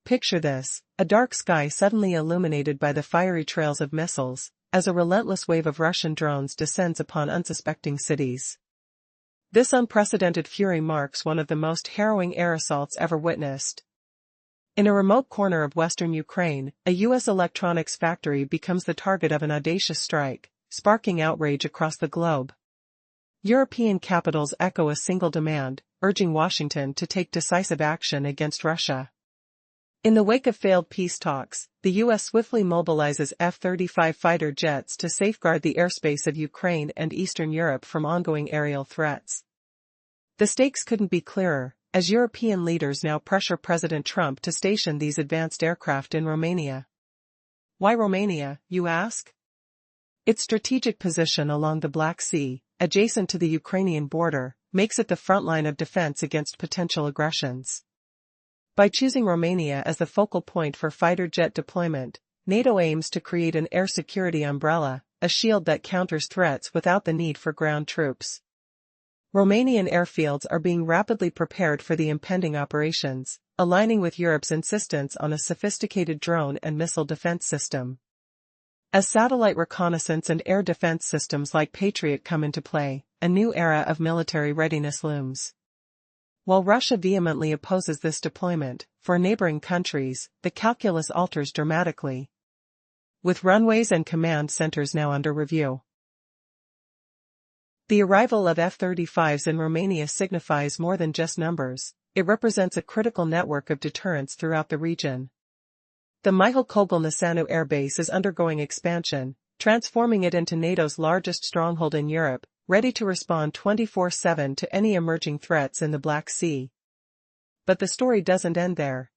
Picture this, a dark sky suddenly illuminated by the fiery trails of missiles, as a relentless wave of Russian drones descends upon unsuspecting cities. This unprecedented fury marks one of the most harrowing air assaults ever witnessed. In a remote corner of western Ukraine, a U.S. electronics factory becomes the target of an audacious strike, sparking outrage across the globe. European capitals echo a single demand, urging Washington to take decisive action against Russia. In the wake of failed peace talks, the U.S. swiftly mobilizes F-35 fighter jets to safeguard the airspace of Ukraine and Eastern Europe from ongoing aerial threats. The stakes couldn't be clearer, as European leaders now pressure President Trump to station these advanced aircraft in Romania. Why Romania, you ask? Its strategic position along the Black Sea, adjacent to the Ukrainian border, makes it the front line of defense against potential aggressions. By choosing Romania as the focal point for fighter jet deployment, NATO aims to create an air security umbrella, a shield that counters threats without the need for ground troops. Romanian airfields are being rapidly prepared for the impending operations, aligning with Europe's insistence on a sophisticated drone and missile defense system. As satellite reconnaissance and air defense systems like Patriot come into play, a new era of military readiness looms. While Russia vehemently opposes this deployment, for neighboring countries, the calculus alters dramatically. With runways and command centers now under review. The arrival of F-35s in Romania signifies more than just numbers, it represents a critical network of deterrence throughout the region. The Mihail Kogel-Nisanu Air Base is undergoing expansion, transforming it into NATO's largest stronghold in Europe, ready to respond 24/7 to any emerging threats in the Black Sea. But the story doesn't end there.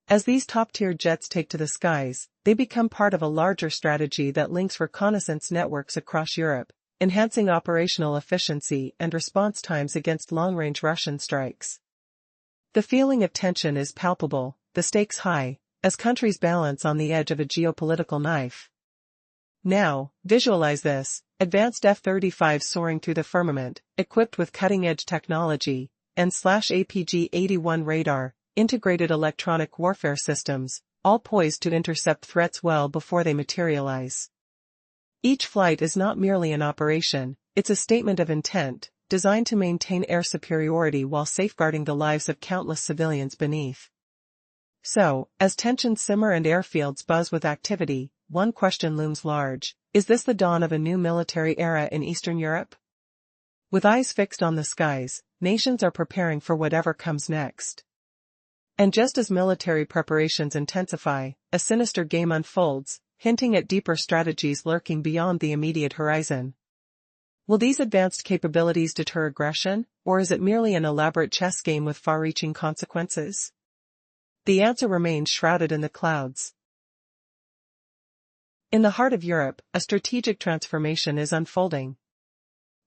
As these top-tier jets take to the skies, they become part of a larger strategy that links reconnaissance networks across Europe, enhancing operational efficiency and response times against long-range Russian strikes. The feeling of tension is palpable, the stakes high, as countries balance on the edge of a geopolitical knife. Now, visualize this, advanced F-35s soaring through the firmament, equipped with cutting-edge technology, /APG-81 radar, integrated electronic warfare systems, all poised to intercept threats well before they materialize. Each flight is not merely an operation, it's a statement of intent, designed to maintain air superiority while safeguarding the lives of countless civilians beneath. So, as tensions simmer and airfields buzz with activity, one question looms large: is this the dawn of a new military era in Eastern Europe? With eyes fixed on the skies, nations are preparing for whatever comes next. And just as military preparations intensify, a sinister game unfolds, hinting at deeper strategies lurking beyond the immediate horizon. Will these advanced capabilities deter aggression, or is it merely an elaborate chess game with far-reaching consequences? The answer remains shrouded in the clouds. In the heart of Europe, a strategic transformation is unfolding.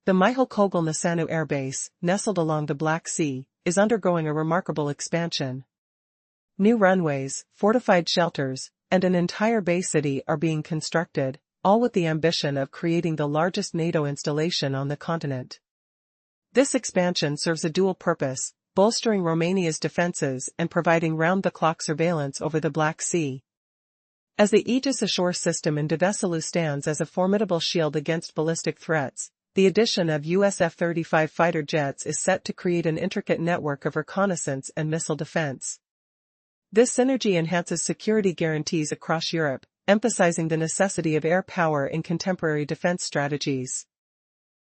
The Mihail Kogel-Nisanu Air Base, nestled along the Black Sea, is undergoing a remarkable expansion. New runways, fortified shelters, and an entire base city are being constructed, all with the ambition of creating the largest NATO installation on the continent. This expansion serves a dual purpose, bolstering Romania's defenses and providing round-the-clock surveillance over the Black Sea. As the Aegis Ashore system in Deveselu stands as a formidable shield against ballistic threats, the addition of US F-35 fighter jets is set to create an intricate network of reconnaissance and missile defense. This synergy enhances security guarantees across Europe, emphasizing the necessity of air power in contemporary defense strategies.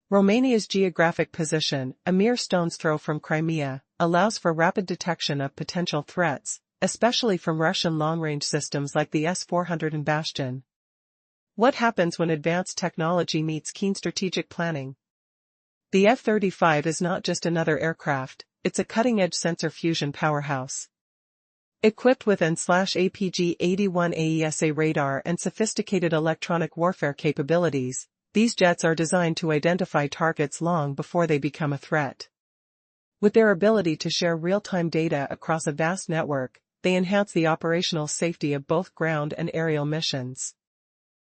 Romania's geographic position, a mere stone's throw from Crimea, allows for rapid detection of potential threats, especially from Russian long-range systems like the S-400 and Bastion. What happens when advanced technology meets keen strategic planning? The F-35 is not just another aircraft, it's a cutting-edge sensor fusion powerhouse. Equipped with /APG-81 AESA radar and sophisticated electronic warfare capabilities, these jets are designed to identify targets long before they become a threat. With their ability to share real-time data across a vast network, they enhance the operational safety of both ground and aerial missions.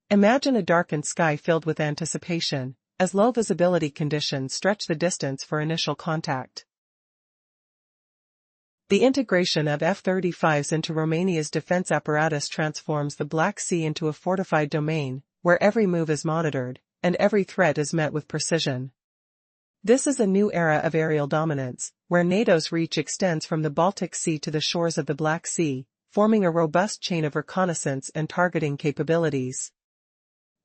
Imagine a darkened sky filled with anticipation, as low-visibility conditions stretch the distance for initial contact. The integration of F-35s into Romania's defense apparatus transforms the Black Sea into a fortified domain, where every move is monitored, and every threat is met with precision. This is a new era of aerial dominance, where NATO's reach extends from the Baltic Sea to the shores of the Black Sea, forming a robust chain of reconnaissance and targeting capabilities.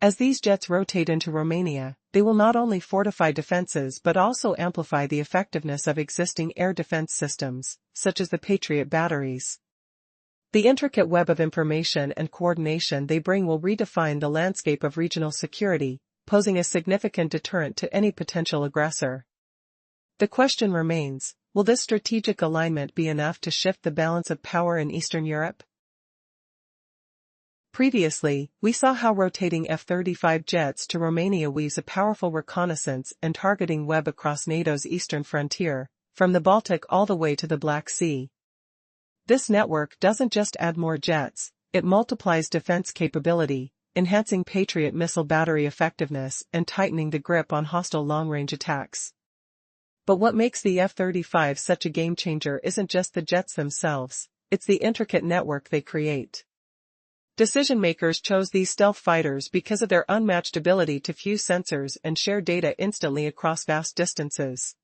As these jets rotate into Romania, they will not only fortify defenses but also amplify the effectiveness of existing air defense systems, such as the Patriot batteries. The intricate web of information and coordination they bring will redefine the landscape of regional security, posing a significant deterrent to any potential aggressor. The question remains, will this strategic alignment be enough to shift the balance of power in Eastern Europe? Previously, we saw how rotating F-35 jets to Romania weaves a powerful reconnaissance and targeting web across NATO's eastern frontier, from the Baltic all the way to the Black Sea. This network doesn't just add more jets, it multiplies defense capability, enhancing Patriot missile battery effectiveness and tightening the grip on hostile long-range attacks. But what makes the F-35 such a game-changer isn't just the jets themselves, it's the intricate network they create. Decision-makers chose these stealth fighters because of their unmatched ability to fuse sensors and share data instantly across vast distances.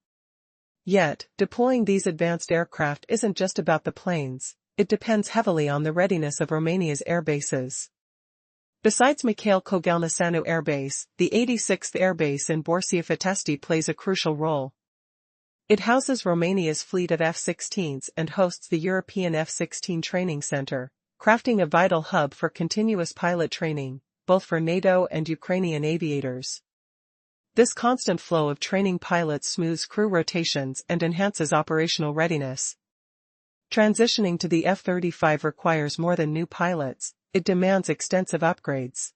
Yet, deploying these advanced aircraft isn't just about the planes, it depends heavily on the readiness of Romania's air bases. Besides Mikhail Kogelniceanu Air Base, the 86th Air Base in Borsia-Fătăști plays a crucial role. It houses Romania's fleet of F-16s and hosts the European F-16 Training Center, crafting a vital hub for continuous pilot training, both for NATO and Ukrainian aviators. This constant flow of training pilots smooths crew rotations and enhances operational readiness. Transitioning to the F-35 requires more than new pilots, it demands extensive upgrades.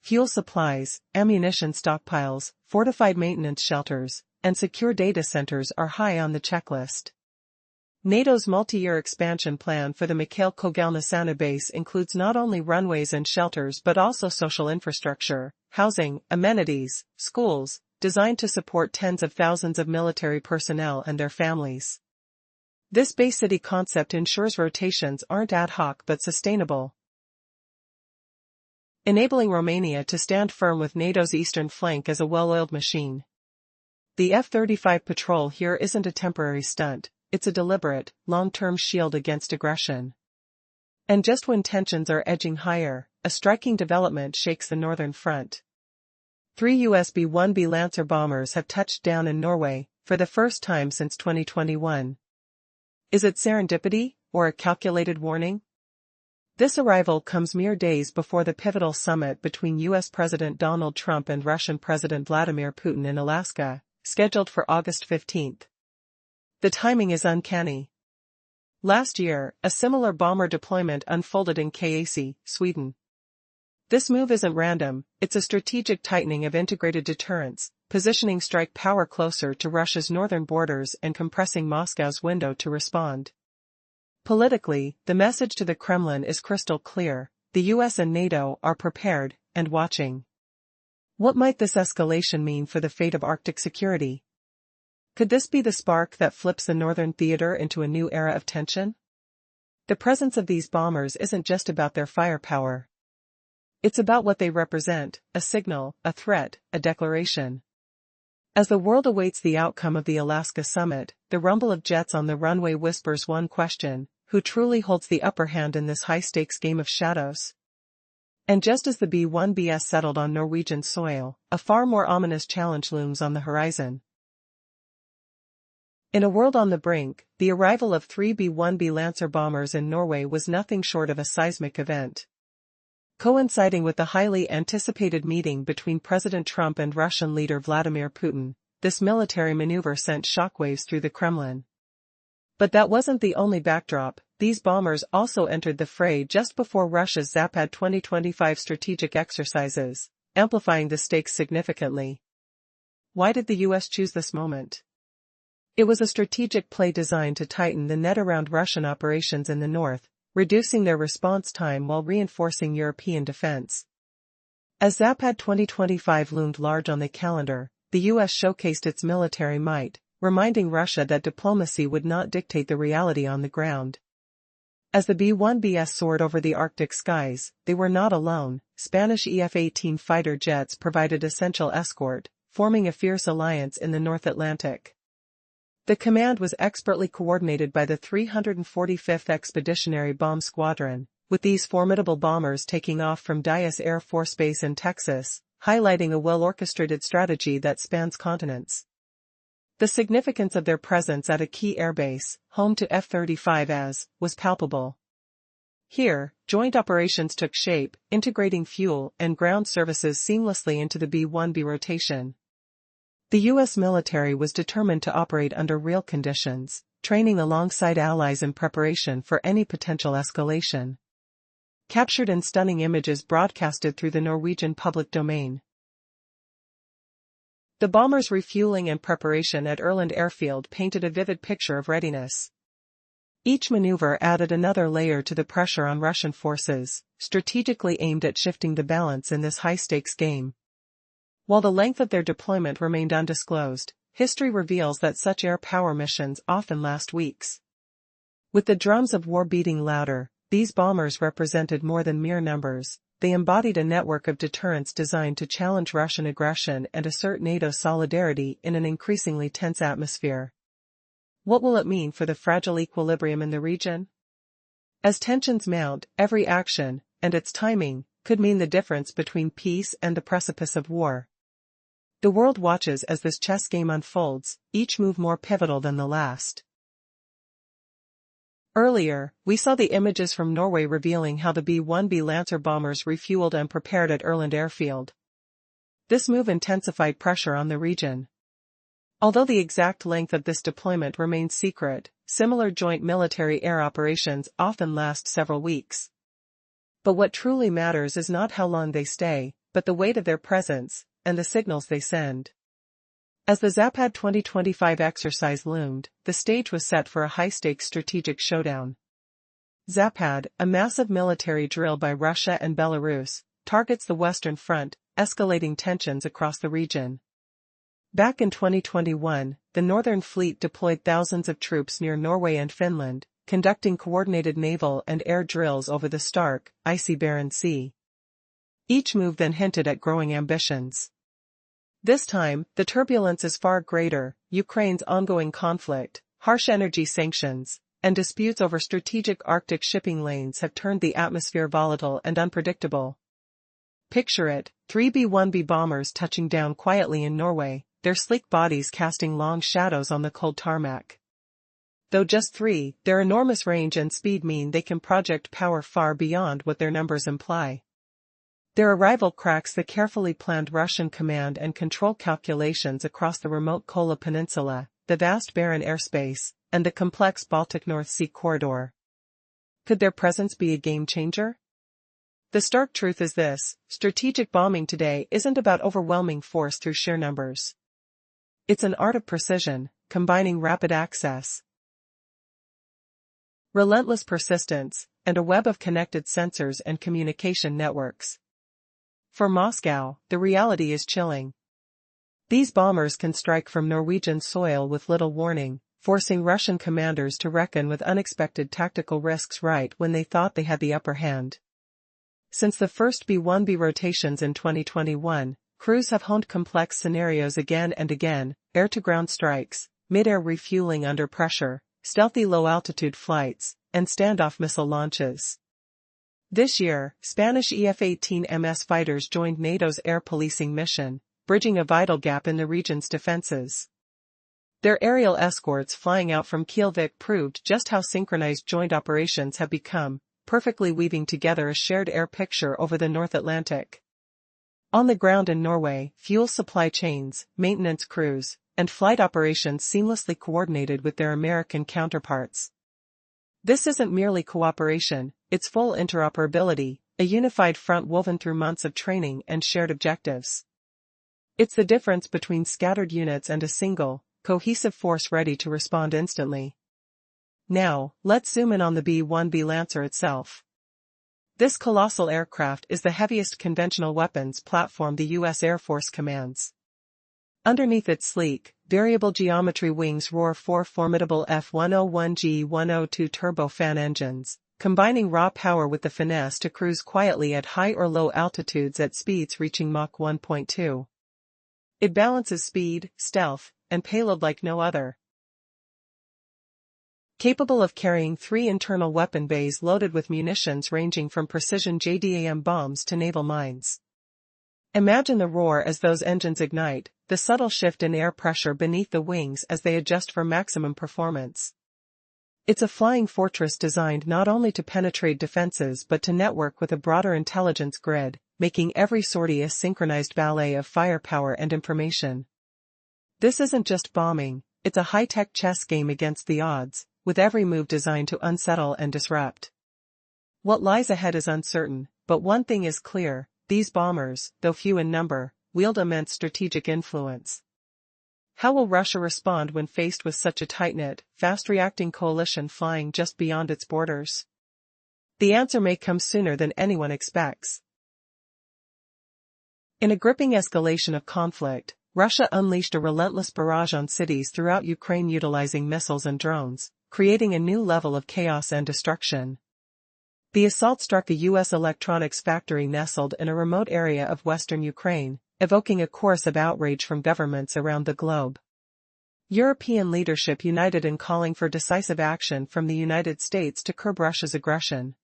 Fuel supplies, ammunition stockpiles, fortified maintenance shelters, and secure data centers are high on the checklist. NATO's multi-year expansion plan for the Mikhail Kogelniceanu base includes not only runways and shelters but also social infrastructure, housing, amenities, schools, designed to support tens of thousands of military personnel and their families. This base city concept ensures rotations aren't ad hoc but sustainable, enabling Romania to stand firm with NATO's eastern flank as a well-oiled machine. The F-35 patrol here isn't a temporary stunt. It's a deliberate, long-term shield against aggression. And just when tensions are edging higher, a striking development shakes the northern front. 3 US B-1B Lancer bombers have touched down in Norway, for the first time since 2021. Is it serendipity, or a calculated warning? This arrival comes mere days before the pivotal summit between US President Donald Trump and Russian President Vladimir Putin in Alaska, scheduled for August 15. The timing is uncanny. Last year, a similar bomber deployment unfolded in Kaisi, Sweden. This move isn't random, it's a strategic tightening of integrated deterrence, positioning strike power closer to Russia's northern borders and compressing Moscow's window to respond. Politically, the message to the Kremlin is crystal clear: the US and NATO are prepared and watching. What might this escalation mean for the fate of Arctic security? Could this be the spark that flips the northern theater into a new era of tension? The presence of these bombers isn't just about their firepower. It's about what they represent: a signal, a threat, a declaration. As the world awaits the outcome of the Alaska summit, the rumble of jets on the runway whispers one question: who truly holds the upper hand in this high-stakes game of shadows? And just as the B-1BS settled on Norwegian soil, a far more ominous challenge looms on the horizon. In a world on the brink, the arrival of 3 B-1B Lancer bombers in Norway was nothing short of a seismic event. Coinciding with the highly anticipated meeting between President Trump and Russian leader Vladimir Putin, this military maneuver sent shockwaves through the Kremlin. But that wasn't the only backdrop. These bombers also entered the fray just before Russia's Zapad 2025 strategic exercises, amplifying the stakes significantly. Why did the US choose this moment? It was a strategic play designed to tighten the net around Russian operations in the north, reducing their response time while reinforcing European defense. As Zapad 2025 loomed large on the calendar, the US showcased its military might, reminding Russia that diplomacy would not dictate the reality on the ground. As the B-1Bs soared over the Arctic skies, they were not alone. Spanish F-18 fighter jets provided essential escort, forming a fierce alliance in the North Atlantic. The command was expertly coordinated by the 345th Expeditionary Bomb Squadron, with these formidable bombers taking off from Dyess Air Force Base in Texas, highlighting a well-orchestrated strategy that spans continents. The significance of their presence at a key airbase, home to F-35s, was palpable. Here, joint operations took shape, integrating fuel and ground services seamlessly into the B-1B rotation. The U.S. military was determined to operate under real conditions, training alongside allies in preparation for any potential escalation. Captured in stunning images broadcasted through the Norwegian public domain. The bombers' refueling and preparation at Ørland Airfield painted a vivid picture of readiness. Each maneuver added another layer to the pressure on Russian forces, strategically aimed at shifting the balance in this high-stakes game. While the length of their deployment remained undisclosed, history reveals that such air power missions often last weeks. With the drums of war beating louder, these bombers represented more than mere numbers. They embodied a network of deterrence designed to challenge Russian aggression and assert NATO solidarity in an increasingly tense atmosphere. What will it mean for the fragile equilibrium in the region? As tensions mount, every action, and its timing, could mean the difference between peace and the precipice of war. The world watches as this chess game unfolds, each move more pivotal than the last. Earlier, we saw the images from Norway revealing how the B-1B Lancer bombers refueled and prepared at Ørland Airfield. This move intensified pressure on the region. Although the exact length of this deployment remains secret, similar joint military air operations often last several weeks. But what truly matters is not how long they stay, but the weight of their presence, and the signals they send. As the Zapad 2025 exercise loomed, the stage was set for a high-stakes strategic showdown. Zapad, a massive military drill by Russia and Belarus, targets the Western Front, escalating tensions across the region. Back in 2021, the Northern Fleet deployed thousands of troops near Norway and Finland, conducting coordinated naval and air drills over the stark, icy Barents Sea. Each move then hinted at growing ambitions. This time, the turbulence is far greater. Ukraine's ongoing conflict, harsh energy sanctions, and disputes over strategic Arctic shipping lanes have turned the atmosphere volatile and unpredictable. Picture it, 3 B-1B bombers touching down quietly in Norway, their sleek bodies casting long shadows on the cold tarmac. Though just 3, their enormous range and speed mean they can project power far beyond what their numbers imply. Their arrival cracks the carefully planned Russian command and control calculations across the remote Kola Peninsula, the vast barren airspace, and the complex Baltic North Sea corridor. Could their presence be a game changer? The stark truth is this: strategic bombing today isn't about overwhelming force through sheer numbers. It's an art of precision, combining rapid access, relentless persistence, and a web of connected sensors and communication networks. For Moscow, the reality is chilling. These bombers can strike from Norwegian soil with little warning, forcing Russian commanders to reckon with unexpected tactical risks right when they thought they had the upper hand. Since the first B-1B rotations in 2021, crews have honed complex scenarios again and again: air-to-ground strikes, mid-air refueling under pressure, stealthy low-altitude flights, and standoff missile launches. This year, Spanish F-18 fighters joined NATO's air policing mission, bridging a vital gap in the region's defenses. Their aerial escorts flying out from Kiev proved just how synchronized joint operations have become, perfectly weaving together a shared air picture over the North Atlantic. On the ground in Norway, fuel supply chains, maintenance crews, and flight operations seamlessly coordinated with their American counterparts. This isn't merely cooperation, it's full interoperability, a unified front woven through months of training and shared objectives. It's the difference between scattered units and a single, cohesive force ready to respond instantly. Now, let's zoom in on the B-1B Lancer itself. This colossal aircraft is the heaviest conventional weapons platform the U.S. Air Force commands. Underneath its sleek, variable geometry wings roar four formidable F-101G-102 turbofan engines, combining raw power with the finesse to cruise quietly at high or low altitudes at speeds reaching Mach 1.2. It balances speed, stealth, and payload like no other. Capable of carrying 3 internal weapon bays loaded with munitions ranging from precision JDAM bombs to naval mines. Imagine the roar as those engines ignite, the subtle shift in air pressure beneath the wings as they adjust for maximum performance. It's a flying fortress designed not only to penetrate defenses but to network with a broader intelligence grid, making every sortie a synchronized ballet of firepower and information. This isn't just bombing, it's a high-tech chess game against the odds, with every move designed to unsettle and disrupt. What lies ahead is uncertain, but one thing is clear: these bombers, though few in number, wield immense strategic influence. How will Russia respond when faced with such a tight-knit, fast-reacting coalition flying just beyond its borders? The answer may come sooner than anyone expects. In a gripping escalation of conflict, Russia unleashed a relentless barrage on cities throughout Ukraine utilizing missiles and drones, creating a new level of chaos and destruction. The assault struck a U.S. electronics factory nestled in a remote area of western Ukraine, evoking a chorus of outrage from governments around the globe. European leadership united in calling for decisive action from the United States to curb Russia's aggression.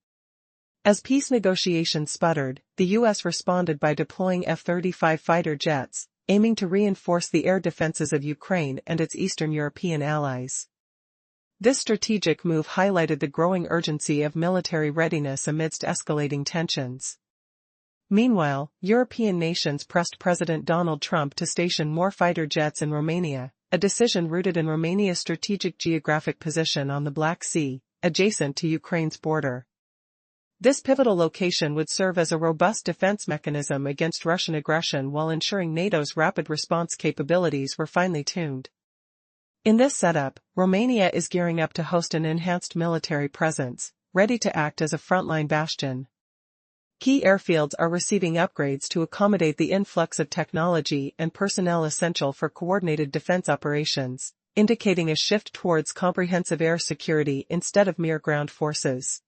As peace negotiations sputtered, the U.S. responded by deploying F-35 fighter jets, aiming to reinforce the air defenses of Ukraine and its Eastern European allies. This strategic move highlighted the growing urgency of military readiness amidst escalating tensions. Meanwhile, European nations pressed President Donald Trump to station more fighter jets in Romania, a decision rooted in Romania's strategic geographic position on the Black Sea, adjacent to Ukraine's border. This pivotal location would serve as a robust defense mechanism against Russian aggression while ensuring NATO's rapid response capabilities were finely tuned. In this setup, Romania is gearing up to host an enhanced military presence, ready to act as a frontline bastion. Key airfields are receiving upgrades to accommodate the influx of technology and personnel essential for coordinated defense operations, indicating a shift towards comprehensive air security instead of mere ground forces.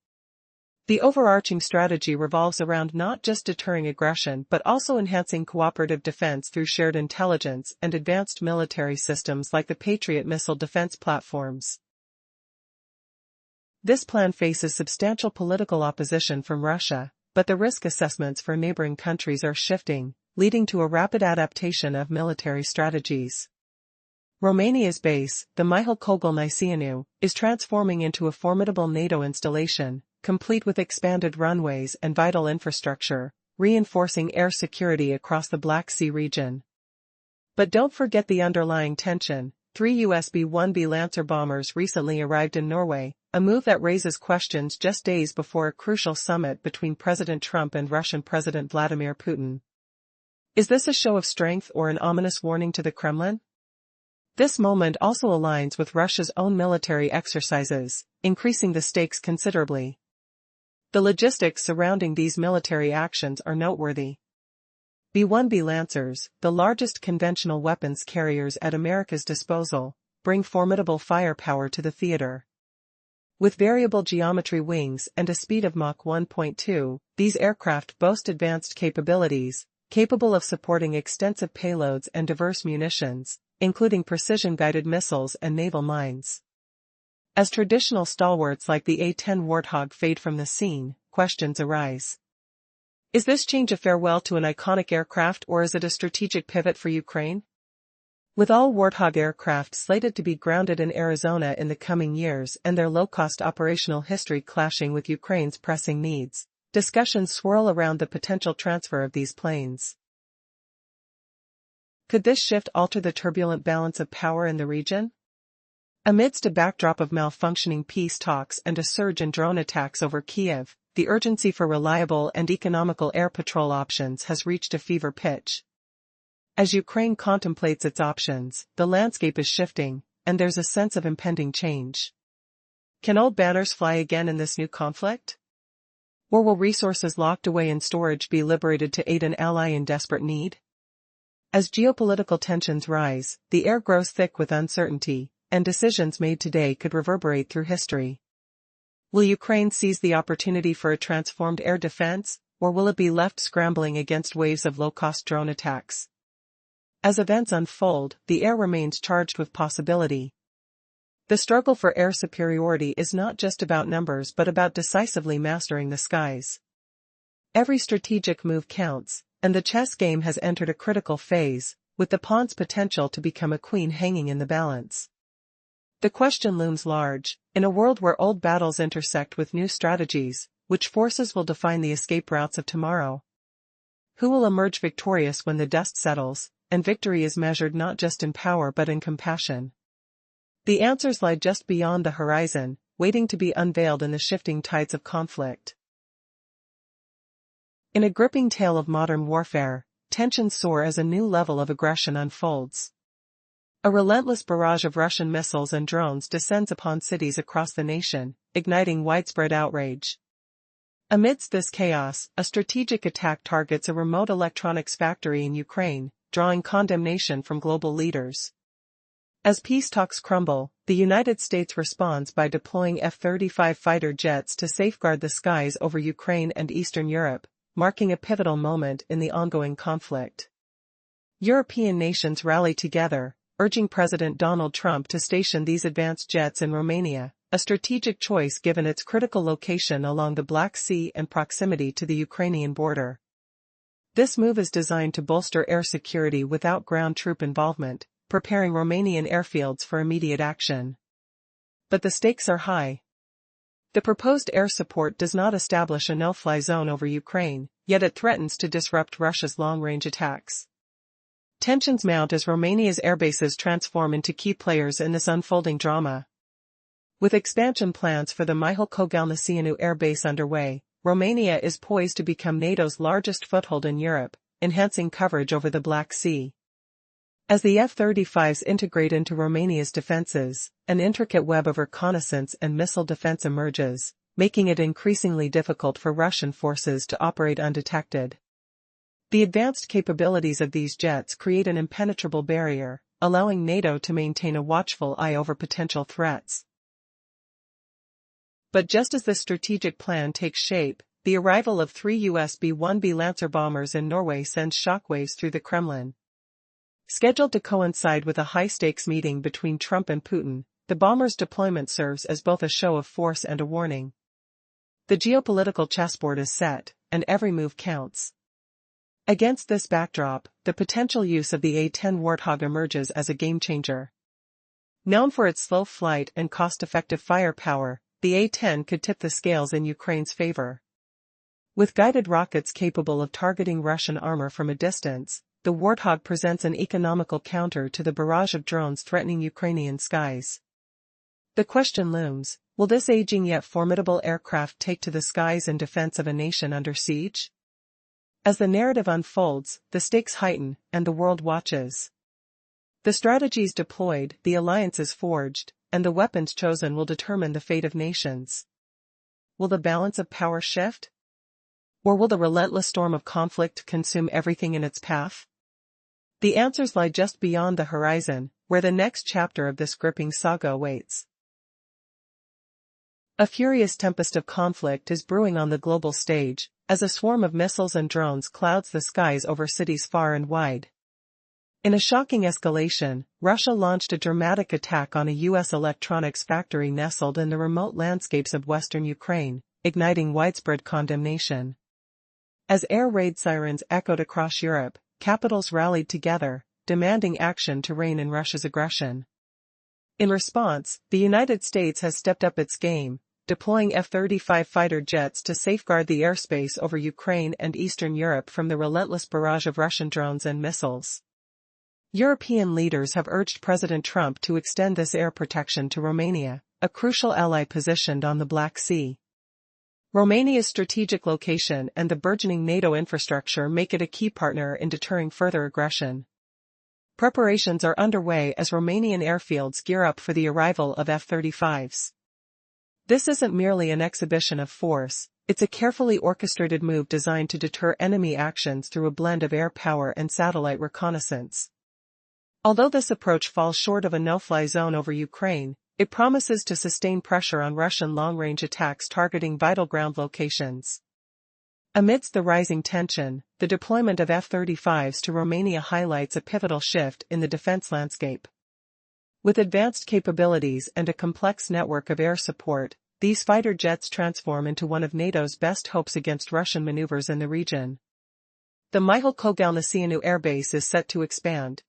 The overarching strategy revolves around not just deterring aggression but also enhancing cooperative defense through shared intelligence and advanced military systems like the Patriot missile defense platforms. This plan faces substantial political opposition from Russia, but the risk assessments for neighboring countries are shifting, leading to a rapid adaptation of military strategies. Romania's base, the Mihail Kogel-Niceanu, is transforming into a formidable NATO installation, complete with expanded runways and vital infrastructure, reinforcing air security across the Black Sea region. But don't forget the underlying tension. 3 US B-1B Lancer bombers recently arrived in Norway, a move that raises questions just days before a crucial summit between President Trump and Russian President Vladimir Putin. Is this a show of strength or an ominous warning to the Kremlin? This moment also aligns with Russia's own military exercises, increasing the stakes considerably. The logistics surrounding these military actions are noteworthy. B-1B Lancers, the largest conventional weapons carriers at America's disposal, bring formidable firepower to the theater. With variable geometry wings and a speed of Mach 1.2, these aircraft boast advanced capabilities, capable of supporting extensive payloads and diverse munitions, including precision-guided missiles and naval mines. As traditional stalwarts like the A-10 Warthog fade from the scene, questions arise. Is this change a farewell to an iconic aircraft or is it a strategic pivot for Ukraine? With all Warthog aircraft slated to be grounded in Arizona in the coming years and their low-cost operational history clashing with Ukraine's pressing needs, discussions swirl around the potential transfer of these planes. Could this shift alter the turbulent balance of power in the region? Amidst a backdrop of malfunctioning peace talks and a surge in drone attacks over Kiev, the urgency for reliable and economical air patrol options has reached a fever pitch. As Ukraine contemplates its options, the landscape is shifting, and there's a sense of impending change. Can old banners fly again in this new conflict? Or will resources locked away in storage be liberated to aid an ally in desperate need? As geopolitical tensions rise, the air grows thick with uncertainty, and decisions made today could reverberate through history. Will Ukraine seize the opportunity for a transformed air defense, or will it be left scrambling against waves of low-cost drone attacks? As events unfold, the air remains charged with possibility. The struggle for air superiority is not just about numbers but about decisively mastering the skies. Every strategic move counts, and the chess game has entered a critical phase, with the pawn's potential to become a queen hanging in the balance. The question looms large: in a world where old battles intersect with new strategies, which forces will define the escape routes of tomorrow? Who will emerge victorious when the dust settles, and victory is measured not just in power but in compassion? The answers lie just beyond the horizon, waiting to be unveiled in the shifting tides of conflict. In a gripping tale of modern warfare, tensions soar as a new level of aggression unfolds. A relentless barrage of Russian missiles and drones descends upon cities across the nation, igniting widespread outrage. Amidst this chaos, a strategic attack targets a remote electronics factory in Ukraine, drawing condemnation from global leaders. As peace talks crumble, the United States responds by deploying F-35 fighter jets to safeguard the skies over Ukraine and Eastern Europe, marking a pivotal moment in the ongoing conflict. European nations rally together, urging President Donald Trump to station these advanced jets in Romania, a strategic choice given its critical location along the Black Sea and proximity to the Ukrainian border. This move is designed to bolster air security without ground troop involvement, preparing Romanian airfields for immediate action. But the stakes are high. The proposed air support does not establish a no-fly zone over Ukraine, yet it threatens to disrupt Russia's long-range attacks. Tensions mount as Romania's airbases transform into key players in this unfolding drama. With expansion plans for the Mihail Kogalniceanu air base underway, Romania is poised to become NATO's largest foothold in Europe, enhancing coverage over the Black Sea. As the F-35s integrate into Romania's defenses, an intricate web of reconnaissance and missile defense emerges, making it increasingly difficult for Russian forces to operate undetected. The advanced capabilities of these jets create an impenetrable barrier, allowing NATO to maintain a watchful eye over potential threats. But just as this strategic plan takes shape, the arrival of 3 US B-1B Lancer bombers in Norway sends shockwaves through the Kremlin. Scheduled to coincide with a high-stakes meeting between Trump and Putin, the bombers' deployment serves as both a show of force and a warning. The geopolitical chessboard is set, and every move counts. Against this backdrop, the potential use of the A-10 Warthog emerges as a game-changer. Known for its slow flight and cost-effective firepower, the A-10 could tip the scales in Ukraine's favor. With guided rockets capable of targeting Russian armor from a distance, the Warthog presents an economical counter to the barrage of drones threatening Ukrainian skies. The question looms: will this aging yet formidable aircraft take to the skies in defense of a nation under siege? As the narrative unfolds, the stakes heighten, and the world watches. The strategies deployed, the alliances forged, and the weapons chosen will determine the fate of nations. Will the balance of power shift? Or will the relentless storm of conflict consume everything in its path? The answers lie just beyond the horizon, where the next chapter of this gripping saga awaits. A furious tempest of conflict is brewing on the global stage, as a swarm of missiles and drones clouds the skies over cities far and wide. In a shocking escalation, Russia launched a dramatic attack on a U.S. electronics factory nestled in the remote landscapes of western Ukraine, igniting widespread condemnation. As air raid sirens echoed across Europe, capitals rallied together, demanding action to rein in Russia's aggression. In response, the United States has stepped up its game, deploying F-35 fighter jets to safeguard the airspace over Ukraine and Eastern Europe from the relentless barrage of Russian drones and missiles. European leaders have urged President Trump to extend this air protection to Romania, a crucial ally positioned on the Black Sea. Romania's strategic location and the burgeoning NATO infrastructure make it a key partner in deterring further aggression. Preparations are underway as Romanian airfields gear up for the arrival of F-35s. This isn't merely an exhibition of force, It's a carefully orchestrated move designed to deter enemy actions through a blend of air power and satellite reconnaissance. Although this approach falls short of a no-fly zone over Ukraine, it promises to sustain pressure on Russian long-range attacks targeting vital ground locations. Amidst the rising tension, the deployment of F-35s to Romania highlights a pivotal shift in the defense landscape. With advanced capabilities and a complex network of air support, these fighter jets transform into one of NATO's best hopes against Russian maneuvers in the region. The Mihail Kogalniceanu Air Base is set to expand,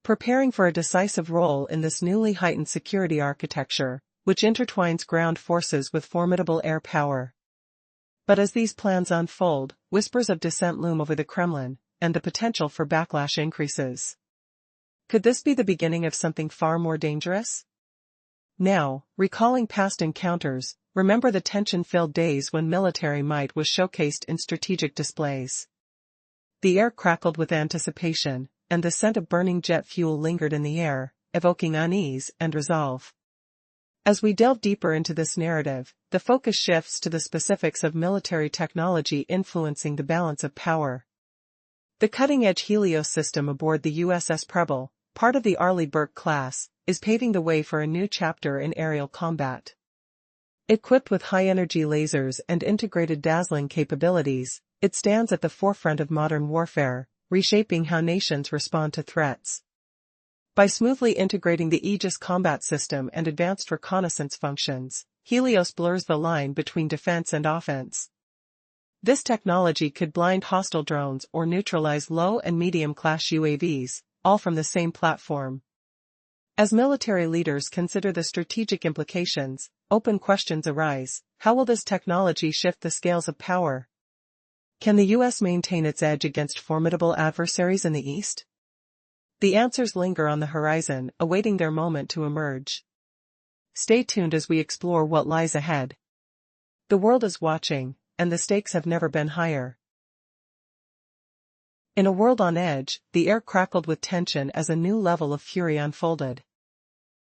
preparing for a decisive role in this newly heightened security architecture, which intertwines ground forces with formidable air power. But as these plans unfold, whispers of dissent loom over the Kremlin, and the potential for backlash increases. Could this be the beginning of something far more dangerous? Now, recalling past encounters, remember the tension-filled days when military might was showcased in strategic displays. The air crackled with anticipation, and the scent of burning jet fuel lingered in the air, evoking unease and resolve. As we delve deeper into this narrative, the focus shifts to the specifics of military technology influencing the balance of power. The cutting-edge Helios system aboard the USS Preble, part of the Arleigh Burke class, is paving the way for a new chapter in aerial combat. Equipped with high-energy lasers and integrated dazzling capabilities, it stands at the forefront of modern warfare, reshaping how nations respond to threats. By smoothly integrating the Aegis combat system and advanced reconnaissance functions, Helios blurs the line between defense and offense. This technology could blind hostile drones or neutralize low- and medium-class UAVs, all from the same platform. As military leaders consider the strategic implications, open questions arise. How will this technology shift the scales of power? Can the U.S. maintain its edge against formidable adversaries in the East? The answers linger on the horizon, awaiting their moment to emerge. Stay tuned as we explore what lies ahead. The world is watching, and the stakes have never been higher. In a world on edge, the air crackled with tension as a new level of fury unfolded.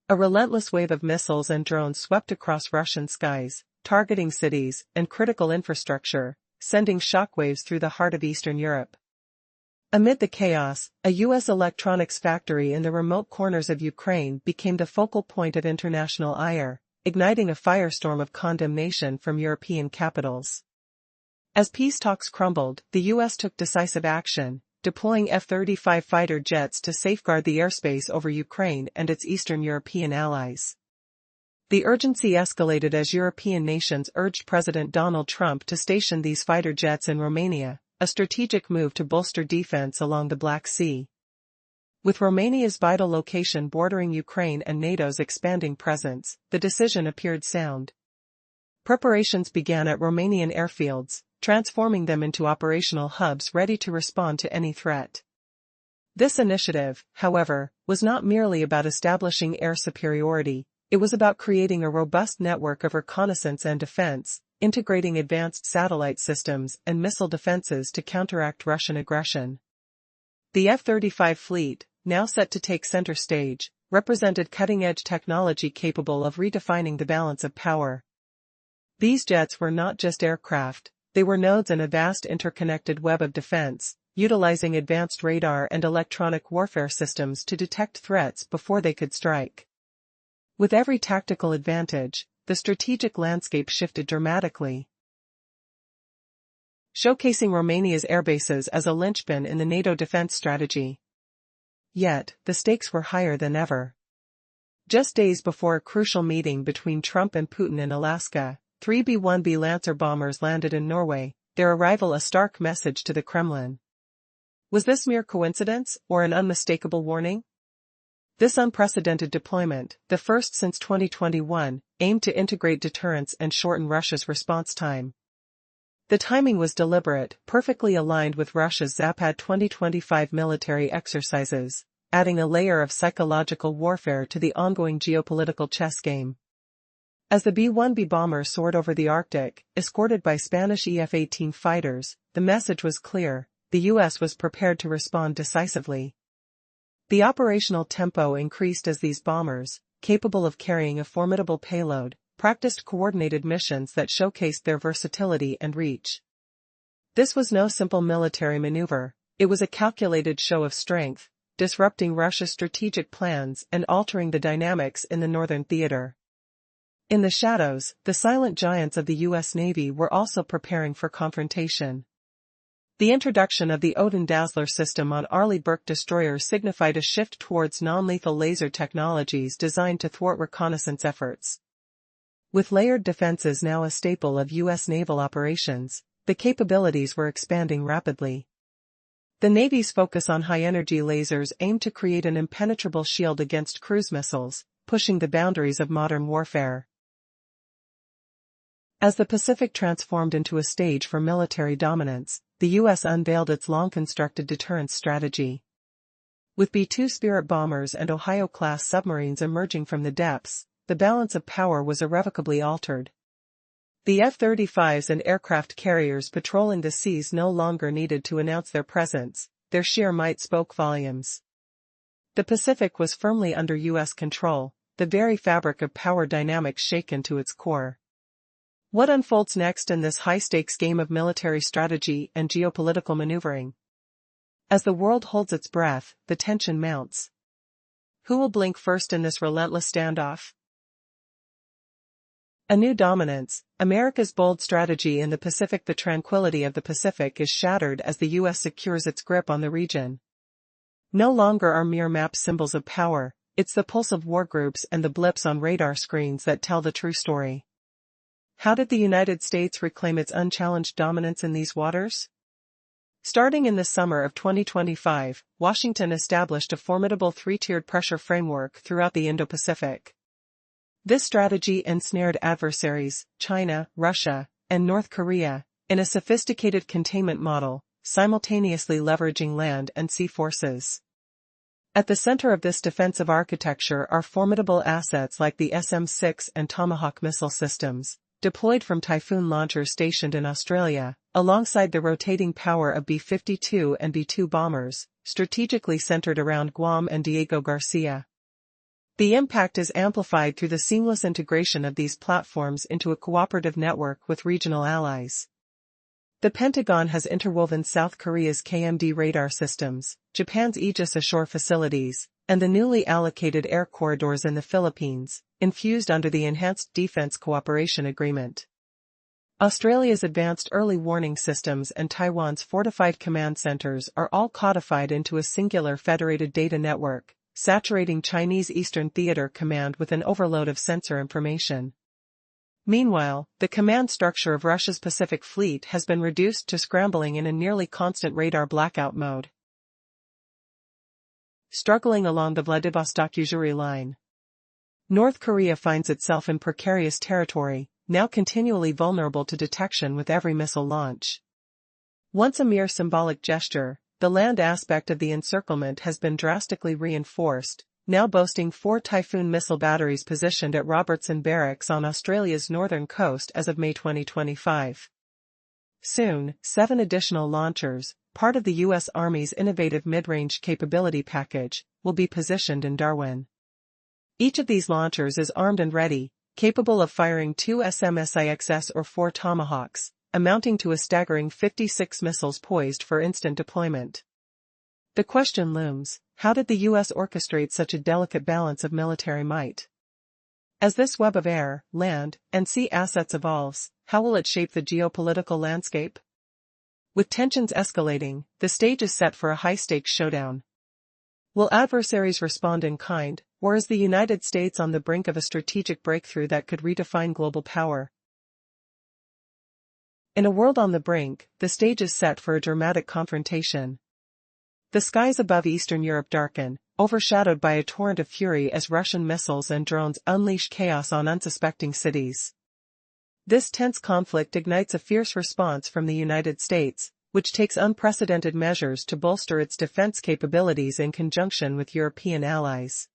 A relentless wave of missiles and drones swept across Russian skies, targeting cities and critical infrastructure, sending shockwaves through the heart of Eastern Europe. Amid the chaos, a U.S. electronics factory in the remote corners of Ukraine became the focal point of international ire, igniting a firestorm of condemnation from European capitals. As peace talks crumbled, the U.S. took decisive action, deploying F-35 fighter jets to safeguard the airspace over Ukraine and its Eastern European allies. The urgency escalated as European nations urged President Donald Trump to station these fighter jets in Romania, a strategic move to bolster defense along the Black Sea. With Romania's vital location bordering Ukraine and NATO's expanding presence, the decision appeared sound. Preparations began at Romanian airfields, transforming them into operational hubs ready to respond to any threat. This initiative, however, was not merely about establishing air superiority. It was about creating a robust network of reconnaissance and defense, integrating advanced satellite systems and missile defenses to counteract Russian aggression. The F-35 fleet, now set to take center stage, represented cutting-edge technology capable of redefining the balance of power. These jets were not just aircraft, they were nodes in a vast interconnected web of defense, utilizing advanced radar and electronic warfare systems to detect threats before they could strike. With every tactical advantage, the strategic landscape shifted dramatically, showcasing Romania's airbases as a linchpin in the NATO defense strategy. Yet, the stakes were higher than ever. Just days before a crucial meeting between Trump and Putin in Alaska, 3 B-1B Lancer bombers landed in Norway, their arrival a stark message to the Kremlin. Was this mere coincidence, or an unmistakable warning? This unprecedented deployment, the first since 2021, aimed to integrate deterrence and shorten Russia's response time. The timing was deliberate, perfectly aligned with Russia's Zapad 2025 military exercises, adding a layer of psychological warfare to the ongoing geopolitical chess game. As the B-1B bomber soared over the Arctic, escorted by Spanish F-18 fighters, the message was clear: the U.S. was prepared to respond decisively. The operational tempo increased as these bombers, capable of carrying a formidable payload, practiced coordinated missions that showcased their versatility and reach. This was no simple military maneuver, it was a calculated show of strength, disrupting Russia's strategic plans and altering the dynamics in the northern theater. In the shadows, the silent giants of the U.S. Navy were also preparing for confrontation. The introduction of the Odin Dazzler system on Arleigh Burke destroyers signified a shift towards non-lethal laser technologies designed to thwart reconnaissance efforts. With layered defenses now a staple of U.S. naval operations, the capabilities were expanding rapidly. The Navy's focus on high-energy lasers aimed to create an impenetrable shield against cruise missiles, pushing the boundaries of modern warfare. As the Pacific transformed into a stage for military dominance, the U.S. unveiled its long-constructed deterrence strategy. With B-2 Spirit bombers and Ohio-class submarines emerging from the depths, the balance of power was irrevocably altered. The F-35s and aircraft carriers patrolling the seas no longer needed to announce their presence, their sheer might spoke volumes. The Pacific was firmly under U.S. control, the very fabric of power dynamics shaken to its core. What unfolds next in this high-stakes game of military strategy and geopolitical maneuvering? As the world holds its breath, the tension mounts. Who will blink first in this relentless standoff? A new dominance, America's bold strategy in the Pacific. The tranquility of the Pacific is shattered as the U.S. secures its grip on the region. No longer are mere maps symbols of power, it's the pulse of war groups and the blips on radar screens that tell the true story. How did the United States reclaim its unchallenged dominance in these waters? Starting in the summer of 2025, Washington established a formidable three-tiered pressure framework throughout the Indo-Pacific. This strategy ensnared adversaries, China, Russia, and North Korea, in a sophisticated containment model, simultaneously leveraging land and sea forces. At the center of this defensive architecture are formidable assets like the SM-6 and Tomahawk missile systems, deployed from Typhoon launchers stationed in Australia, alongside the rotating power of B-52 and B-2 bombers, strategically centered around Guam and Diego Garcia. The impact is amplified through the seamless integration of these platforms into a cooperative network with regional allies. The Pentagon has interwoven South Korea's KMD radar systems, Japan's Aegis ashore facilities, and the newly allocated air corridors in the Philippines, infused under the Enhanced Defense Cooperation Agreement. Australia's advanced early warning systems and Taiwan's fortified command centers are all codified into a singular federated data network, saturating Chinese Eastern Theater Command with an overload of sensor information. Meanwhile, the command structure of Russia's Pacific Fleet has been reduced to scrambling in a nearly constant radar blackout mode. Struggling along the Vladivostok-Yuzhny line. North Korea finds itself in precarious territory, now continually vulnerable to detection with every missile launch. Once a mere symbolic gesture, the land aspect of the encirclement has been drastically reinforced, now boasting 4 Typhoon missile batteries positioned at Robertson Barracks on Australia's northern coast as of May 2025. Soon, 7 additional launchers, part of the U.S. Army's innovative mid-range capability package, will be positioned in Darwin. Each of these launchers is armed and ready, capable of firing 2 SM-6 or 4 Tomahawks, amounting to a staggering 56 missiles poised for instant deployment. The question looms, how did the U.S. orchestrate such a delicate balance of military might? As this web of air, land, and sea assets evolves, how will it shape the geopolitical landscape? With tensions escalating, the stage is set for a high-stakes showdown. Will adversaries respond in kind, or is the United States on the brink of a strategic breakthrough that could redefine global power? In a world on the brink, the stage is set for a dramatic confrontation. The skies above Eastern Europe darken, overshadowed by a torrent of fury as Russian missiles and drones unleash chaos on unsuspecting cities. This tense conflict ignites a fierce response from the United States, which takes unprecedented measures to bolster its defense capabilities in conjunction with European allies.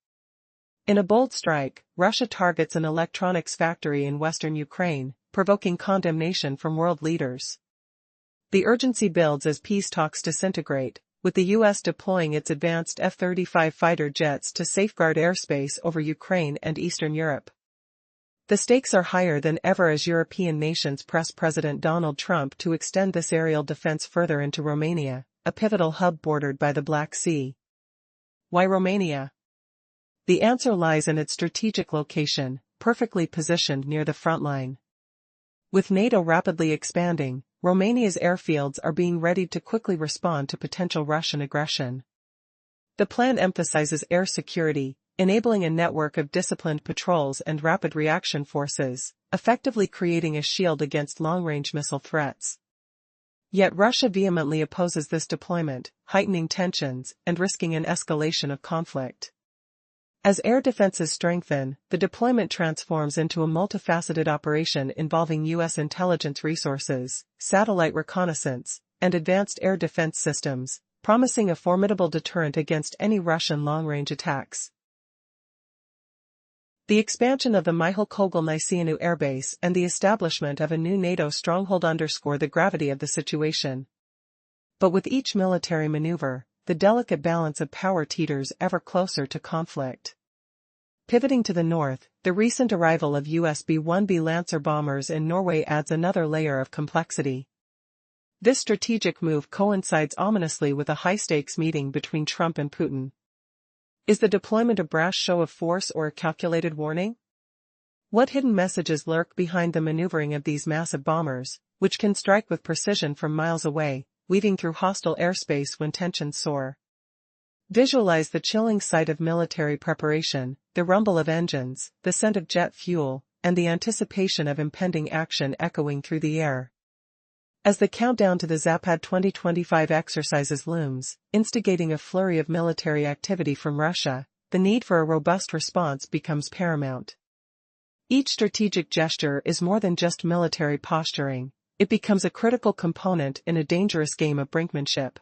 In a bold strike, Russia targets an electronics factory in western Ukraine, provoking condemnation from world leaders. The urgency builds as peace talks disintegrate, with the U.S. deploying its advanced F-35 fighter jets to safeguard airspace over Ukraine and Eastern Europe. The stakes are higher than ever as European nations press President Donald Trump to extend this aerial defense further into Romania, a pivotal hub bordered by the Black Sea. Why Romania? The answer lies in its strategic location, perfectly positioned near the front line. With NATO rapidly expanding, Romania's airfields are being readied to quickly respond to potential Russian aggression. The plan emphasizes air security, enabling a network of disciplined patrols and rapid reaction forces, effectively creating a shield against long-range missile threats. Yet Russia vehemently opposes this deployment, heightening tensions and risking an escalation of conflict. As air defenses strengthen, the deployment transforms into a multifaceted operation involving U.S. intelligence resources, satellite reconnaissance, and advanced air defense systems, promising a formidable deterrent against any Russian long-range attacks. The expansion of the Mihail-Kogel-Niceanu airbase and the establishment of a new NATO stronghold underscore the gravity of the situation. But with each military maneuver, the delicate balance of power teeters ever closer to conflict. Pivoting to the north, the recent arrival of US B-1B Lancer bombers in Norway adds another layer of complexity. This strategic move coincides ominously with a high-stakes meeting between Trump and Putin. Is the deployment a brash show of force or a calculated warning? What hidden messages lurk behind the maneuvering of these massive bombers, which can strike with precision from miles away, weaving through hostile airspace when tensions soar? Visualize the chilling sight of military preparation, the rumble of engines, the scent of jet fuel, and the anticipation of impending action echoing through the air. As the countdown to the Zapad 2025 exercises looms, instigating a flurry of military activity from Russia, the need for a robust response becomes paramount. Each strategic gesture is more than just military posturing, it becomes a critical component in a dangerous game of brinkmanship.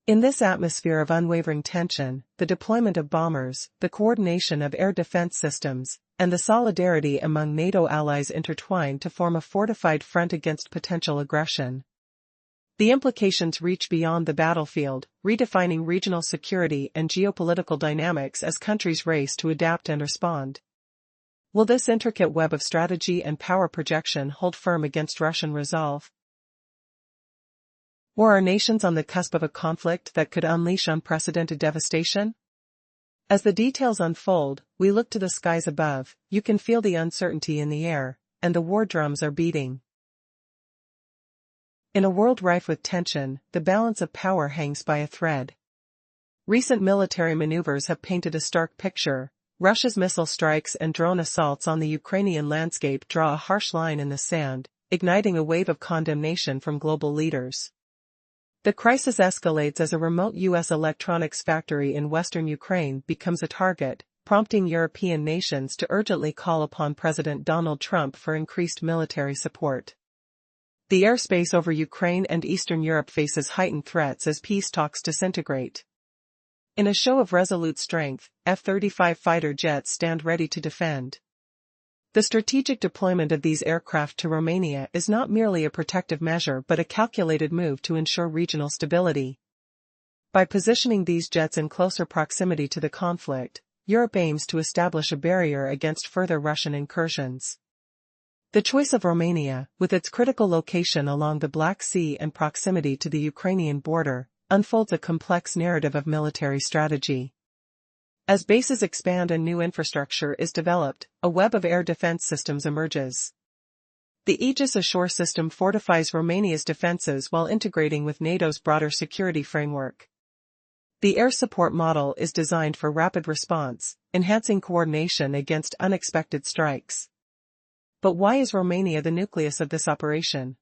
In this atmosphere of unwavering tension, the deployment of bombers, the coordination of air defense systems, and the solidarity among NATO allies intertwine to form a fortified front against potential aggression. The implications reach beyond the battlefield, redefining regional security and geopolitical dynamics as countries race to adapt and respond. Will this intricate web of strategy and power projection hold firm against Russian resolve? Or are nations on the cusp of a conflict that could unleash unprecedented devastation? As the details unfold, we look to the skies above, you can feel the uncertainty in the air, and the war drums are beating. In a world rife with tension, the balance of power hangs by a thread. Recent military maneuvers have painted a stark picture. Russia's missile strikes and drone assaults on the Ukrainian landscape draw a harsh line in the sand, igniting a wave of condemnation from global leaders. The crisis escalates as a remote U.S. electronics factory in western Ukraine becomes a target, prompting European nations to urgently call upon President Donald Trump for increased military support. The airspace over Ukraine and Eastern Europe faces heightened threats as peace talks disintegrate. In a show of resolute strength, F-35 fighter jets stand ready to defend. The strategic deployment of these aircraft to Romania is not merely a protective measure but a calculated move to ensure regional stability. By positioning these jets in closer proximity to the conflict, Europe aims to establish a barrier against further Russian incursions. The choice of Romania, with its critical location along the Black Sea and proximity to the Ukrainian border, unfolds a complex narrative of military strategy. As bases expand and new infrastructure is developed, a web of air defense systems emerges. The Aegis Ashore system fortifies Romania's defenses while integrating with NATO's broader security framework. The air support model is designed for rapid response, enhancing coordination against unexpected strikes. But why is Romania the nucleus of this operation?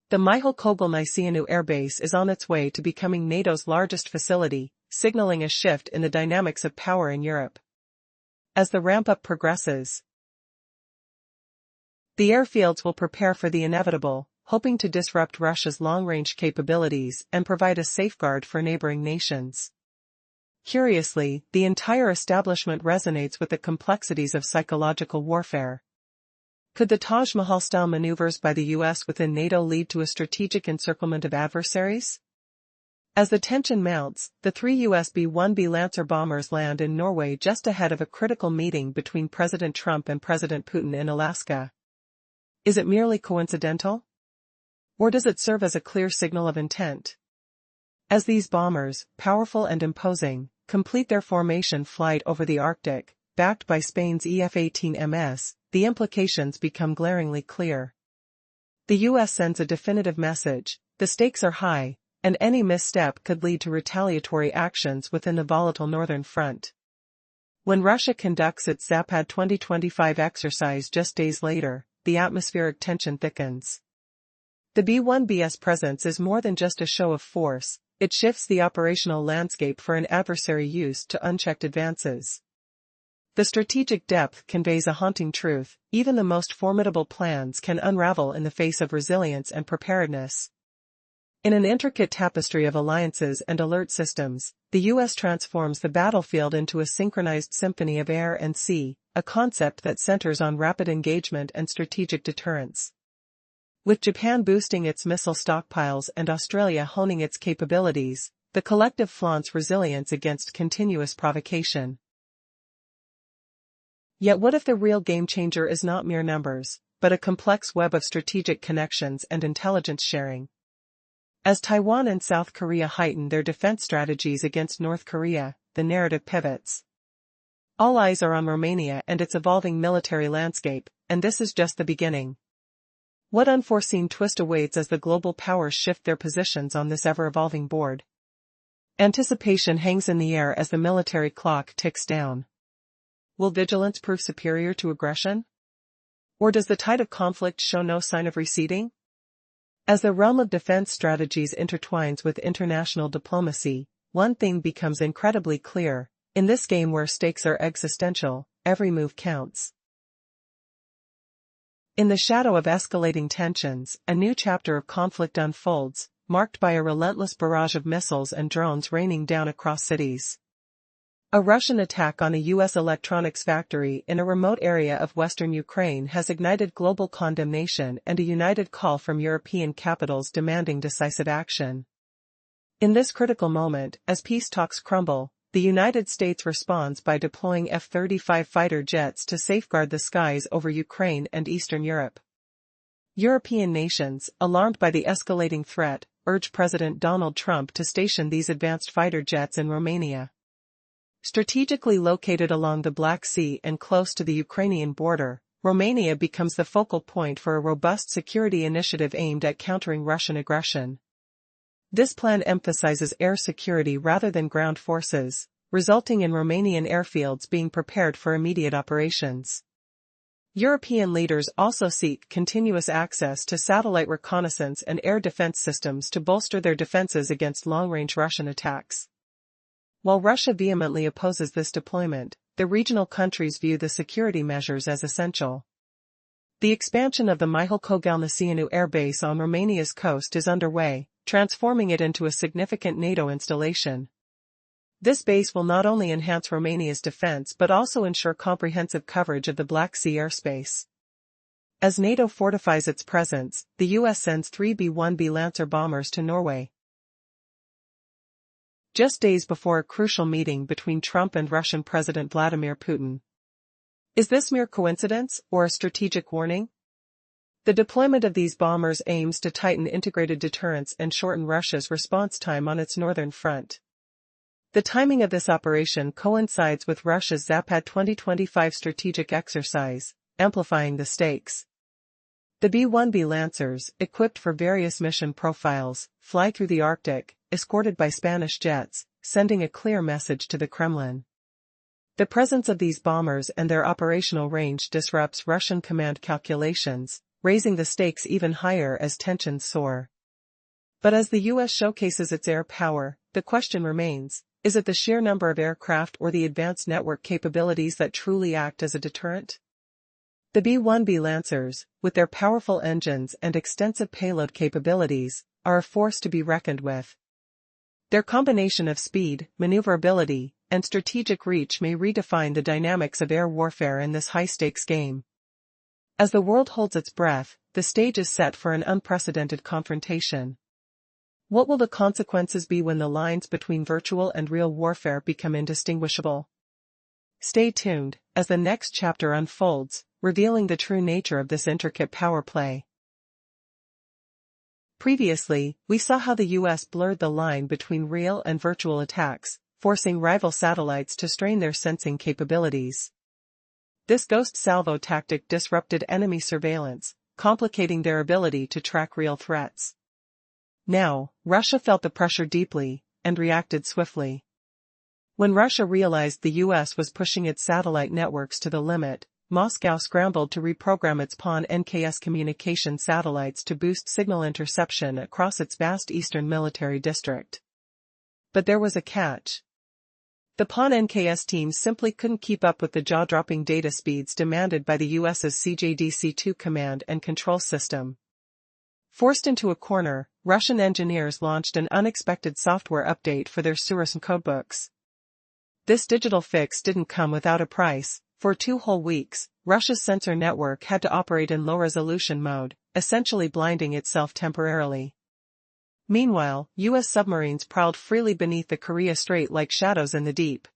The Mihail-Kogel-Niceanu airbase is on its way to becoming NATO's largest facility, signaling a shift in the dynamics of power in Europe. As the ramp-up progresses, the airfields will prepare for the inevitable, hoping to disrupt Russia's long-range capabilities and provide a safeguard for neighboring nations. Curiously, the entire establishment resonates with the complexities of psychological warfare. Could the Taj Mahal-style maneuvers by the U.S. within NATO lead to a strategic encirclement of adversaries? As the tension mounts, the three US B-1B Lancer bombers land in Norway just ahead of a critical meeting between President Trump and President Putin in Alaska. Is it merely coincidental? Or does it serve as a clear signal of intent? As these bombers, powerful and imposing, complete their formation flight over the Arctic, backed by Spain's F-18 the implications become glaringly clear. The US sends a definitive message: the stakes are high, and any misstep could lead to retaliatory actions within the volatile northern front. When Russia conducts its Zapad 2025 exercise just days later, the atmospheric tension thickens. The B-1B's presence is more than just a show of force, it shifts the operational landscape for an adversary used to unchecked advances. The strategic depth conveys a haunting truth: even the most formidable plans can unravel in the face of resilience and preparedness. In an intricate tapestry of alliances and alert systems, the US transforms the battlefield into a synchronized symphony of air and sea, a concept that centers on rapid engagement and strategic deterrence. With Japan boosting its missile stockpiles and Australia honing its capabilities, the collective flaunts resilience against continuous provocation. Yet what if the real game-changer is not mere numbers, but a complex web of strategic connections and intelligence sharing? As Taiwan and South Korea heighten their defense strategies against North Korea, the narrative pivots. All eyes are on Romania and its evolving military landscape, and this is just the beginning. What unforeseen twist awaits as the global powers shift their positions on this ever-evolving board? Anticipation hangs in the air as the military clock ticks down. Will vigilance prove superior to aggression? Or does the tide of conflict show no sign of receding? As the realm of defense strategies intertwines with international diplomacy, one thing becomes incredibly clear: in this game where stakes are existential, every move counts. In the shadow of escalating tensions, a new chapter of conflict unfolds, marked by a relentless barrage of missiles and drones raining down across cities. A Russian attack on a U.S. electronics factory in a remote area of western Ukraine has ignited global condemnation and a united call from European capitals demanding decisive action. In this critical moment, as peace talks crumble, the United States responds by deploying F-35 fighter jets to safeguard the skies over Ukraine and Eastern Europe. European nations, alarmed by the escalating threat, urge President Donald Trump to station these advanced fighter jets in Romania. Strategically located along the Black Sea and close to the Ukrainian border, Romania becomes the focal point for a robust security initiative aimed at countering Russian aggression. This plan emphasizes air security rather than ground forces, resulting in Romanian airfields being prepared for immediate operations. European leaders also seek continuous access to satellite reconnaissance and air defense systems to bolster their defenses against long-range Russian attacks. While Russia vehemently opposes this deployment, the regional countries view the security measures as essential. The expansion of the Mihail Kogalniceanu Air Base on Romania's coast is underway, transforming it into a significant NATO installation. This base will not only enhance Romania's defense but also ensure comprehensive coverage of the Black Sea airspace. As NATO fortifies its presence, the U.S. sends 3 B-1B Lancer bombers to Norway. Just days before a crucial meeting between Trump and Russian President Vladimir Putin. Is this mere coincidence, or a strategic warning? The deployment of these bombers aims to tighten integrated deterrence and shorten Russia's response time on its northern front. The timing of this operation coincides with Russia's Zapad 2025 strategic exercise, amplifying the stakes. The B-1B Lancers, equipped for various mission profiles, fly through the Arctic, escorted by Spanish jets, sending a clear message to the Kremlin. The presence of these bombers and their operational range disrupts Russian command calculations, raising the stakes even higher as tensions soar. But as the U.S. showcases its air power, the question remains: is it the sheer number of aircraft or the advanced network capabilities that truly act as a deterrent? The B-1B Lancers, with their powerful engines and extensive payload capabilities, are a force to be reckoned with. Their combination of speed, maneuverability, and strategic reach may redefine the dynamics of air warfare in this high-stakes game. As the world holds its breath, the stage is set for an unprecedented confrontation. What will the consequences be when the lines between virtual and real warfare become indistinguishable? Stay tuned, as the next chapter unfolds, revealing the true nature of this intricate power play. Previously, we saw how the US blurred the line between real and virtual attacks, forcing rival satellites to strain their sensing capabilities. This ghost salvo tactic disrupted enemy surveillance, complicating their ability to track real threats. Now, Russia felt the pressure deeply, and reacted swiftly. When Russia realized the US was pushing its satellite networks to the limit, Moscow scrambled to reprogram its PON-NKS communication satellites to boost signal interception across its vast eastern military district. But there was a catch. The PON-NKS teams simply couldn't keep up with the jaw-dropping data speeds demanded by the US's CJDC-2 command and control system. Forced into a corner, Russian engineers launched an unexpected software update for their Surus codebooks. This digital fix didn't come without a price. For 2 whole weeks, Russia's sensor network had to operate in low-resolution mode, essentially blinding itself temporarily. Meanwhile, US submarines prowled freely beneath the Korea Strait like shadows in the deep.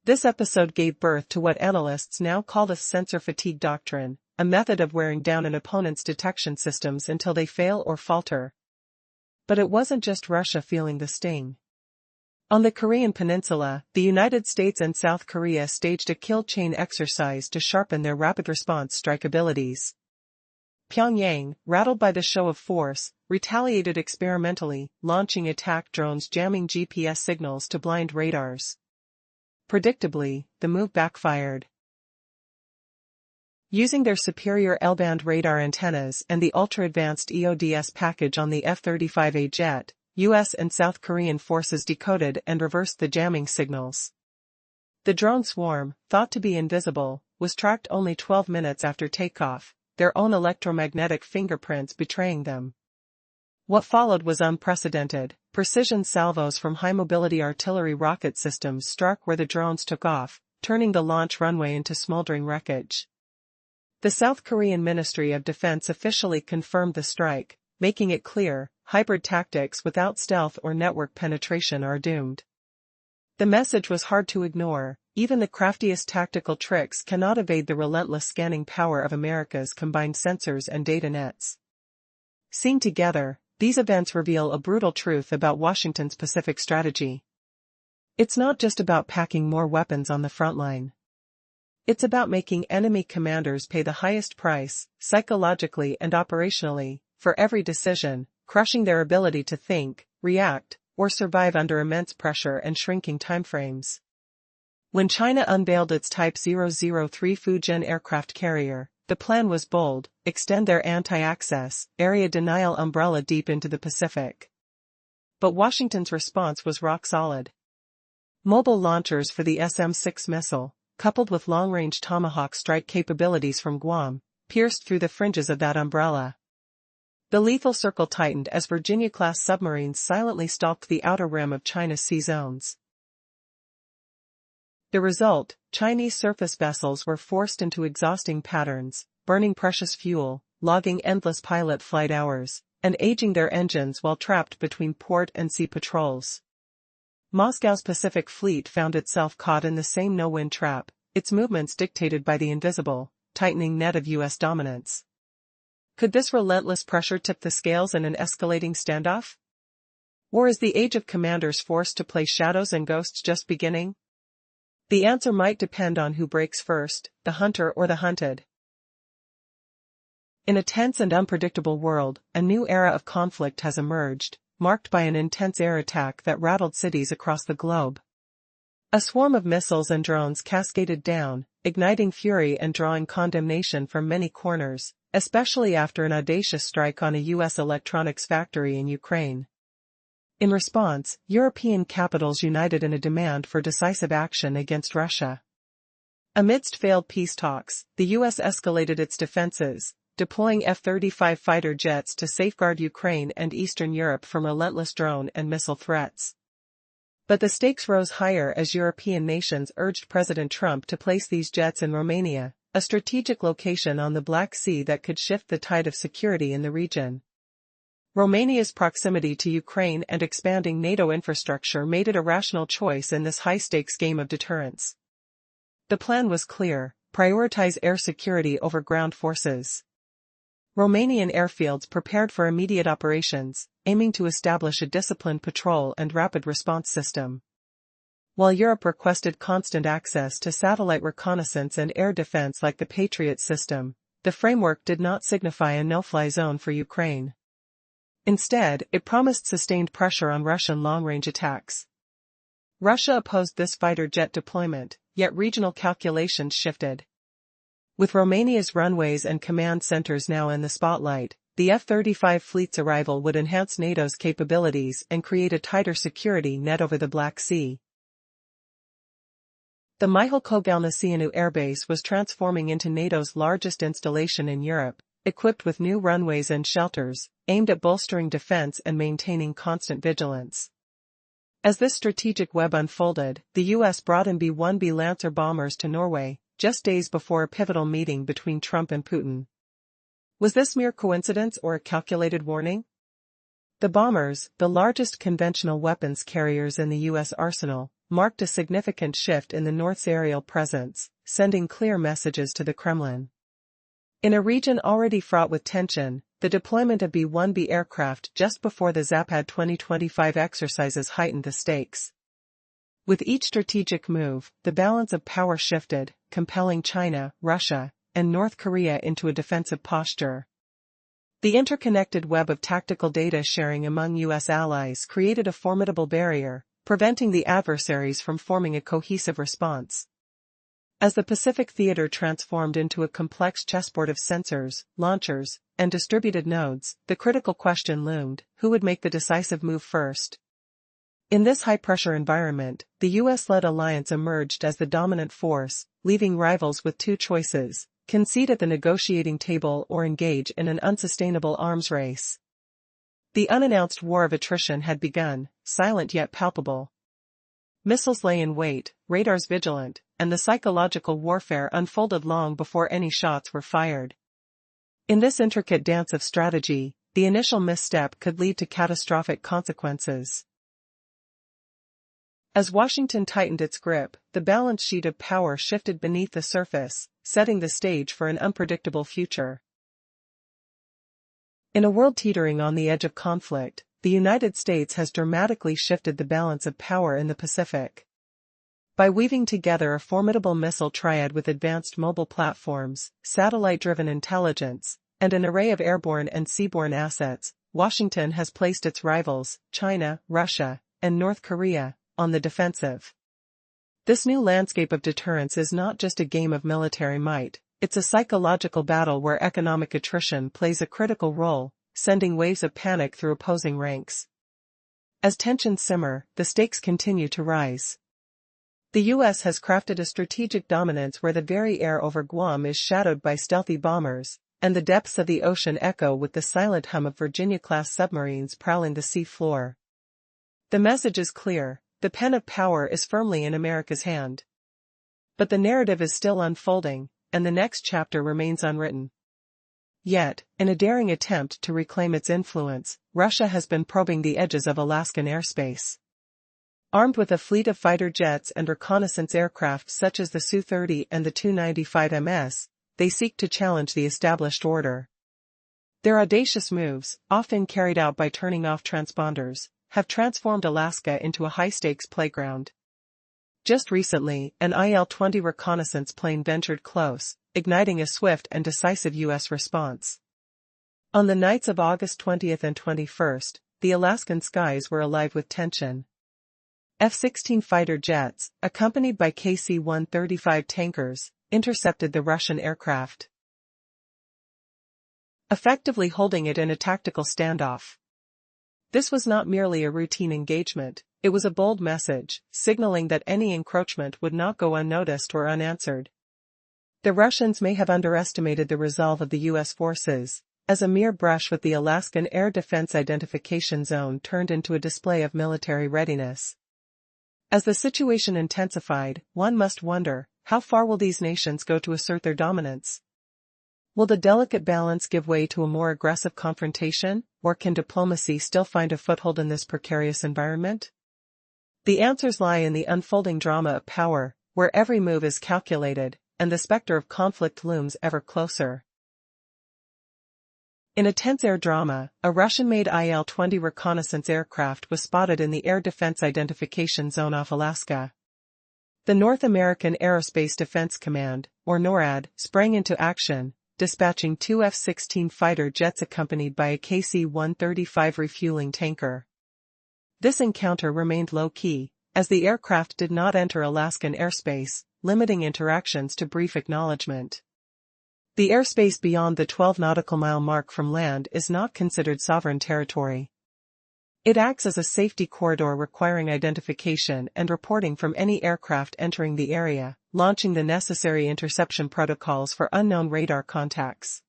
This episode gave birth to what analysts now call the sensor fatigue doctrine, a method of wearing down an opponent's detection systems until they fail or falter. But it wasn't just Russia feeling the sting. On the Korean peninsula, the United States and South Korea staged a kill chain exercise to sharpen their rapid response strike abilities. Pyongyang, rattled by the show of force, retaliated experimentally, launching attack drones jamming GPS signals to blind radars. Predictably, the move backfired. Using their superior L-band radar antennas and the ultra-advanced EODS package on the F-35A jet, US and South Korean forces decoded and reversed the jamming signals. The drone swarm, thought to be invisible, was tracked only 12 minutes after takeoff, their own electromagnetic fingerprints betraying them. What followed was unprecedented. Precision salvos from high-mobility artillery rocket systems struck where the drones took off, turning the launch runway into smoldering wreckage. The South Korean Ministry of Defense officially confirmed the strike, making it clear, hybrid tactics without stealth or network penetration are doomed. The message was hard to ignore. Even the craftiest tactical tricks cannot evade the relentless scanning power of America's combined sensors and data nets. Seen together, these events reveal a brutal truth about Washington's Pacific strategy. It's not just about packing more weapons on the front line. It's about making enemy commanders pay the highest price, psychologically and operationally, for every decision, crushing their ability to think, react, or survive under immense pressure and shrinking timeframes. When China unveiled its Type 003 Fujian aircraft carrier, the plan was bold: extend their anti-access, area denial umbrella deep into the Pacific. But Washington's response was rock solid. Mobile launchers for the SM-6 missile, coupled with long-range Tomahawk strike capabilities from Guam, pierced through the fringes of that umbrella. The lethal circle tightened as Virginia-class submarines silently stalked the outer rim of China's sea zones. The result: Chinese surface vessels were forced into exhausting patterns, burning precious fuel, logging endless pilot flight hours, and aging their engines while trapped between port and sea patrols. Moscow's Pacific Fleet found itself caught in the same no-win trap, its movements dictated by the invisible, tightening net of US dominance. Could this relentless pressure tip the scales in an escalating standoff? Or is the age of commanders forced to play shadows and ghosts just beginning? The answer might depend on who breaks first, the hunter or the hunted. In a tense and unpredictable world, a new era of conflict has emerged, marked by an intense air attack that rattled cities across the globe. A swarm of missiles and drones cascaded down, igniting fury and drawing condemnation from many corners, especially after an audacious strike on a US electronics factory in Ukraine. In response, European capitals united in a demand for decisive action against Russia. Amidst failed peace talks, the US escalated its defenses, deploying F-35 fighter jets to safeguard Ukraine and Eastern Europe from relentless drone and missile threats. But the stakes rose higher as European nations urged President Trump to place these jets in Romania, a strategic location on the Black Sea that could shift the tide of security in the region. Romania's proximity to Ukraine and expanding NATO infrastructure made it a rational choice in this high-stakes game of deterrence. The plan was clear: prioritize air security over ground forces. Romanian airfields prepared for immediate operations, aiming to establish a disciplined patrol and rapid response system. While Europe requested constant access to satellite reconnaissance and air defense like the Patriot system, the framework did not signify a no-fly zone for Ukraine. Instead, it promised sustained pressure on Russian long-range attacks. Russia opposed this fighter jet deployment, yet regional calculations shifted. With Romania's runways and command centers now in the spotlight, the F-35 fleet's arrival would enhance NATO's capabilities and create a tighter security net over the Black Sea. The Mihail Kogalniceanu airbase was transforming into NATO's largest installation in Europe, equipped with new runways and shelters, aimed at bolstering defense and maintaining constant vigilance. As this strategic web unfolded, the U.S. brought in B-1B Lancer bombers to Norway, just days before a pivotal meeting between Trump and Putin. Was this mere coincidence or a calculated warning? The bombers, the largest conventional weapons carriers in the U.S. arsenal, marked a significant shift in the North's aerial presence, sending clear messages to the Kremlin. In a region already fraught with tension, the deployment of B-1B aircraft just before the Zapad 2025 exercises heightened the stakes. With each strategic move, the balance of power shifted, compelling China, Russia, and North Korea into a defensive posture. The interconnected web of tactical data sharing among U.S. allies created a formidable barrier, preventing the adversaries from forming a cohesive response. As the Pacific theater transformed into a complex chessboard of sensors, launchers, and distributed nodes, the critical question loomed: who would make the decisive move first? In this high-pressure environment, the U.S.-led alliance emerged as the dominant force, leaving rivals with two choices: concede at the negotiating table or engage in an unsustainable arms race. The unannounced war of attrition had begun, silent yet palpable. Missiles lay in wait, radars vigilant, and the psychological warfare unfolded long before any shots were fired. In this intricate dance of strategy, the initial misstep could lead to catastrophic consequences. As Washington tightened its grip, the balance sheet of power shifted beneath the surface, setting the stage for an unpredictable future. In a world teetering on the edge of conflict, the United States has dramatically shifted the balance of power in the Pacific. By weaving together a formidable missile triad with advanced mobile platforms, satellite-driven intelligence, and an array of airborne and seaborne assets, Washington has placed its rivals, China, Russia, and North Korea, on the defensive. This new landscape of deterrence is not just a game of military might, it's a psychological battle where economic attrition plays a critical role, sending waves of panic through opposing ranks. As tensions simmer, the stakes continue to rise. The U.S. has crafted a strategic dominance where the very air over Guam is shadowed by stealthy bombers, and the depths of the ocean echo with the silent hum of Virginia-class submarines prowling the sea floor. The message is clear: the pen of power is firmly in America's hand. But the narrative is still unfolding, and the next chapter remains unwritten. Yet, in a daring attempt to reclaim its influence, Russia has been probing the edges of Alaskan airspace. Armed with a fleet of fighter jets and reconnaissance aircraft such as the Su-30 and the Tu-95 MS, they seek to challenge the established order. Their audacious moves, often carried out by turning off transponders, have transformed Alaska into a high-stakes playground. Just recently, an IL-20 reconnaissance plane ventured close, igniting a swift and decisive U.S. response. On the nights of August 20th and 21st, the Alaskan skies were alive with tension. F-16 fighter jets, accompanied by KC-135 tankers, intercepted the Russian aircraft, effectively holding it in a tactical standoff. This was not merely a routine engagement, it was a bold message, signaling that any encroachment would not go unnoticed or unanswered. The Russians may have underestimated the resolve of the U.S. forces, as a mere brush with the Alaskan Air Defense Identification Zone turned into a display of military readiness. As the situation intensified, one must wonder, how far will these nations go to assert their dominance? Will the delicate balance give way to a more aggressive confrontation, or can diplomacy still find a foothold in this precarious environment? The answers lie in the unfolding drama of power, where every move is calculated, and the specter of conflict looms ever closer. In a tense air drama, a Russian-made Il-20 reconnaissance aircraft was spotted in the Air Defense Identification Zone off Alaska. The North American Aerospace Defense Command, or NORAD, sprang into action, dispatching two F-16 fighter jets accompanied by a KC-135 refueling tanker. This encounter remained low-key, as the aircraft did not enter Alaskan airspace, limiting interactions to brief acknowledgement. The airspace beyond the 12 nautical mile mark from land is not considered sovereign territory. It acts as a safety corridor requiring identification and reporting from any aircraft entering the area, launching the necessary interception protocols for unknown radar contacts.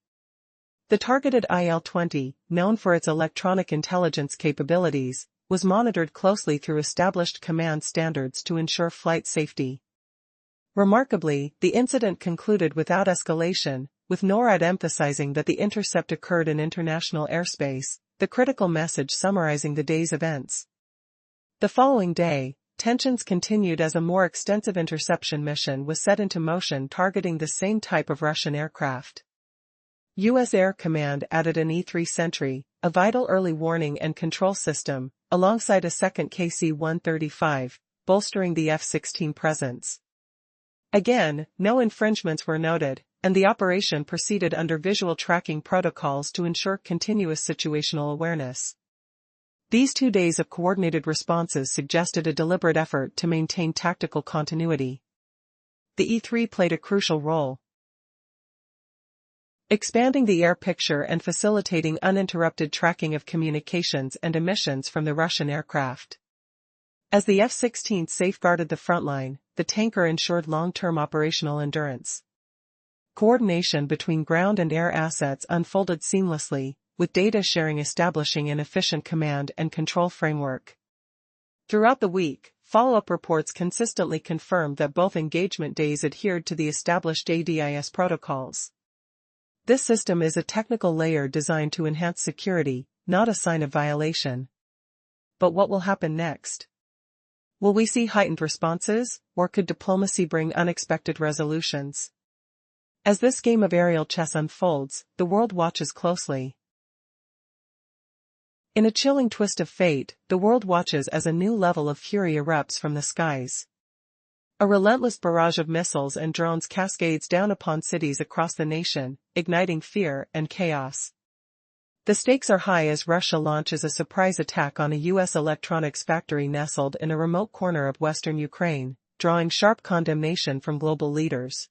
The targeted Il-20, known for its electronic intelligence capabilities, was monitored closely through established command standards to ensure flight safety. Remarkably, the incident concluded without escalation, with NORAD emphasizing that the intercept occurred in international airspace, the critical message summarizing the day's events. The following day, tensions continued as a more extensive interception mission was set into motion targeting the same type of Russian aircraft. U.S. Air Command added an E-3 Sentry, a vital early warning and control system, alongside a second KC-135, bolstering the F-16 presence. Again, no infringements were noted, and the operation proceeded under visual tracking protocols to ensure continuous situational awareness. These 2 days of coordinated responses suggested a deliberate effort to maintain tactical continuity. The E-3 played a crucial role, expanding the air picture and facilitating uninterrupted tracking of communications and emissions from the Russian aircraft. As the F-16 safeguarded the frontline, the tanker ensured long-term operational endurance. Coordination between ground and air assets unfolded seamlessly, with data sharing establishing an efficient command and control framework. Throughout the week, follow-up reports consistently confirmed that both engagement days adhered to the established ADIS protocols. This system is a technical layer designed to enhance security, not a sign of violation. But what will happen next? Will we see heightened responses, or could diplomacy bring unexpected resolutions? As this game of aerial chess unfolds, the world watches closely. In a chilling twist of fate, the world watches as a new level of fury erupts from the skies. A relentless barrage of missiles and drones cascades down upon cities across the nation, igniting fear and chaos. The stakes are high as Russia launches a surprise attack on a U.S. electronics factory nestled in a remote corner of western Ukraine, drawing sharp condemnation from global leaders.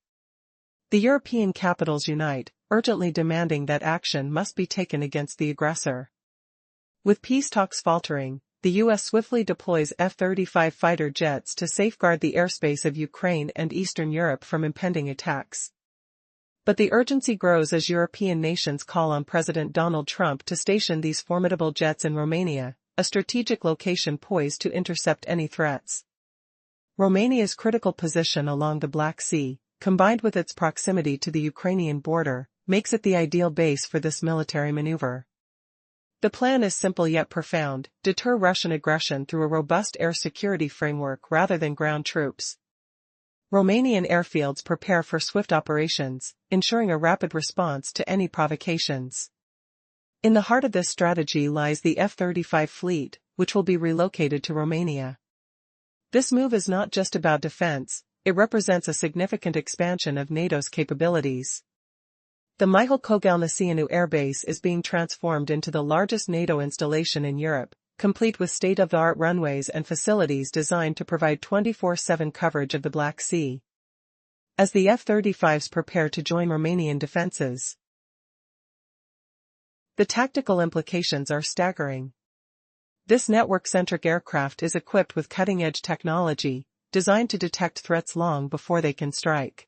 The European capitals unite, urgently demanding that action must be taken against the aggressor. With peace talks faltering, the U.S. swiftly deploys F-35 fighter jets to safeguard the airspace of Ukraine and Eastern Europe from impending attacks. But the urgency grows as European nations call on President Donald Trump to station these formidable jets in Romania, a strategic location poised to intercept any threats. Romania's critical position along the Black Sea, combined with its proximity to the Ukrainian border, makes it the ideal base for this military maneuver. The plan is simple yet profound: deter Russian aggression through a robust air security framework rather than ground troops. Romanian airfields prepare for swift operations, ensuring a rapid response to any provocations. In the heart of this strategy lies the F-35 fleet, which will be relocated to Romania. This move is not just about defense, it represents a significant expansion of NATO's capabilities. The Mihail Kogalniceanu Air Base is being transformed into the largest NATO installation in Europe, complete with state-of-the-art runways and facilities designed to provide 24/7 coverage of the Black Sea. As the F-35s prepare to join Romanian defenses, the tactical implications are staggering. This network-centric aircraft is equipped with cutting-edge technology, designed to detect threats long before they can strike.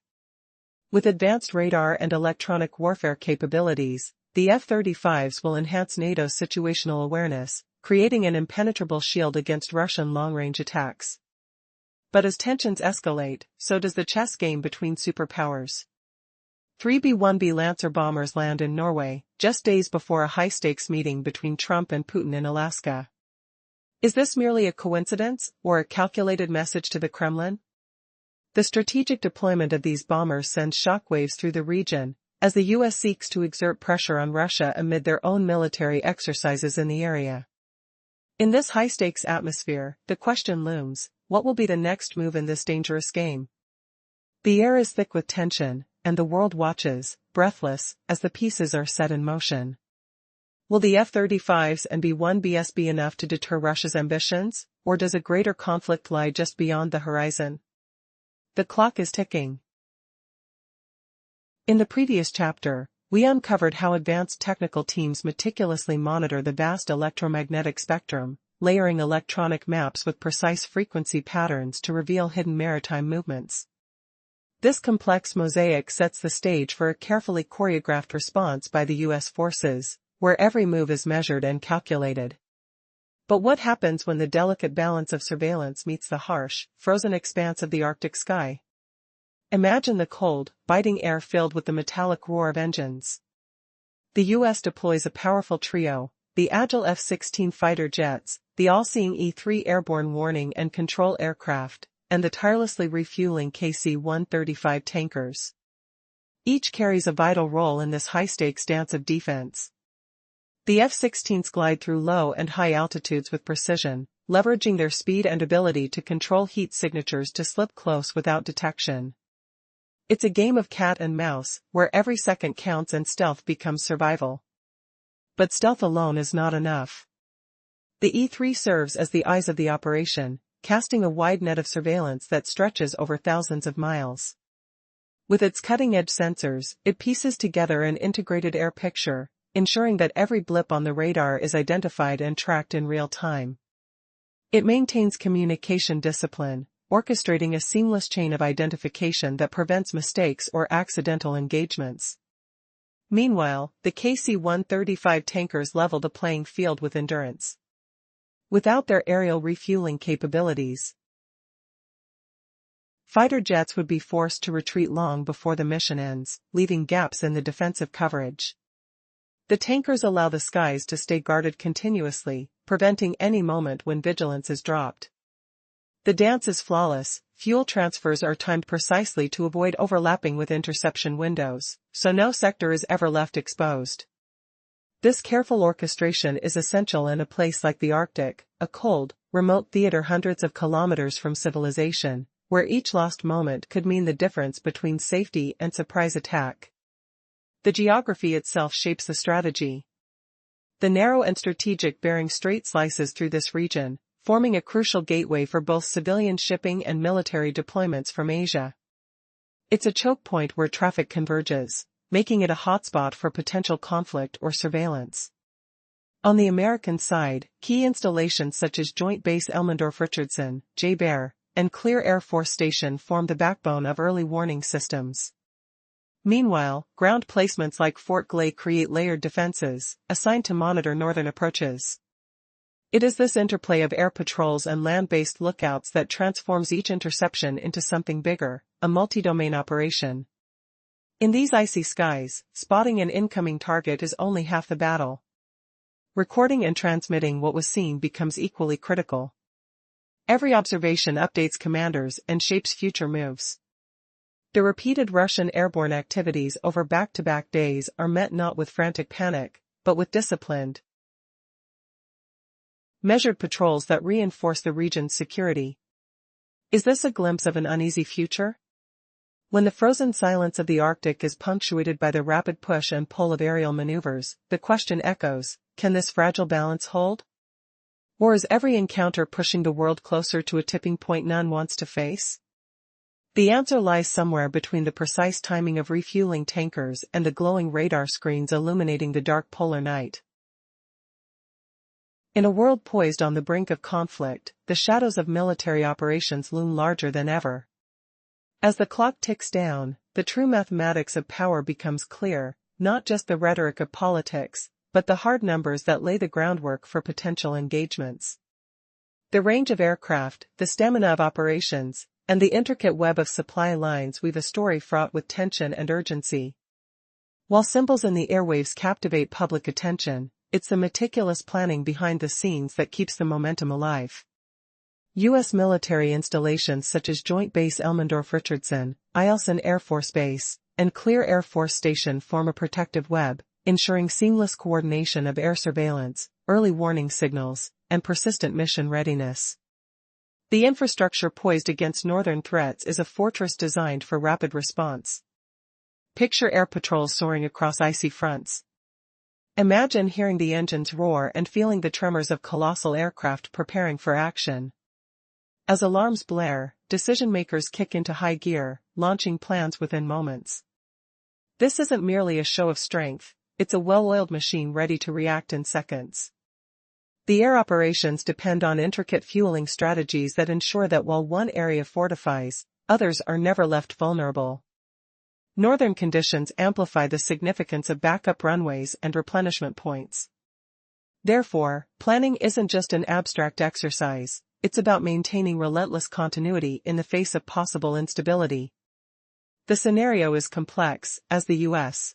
With advanced radar and electronic warfare capabilities, the F-35s will enhance NATO's situational awareness, creating an impenetrable shield against Russian long-range attacks. But as tensions escalate, so does the chess game between superpowers. Three B-1B Lancer bombers land in Norway, just days before a high-stakes meeting between Trump and Putin in Alaska. Is this merely a coincidence, or a calculated message to the Kremlin? The strategic deployment of these bombers sends shockwaves through the region, as the U.S. seeks to exert pressure on Russia amid their own military exercises in the area. In this high-stakes atmosphere, the question looms, what will be the next move in this dangerous game? The air is thick with tension, and the world watches, breathless, as the pieces are set in motion. Will the F-35s and B-1Bs be enough to deter Russia's ambitions, or does a greater conflict lie just beyond the horizon? The clock is ticking. In the previous chapter, we uncovered how advanced technical teams meticulously monitor the vast electromagnetic spectrum, layering electronic maps with precise frequency patterns to reveal hidden maritime movements. This complex mosaic sets the stage for a carefully choreographed response by the U.S. forces, where every move is measured and calculated. But what happens when the delicate balance of surveillance meets the harsh, frozen expanse of the Arctic sky? Imagine the cold, biting air filled with the metallic roar of engines. The U.S. deploys a powerful trio, the agile F-16 fighter jets, the all-seeing E-3 airborne warning and control aircraft, and the tirelessly refueling KC-135 tankers. Each carries a vital role in this high-stakes dance of defense. The F-16s glide through low and high altitudes with precision, leveraging their speed and ability to control heat signatures to slip close without detection. It's a game of cat and mouse, where every second counts and stealth becomes survival. But stealth alone is not enough. The E-3 serves as the eyes of the operation, casting a wide net of surveillance that stretches over thousands of miles. With its cutting-edge sensors, it pieces together an integrated air picture, ensuring that every blip on the radar is identified and tracked in real time. It maintains communication discipline, orchestrating a seamless chain of identification that prevents mistakes or accidental engagements. Meanwhile, the KC-135 tankers level the playing field with endurance. Without their aerial refueling capabilities, fighter jets would be forced to retreat long before the mission ends, leaving gaps in the defensive coverage. The tankers allow the skies to stay guarded continuously, preventing any moment when vigilance is dropped. The dance is flawless, fuel transfers are timed precisely to avoid overlapping with interception windows, so no sector is ever left exposed. This careful orchestration is essential in a place like the Arctic, a cold, remote theater hundreds of kilometers from civilization, where each lost moment could mean the difference between safety and surprise attack. The geography itself shapes the strategy. The narrow and strategic Bering Strait slices through this region, forming a crucial gateway for both civilian shipping and military deployments from Asia. It's a choke point where traffic converges, making it a hotspot for potential conflict or surveillance. On the American side, key installations such as Joint Base Elmendorf-Richardson, J-Bear, and Clear Air Force Station form the backbone of early warning systems. Meanwhile, ground placements like Fort Glay create layered defenses, assigned to monitor northern approaches. It is this interplay of air patrols and land-based lookouts that transforms each interception into something bigger, a multi-domain operation. In these icy skies, spotting an incoming target is only half the battle. Recording and transmitting what was seen becomes equally critical. Every observation updates commanders and shapes future moves. The repeated Russian airborne activities over back-to-back days are met not with frantic panic, but with disciplined, measured patrols that reinforce the region's security. Is this a glimpse of an uneasy future? When the frozen silence of the Arctic is punctuated by the rapid push and pull of aerial maneuvers, the question echoes, can this fragile balance hold? Or is every encounter pushing the world closer to a tipping point none wants to face? The answer lies somewhere between the precise timing of refueling tankers and the glowing radar screens illuminating the dark polar night. In a world poised on the brink of conflict, the shadows of military operations loom larger than ever. As the clock ticks down, the true mathematics of power becomes clear, not just the rhetoric of politics, but the hard numbers that lay the groundwork for potential engagements. The range of aircraft, the stamina of operations, and the intricate web of supply lines weave a story fraught with tension and urgency. While symbols in the airwaves captivate public attention, it's the meticulous planning behind the scenes that keeps the momentum alive. U.S. military installations such as Joint Base Elmendorf-Richardson, Eielson Air Force Base, and Clear Air Force Station form a protective web, ensuring seamless coordination of air surveillance, early warning signals, and persistent mission readiness. The infrastructure poised against northern threats is a fortress designed for rapid response. Picture air patrols soaring across icy fronts. Imagine hearing the engines roar and feeling the tremors of colossal aircraft preparing for action. As alarms blare, decision-makers kick into high gear, launching plans within moments. This isn't merely a show of strength, it's a well-oiled machine ready to react in seconds. The air operations depend on intricate fueling strategies that ensure that while one area fortifies, others are never left vulnerable. Northern conditions amplify the significance of backup runways and replenishment points. Therefore, planning isn't just an abstract exercise, it's about maintaining relentless continuity in the face of possible instability. The scenario is complex, as the U.S.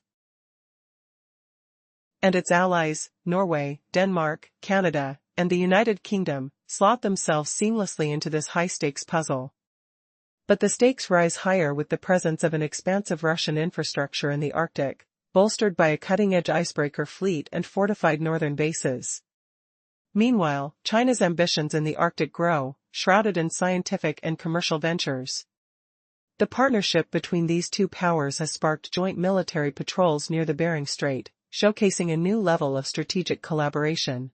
and its allies, Norway, Denmark, Canada, and the United Kingdom, slot themselves seamlessly into this high-stakes puzzle. But the stakes rise higher with the presence of an expansive Russian infrastructure in the Arctic, bolstered by a cutting-edge icebreaker fleet and fortified northern bases. Meanwhile, China's ambitions in the Arctic grow, shrouded in scientific and commercial ventures. The partnership between these two powers has sparked joint military patrols near the Bering Strait, showcasing a new level of strategic collaboration.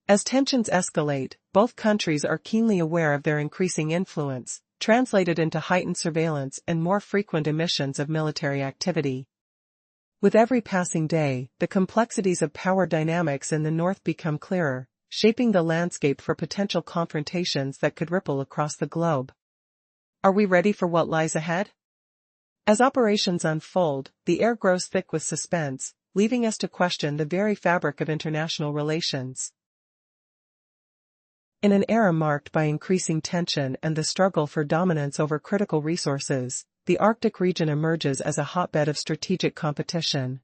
As tensions escalate, both countries are keenly aware of their increasing influence, translated into heightened surveillance and more frequent emissions of military activity. With every passing day, the complexities of power dynamics in the north become clearer, shaping the landscape for potential confrontations that could ripple across the globe. Are we ready for what lies ahead? As operations unfold, the air grows thick with suspense, leaving us to question the very fabric of international relations. In an era marked by increasing tension and the struggle for dominance over critical resources, the Arctic region emerges as a hotbed of strategic competition.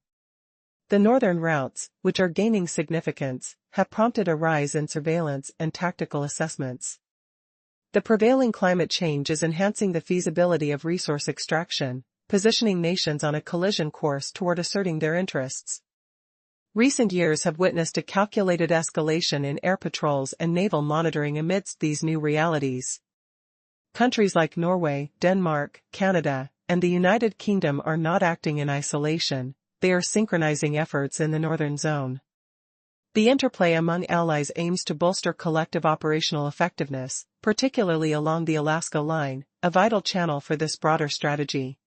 The northern routes, which are gaining significance, have prompted a rise in surveillance and tactical assessments. The prevailing climate change is enhancing the feasibility of resource extraction, positioning nations on a collision course toward asserting their interests. Recent years have witnessed a calculated escalation in air patrols and naval monitoring amidst these new realities. Countries like Norway, Denmark, Canada, and the United Kingdom are not acting in isolation, they are synchronizing efforts in the northern zone. The interplay among allies aims to bolster collective operational effectiveness, particularly along the Alaska Line, a vital channel for this broader strategy.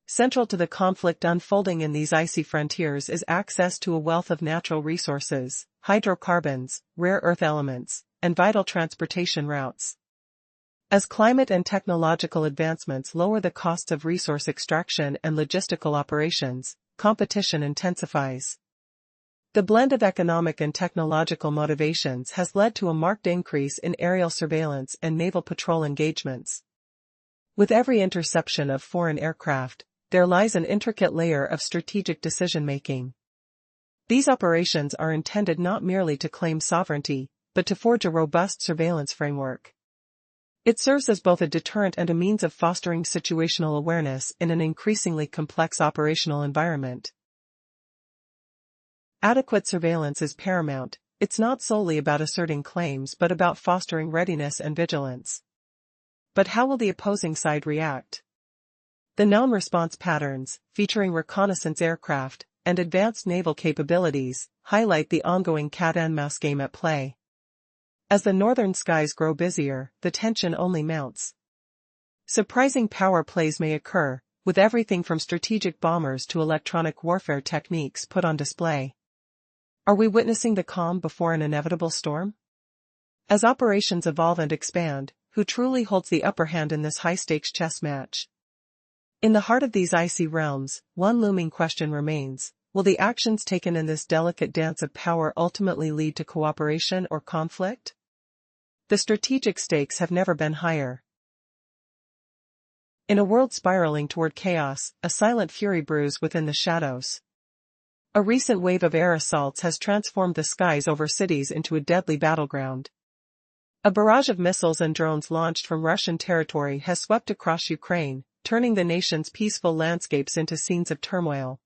Central to the conflict unfolding in these icy frontiers is access to a wealth of natural resources, hydrocarbons, rare earth elements, and vital transportation routes. As climate and technological advancements lower the costs of resource extraction and logistical operations, competition intensifies. The blend of economic and technological motivations has led to a marked increase in aerial surveillance and naval patrol engagements. With every interception of foreign aircraft, there lies an intricate layer of strategic decision-making. These operations are intended not merely to claim sovereignty, but to forge a robust surveillance framework. It serves as both a deterrent and a means of fostering situational awareness in an increasingly complex operational environment. Adequate surveillance is paramount. It's not solely about asserting claims but about fostering readiness and vigilance. But how will the opposing side react? The known response patterns, featuring reconnaissance aircraft and advanced naval capabilities, highlight the ongoing cat-and-mouse game at play. As the northern skies grow busier, the tension only mounts. Surprising power plays may occur, with everything from strategic bombers to electronic warfare techniques put on display. Are we witnessing the calm before an inevitable storm? As operations evolve and expand, who truly holds the upper hand in this high-stakes chess match? In the heart of these icy realms, one looming question remains: will the actions taken in this delicate dance of power ultimately lead to cooperation or conflict? The strategic stakes have never been higher. In a world spiraling toward chaos, a silent fury brews within the shadows. A recent wave of air assaults has transformed the skies over cities into a deadly battleground. A barrage of missiles and drones launched from Russian territory has swept across Ukraine, turning the nation's peaceful landscapes into scenes of turmoil.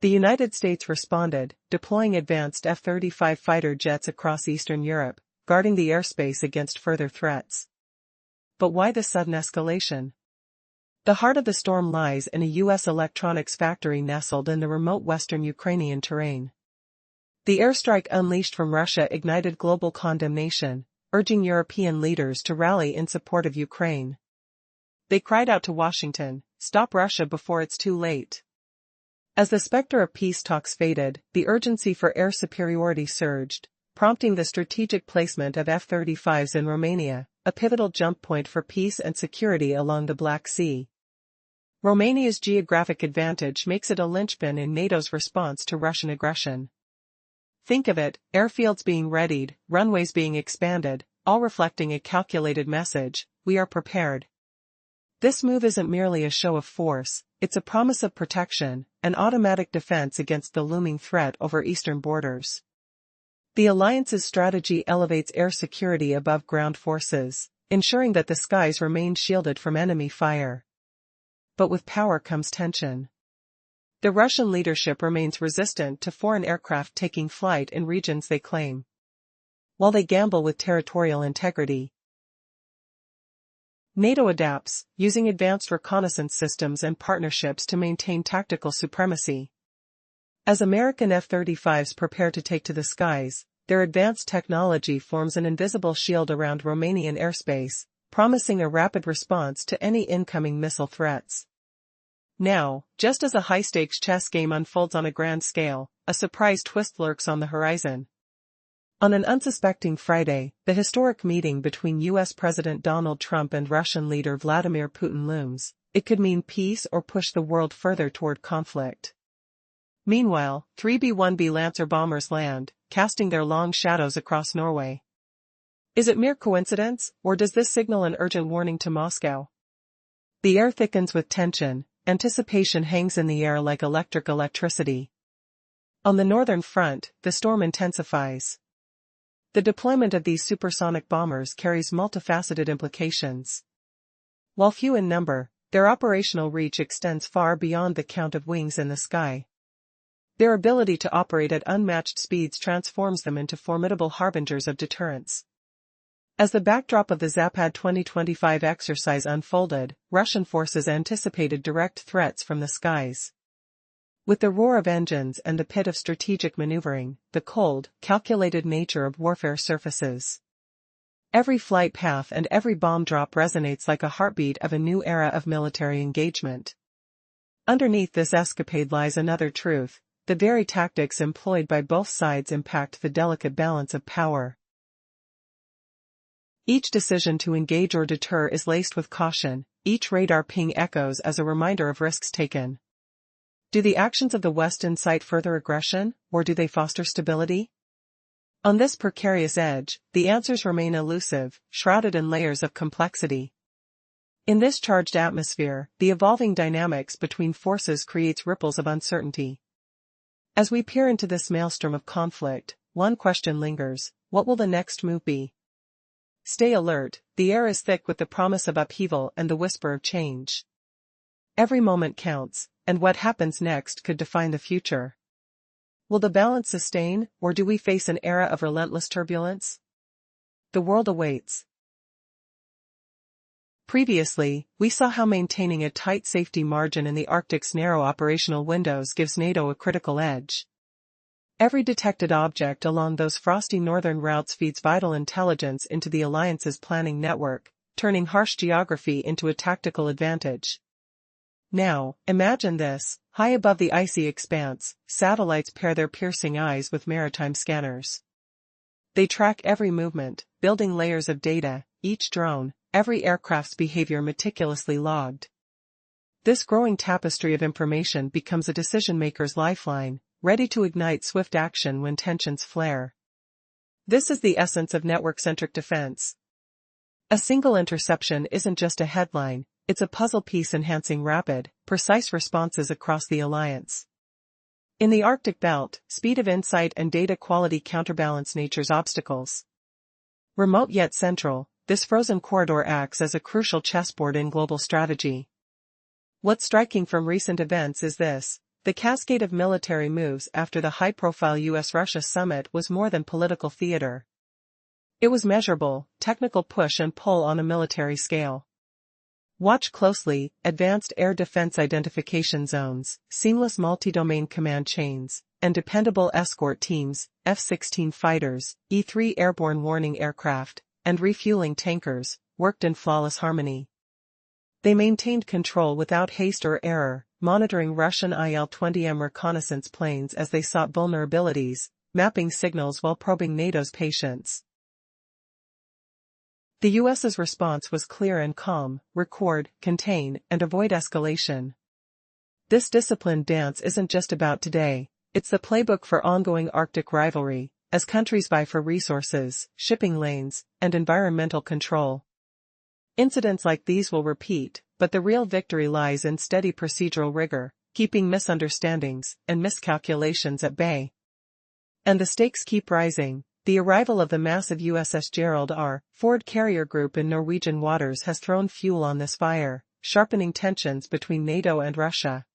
The United States responded, deploying advanced F-35 fighter jets across Eastern Europe, guarding the airspace against further threats. But why the sudden escalation? The heart of the storm lies in a U.S. electronics factory nestled in the remote western Ukrainian terrain. The airstrike unleashed from Russia ignited global condemnation, urging European leaders to rally in support of Ukraine. They cried out to Washington, "Stop Russia before it's too late." As the specter of peace talks faded, the urgency for air superiority surged, prompting the strategic placement of F-35s in Romania, a pivotal jump point for peace and security along the Black Sea. Romania's geographic advantage makes it a linchpin in NATO's response to Russian aggression. Think of it, airfields being readied, runways being expanded, all reflecting a calculated message: we are prepared. This move isn't merely a show of force, it's a promise of protection, an automatic defense against the looming threat over eastern borders. The alliance's strategy elevates air security above ground forces, ensuring that the skies remain shielded from enemy fire. But with power comes tension. The Russian leadership remains resistant to foreign aircraft taking flight in regions they claim. While they gamble with territorial integrity, NATO adapts, using advanced reconnaissance systems and partnerships to maintain tactical supremacy. As American F-35s prepare to take to the skies, their advanced technology forms an invisible shield around Romanian airspace, promising a rapid response to any incoming missile threats. Now, just as a high-stakes chess game unfolds on a grand scale, a surprise twist lurks on the horizon. On an unsuspecting Friday, the historic meeting between U.S. President Donald Trump and Russian leader Vladimir Putin looms. It could mean peace or push the world further toward conflict. Meanwhile, 3 B-1B Lancer bombers land, casting their long shadows across Norway. Is it mere coincidence, or does this signal an urgent warning to Moscow? The air thickens with tension, anticipation hangs in the air like electricity. On the northern front, the storm intensifies. The deployment of these supersonic bombers carries multifaceted implications. While few in number, their operational reach extends far beyond the count of wings in the sky. Their ability to operate at unmatched speeds transforms them into formidable harbingers of deterrence. As the backdrop of the Zapad 2025 exercise unfolded, Russian forces anticipated direct threats from the skies. With the roar of engines and the pit of strategic maneuvering, the cold, calculated nature of warfare surfaces. Every flight path and every bomb drop resonates like a heartbeat of a new era of military engagement. Underneath this escapade lies another truth: the very tactics employed by both sides impact the delicate balance of power. Each decision to engage or deter is laced with caution, each radar ping echoes as a reminder of risks taken. Do the actions of the West incite further aggression, or do they foster stability? On this precarious edge, the answers remain elusive, shrouded in layers of complexity. In this charged atmosphere, the evolving dynamics between forces creates ripples of uncertainty. As we peer into this maelstrom of conflict, one question lingers: what will the next move be? Stay alert, the air is thick with the promise of upheaval and the whisper of change. Every moment counts, and what happens next could define the future. Will the balance sustain, or do we face an era of relentless turbulence? The world awaits. Previously, we saw how maintaining a tight safety margin in the Arctic's narrow operational windows gives NATO a critical edge. Every detected object along those frosty northern routes feeds vital intelligence into the alliance's planning network, turning harsh geography into a tactical advantage. Now, imagine this: high above the icy expanse, satellites pair their piercing eyes with maritime scanners. They track every movement, building layers of data, each drone, every aircraft's behavior meticulously logged. This growing tapestry of information becomes a decision-maker's lifeline, ready to ignite swift action when tensions flare. This is the essence of network-centric defense. A single interception isn't just a headline, it's a puzzle piece enhancing rapid, precise responses across the alliance. In the Arctic belt, speed of insight and data quality counterbalance nature's obstacles. Remote yet central, this frozen corridor acts as a crucial chessboard in global strategy. What's striking from recent events is this: the cascade of military moves after the high-profile US-Russia summit was more than political theater. It was measurable, technical push and pull on a military scale. Watch closely: advanced air defense identification zones, seamless multi-domain command chains, and dependable escort teams, F-16 fighters, E-3 airborne warning aircraft, and refueling tankers, worked in flawless harmony. They maintained control without haste or error, monitoring Russian Il-20M reconnaissance planes as they sought vulnerabilities, mapping signals while probing NATO's patience. The US's response was clear and calm: record, contain, and avoid escalation. This disciplined dance isn't just about today, it's the playbook for ongoing Arctic rivalry, as countries vie for resources, shipping lanes, and environmental control. Incidents like these will repeat, but the real victory lies in steady procedural rigor, keeping misunderstandings and miscalculations at bay. And the stakes keep rising. The arrival of the massive USS Gerald R. Ford carrier group in Norwegian waters has thrown fuel on this fire, sharpening tensions between NATO and Russia.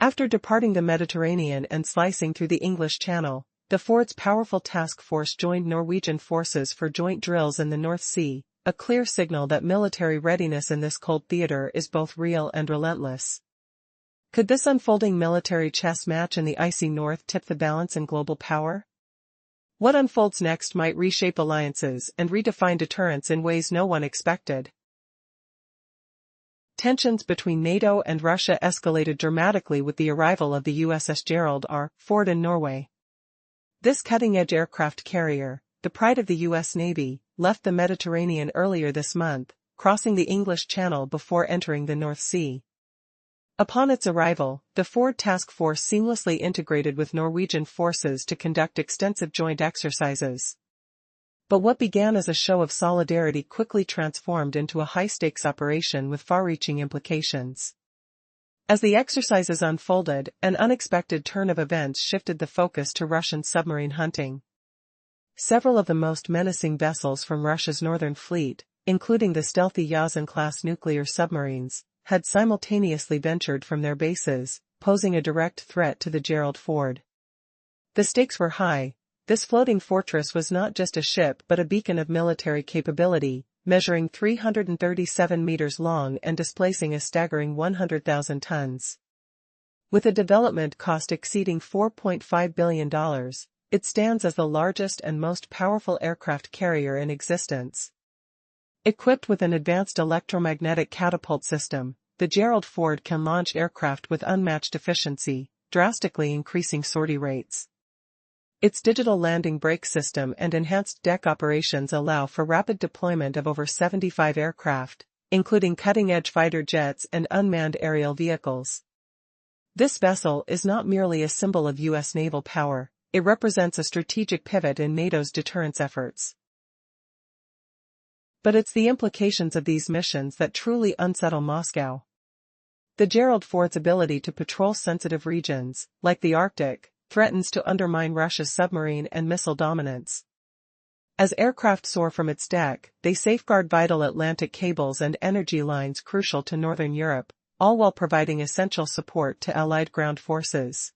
After departing the Mediterranean and slicing through the English Channel, the Ford's powerful task force joined Norwegian forces for joint drills in the North Sea, a clear signal that military readiness in this cold theater is both real and relentless. Could this unfolding military chess match in the icy north tip the balance in global power? What unfolds next might reshape alliances and redefine deterrence in ways no one expected. Tensions between NATO and Russia escalated dramatically with the arrival of the USS Gerald R. Ford in Norway. This cutting-edge aircraft carrier, the pride of the U.S. Navy, left the Mediterranean earlier this month, crossing the English Channel before entering the North Sea. Upon its arrival, the Ford task force seamlessly integrated with Norwegian forces to conduct extensive joint exercises. But what began as a show of solidarity quickly transformed into a high-stakes operation with far-reaching implications. As the exercises unfolded, an unexpected turn of events shifted the focus to Russian submarine hunting. Several of the most menacing vessels from Russia's northern fleet, including the stealthy Yazan-class nuclear submarines, had simultaneously ventured from their bases, posing a direct threat to the Gerald Ford. The stakes were high. This floating fortress was not just a ship but a beacon of military capability, measuring 337 meters long and displacing a staggering 100,000 tons. With a development cost exceeding $4.5 billion, it stands as the largest and most powerful aircraft carrier in existence. Equipped with an advanced electromagnetic catapult system, the Gerald Ford can launch aircraft with unmatched efficiency, drastically increasing sortie rates. Its digital landing brake system and enhanced deck operations allow for rapid deployment of over 75 aircraft, including cutting-edge fighter jets and unmanned aerial vehicles. This vessel is not merely a symbol of U.S. naval power, it represents a strategic pivot in NATO's deterrence efforts. But it's the implications of these missions that truly unsettle Moscow. The Gerald Ford's ability to patrol sensitive regions, like the Arctic, threatens to undermine Russia's submarine and missile dominance. As aircraft soar from its deck, they safeguard vital Atlantic cables and energy lines crucial to Northern Europe, all while providing essential support to Allied ground forces.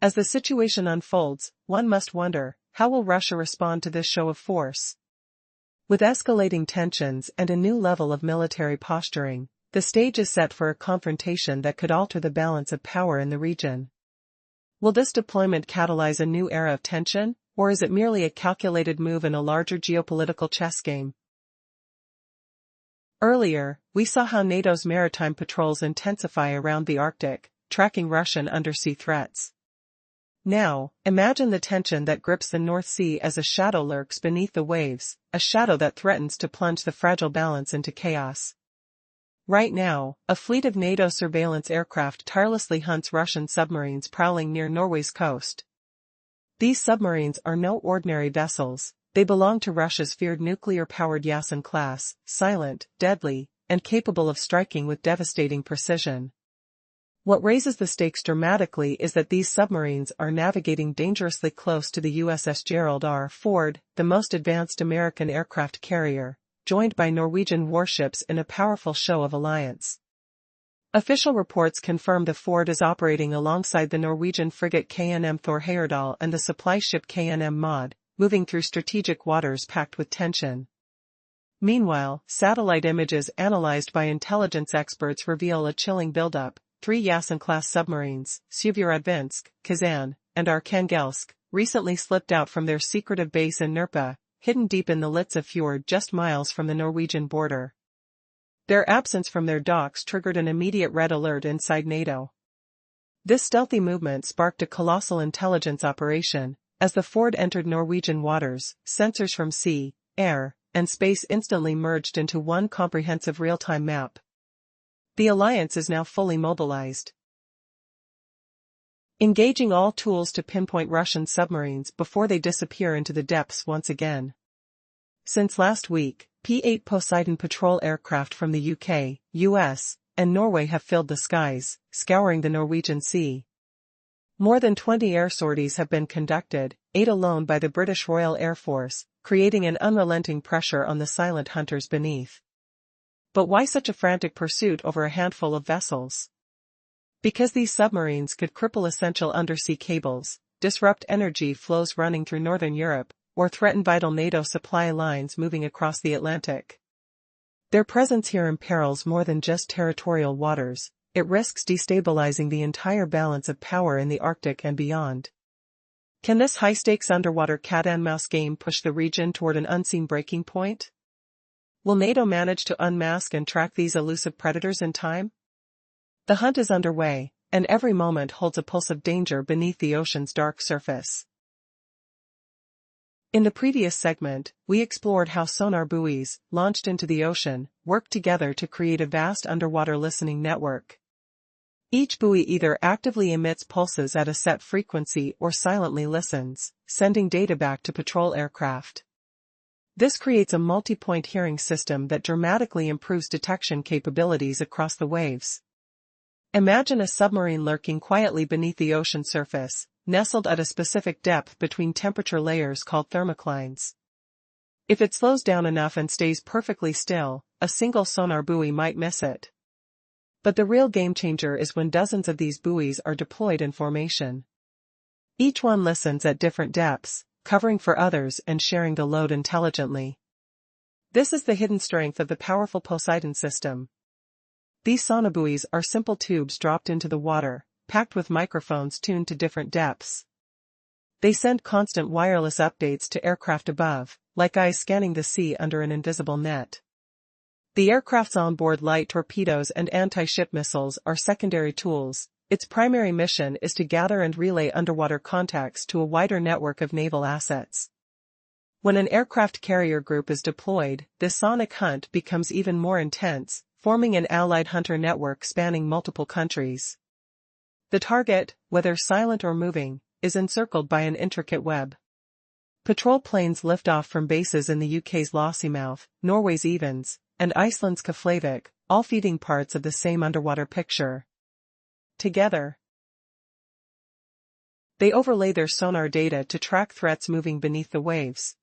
As the situation unfolds, one must wonder, how will Russia respond to this show of force? With escalating tensions and a new level of military posturing, the stage is set for a confrontation that could alter the balance of power in the region. Will this deployment catalyze a new era of tension, or is it merely a calculated move in a larger geopolitical chess game? Earlier, we saw how NATO's maritime patrols intensify around the Arctic, tracking Russian undersea threats. Now, imagine the tension that grips the North Sea as a shadow lurks beneath the waves, a shadow that threatens to plunge the fragile balance into chaos. Right now, a fleet of NATO surveillance aircraft tirelessly hunts Russian submarines prowling near Norway's coast. These submarines are no ordinary vessels, they belong to Russia's feared nuclear-powered Yasen class, silent, deadly, and capable of striking with devastating precision. What raises the stakes dramatically is that these submarines are navigating dangerously close to the USS Gerald R. Ford, the most advanced American aircraft carrier, joined by Norwegian warships in a powerful show of alliance. Official reports confirm the Ford is operating alongside the Norwegian frigate KNM Thor Heyerdahl and the supply ship KNM Maud, moving through strategic waters packed with tension. Meanwhile, satellite images analyzed by intelligence experts reveal a chilling buildup. 3 Yasen-class submarines, Syevyerodvinsk, Kazan, and Arkhangelsk, recently slipped out from their secretive base in Nurpa, hidden deep in the Litsa fjord just miles from the Norwegian border. Their absence from their docks triggered an immediate red alert inside NATO. This stealthy movement sparked a colossal intelligence operation. As the Ford entered Norwegian waters, sensors from sea, air, and space instantly merged into one comprehensive real-time map. The alliance is now fully mobilized, engaging all tools to pinpoint Russian submarines before they disappear into the depths once again. Since last week, P-8 Poseidon patrol aircraft from the UK, US, and Norway have filled the skies, scouring the Norwegian Sea. More than 20 air sorties have been conducted, 8 alone by the British Royal Air Force, creating an unrelenting pressure on the silent hunters beneath. But why such a frantic pursuit over a handful of vessels? Because these submarines could cripple essential undersea cables, disrupt energy flows running through northern Europe, or threaten vital NATO supply lines moving across the Atlantic. Their presence here imperils more than just territorial waters, it risks destabilizing the entire balance of power in the Arctic and beyond. Can this high-stakes underwater cat-and-mouse game push the region toward an unseen breaking point? Will NATO manage to unmask and track these elusive predators in time? The hunt is underway, and every moment holds a pulse of danger beneath the ocean's dark surface. In the previous segment, we explored how sonar buoys, launched into the ocean, work together to create a vast underwater listening network. Each buoy either actively emits pulses at a set frequency or silently listens, sending data back to patrol aircraft. This creates a multi-point hearing system that dramatically improves detection capabilities across the waves. Imagine a submarine lurking quietly beneath the ocean surface, nestled at a specific depth between temperature layers called thermoclines. If it slows down enough and stays perfectly still, a single sonar buoy might miss it. But the real game-changer is when dozens of these buoys are deployed in formation. Each one listens at different depths, covering for others and sharing the load intelligently. This is the hidden strength of the powerful Poseidon system. These sonobuoys are simple tubes dropped into the water, packed with microphones tuned to different depths. They send constant wireless updates to aircraft above, like eyes scanning the sea under an invisible net. The aircraft's onboard light torpedoes and anti-ship missiles are secondary tools. Its primary mission is to gather and relay underwater contacts to a wider network of naval assets. When an aircraft carrier group is deployed, this sonic hunt becomes even more intense, forming an allied hunter network spanning multiple countries. The target, whether silent or moving, is encircled by an intricate web. Patrol planes lift off from bases in the UK's Lossiemouth, Norway's Evans, and Iceland's Keflavik, all feeding parts of the same underwater picture. Together, they overlay their sonar data to track threats moving beneath the waves.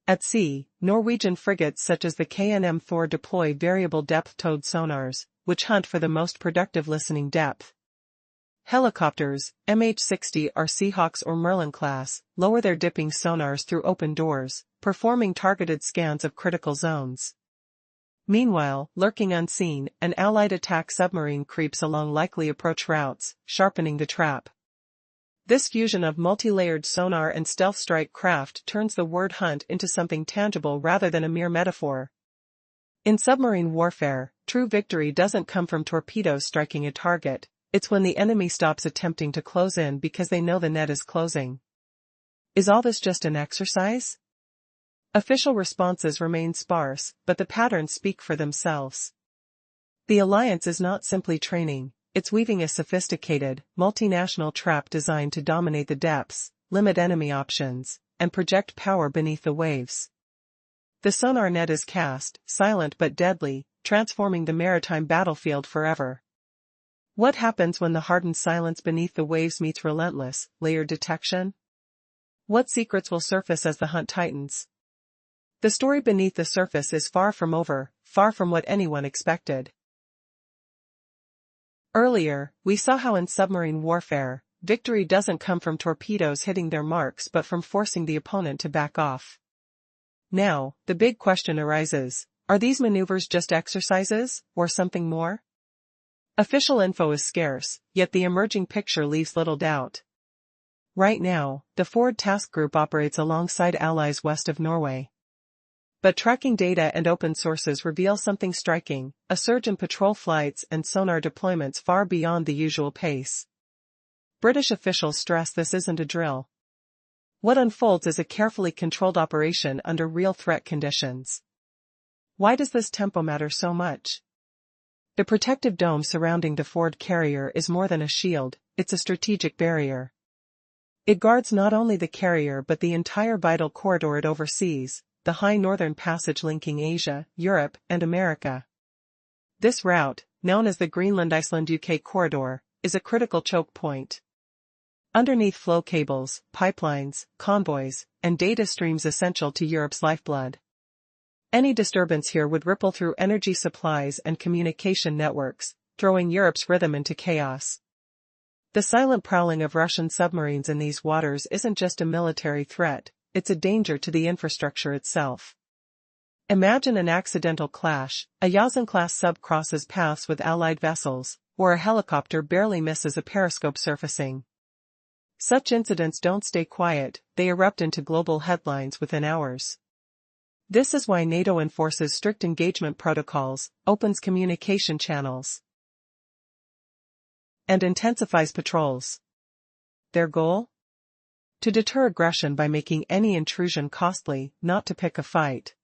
At sea, Norwegian frigates such as the KNM Thor deploy variable depth towed sonars, which hunt for the most productive listening depth. Helicopters, MH-60R Seahawks or Merlin class, lower their dipping sonars through open doors, performing targeted scans of critical zones. Meanwhile, lurking unseen, an Allied attack submarine creeps along likely approach routes, sharpening the trap. This fusion of multi-layered sonar and stealth strike craft turns the word hunt into something tangible rather than a mere metaphor. In submarine warfare, true victory doesn't come from torpedoes striking a target, it's when the enemy stops attempting to close in because they know the net is closing. Is all this just an exercise? Official responses remain sparse, but the patterns speak for themselves. The alliance is not simply training, it's weaving a sophisticated, multinational trap designed to dominate the depths, limit enemy options, and project power beneath the waves. The sonar net is cast, silent but deadly, transforming the maritime battlefield forever. What happens when the hardened silence beneath the waves meets relentless, layered detection? What secrets will surface as the hunt tightens? The story beneath the surface is far from over, far from what anyone expected. Earlier, we saw how in submarine warfare, victory doesn't come from torpedoes hitting their marks but from forcing the opponent to back off. Now, the big question arises, are these maneuvers just exercises, or something more? Official info is scarce, yet the emerging picture leaves little doubt. Right now, the Forward Task Group operates alongside allies west of Norway. But tracking data and open sources reveal something striking, a surge in patrol flights and sonar deployments far beyond the usual pace. British officials stress this isn't a drill. What unfolds is a carefully controlled operation under real threat conditions. Why does this tempo matter so much? The protective dome surrounding the forward carrier is more than a shield, it's a strategic barrier. It guards not only the carrier but the entire vital corridor it oversees, the high northern passage linking Asia, Europe, and America. This route, known as the Greenland-Iceland-UK corridor, is a critical choke point. Underneath flow cables, pipelines, convoys, and data streams essential to Europe's lifeblood. Any disturbance here would ripple through energy supplies and communication networks, throwing Europe's rhythm into chaos. The silent prowling of Russian submarines in these waters isn't just a military threat, it's a danger to the infrastructure itself. Imagine an accidental clash, a Yazan-class sub crosses paths with Allied vessels, or a helicopter barely misses a periscope surfacing. Such incidents don't stay quiet, they erupt into global headlines within hours. This is why NATO enforces strict engagement protocols, opens communication channels, and intensifies patrols. Their goal? To deter aggression by making any intrusion costly, not to pick a fight.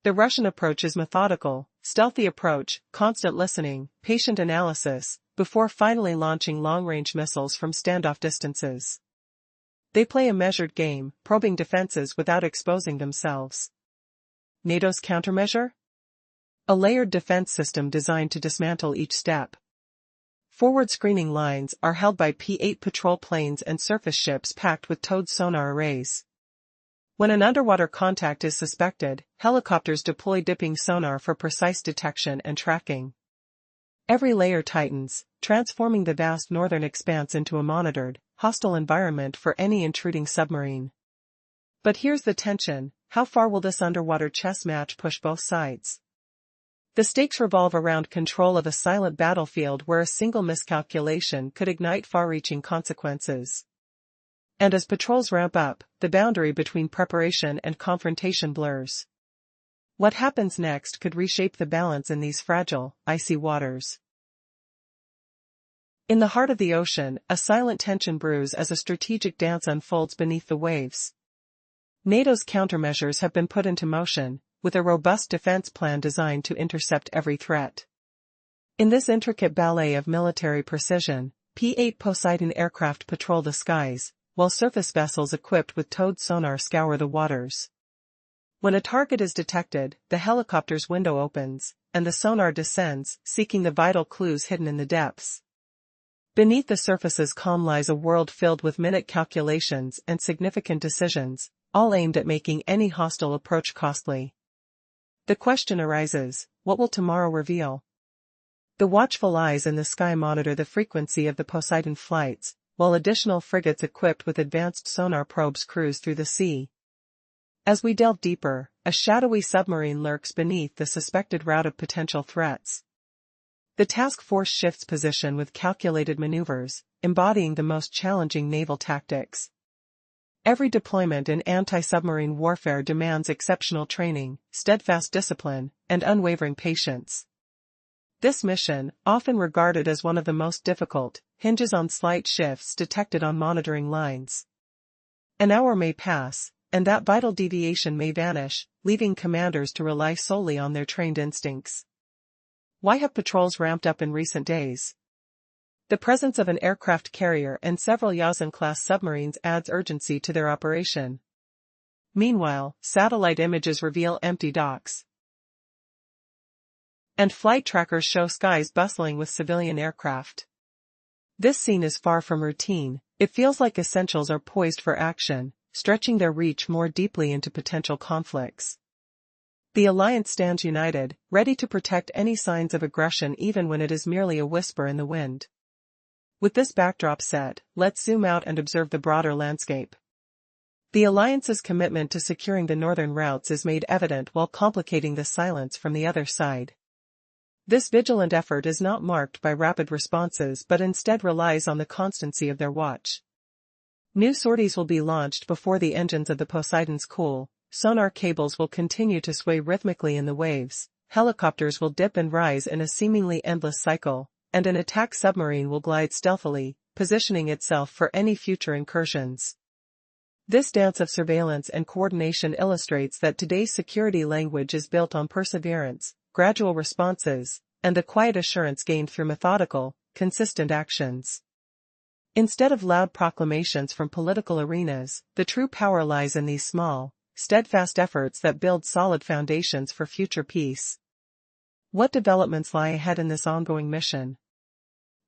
The Russian approach is methodical, stealthy approach, constant listening, patient analysis, before finally launching long-range missiles from standoff distances. They play a measured game, probing defenses without exposing themselves. NATO's countermeasure? A layered defense system designed to dismantle each step. Forward screening lines are held by P-8 patrol planes and surface ships packed with towed sonar arrays. When an underwater contact is suspected, helicopters deploy dipping sonar for precise detection and tracking. Every layer tightens, transforming the vast northern expanse into a monitored, hostile environment for any intruding submarine. But here's the tension, how far will this underwater chess match push both sides? The stakes revolve around control of a silent battlefield where a single miscalculation could ignite far-reaching consequences. And as patrols ramp up, the boundary between preparation and confrontation blurs. What happens next could reshape the balance in these fragile, icy waters. In the heart of the ocean, a silent tension brews as a strategic dance unfolds beneath the waves. NATO's countermeasures have been put into motion, with a robust defense plan designed to intercept every threat. In this intricate ballet of military precision, P-8 Poseidon aircraft patrol the skies, while surface vessels equipped with towed sonar scour the waters. When a target is detected, the helicopter's window opens, and the sonar descends, seeking the vital clues hidden in the depths. Beneath the surface's calm lies a world filled with minute calculations and significant decisions, all aimed at making any hostile approach costly. The question arises, what will tomorrow reveal? The watchful eyes in the sky monitor the frequency of the Poseidon flights, while additional frigates equipped with advanced sonar probes cruise through the sea. As we delve deeper, a shadowy submarine lurks beneath the suspected route of potential threats. The task force shifts position with calculated maneuvers, embodying the most challenging naval tactics. Every deployment in anti-submarine warfare demands exceptional training, steadfast discipline, and unwavering patience. This mission, often regarded as one of the most difficult, hinges on slight shifts detected on monitoring lines. An hour may pass, and that vital deviation may vanish, leaving commanders to rely solely on their trained instincts. Why have patrols ramped up in recent days? The presence of an aircraft carrier and several Yazan-class submarines adds urgency to their operation. Meanwhile, satellite images reveal empty docks. And flight trackers show skies bustling with civilian aircraft. This scene is far from routine. It feels like essentials are poised for action, stretching their reach more deeply into potential conflicts. The alliance stands united, ready to protect any signs of aggression even when it is merely a whisper in the wind. With this backdrop set, let's zoom out and observe the broader landscape. The alliance's commitment to securing the northern routes is made evident while complicating the silence from the other side. This vigilant effort is not marked by rapid responses but instead relies on the constancy of their watch. New sorties will be launched before the engines of the Poseidons cool, sonar cables will continue to sway rhythmically in the waves, helicopters will dip and rise in a seemingly endless cycle, and an attack submarine will glide stealthily, positioning itself for any future incursions. This dance of surveillance and coordination illustrates that today's security language is built on perseverance, gradual responses, and the quiet assurance gained through methodical, consistent actions. Instead of loud proclamations from political arenas, the true power lies in these small, steadfast efforts that build solid foundations for future peace. What developments lie ahead in this ongoing mission?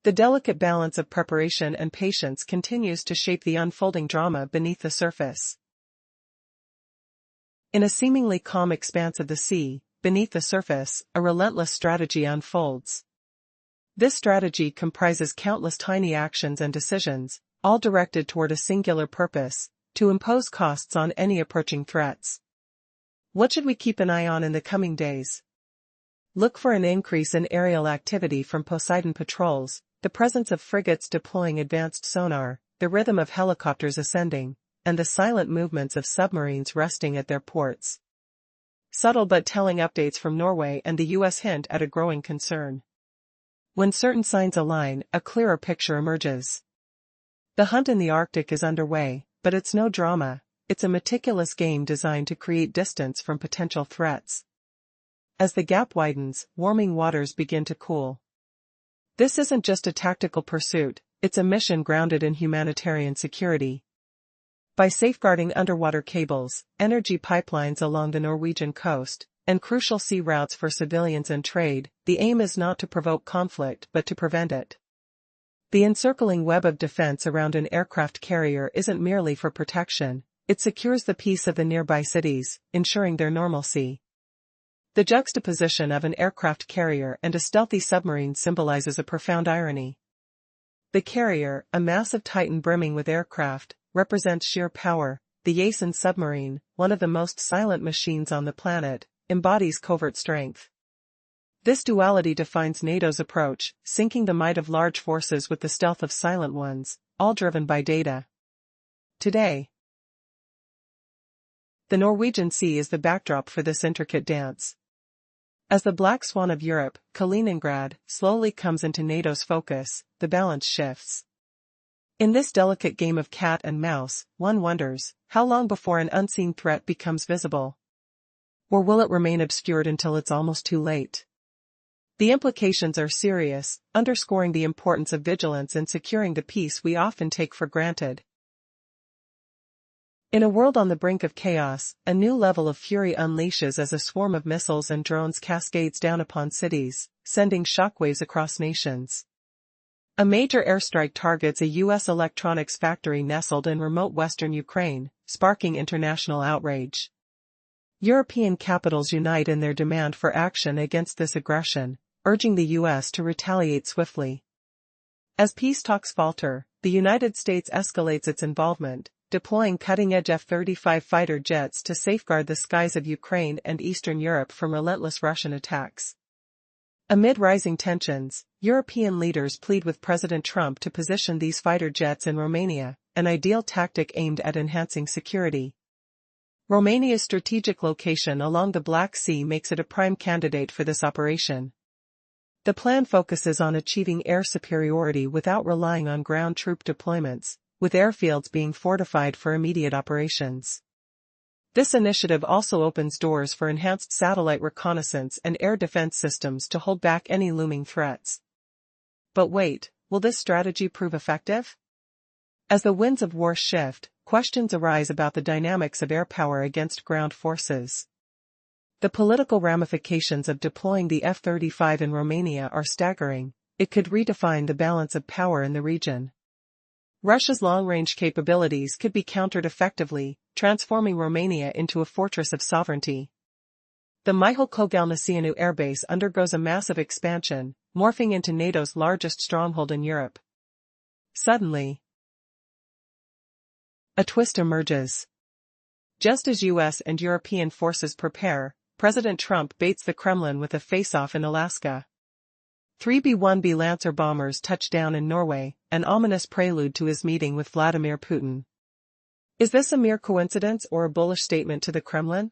The delicate balance of preparation and patience continues to shape the unfolding drama beneath the surface. In a seemingly calm expanse of the sea, beneath the surface, a relentless strategy unfolds. This strategy comprises countless tiny actions and decisions, all directed toward a singular purpose: to impose costs on any approaching threats. What should we keep an eye on in the coming days? Look for an increase in aerial activity from Poseidon patrols, the presence of frigates deploying advanced sonar, the rhythm of helicopters ascending, and the silent movements of submarines resting at their ports. Subtle but telling updates from Norway and the US hint at a growing concern. When certain signs align, a clearer picture emerges. The hunt in the Arctic is underway, but it's no drama, it's a meticulous game designed to create distance from potential threats. As the gap widens, warming waters begin to cool. This isn't just a tactical pursuit, it's a mission grounded in humanitarian security. By safeguarding underwater cables, energy pipelines along the Norwegian coast, and crucial sea routes for civilians and trade, the aim is not to provoke conflict but to prevent it. The encircling web of defense around an aircraft carrier isn't merely for protection, it secures the peace of the nearby cities, ensuring their normalcy. The juxtaposition of an aircraft carrier and a stealthy submarine symbolizes a profound irony. The carrier, a massive titan brimming with aircraft, represents sheer power. The Yasen submarine, one of the most silent machines on the planet, embodies covert strength. This duality defines NATO's approach, syncing the might of large forces with the stealth of silent ones, all driven by data. Today, the Norwegian Sea is the backdrop for this intricate dance. As the black swan of Europe, Kaliningrad, slowly comes into NATO's focus, the balance shifts. In this delicate game of cat and mouse, one wonders, how long before an unseen threat becomes visible? Or will it remain obscured until it's almost too late? The implications are serious, underscoring the importance of vigilance in securing the peace we often take for granted. In a world on the brink of chaos, a new level of fury unleashes as a swarm of missiles and drones cascades down upon cities, sending shockwaves across nations. A major airstrike targets a U.S. electronics factory nestled in remote western Ukraine, sparking international outrage. European capitals unite in their demand for action against this aggression, urging the U.S. to retaliate swiftly. As peace talks falter, the United States escalates its involvement, deploying cutting-edge F-35 fighter jets to safeguard the skies of Ukraine and Eastern Europe from relentless Russian attacks. Amid rising tensions, European leaders plead with President Trump to position these fighter jets in Romania, an ideal tactic aimed at enhancing security. Romania's strategic location along the Black Sea makes it a prime candidate for this operation. The plan focuses on achieving air superiority without relying on ground troop deployments, with airfields being fortified for immediate operations. This initiative also opens doors for enhanced satellite reconnaissance and air defense systems to hold back any looming threats. But wait, will this strategy prove effective? As the winds of war shift, questions arise about the dynamics of air power against ground forces. The political ramifications of deploying the F-35 in Romania are staggering. It could redefine the balance of power in the region. Russia's long-range capabilities could be countered effectively, transforming Romania into a fortress of sovereignty. The Mihail Kogalniceanu airbase undergoes a massive expansion, morphing into NATO's largest stronghold in Europe. Suddenly, a twist emerges. Just as US and European forces prepare, President Trump baits the Kremlin with a face-off in Alaska. 3 B-1B Lancer bombers touch down in Norway, an ominous prelude to his meeting with Vladimir Putin. Is this a mere coincidence or a bullish statement to the Kremlin?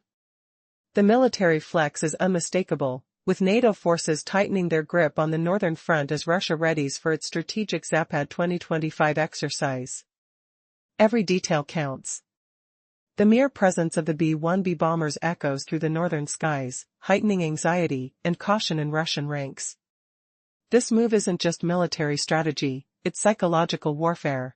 The military flex is unmistakable, with NATO forces tightening their grip on the northern front as Russia readies for its strategic Zapad 2025 exercise. Every detail counts. The mere presence of the B-1B bombers echoes through the northern skies, heightening anxiety and caution in Russian ranks. This move isn't just military strategy, it's psychological warfare.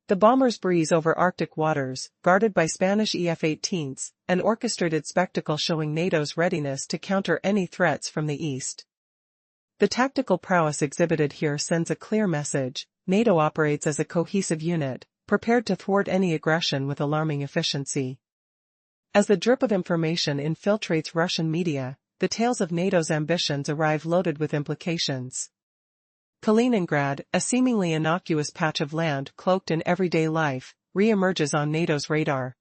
The bombers breeze over Arctic waters, guarded by Spanish F-18s, an orchestrated spectacle showing NATO's readiness to counter any threats from the east. The tactical prowess exhibited here sends a clear message: NATO operates as a cohesive unit, prepared to thwart any aggression with alarming efficiency. As the drip of information infiltrates Russian media, the tales of NATO's ambitions arrive loaded with implications. Kaliningrad, a seemingly innocuous patch of land cloaked in everyday life, re-emerges on NATO's radar.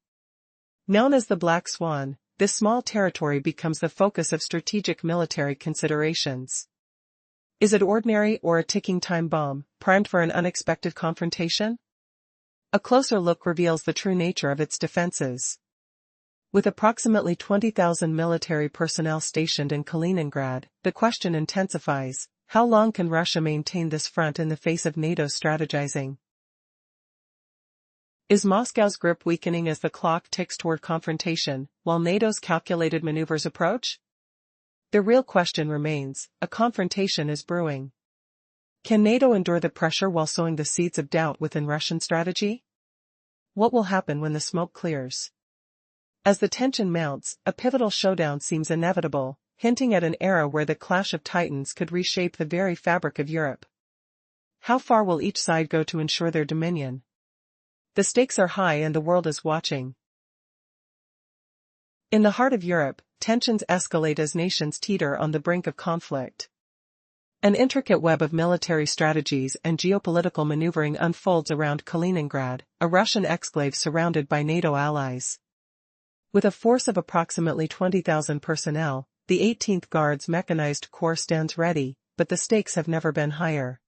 Known as the Black Swan, this small territory becomes the focus of strategic military considerations. Is it ordinary or a ticking time bomb, primed for an unexpected confrontation? A closer look reveals the true nature of its defenses. With approximately 20,000 military personnel stationed in Kaliningrad, the question intensifies: how long can Russia maintain this front in the face of NATO's strategizing? Is Moscow's grip weakening as the clock ticks toward confrontation, while NATO's calculated maneuvers approach? The real question remains: a confrontation is brewing. Can NATO endure the pressure while sowing the seeds of doubt within Russian strategy? What will happen when the smoke clears? As the tension mounts, a pivotal showdown seems inevitable, hinting at an era where the clash of titans could reshape the very fabric of Europe. How far will each side go to ensure their dominion? The stakes are high and the world is watching. In the heart of Europe, tensions escalate as nations teeter on the brink of conflict. An intricate web of military strategies and geopolitical maneuvering unfolds around Kaliningrad, a Russian exclave surrounded by NATO allies. With a force of approximately 20,000 personnel, the 18th Guards Mechanized Corps stands ready, but the stakes have never been higher.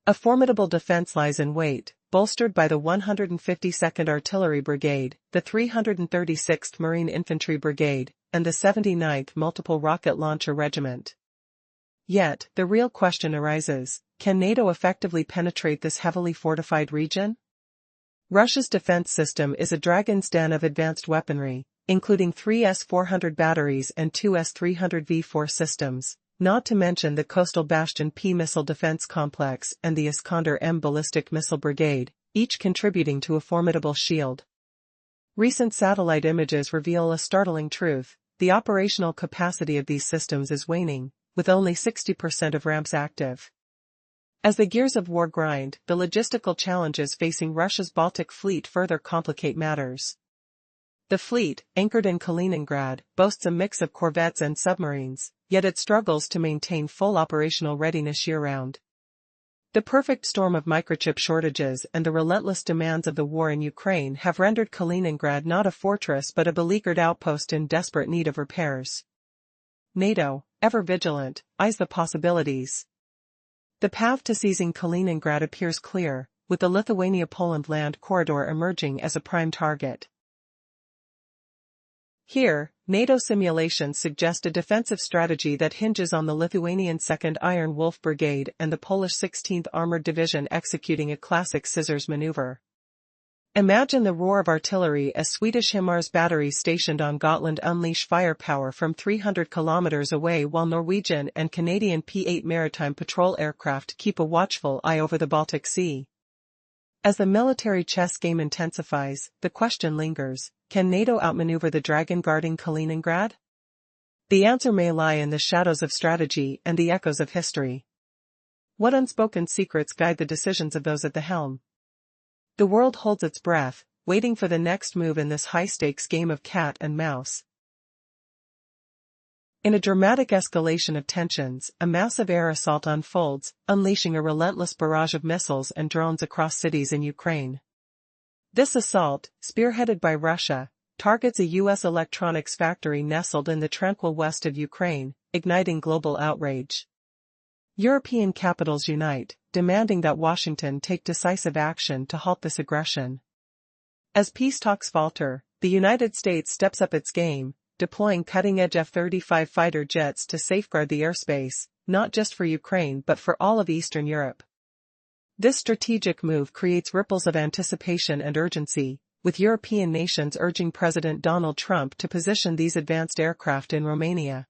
A formidable defense lies in wait, bolstered by the 152nd Artillery Brigade, the 336th Marine Infantry Brigade, and the 79th Multiple Rocket Launcher Regiment. Yet, the real question arises: can NATO effectively penetrate this heavily fortified region? Russia's defense system is a dragon's den of advanced weaponry, including 3 S-400 batteries and 2 S-300V4 systems, not to mention the Coastal Bastion P missile defense complex and the Iskander-M ballistic missile brigade, each contributing to a formidable shield. Recent satellite images reveal a startling truth: the operational capacity of these systems is waning, with only 60% of ramps active. As the gears of war grind, the logistical challenges facing Russia's Baltic fleet further complicate matters. The fleet, anchored in Kaliningrad, boasts a mix of corvettes and submarines, yet it struggles to maintain full operational readiness year-round. The perfect storm of microchip shortages and the relentless demands of the war in Ukraine have rendered Kaliningrad not a fortress but a beleaguered outpost in desperate need of repairs. NATO, ever vigilant, eyes the possibilities. The path to seizing Kaliningrad appears clear, with the Lithuania-Poland land corridor emerging as a prime target. Here, NATO simulations suggest a defensive strategy that hinges on the Lithuanian 2nd Iron Wolf Brigade and the Polish 16th Armored Division executing a classic scissors maneuver. Imagine the roar of artillery as Swedish HIMARS batteries stationed on Gotland unleash firepower from 300 kilometers away while Norwegian and Canadian P-8 maritime patrol aircraft keep a watchful eye over the Baltic Sea. As the military chess game intensifies, the question lingers: can NATO outmaneuver the dragon guarding Kaliningrad? The answer may lie in the shadows of strategy and the echoes of history. What unspoken secrets guide the decisions of those at the helm? The world holds its breath, waiting for the next move in this high-stakes game of cat and mouse. In a dramatic escalation of tensions, a massive air assault unfolds, unleashing a relentless barrage of missiles and drones across cities in Ukraine. This assault, spearheaded by Russia, targets a U.S. electronics factory nestled in the tranquil west of Ukraine, igniting global outrage. European capitals unite, demanding that Washington take decisive action to halt this aggression. As peace talks falter, the United States steps up its game, deploying cutting-edge F-35 fighter jets to safeguard the airspace, not just for Ukraine but for all of Eastern Europe. This strategic move creates ripples of anticipation and urgency, with European nations urging President Donald Trump to position these advanced aircraft in Romania.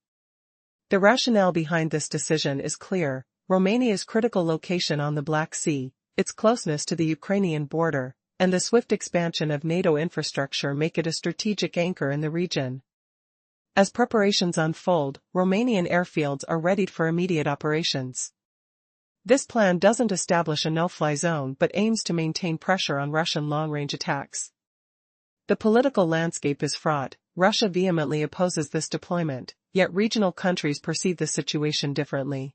The rationale behind this decision is clear: Romania's critical location on the Black Sea, its closeness to the Ukrainian border, and the swift expansion of NATO infrastructure make it a strategic anchor in the region. As preparations unfold, Romanian airfields are readied for immediate operations. This plan doesn't establish a no-fly zone but aims to maintain pressure on Russian long-range attacks. The political landscape is fraught. Russia vehemently opposes this deployment, yet regional countries perceive the situation differently.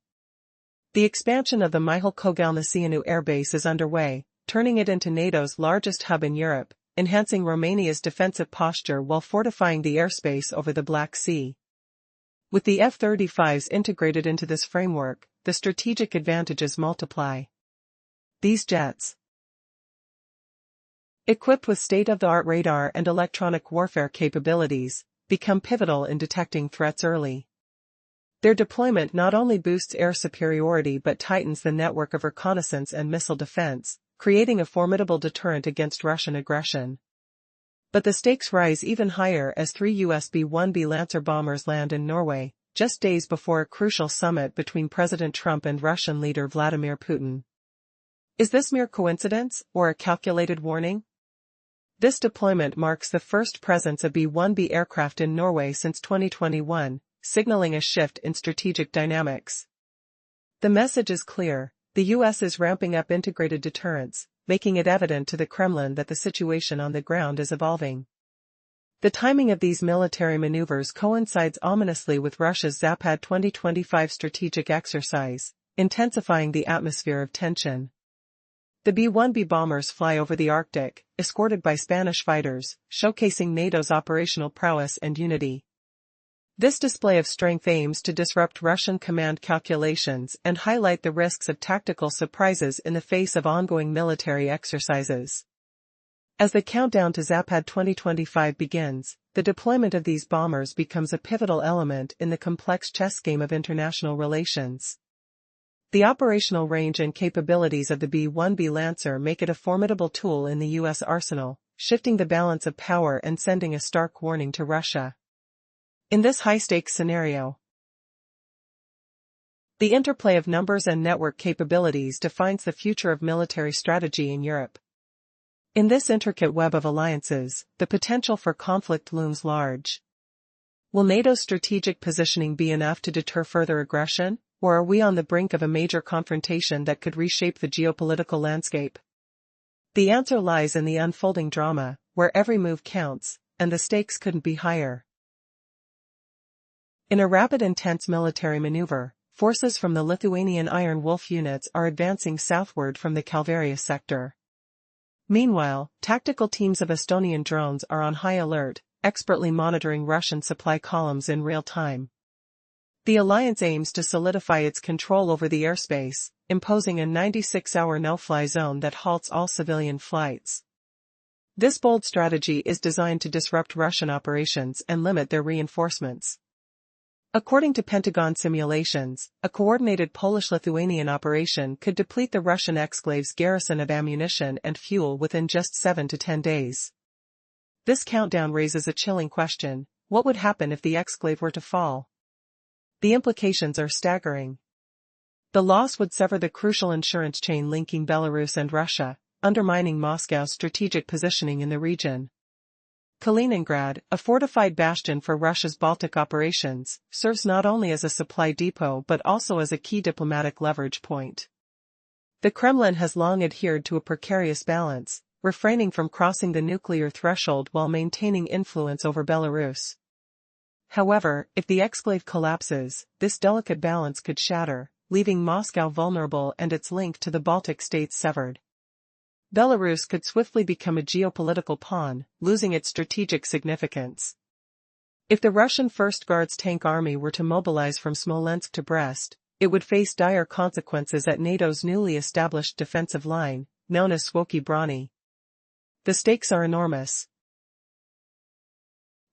The expansion of the Mihail Kogalniceanu Air Base is underway, turning it into NATO's largest hub in Europe, enhancing Romania's defensive posture while fortifying the airspace over the Black Sea. With the F-35s integrated into this framework, the strategic advantages multiply. These jets, equipped with state-of-the-art radar and electronic warfare capabilities, become pivotal in detecting threats early. Their deployment not only boosts air superiority but tightens the network of reconnaissance and missile defense, creating a formidable deterrent against Russian aggression. But the stakes rise even higher as 3 US B-1B Lancer bombers land in Norway, just days before a crucial summit between President Trump and Russian leader Vladimir Putin. Is this mere coincidence, or a calculated warning? This deployment marks the first presence of B-1B aircraft in Norway since 2021, signaling a shift in strategic dynamics. The message is clear: the U.S. is ramping up integrated deterrence, making it evident to the Kremlin that the situation on the ground is evolving. The timing of these military maneuvers coincides ominously with Russia's Zapad 2025 strategic exercise, intensifying the atmosphere of tension. The B-1B bombers fly over the Arctic, escorted by Spanish fighters, showcasing NATO's operational prowess and unity. This display of strength aims to disrupt Russian command calculations and highlight the risks of tactical surprises in the face of ongoing military exercises. As the countdown to Zapad 2025 begins, the deployment of these bombers becomes a pivotal element in the complex chess game of international relations. The operational range and capabilities of the B-1B Lancer make it a formidable tool in the U.S. arsenal, shifting the balance of power and sending a stark warning to Russia. In this high-stakes scenario, the interplay of numbers and network capabilities defines the future of military strategy in Europe. In this intricate web of alliances, the potential for conflict looms large. Will NATO's strategic positioning be enough to deter further aggression? Or are we on the brink of a major confrontation that could reshape the geopolitical landscape? The answer lies in the unfolding drama, where every move counts, and the stakes couldn't be higher. In a rapid intense military maneuver, forces from the Lithuanian Iron Wolf units are advancing southward from the Kalvaria sector. Meanwhile, tactical teams of Estonian drones are on high alert, expertly monitoring Russian supply columns in real time. The alliance aims to solidify its control over the airspace, imposing a 96-hour no-fly zone that halts all civilian flights. This bold strategy is designed to disrupt Russian operations and limit their reinforcements. According to Pentagon simulations, a coordinated Polish-Lithuanian operation could deplete the Russian exclave's garrison of ammunition and fuel within just 7 to 10 days. This countdown raises a chilling question: what would happen if the exclave were to fall? The implications are staggering. The loss would sever the crucial insurance chain linking Belarus and Russia, undermining Moscow's strategic positioning in the region. Kaliningrad, a fortified bastion for Russia's Baltic operations, serves not only as a supply depot but also as a key diplomatic leverage point. The Kremlin has long adhered to a precarious balance, refraining from crossing the nuclear threshold while maintaining influence over Belarus. However, if the exclave collapses, this delicate balance could shatter, leaving Moscow vulnerable and its link to the Baltic states severed. Belarus could swiftly become a geopolitical pawn, losing its strategic significance. If the Russian First Guards Tank Army were to mobilize from Smolensk to Brest, it would face dire consequences at NATO's newly established defensive line, known as Swoki Brani. The stakes are enormous.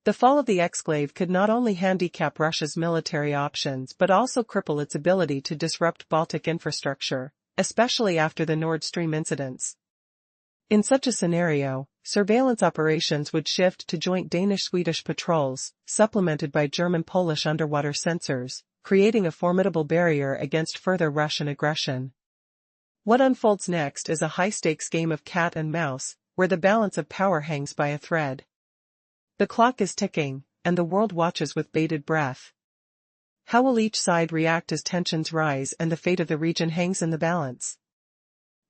The fall of the exclave could not only handicap Russia's military options but also cripple its ability to disrupt Baltic infrastructure, especially after the Nord Stream incidents. In such a scenario, surveillance operations would shift to joint Danish-Swedish patrols, supplemented by German-Polish underwater sensors, creating a formidable barrier against further Russian aggression. What unfolds next is a high-stakes game of cat and mouse, where the balance of power hangs by a thread. The clock is ticking, and the world watches with bated breath. How will each side react as tensions rise and the fate of the region hangs in the balance?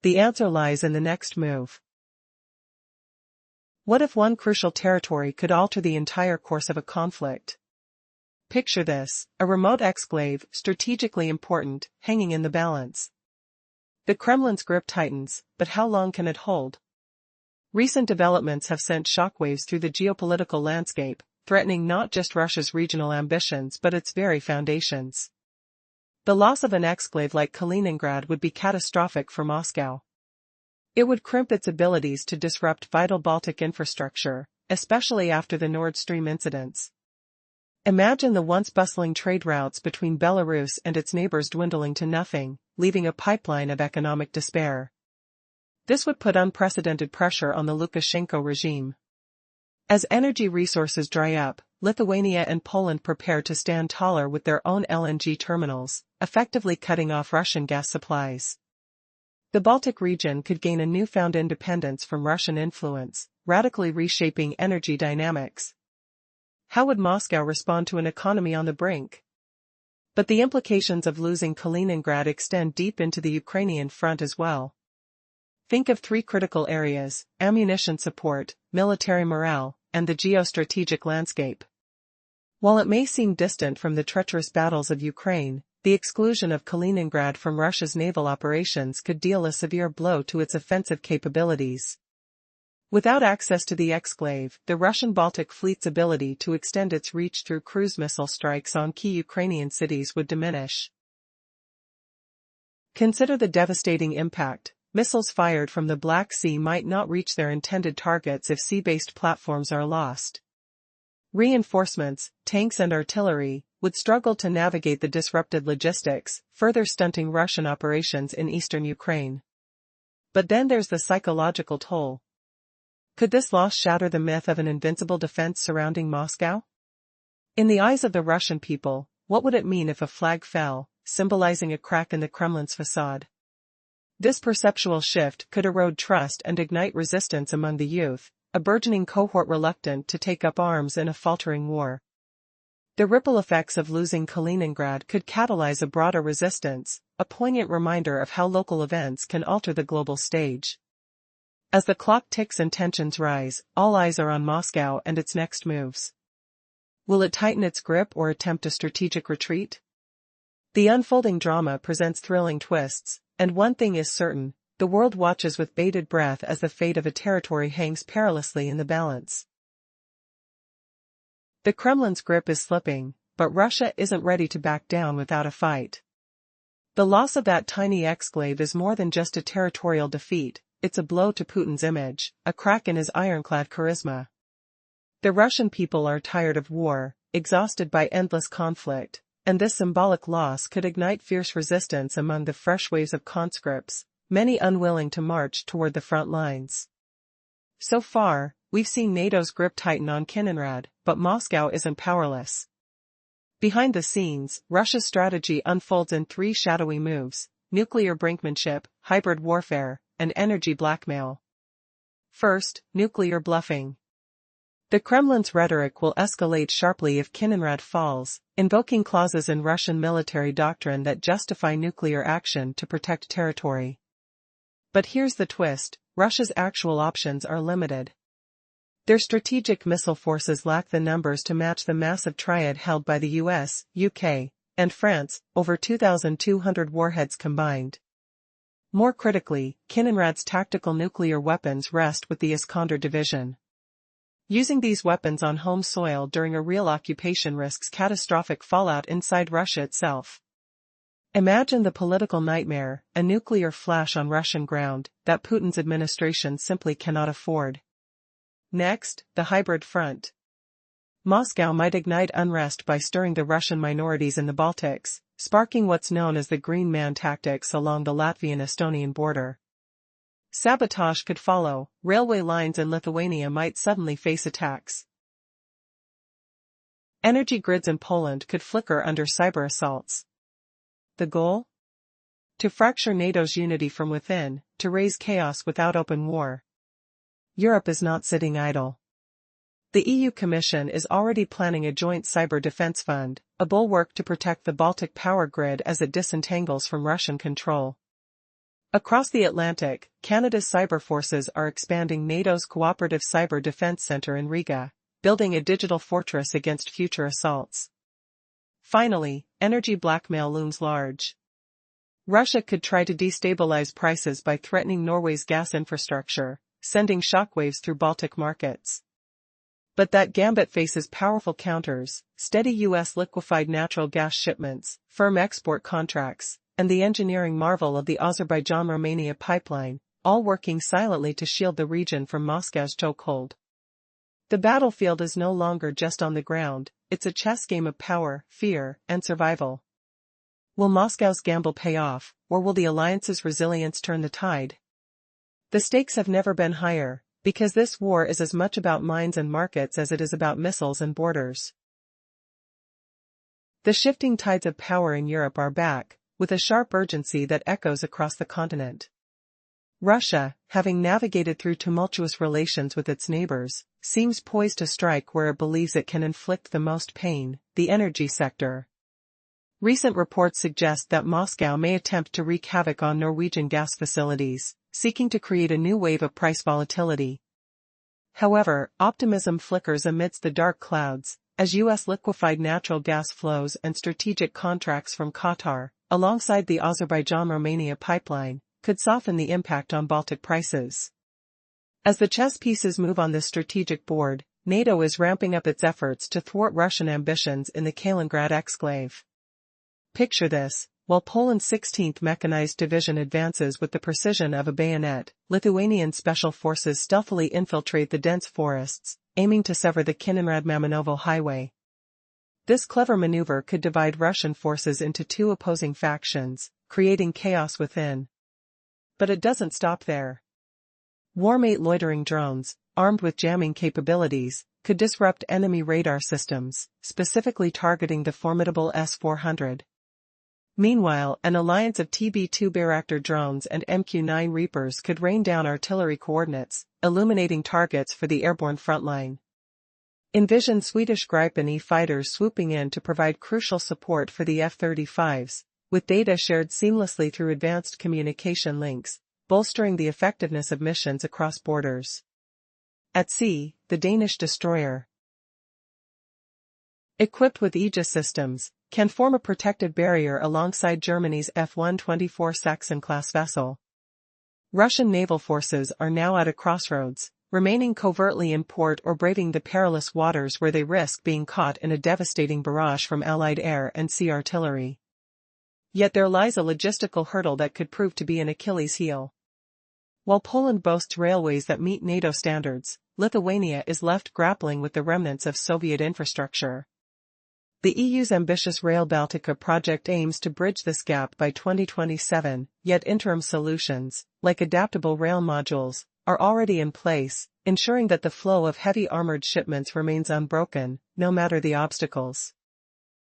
The answer lies in the next move. What if one crucial territory could alter the entire course of a conflict? Picture this, a remote exclave, strategically important, hanging in the balance. The Kremlin's grip tightens, but how long can it hold? Recent developments have sent shockwaves through the geopolitical landscape, threatening not just Russia's regional ambitions but its very foundations. The loss of an exclave like Kaliningrad would be catastrophic for Moscow. It would crimp its abilities to disrupt vital Baltic infrastructure, especially after the Nord Stream incidents. Imagine the once bustling trade routes between Belarus and its neighbors dwindling to nothing, leaving a pipeline of economic despair. This would put unprecedented pressure on the Lukashenko regime. As energy resources dry up, Lithuania and Poland prepare to stand taller with their own LNG terminals, effectively cutting off Russian gas supplies. The Baltic region could gain a newfound independence from Russian influence, radically reshaping energy dynamics. How would Moscow respond to an economy on the brink? But the implications of losing Kaliningrad extend deep into the Ukrainian front as well. Think of three critical areas: ammunition support, military morale, and the geostrategic landscape. While it may seem distant from the treacherous battles of Ukraine, the exclusion of Kaliningrad from Russia's naval operations could deal a severe blow to its offensive capabilities. Without access to the exclave, the Russian Baltic Fleet's ability to extend its reach through cruise missile strikes on key Ukrainian cities would diminish. Consider the devastating impact. Missiles fired from the Black Sea might not reach their intended targets if sea-based platforms are lost. Reinforcements, tanks and artillery, would struggle to navigate the disrupted logistics, further stunting Russian operations in eastern Ukraine. But then there's the psychological toll. Could this loss shatter the myth of an invincible defense surrounding Moscow? In the eyes of the Russian people, what would it mean if a flag fell, symbolizing a crack in the Kremlin's facade? This perceptual shift could erode trust and ignite resistance among the youth, a burgeoning cohort reluctant to take up arms in a faltering war. The ripple effects of losing Kaliningrad could catalyze a broader resistance, a poignant reminder of how local events can alter the global stage. As the clock ticks and tensions rise, all eyes are on Moscow and its next moves. Will it tighten its grip or attempt a strategic retreat? The unfolding drama presents thrilling twists, and one thing is certain: the world watches with bated breath as the fate of a territory hangs perilously in the balance. The Kremlin's grip is slipping, but Russia isn't ready to back down without a fight. The loss of that tiny exclave is more than just a territorial defeat, it's a blow to Putin's image, a crack in his ironclad charisma. The Russian people are tired of war, exhausted by endless conflict, and this symbolic loss could ignite fierce resistance among the fresh waves of conscripts, many unwilling to march toward the front lines. So far, we've seen NATO's grip tighten on Kaliningrad, but Moscow isn't powerless. Behind the scenes, Russia's strategy unfolds in three shadowy moves: nuclear brinkmanship, hybrid warfare, and energy blackmail. First, nuclear bluffing. The Kremlin's rhetoric will escalate sharply if Kaliningrad falls, invoking clauses in Russian military doctrine that justify nuclear action to protect territory. But here's the twist: Russia's actual options are limited. Their strategic missile forces lack the numbers to match the massive triad held by the US, UK, and France, over 2,200 warheads combined. More critically, Kaliningrad's tactical nuclear weapons rest with the Iskander division. Using these weapons on home soil during a real occupation risks catastrophic fallout inside Russia itself. Imagine the political nightmare: a nuclear flash on Russian ground, that Putin's administration simply cannot afford. Next, the hybrid front. Moscow might ignite unrest by stirring the Russian minorities in the Baltics, sparking what's known as the Green Man tactics along the Latvian-Estonian border. Sabotage could follow: railway lines in Lithuania might suddenly face attacks. Energy grids in Poland could flicker under cyber assaults. The goal? To fracture NATO's unity from within, to raise chaos without open war. Europe is not sitting idle. The EU Commission is already planning a joint cyber defense fund, a bulwark to protect the Baltic power grid as it disentangles from Russian control. Across the Atlantic, Canada's cyber forces are expanding NATO's Cooperative Cyber Defense Center in Riga, building a digital fortress against future assaults. Finally, energy blackmail looms large. Russia could try to destabilize prices by threatening Norway's gas infrastructure, sending shockwaves through Baltic markets. But that gambit faces powerful counters: steady U.S. liquefied natural gas shipments, firm export contracts, and the engineering marvel of the Azerbaijan-Romania pipeline, all working silently to shield the region from Moscow's chokehold. The battlefield is no longer just on the ground, it's a chess game of power, fear, and survival. Will Moscow's gamble pay off, or will the alliance's resilience turn the tide? The stakes have never been higher, because this war is as much about mines and markets as it is about missiles and borders. The shifting tides of power in Europe are back, with a sharp urgency that echoes across the continent. Russia, having navigated through tumultuous relations with its neighbors, seems poised to strike where it believes it can inflict the most pain: the energy sector. Recent reports suggest that Moscow may attempt to wreak havoc on Norwegian gas facilities, seeking to create a new wave of price volatility. However, optimism flickers amidst the dark clouds, as U.S. liquefied natural gas flows and strategic contracts from Qatar, alongside the Azerbaijan-Romania pipeline, could soften the impact on Baltic prices. As the chess pieces move on this strategic board, NATO is ramping up its efforts to thwart Russian ambitions in the Kaliningrad exclave. Picture this: while Poland's 16th Mechanized Division advances with the precision of a bayonet, Lithuanian special forces stealthily infiltrate the dense forests, aiming to sever the Kaliningrad-Mamanovo highway. This clever maneuver could divide Russian forces into two opposing factions, creating chaos within. But it doesn't stop there. Warmate loitering drones, armed with jamming capabilities, could disrupt enemy radar systems, specifically targeting the formidable S-400. Meanwhile, an alliance of TB2 Bayraktar drones and MQ-9 Reapers could rain down artillery coordinates, illuminating targets for the airborne frontline. Envision Swedish Gripen E fighters swooping in to provide crucial support for the F-35s, with data shared seamlessly through advanced communication links, bolstering the effectiveness of missions across borders. At sea, the Danish destroyer, equipped with Aegis systems, can form a protective barrier alongside Germany's F-124 Sachsen-class vessel. Russian naval forces are now at a crossroads, remaining covertly in port or braving the perilous waters where they risk being caught in a devastating barrage from Allied air and sea artillery. Yet there lies a logistical hurdle that could prove to be an Achilles heel. While Poland boasts railways that meet NATO standards, Lithuania is left grappling with the remnants of Soviet infrastructure. The EU's ambitious Rail Baltica project aims to bridge this gap by 2027, yet interim solutions, like adaptable rail modules, are already in place, ensuring that the flow of heavy armored shipments remains unbroken, no matter the obstacles.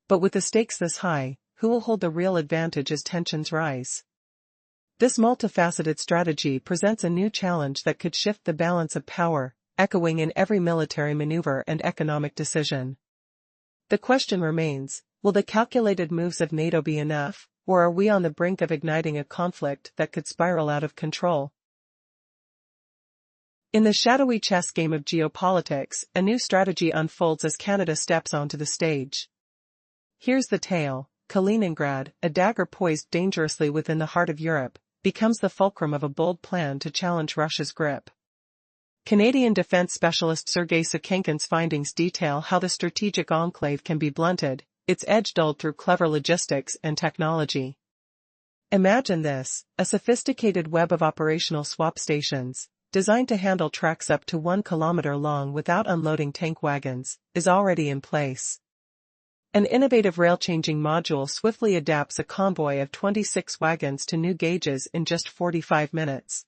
But with the stakes this high, who will hold the real advantage as tensions rise? This multifaceted strategy presents a new challenge that could shift the balance of power, echoing in every military maneuver and economic decision. The question remains, will the calculated moves of NATO be enough, or are we on the brink of igniting a conflict that could spiral out of control? In the shadowy chess game of geopolitics, a new strategy unfolds as Canada steps onto the stage. Here's the tale. Kaliningrad, a dagger poised dangerously within the heart of Europe, becomes the fulcrum of a bold plan to challenge Russia's grip. Canadian defense specialist Sergei Sukenkin's findings detail how the strategic enclave can be blunted, its edge dulled through clever logistics and technology. Imagine this, a sophisticated web of operational swap stations, designed to handle tracks up to 1 kilometer long without unloading tank wagons, is already in place. An innovative rail-changing module swiftly adapts a convoy of 26 wagons to new gauges in just 45 minutes.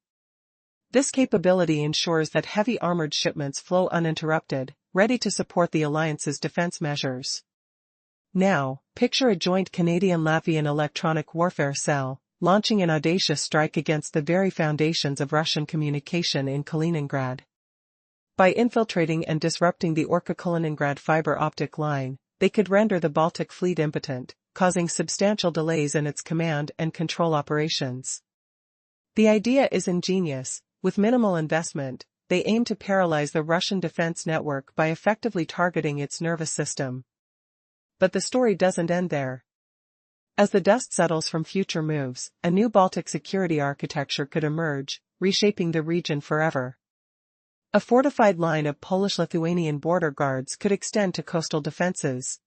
This capability ensures that heavy armored shipments flow uninterrupted, ready to support the alliance's defense measures. Now, picture a joint Canadian-Latvian electronic warfare cell, launching an audacious strike against the very foundations of Russian communication in Kaliningrad. By infiltrating and disrupting the Orca-Kaliningrad fiber optic line, they could render the Baltic Fleet impotent, causing substantial delays in its command and control operations. The idea is ingenious. With minimal investment, they aim to paralyze the Russian defense network by effectively targeting its nervous system. But the story doesn't end there. As the dust settles from future moves, a new Baltic security architecture could emerge, reshaping the region forever. A fortified line of Polish-Lithuanian border guards could extend to coastal defenses,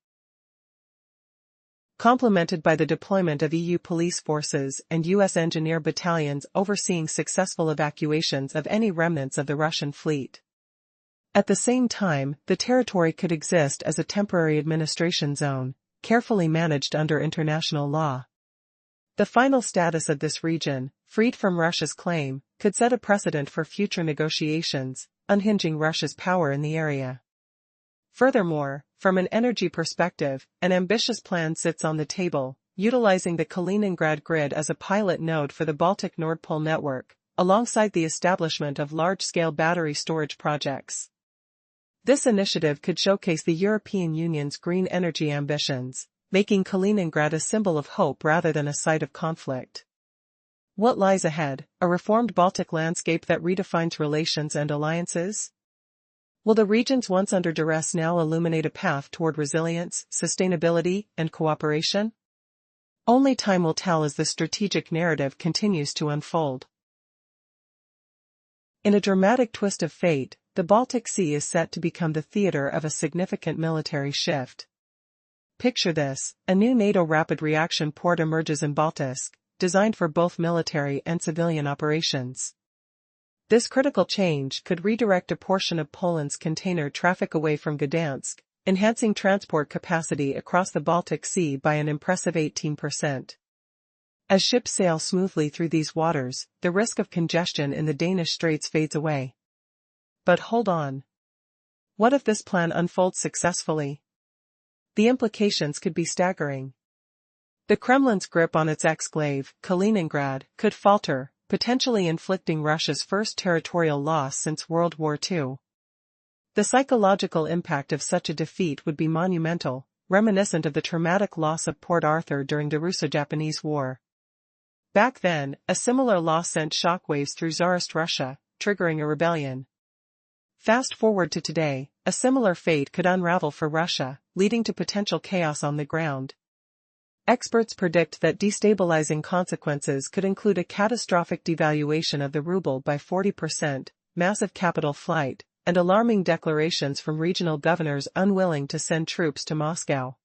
complemented by the deployment of EU police forces and U.S. engineer battalions overseeing successful evacuations of any remnants of the Russian fleet. At the same time, the territory could exist as a temporary administration zone, carefully managed under international law. The final status of this region, freed from Russia's claim, could set a precedent for future negotiations, unhinging Russia's power in the area. Furthermore, from an energy perspective, an ambitious plan sits on the table, utilizing the Kaliningrad grid as a pilot node for the Baltic Nord Pole network, alongside the establishment of large-scale battery storage projects. This initiative could showcase the European Union's green energy ambitions, making Kaliningrad a symbol of hope rather than a site of conflict. What lies ahead? A reformed Baltic landscape that redefines relations and alliances? Will the regions once under duress now illuminate a path toward resilience, sustainability, and cooperation? Only time will tell as the strategic narrative continues to unfold. In a dramatic twist of fate, the Baltic Sea is set to become the theater of a significant military shift. Picture this, a new NATO rapid reaction port emerges in Baltisk, designed for both military and civilian operations. This critical change could redirect a portion of Poland's container traffic away from Gdansk, enhancing transport capacity across the Baltic Sea by an impressive 18%. As ships sail smoothly through these waters, the risk of congestion in the Danish Straits fades away. But hold on. What if this plan unfolds successfully? The implications could be staggering. The Kremlin's grip on its exclave, Kaliningrad, could falter, potentially inflicting Russia's first territorial loss since World War II. The psychological impact of such a defeat would be monumental, reminiscent of the traumatic loss of Port Arthur during the Russo-Japanese War. Back then, a similar loss sent shockwaves through Tsarist Russia, triggering a rebellion. Fast forward to today, a similar fate could unravel for Russia, leading to potential chaos on the ground. Experts predict that destabilizing consequences could include a catastrophic devaluation of the ruble by 40%, massive capital flight, and alarming declarations from regional governors unwilling to send troops to Moscow.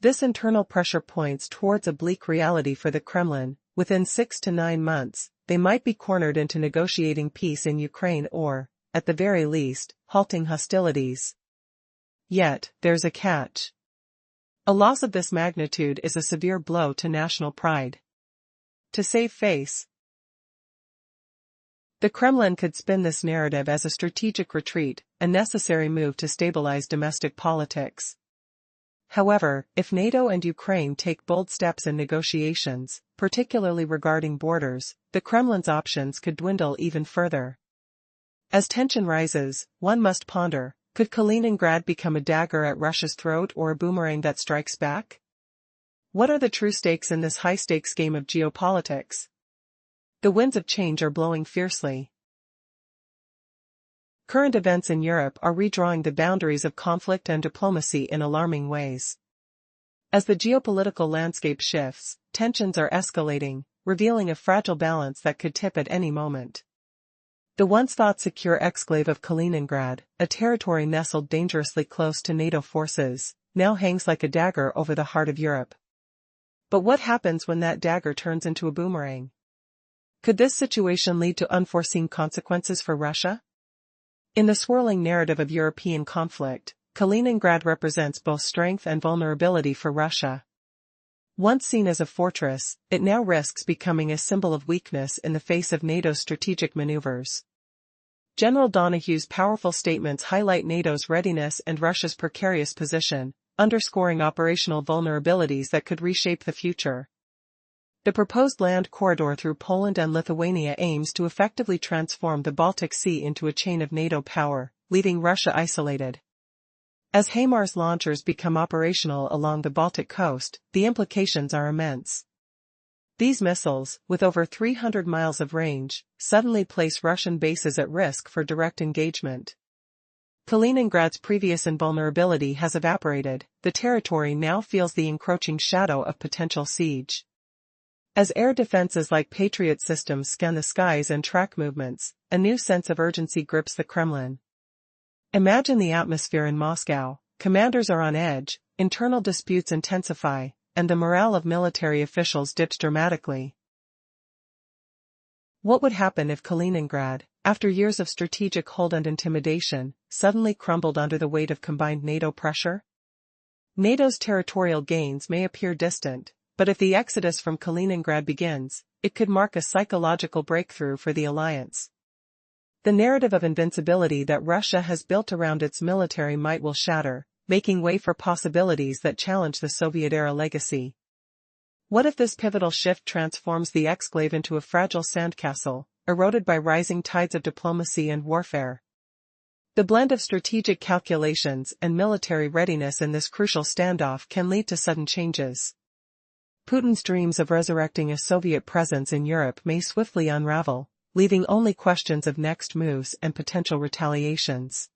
This internal pressure points towards a bleak reality for the Kremlin. Within 6 to 9 months, they might be cornered into negotiating peace in Ukraine or, at the very least, halting hostilities. Yet, there's a catch. A loss of this magnitude is a severe blow to national pride. To save face, the Kremlin could spin this narrative as a strategic retreat, a necessary move to stabilize domestic politics. However, if NATO and Ukraine take bold steps in negotiations, particularly regarding borders, the Kremlin's options could dwindle even further. As tension rises, one must ponder, could Kaliningrad become a dagger at Russia's throat or a boomerang that strikes back? What are the true stakes in this high-stakes game of geopolitics? The winds of change are blowing fiercely. Current events in Europe are redrawing the boundaries of conflict and diplomacy in alarming ways. As the geopolitical landscape shifts, tensions are escalating, revealing a fragile balance that could tip at any moment. The once thought secure exclave of Kaliningrad, a territory nestled dangerously close to NATO forces, now hangs like a dagger over the heart of Europe. But what happens when that dagger turns into a boomerang? Could this situation lead to unforeseen consequences for Russia? In the swirling narrative of European conflict, Kaliningrad represents both strength and vulnerability for Russia. Once seen as a fortress, it now risks becoming a symbol of weakness in the face of NATO's strategic maneuvers. General Donohue's powerful statements highlight NATO's readiness and Russia's precarious position, underscoring operational vulnerabilities that could reshape the future. The proposed land corridor through Poland and Lithuania aims to effectively transform the Baltic Sea into a chain of NATO power, leaving Russia isolated. As HIMARS launchers become operational along the Baltic coast, the implications are immense. These missiles, with over 300 miles of range, suddenly place Russian bases at risk for direct engagement. Kaliningrad's previous invulnerability has evaporated, the territory now feels the encroaching shadow of potential siege. As air defenses like Patriot systems scan the skies and track movements, a new sense of urgency grips the Kremlin. Imagine the atmosphere in Moscow: commanders are on edge, internal disputes intensify, and the morale of military officials dips dramatically. What would happen if Kaliningrad, after years of strategic hold and intimidation, suddenly crumbled under the weight of combined NATO pressure? NATO's territorial gains may appear distant, but if the exodus from Kaliningrad begins, it could mark a psychological breakthrough for the alliance. The narrative of invincibility that Russia has built around its military might will shatter, making way for possibilities that challenge the Soviet-era legacy. What if this pivotal shift transforms the exclave into a fragile sandcastle, eroded by rising tides of diplomacy and warfare? The blend of strategic calculations and military readiness in this crucial standoff can lead to sudden changes. Putin's dreams of resurrecting a Soviet presence in Europe may swiftly unravel, leaving only questions of next moves and potential retaliations.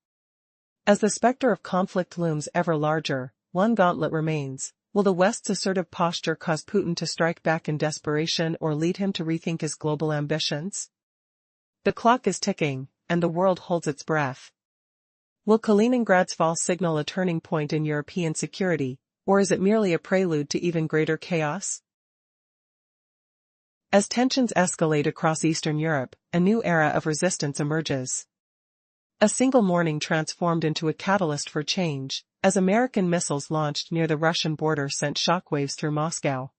As the specter of conflict looms ever larger, one gauntlet remains: will the West's assertive posture cause Putin to strike back in desperation or lead him to rethink his global ambitions? The clock is ticking, and the world holds its breath. Will Kaliningrad's fall signal a turning point in European security, or is it merely a prelude to even greater chaos? As tensions escalate across Eastern Europe, a new era of resistance emerges. A single morning transformed into a catalyst for change, as American missiles launched near the Russian border sent shockwaves through Moscow.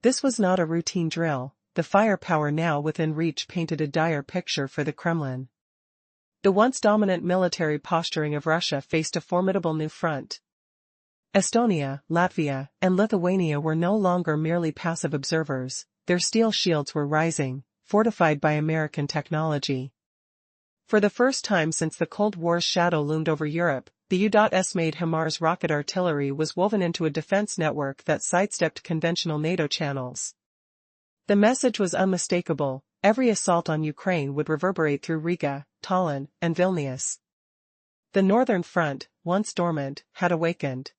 This was not a routine drill. The firepower now within reach painted a dire picture for the Kremlin. The once dominant military posturing of Russia faced a formidable new front. Estonia, Latvia, and Lithuania were no longer merely passive observers; their steel shields were rising, fortified by American technology. For the first time since the Cold War's shadow loomed over Europe, the U.S.-made HIMARS rocket artillery was woven into a defense network that sidestepped conventional NATO channels. The message was unmistakable: every assault on Ukraine would reverberate through Riga, Tallinn, and Vilnius. The Northern Front, once dormant, had awakened.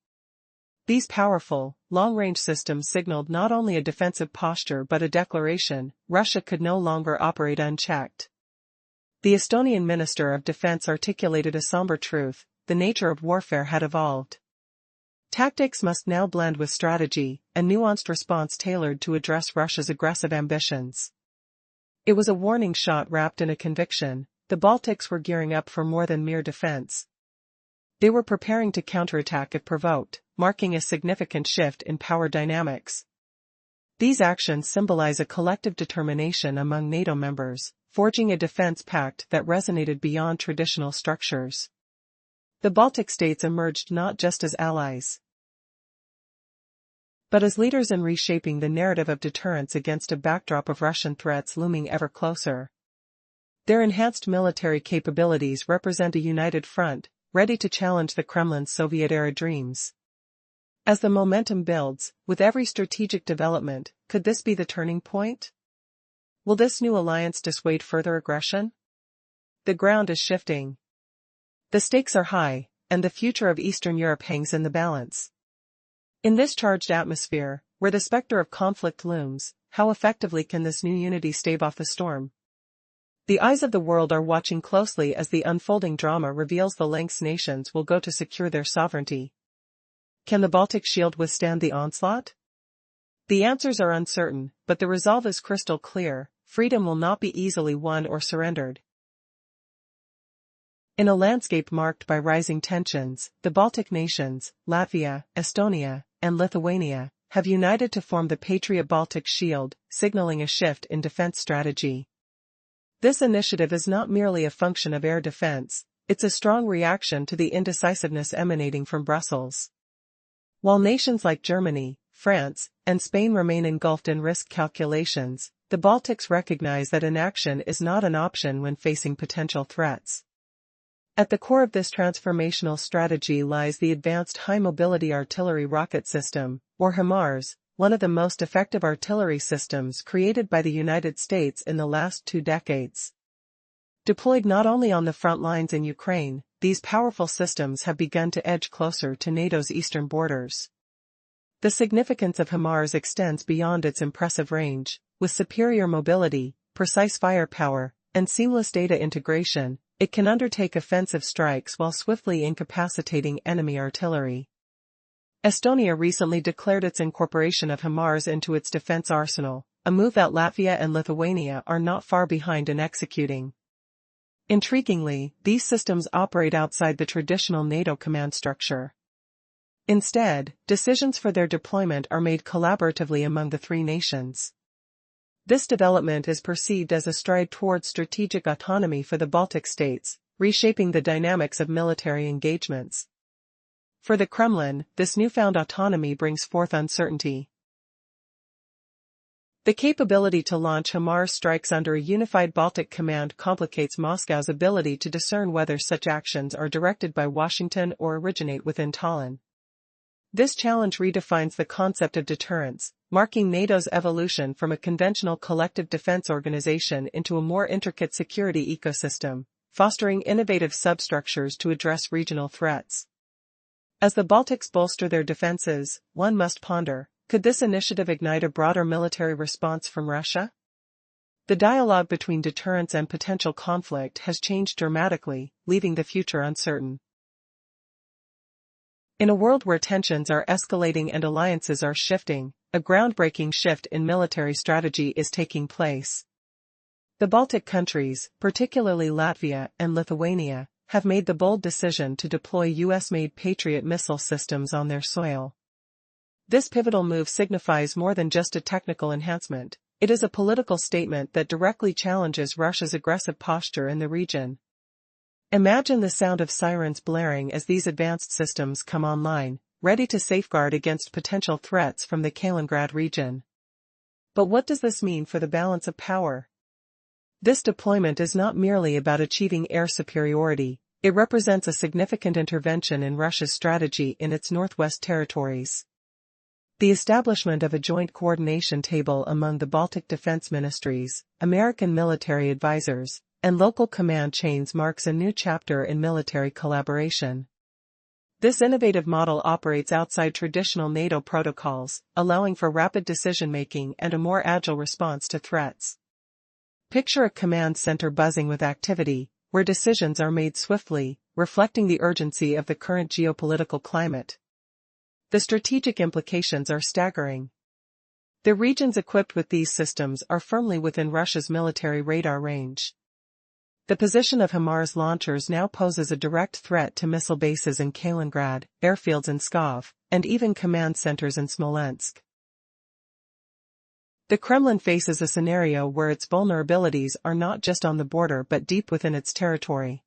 These powerful, long-range systems signaled not only a defensive posture but a declaration: Russia could no longer operate unchecked. The Estonian Minister of Defense articulated a somber truth: the nature of warfare had evolved. Tactics must now blend with strategy, a nuanced response tailored to address Russia's aggressive ambitions. It was a warning shot wrapped in a conviction: the Baltics were gearing up for more than mere defense. They were preparing to counterattack if provoked, marking a significant shift in power dynamics. These actions symbolize a collective determination among NATO members, forging a defense pact that resonated beyond traditional structures. The Baltic states emerged not just as allies, but as leaders in reshaping the narrative of deterrence against a backdrop of Russian threats looming ever closer. Their enhanced military capabilities represent a united front, ready to challenge the Kremlin's Soviet-era dreams. As the momentum builds, with every strategic development, could this be the turning point? Will this new alliance dissuade further aggression? The ground is shifting. The stakes are high, and the future of Eastern Europe hangs in the balance. In this charged atmosphere, where the specter of conflict looms, how effectively can this new unity stave off the storm? The eyes of the world are watching closely as the unfolding drama reveals the lengths nations will go to secure their sovereignty. Can the Baltic Shield withstand the onslaught? The answers are uncertain, but the resolve is crystal clear: freedom will not be easily won or surrendered. In a landscape marked by rising tensions, the Baltic nations, Latvia, Estonia, and Lithuania, have united to form the Patriot Baltic Shield, signaling a shift in defense strategy. This initiative is not merely a function of air defense, it's a strong reaction to the indecisiveness emanating from Brussels. While nations like Germany, France, and Spain remain engulfed in risk calculations, the Baltics recognize that inaction is not an option when facing potential threats. At the core of this transformational strategy lies the Advanced High Mobility Artillery Rocket System, or HIMARS, one of the most effective artillery systems created by the United States in the last 2 decades. Deployed not only on the front lines in Ukraine, these powerful systems have begun to edge closer to NATO's eastern borders. The significance of HIMARS extends beyond its impressive range. With superior mobility, precise firepower, and seamless data integration, it can undertake offensive strikes while swiftly incapacitating enemy artillery. Estonia recently declared its incorporation of HIMARS into its defense arsenal, a move that Latvia and Lithuania are not far behind in executing. Intriguingly, these systems operate outside the traditional NATO command structure. Instead, decisions for their deployment are made collaboratively among the 3 nations. This development is perceived as a stride towards strategic autonomy for the Baltic states, reshaping the dynamics of military engagements. For the Kremlin, this newfound autonomy brings forth uncertainty. The capability to launch HIMARS strikes under a unified Baltic command complicates Moscow's ability to discern whether such actions are directed by Washington or originate within Tallinn. This challenge redefines the concept of deterrence, marking NATO's evolution from a conventional collective defense organization into a more intricate security ecosystem, fostering innovative substructures to address regional threats. As the Baltics bolster their defenses, one must ponder, could this initiative ignite a broader military response from Russia? The dialogue between deterrence and potential conflict has changed dramatically, leaving the future uncertain. In a world where tensions are escalating and alliances are shifting, a groundbreaking shift in military strategy is taking place. The Baltic countries, particularly Latvia and Lithuania, have made the bold decision to deploy US-made Patriot missile systems on their soil. This pivotal move signifies more than just a technical enhancement, it is a political statement that directly challenges Russia's aggressive posture in the region. Imagine the sound of sirens blaring as these advanced systems come online, ready to safeguard against potential threats from the Kaliningrad region. But what does this mean for the balance of power? This deployment is not merely about achieving air superiority, it represents a significant intervention in Russia's strategy in its northwest territories. The establishment of a joint coordination table among the Baltic defense ministries, American military advisors, and local command chains marks a new chapter in military collaboration. This innovative model operates outside traditional NATO protocols, allowing for rapid decision-making and a more agile response to threats. Picture a command center buzzing with activity, where decisions are made swiftly, reflecting the urgency of the current geopolitical climate. The strategic implications are staggering. The regions equipped with these systems are firmly within Russia's military radar range. The position of HIMARS launchers now poses a direct threat to missile bases in Kaliningrad, airfields in Pskov, and even command centers in Smolensk. The Kremlin faces a scenario where its vulnerabilities are not just on the border but deep within its territory.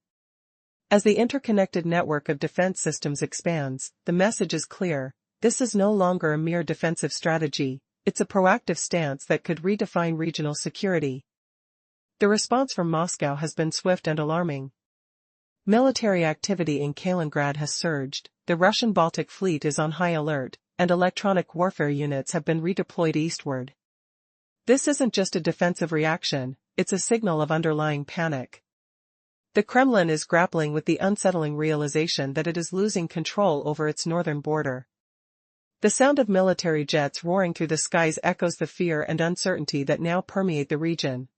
As the interconnected network of defense systems expands, the message is clear: this is no longer a mere defensive strategy, it's a proactive stance that could redefine regional security. The response from Moscow has been swift and alarming. Military activity in Kaliningrad has surged, the Russian Baltic Fleet is on high alert, and electronic warfare units have been redeployed eastward. This isn't just a defensive reaction, it's a signal of underlying panic. The Kremlin is grappling with the unsettling realization that it is losing control over its northern border. The sound of military jets roaring through the skies echoes the fear and uncertainty that now permeate the region.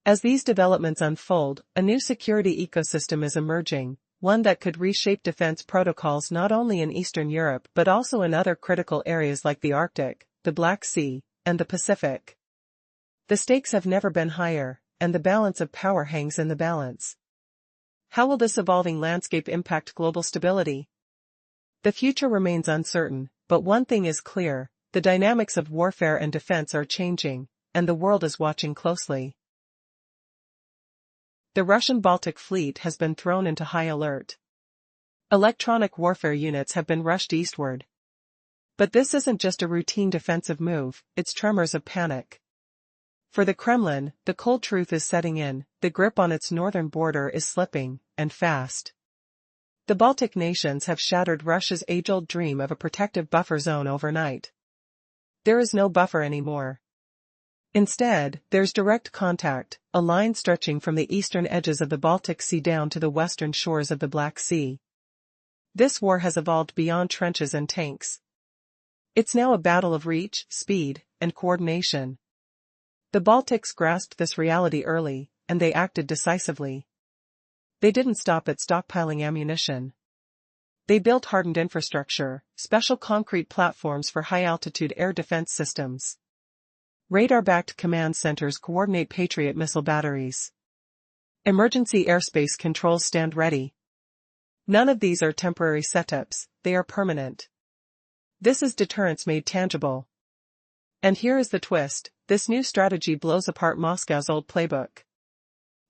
As these developments unfold, a new security ecosystem is emerging, one that could reshape defense protocols not only in Eastern Europe but also in other critical areas like the Arctic, the Black Sea, and the Pacific. The stakes have never been higher, and the balance of power hangs in the balance. How will this evolving landscape impact global stability? The future remains uncertain, but one thing is clear, the dynamics of warfare and defense are changing, and the world is watching closely. The Russian Baltic Fleet has been thrown into high alert. Electronic warfare units have been rushed eastward. But this isn't just a routine defensive move, it's tremors of panic. For the Kremlin, the cold truth is setting in, the grip on its northern border is slipping, and fast. The Baltic nations have shattered Russia's age-old dream of a protective buffer zone overnight. There is no buffer anymore. Instead, there's direct contact, a line stretching from the eastern edges of the Baltic Sea down to the western shores of the Black Sea. This war has evolved beyond trenches and tanks. It's now a battle of reach, speed, and coordination. The Baltics grasped this reality early, and they acted decisively. They didn't stop at stockpiling ammunition. They built hardened infrastructure, special concrete platforms for high-altitude air defense systems. Radar-backed command centers coordinate Patriot missile batteries. Emergency airspace controls stand ready. None of these are temporary setups, they are permanent. This is deterrence made tangible. And here is the twist, this new strategy blows apart Moscow's old playbook.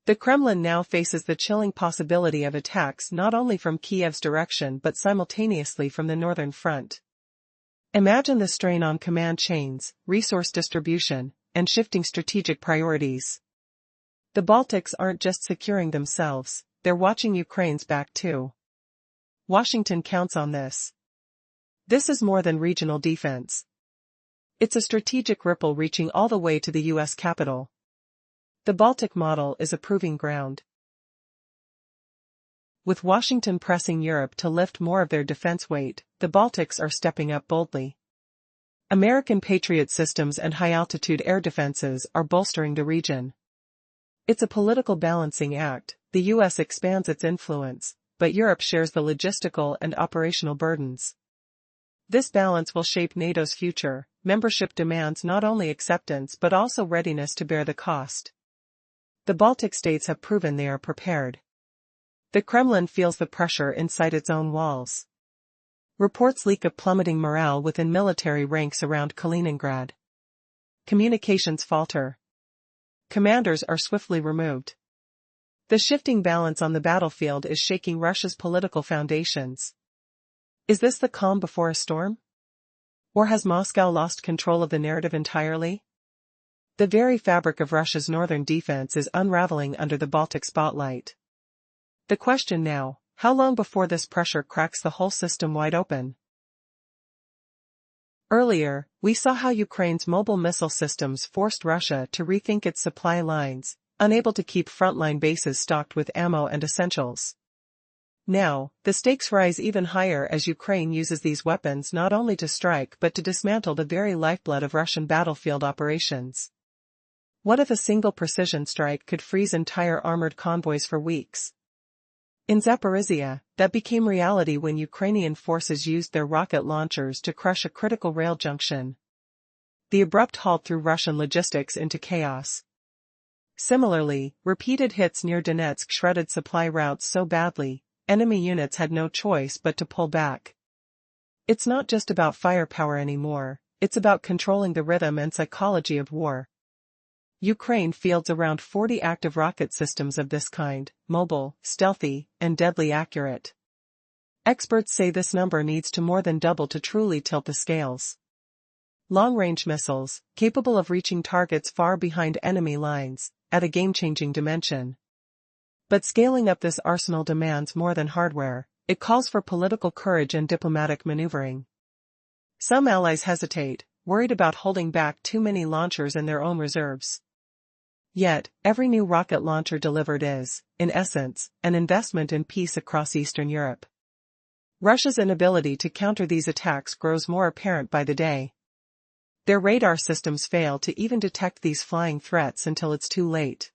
The Kremlin now faces the chilling possibility of attacks not only from Kiev's direction but simultaneously from the northern front. Imagine the strain on command chains, resource distribution, and shifting strategic priorities. The Baltics aren't just securing themselves, they're watching Ukraine's back too. Washington counts on this. This is more than regional defense. It's a strategic ripple reaching all the way to the U.S. capital. The Baltic model is a proving ground. With Washington pressing Europe to lift more of their defense weight, the Baltics are stepping up boldly. American Patriot systems and high-altitude air defenses are bolstering the region. It's a political balancing act, the U.S. expands its influence, but Europe shares the logistical and operational burdens. This balance will shape NATO's future. Membership demands not only acceptance but also readiness to bear the cost. The Baltic states have proven they are prepared. The Kremlin feels the pressure inside its own walls. Reports leak of plummeting morale within military ranks around Kaliningrad. Communications falter. Commanders are swiftly removed. The shifting balance on the battlefield is shaking Russia's political foundations. Is this the calm before a storm? Or has Moscow lost control of the narrative entirely? The very fabric of Russia's northern defense is unraveling under the Baltic spotlight. The question now, how long before this pressure cracks the whole system wide open? Earlier, we saw how Ukraine's mobile missile systems forced Russia to rethink its supply lines, unable to keep frontline bases stocked with ammo and essentials. Now, the stakes rise even higher as Ukraine uses these weapons not only to strike but to dismantle the very lifeblood of Russian battlefield operations. What if a single precision strike could freeze entire armored convoys for weeks? In Zaporizhia, that became reality when Ukrainian forces used their rocket launchers to crush a critical rail junction. The abrupt halt threw Russian logistics into chaos. Similarly, repeated hits near Donetsk shredded supply routes so badly, enemy units had no choice but to pull back. It's not just about firepower anymore, it's about controlling the rhythm and psychology of war. Ukraine fields around 40 active rocket systems of this kind, mobile, stealthy, and deadly accurate. Experts say this number needs to more than double to truly tilt the scales. Long-range missiles, capable of reaching targets far behind enemy lines, at a game-changing dimension. But scaling up this arsenal demands more than hardware. It calls for political courage and diplomatic maneuvering. Some allies hesitate, worried about holding back too many launchers in their own reserves. Yet, every new rocket launcher delivered is, in essence, an investment in peace across Eastern Europe. Russia's inability to counter these attacks grows more apparent by the day. Their radar systems fail to even detect these flying threats until it's too late.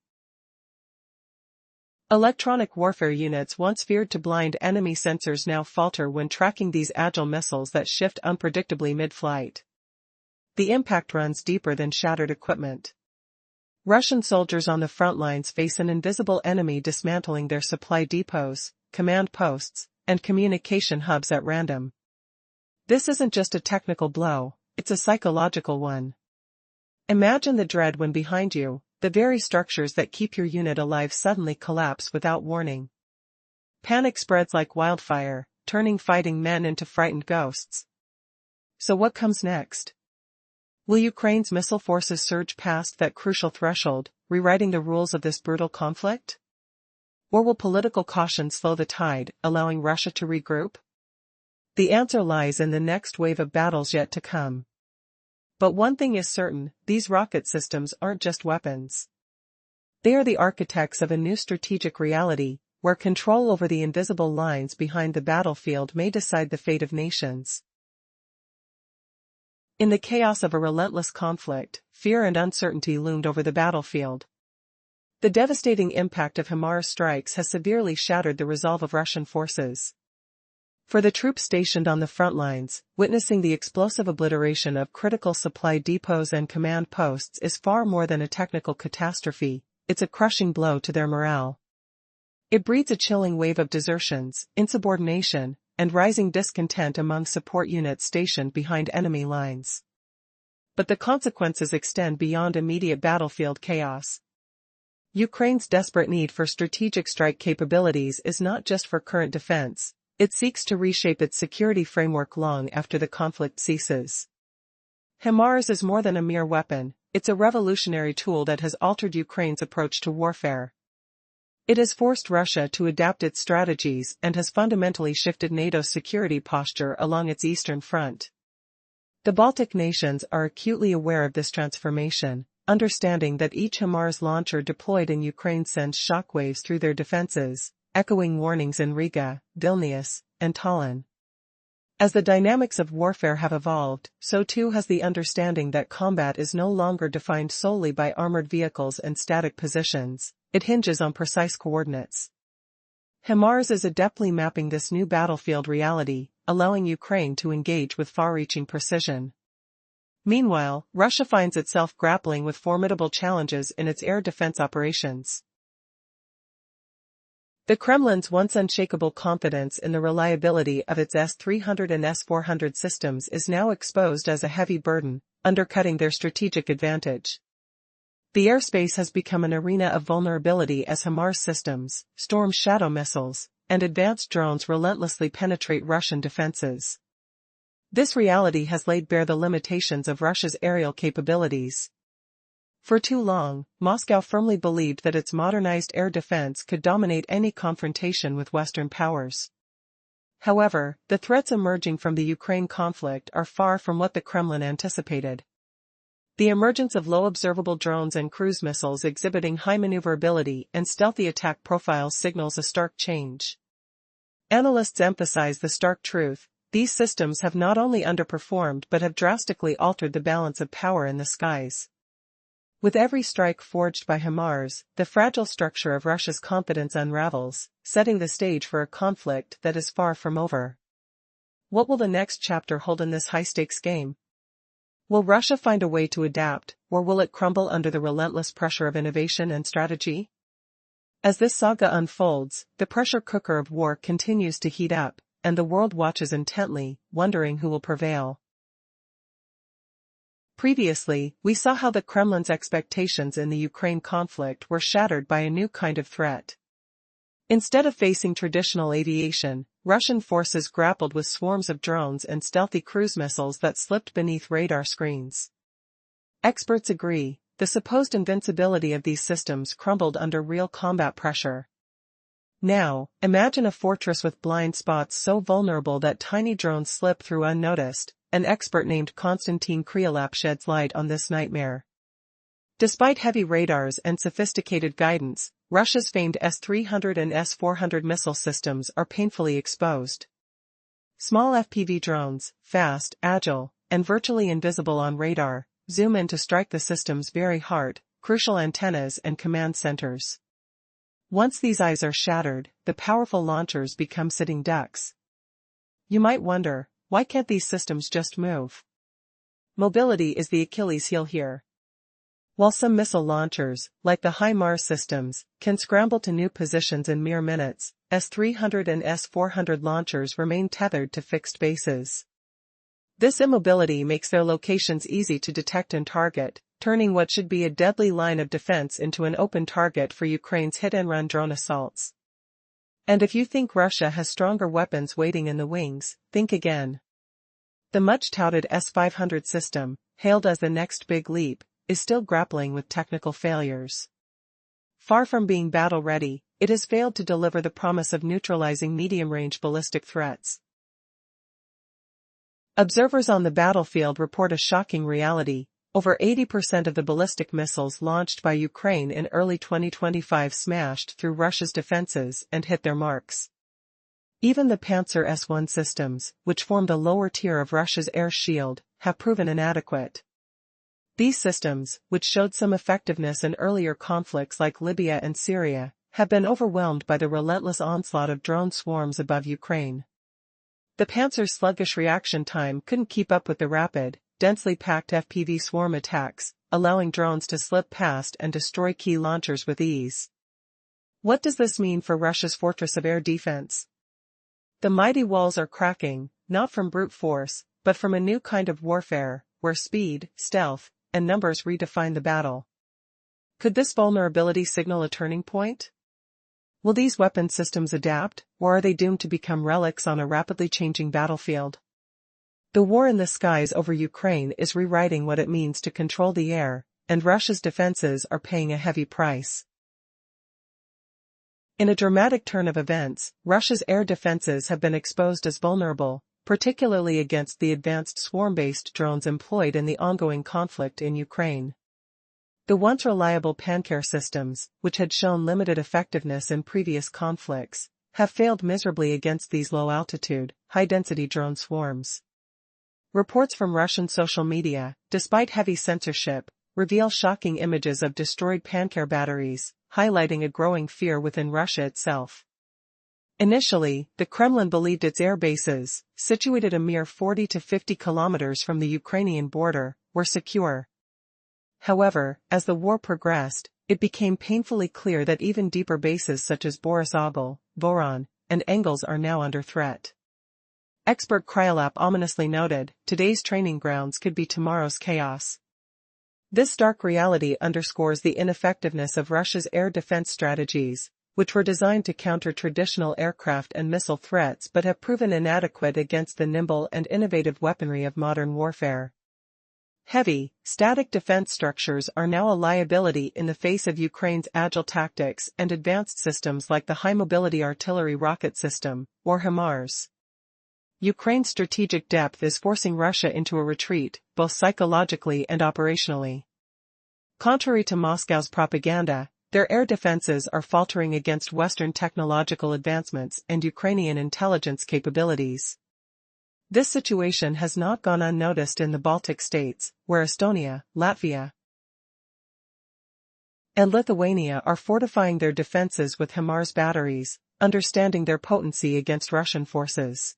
Electronic warfare units once feared to blind enemy sensors now falter when tracking these agile missiles that shift unpredictably mid-flight. The impact runs deeper than shattered equipment. Russian soldiers on the front lines face an invisible enemy dismantling their supply depots, command posts, and communication hubs at random. This isn't just a technical blow, it's a psychological one. Imagine the dread when behind you, the very structures that keep your unit alive suddenly collapse without warning. Panic spreads like wildfire, turning fighting men into frightened ghosts. So what comes next? Will Ukraine's missile forces surge past that crucial threshold, rewriting the rules of this brutal conflict? Or will political caution slow the tide, allowing Russia to regroup? The answer lies in the next wave of battles yet to come. But one thing is certain, these rocket systems aren't just weapons. They are the architects of a new strategic reality, where control over the invisible lines behind the battlefield may decide the fate of nations. In the chaos of a relentless conflict, fear and uncertainty loomed over the battlefield. The devastating impact of HIMARS strikes has severely shattered the resolve of Russian forces. For the troops stationed on the front lines, witnessing the explosive obliteration of critical supply depots and command posts is far more than a technical catastrophe, it's a crushing blow to their morale. It breeds a chilling wave of desertions, insubordination, and rising discontent among support units stationed behind enemy lines. But the consequences extend beyond immediate battlefield chaos. Ukraine's desperate need for strategic strike capabilities is not just for current defense. It seeks to reshape its security framework long after the conflict ceases. HIMARS is more than a mere weapon, it's a revolutionary tool that has altered Ukraine's approach to warfare. It has forced Russia to adapt its strategies and has fundamentally shifted NATO's security posture along its eastern front. The Baltic nations are acutely aware of this transformation, understanding that each HIMARS launcher deployed in Ukraine sends shockwaves through their defenses, echoing warnings in Riga, Vilnius, and Tallinn. As the dynamics of warfare have evolved, so too has the understanding that combat is no longer defined solely by armored vehicles and static positions, it hinges on precise coordinates. HIMARS is adeptly mapping this new battlefield reality, allowing Ukraine to engage with far-reaching precision. Meanwhile, Russia finds itself grappling with formidable challenges in its air defense operations. The Kremlin's once unshakable confidence in the reliability of its S-300 and S-400 systems is now exposed as a heavy burden, undercutting their strategic advantage. The airspace has become an arena of vulnerability as HIMARS systems, Storm Shadow missiles, and advanced drones relentlessly penetrate Russian defenses. This reality has laid bare the limitations of Russia's aerial capabilities. For too long, Moscow firmly believed that its modernized air defense could dominate any confrontation with Western powers. However, the threats emerging from the Ukraine conflict are far from what the Kremlin anticipated. The emergence of low-observable drones and cruise missiles exhibiting high maneuverability and stealthy attack profiles signals a stark change. Analysts emphasize the stark truth: these systems have not only underperformed but have drastically altered the balance of power in the skies. With every strike forged by HIMARS, the fragile structure of Russia's confidence unravels, setting the stage for a conflict that is far from over. What will the next chapter hold in this high-stakes game? Will Russia find a way to adapt, or will it crumble under the relentless pressure of innovation and strategy? As this saga unfolds, the pressure cooker of war continues to heat up, and the world watches intently, wondering who will prevail. Previously, we saw how the Kremlin's expectations in the Ukraine conflict were shattered by a new kind of threat. Instead of facing traditional aviation, Russian forces grappled with swarms of drones and stealthy cruise missiles that slipped beneath radar screens. Experts agree, the supposed invincibility of these systems crumbled under real combat pressure. Now, imagine a fortress with blind spots so vulnerable that tiny drones slip through unnoticed. An expert named Konstantin Kryalap sheds light on this nightmare. Despite heavy radars and sophisticated guidance, Russia's famed S-300 and S-400 missile systems are painfully exposed. Small FPV drones, fast, agile, and virtually invisible on radar, zoom in to strike the system's very heart, crucial antennas and command centers. Once these eyes are shattered, the powerful launchers become sitting ducks. You might wonder, why can't these systems just move? Mobility is the Achilles heel here. While some missile launchers, like the HIMARS systems, can scramble to new positions in mere minutes, S-300 and S-400 launchers remain tethered to fixed bases. This immobility makes their locations easy to detect and target, turning what should be a deadly line of defense into an open target for Ukraine's hit-and-run drone assaults. And if you think Russia has stronger weapons waiting in the wings, think again. The much-touted S-500 system, hailed as the next big leap, is still grappling with technical failures. Far from being battle-ready, it has failed to deliver the promise of neutralizing medium-range ballistic threats. Observers on the battlefield report a shocking reality. Over 80% of the ballistic missiles launched by Ukraine in early 2025 smashed through Russia's defenses and hit their marks. Even the Panzer S-1 systems, which form the lower tier of Russia's air shield, have proven inadequate. These systems, which showed some effectiveness in earlier conflicts like Libya and Syria, have been overwhelmed by the relentless onslaught of drone swarms above Ukraine. The Panzer's sluggish reaction time couldn't keep up with the rapid, densely packed FPV swarm attacks, allowing drones to slip past and destroy key launchers with ease. What does this mean for Russia's fortress of air defense? The mighty walls are cracking, not from brute force, but from a new kind of warfare, where speed, stealth, and numbers redefine the battle. Could this vulnerability signal a turning point? Will these weapon systems adapt, or are they doomed to become relics on a rapidly changing battlefield? The war in the skies over Ukraine is rewriting what it means to control the air, and Russia's defenses are paying a heavy price. In a dramatic turn of events, Russia's air defenses have been exposed as vulnerable, particularly against the advanced swarm-based drones employed in the ongoing conflict in Ukraine. The once reliable Panzer systems, which had shown limited effectiveness in previous conflicts, have failed miserably against these low-altitude, high-density drone swarms. Reports from Russian social media, despite heavy censorship, reveal shocking images of destroyed Panzer batteries, highlighting a growing fear within Russia itself. Initially, the Kremlin believed its air bases, situated a mere 40 to 50 kilometers from the Ukrainian border, were secure. However, as the war progressed, it became painfully clear that even deeper bases such as Borisovl, Voron, and Engels are now under threat. Expert Kryalap ominously noted, today's training grounds could be tomorrow's chaos. This stark reality underscores the ineffectiveness of Russia's air defense strategies, which were designed to counter traditional aircraft and missile threats but have proven inadequate against the nimble and innovative weaponry of modern warfare. Heavy, static defense structures are now a liability in the face of Ukraine's agile tactics and advanced systems like the high-mobility artillery rocket system, or HIMARS. Ukraine's strategic depth is forcing Russia into a retreat, both psychologically and operationally. Contrary to Moscow's propaganda, their air defenses are faltering against Western technological advancements and Ukrainian intelligence capabilities. This situation has not gone unnoticed in the Baltic states, where Estonia, Latvia, and Lithuania are fortifying their defenses with HIMARS batteries, understanding their potency against Russian forces.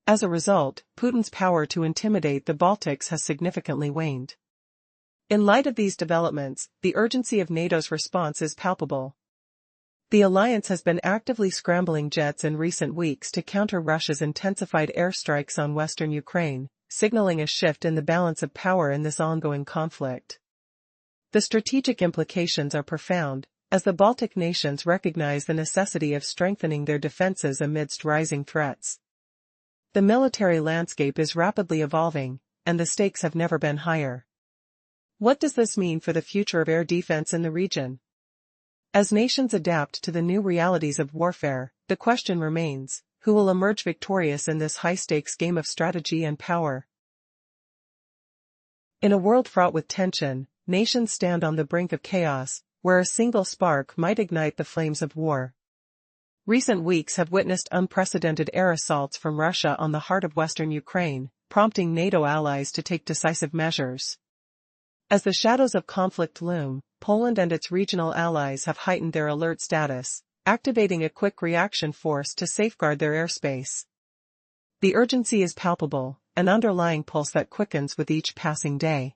As a result, Putin's power to intimidate the Baltics has significantly waned. In light of these developments, the urgency of NATO's response is palpable. The alliance has been actively scrambling jets in recent weeks to counter Russia's intensified airstrikes on western Ukraine, signaling a shift in the balance of power in this ongoing conflict. The strategic implications are profound, as the Baltic nations recognize the necessity of strengthening their defenses amidst rising threats. The military landscape is rapidly evolving, and the stakes have never been higher. What does this mean for the future of air defense in the region? As nations adapt to the new realities of warfare, the question remains, who will emerge victorious in this high-stakes game of strategy and power? In a world fraught with tension, nations stand on the brink of chaos, where a single spark might ignite the flames of war. Recent weeks have witnessed unprecedented air assaults from Russia on the heart of western Ukraine, prompting NATO allies to take decisive measures. As the shadows of conflict loom, Poland and its regional allies have heightened their alert status, activating a quick reaction force to safeguard their airspace. The urgency is palpable, an underlying pulse that quickens with each passing day.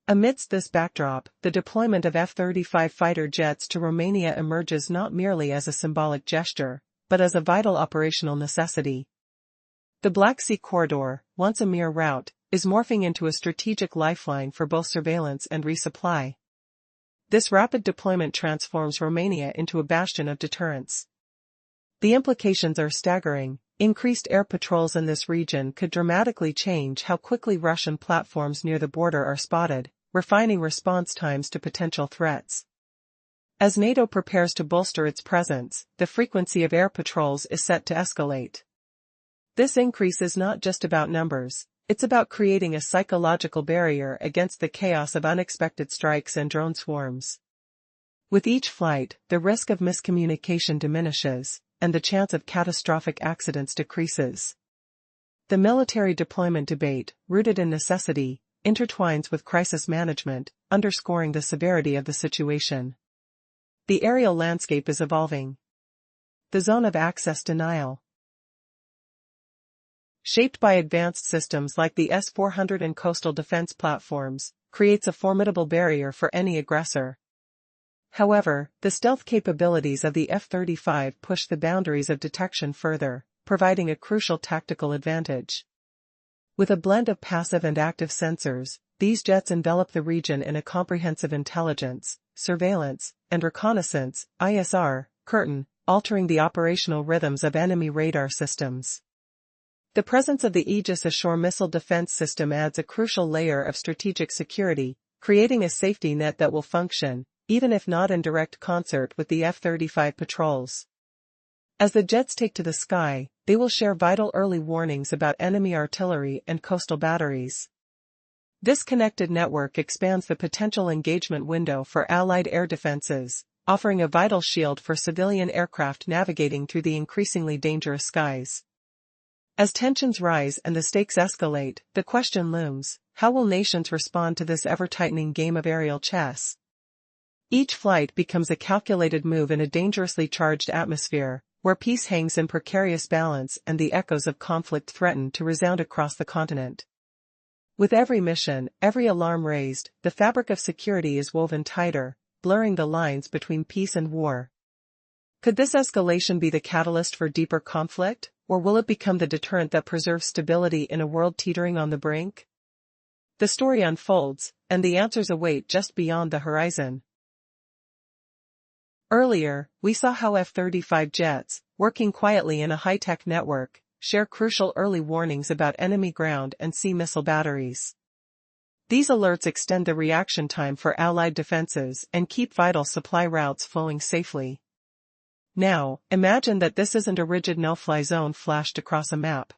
Amidst this backdrop, the deployment of F-35 fighter jets to Romania emerges not merely as a symbolic gesture, but as a vital operational necessity. The Black Sea corridor, once a mere route, is morphing into a strategic lifeline for both surveillance and resupply. This rapid deployment transforms Romania into a bastion of deterrence. The implications are staggering. Increased air patrols in this region could dramatically change how quickly Russian platforms near the border are spotted, refining response times to potential threats. As NATO prepares to bolster its presence, the frequency of air patrols is set to escalate. This increase is not just about numbers, it's about creating a psychological barrier against the chaos of unexpected strikes and drone swarms. With each flight, the risk of miscommunication diminishes, and the chance of catastrophic accidents decreases. The military deployment debate, rooted in necessity, intertwines with crisis management, underscoring the severity of the situation. The aerial landscape is evolving. The zone of access denial, shaped by advanced systems like the S-400 and coastal defense platforms, creates a formidable barrier for any aggressor. However, the stealth capabilities of the F-35 push the boundaries of detection further, providing a crucial tactical advantage. With a blend of passive and active sensors, these jets envelop the region in a comprehensive intelligence, surveillance, and reconnaissance (ISR) curtain, altering the operational rhythms of enemy radar systems. The presence of the Aegis Ashore missile defense system adds a crucial layer of strategic security, creating a safety net that will function, even if not in direct concert with the F-35 patrols. As the jets take to the sky, they will share vital early warnings about enemy artillery and coastal batteries. This connected network expands the potential engagement window for Allied air defenses, offering a vital shield for civilian aircraft navigating through the increasingly dangerous skies. As tensions rise and the stakes escalate, the question looms, how will nations respond to this ever-tightening game of aerial chess? Each flight becomes a calculated move in a dangerously charged atmosphere, where peace hangs in precarious balance and the echoes of conflict threaten to resound across the continent. With every mission, every alarm raised, the fabric of security is woven tighter, blurring the lines between peace and war. Could this escalation be the catalyst for deeper conflict, or will it become the deterrent that preserves stability in a world teetering on the brink? The story unfolds, and the answers await just beyond the horizon. Earlier, we saw how F-35 jets, working quietly in a high-tech network, share crucial early warnings about enemy ground and sea missile batteries. These alerts extend the reaction time for Allied defenses and keep vital supply routes flowing safely. Now, imagine that this isn't a rigid no-fly zone flashed across a map.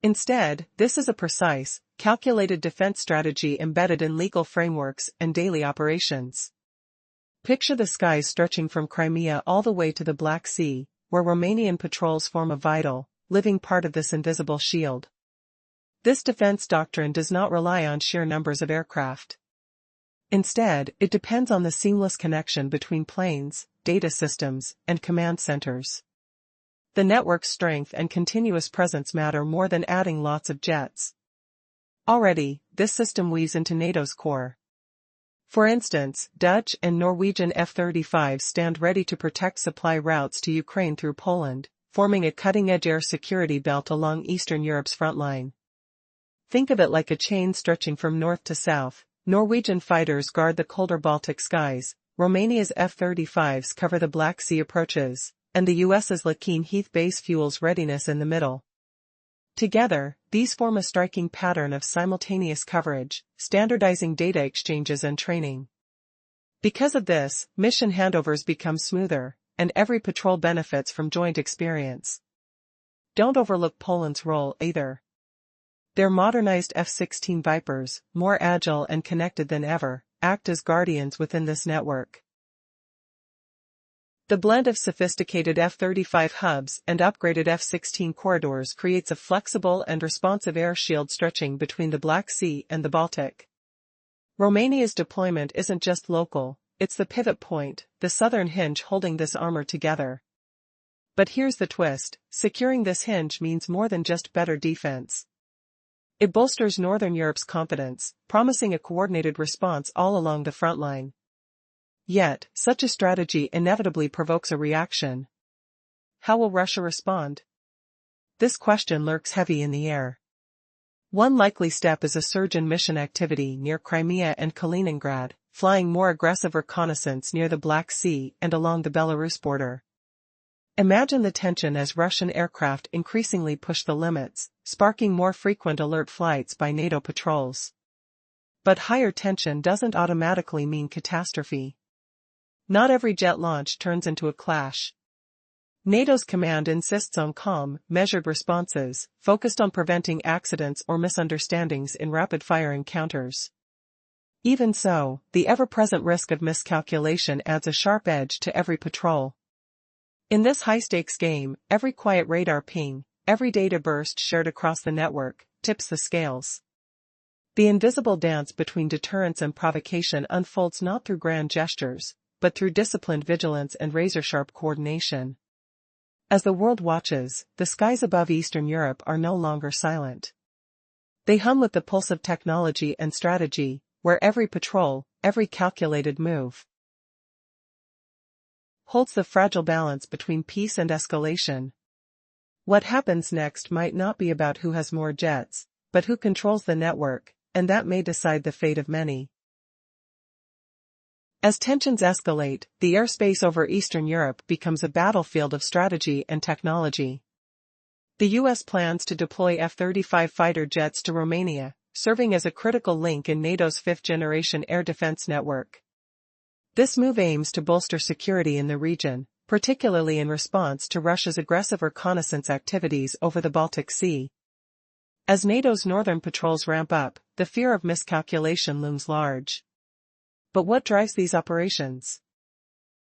Instead, this is a precise, calculated defense strategy embedded in legal frameworks and daily operations. Picture the skies stretching from Crimea all the way to the Black Sea, where Romanian patrols form a vital, living part of this invisible shield. This defense doctrine does not rely on sheer numbers of aircraft. Instead, it depends on the seamless connection between planes, data systems, and command centers. The network's strength and continuous presence matter more than adding lots of jets. Already, this system weaves into NATO's core. For instance, Dutch and Norwegian F-35s stand ready to protect supply routes to Ukraine through Poland, forming a cutting-edge air security belt along Eastern Europe's front line. Think of it like a chain stretching from north to south. Norwegian fighters guard the colder Baltic skies, Romania's F-35s cover the Black Sea approaches, and the US's Laekene Heath base fuels readiness in the middle. Together, these form a striking pattern of simultaneous coverage, standardizing data exchanges and training. Because of this, mission handovers become smoother, and every patrol benefits from joint experience. Don't overlook Poland's role either. Their modernized F-16 Vipers, more agile and connected than ever, act as guardians within this network. The blend of sophisticated F-35 hubs and upgraded F-16 corridors creates a flexible and responsive air shield stretching between the Black Sea and the Baltic. Romania's deployment isn't just local, it's the pivot point, the southern hinge holding this armor together. But here's the twist: securing this hinge means more than just better defense. It bolsters Northern Europe's confidence, promising a coordinated response all along the front line. Yet, such a strategy inevitably provokes a reaction. How will Russia respond? This question lurks heavy in the air. One likely step is a surge in mission activity near Crimea and Kaliningrad, flying more aggressive reconnaissance near the Black Sea and along the Belarus border. Imagine the tension as Russian aircraft increasingly push the limits, sparking more frequent alert flights by NATO patrols. But higher tension doesn't automatically mean catastrophe. Not every jet launch turns into a clash. NATO's command insists on calm, measured responses, focused on preventing accidents or misunderstandings in rapid-fire encounters. Even so, the ever-present risk of miscalculation adds a sharp edge to every patrol. In this high-stakes game, every quiet radar ping, every data burst shared across the network, tips the scales. The invisible dance between deterrence and provocation unfolds not through grand gestures, but through disciplined vigilance and razor-sharp coordination. As the world watches, the skies above Eastern Europe are no longer silent. They hum with the pulse of technology and strategy, where every patrol, every calculated move, holds the fragile balance between peace and escalation. What happens next might not be about who has more jets, but who controls the network, and that may decide the fate of many. As tensions escalate, the airspace over Eastern Europe becomes a battlefield of strategy and technology. The U.S. plans to deploy F-35 fighter jets to Romania, serving as a critical link in NATO's fifth-generation air defense network. This move aims to bolster security in the region, particularly in response to Russia's aggressive reconnaissance activities over the Baltic Sea. As NATO's northern patrols ramp up, the fear of miscalculation looms large. But what drives these operations?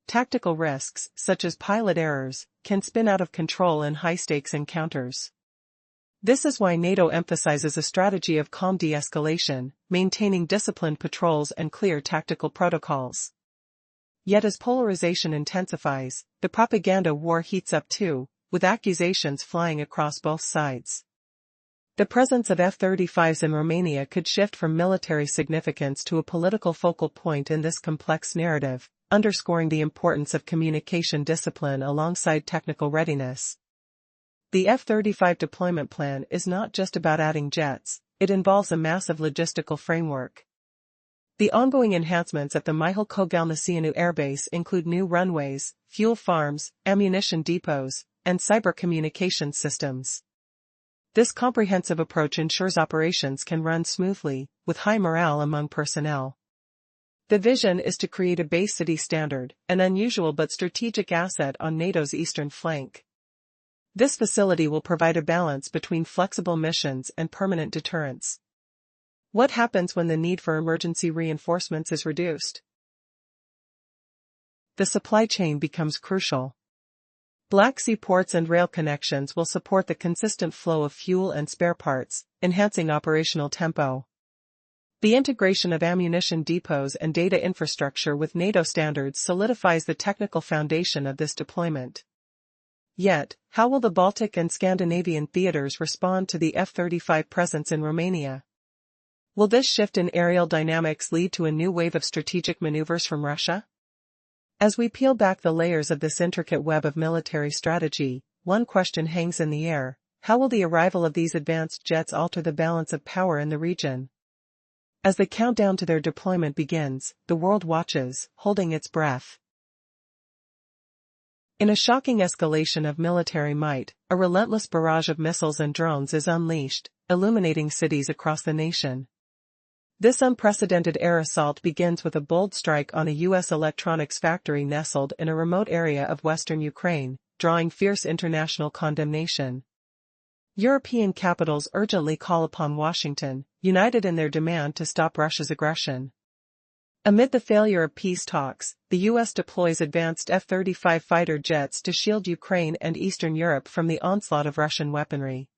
Tactical risks, such as pilot errors, can spin out of control in high-stakes encounters. This is why NATO emphasizes a strategy of calm de-escalation, maintaining disciplined patrols and clear tactical protocols. Yet as polarization intensifies, the propaganda war heats up too, with accusations flying across both sides. The presence of F-35s in Romania could shift from military significance to a political focal point in this complex narrative, underscoring the importance of communication discipline alongside technical readiness. The F-35 deployment plan is not just about adding jets, it involves a massive logistical framework. The ongoing enhancements at the Mihail Kogalniceanu airbase include new runways, fuel farms, ammunition depots, and cyber communications systems. This comprehensive approach ensures operations can run smoothly, with high morale among personnel. The vision is to create a base city standard, an unusual but strategic asset on NATO's eastern flank. This facility will provide a balance between flexible missions and permanent deterrence. What happens when the need for emergency reinforcements is reduced? The supply chain becomes crucial. Black Sea ports and rail connections will support the consistent flow of fuel and spare parts, enhancing operational tempo. The integration of ammunition depots and data infrastructure with NATO standards solidifies the technical foundation of this deployment. Yet, how will the Baltic and Scandinavian theaters respond to the F-35 presence in Romania? Will this shift in aerial dynamics lead to a new wave of strategic maneuvers from Russia? As we peel back the layers of this intricate web of military strategy, one question hangs in the air: how will the arrival of these advanced jets alter the balance of power in the region? As the countdown to their deployment begins, the world watches, holding its breath. In a shocking escalation of military might, a relentless barrage of missiles and drones is unleashed, illuminating cities across the nation. This unprecedented air assault begins with a bold strike on a U.S. electronics factory nestled in a remote area of western Ukraine, drawing fierce international condemnation. European capitals urgently call upon Washington, united in their demand to stop Russia's aggression. Amid the failure of peace talks, the U.S. deploys advanced F-35 fighter jets to shield Ukraine and Eastern Europe from the onslaught of Russian weaponry.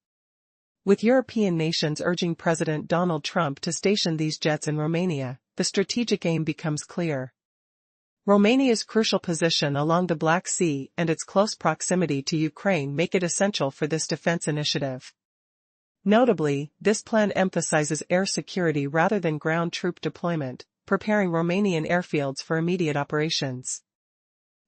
With European nations urging President Donald Trump to station these jets in Romania, the strategic aim becomes clear. Romania's crucial position along the Black Sea and its close proximity to Ukraine make it essential for this defense initiative. Notably, this plan emphasizes air security rather than ground troop deployment, preparing Romanian airfields for immediate operations.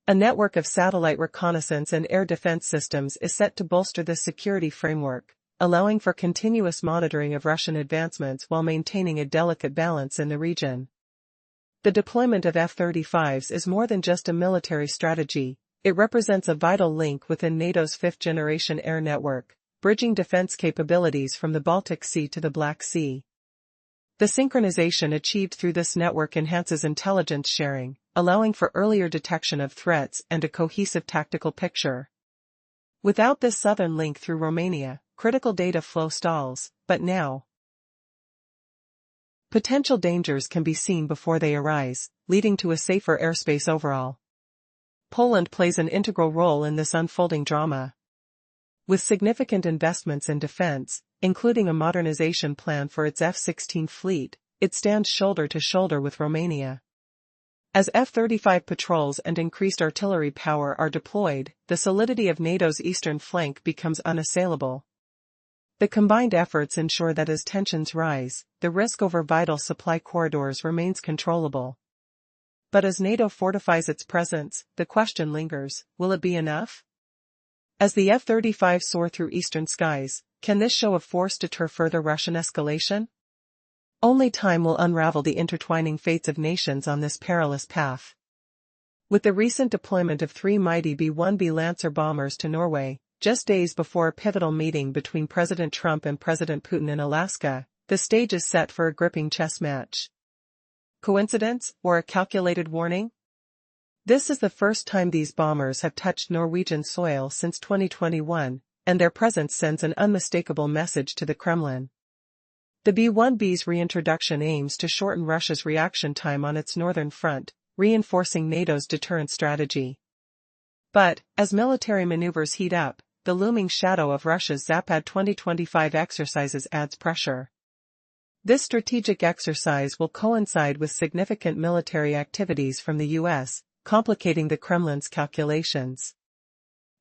A network of satellite reconnaissance and air defense systems is set to bolster this security framework, allowing for continuous monitoring of Russian advancements while maintaining a delicate balance in the region. The deployment of F-35s is more than just a military strategy, it represents a vital link within NATO's fifth-generation air network, bridging defense capabilities from the Baltic Sea to the Black Sea. The synchronization achieved through this network enhances intelligence sharing, allowing for earlier detection of threats and a cohesive tactical picture. Without this southern link through Romania, critical data flow stalls, but now, potential dangers can be seen before they arise, leading to a safer airspace overall. Poland plays an integral role in this unfolding drama. With significant investments in defense, including a modernization plan for its F-16 fleet, it stands shoulder to shoulder with Romania. As F-35 patrols and increased artillery power are deployed, the solidity of NATO's eastern flank becomes unassailable. The combined efforts ensure that as tensions rise, the risk over vital supply corridors remains controllable. But as NATO fortifies its presence, the question lingers, will it be enough? As the F-35 soar through eastern skies, can this show of force deter further Russian escalation? Only time will unravel the intertwining fates of nations on this perilous path. With the recent deployment of 3 mighty B-1B Lancer bombers to Norway, just days before a pivotal meeting between President Trump and President Putin in Alaska, the stage is set for a gripping chess match. Coincidence, or a calculated warning? This is the first time these bombers have touched Norwegian soil since 2021, and their presence sends an unmistakable message to the Kremlin. The B-1B's reintroduction aims to shorten Russia's reaction time on its northern front, reinforcing NATO's deterrent strategy. But, as military maneuvers heat up, the looming shadow of Russia's Zapad 2025 exercises adds pressure. This strategic exercise will coincide with significant military activities from the U.S., complicating the Kremlin's calculations.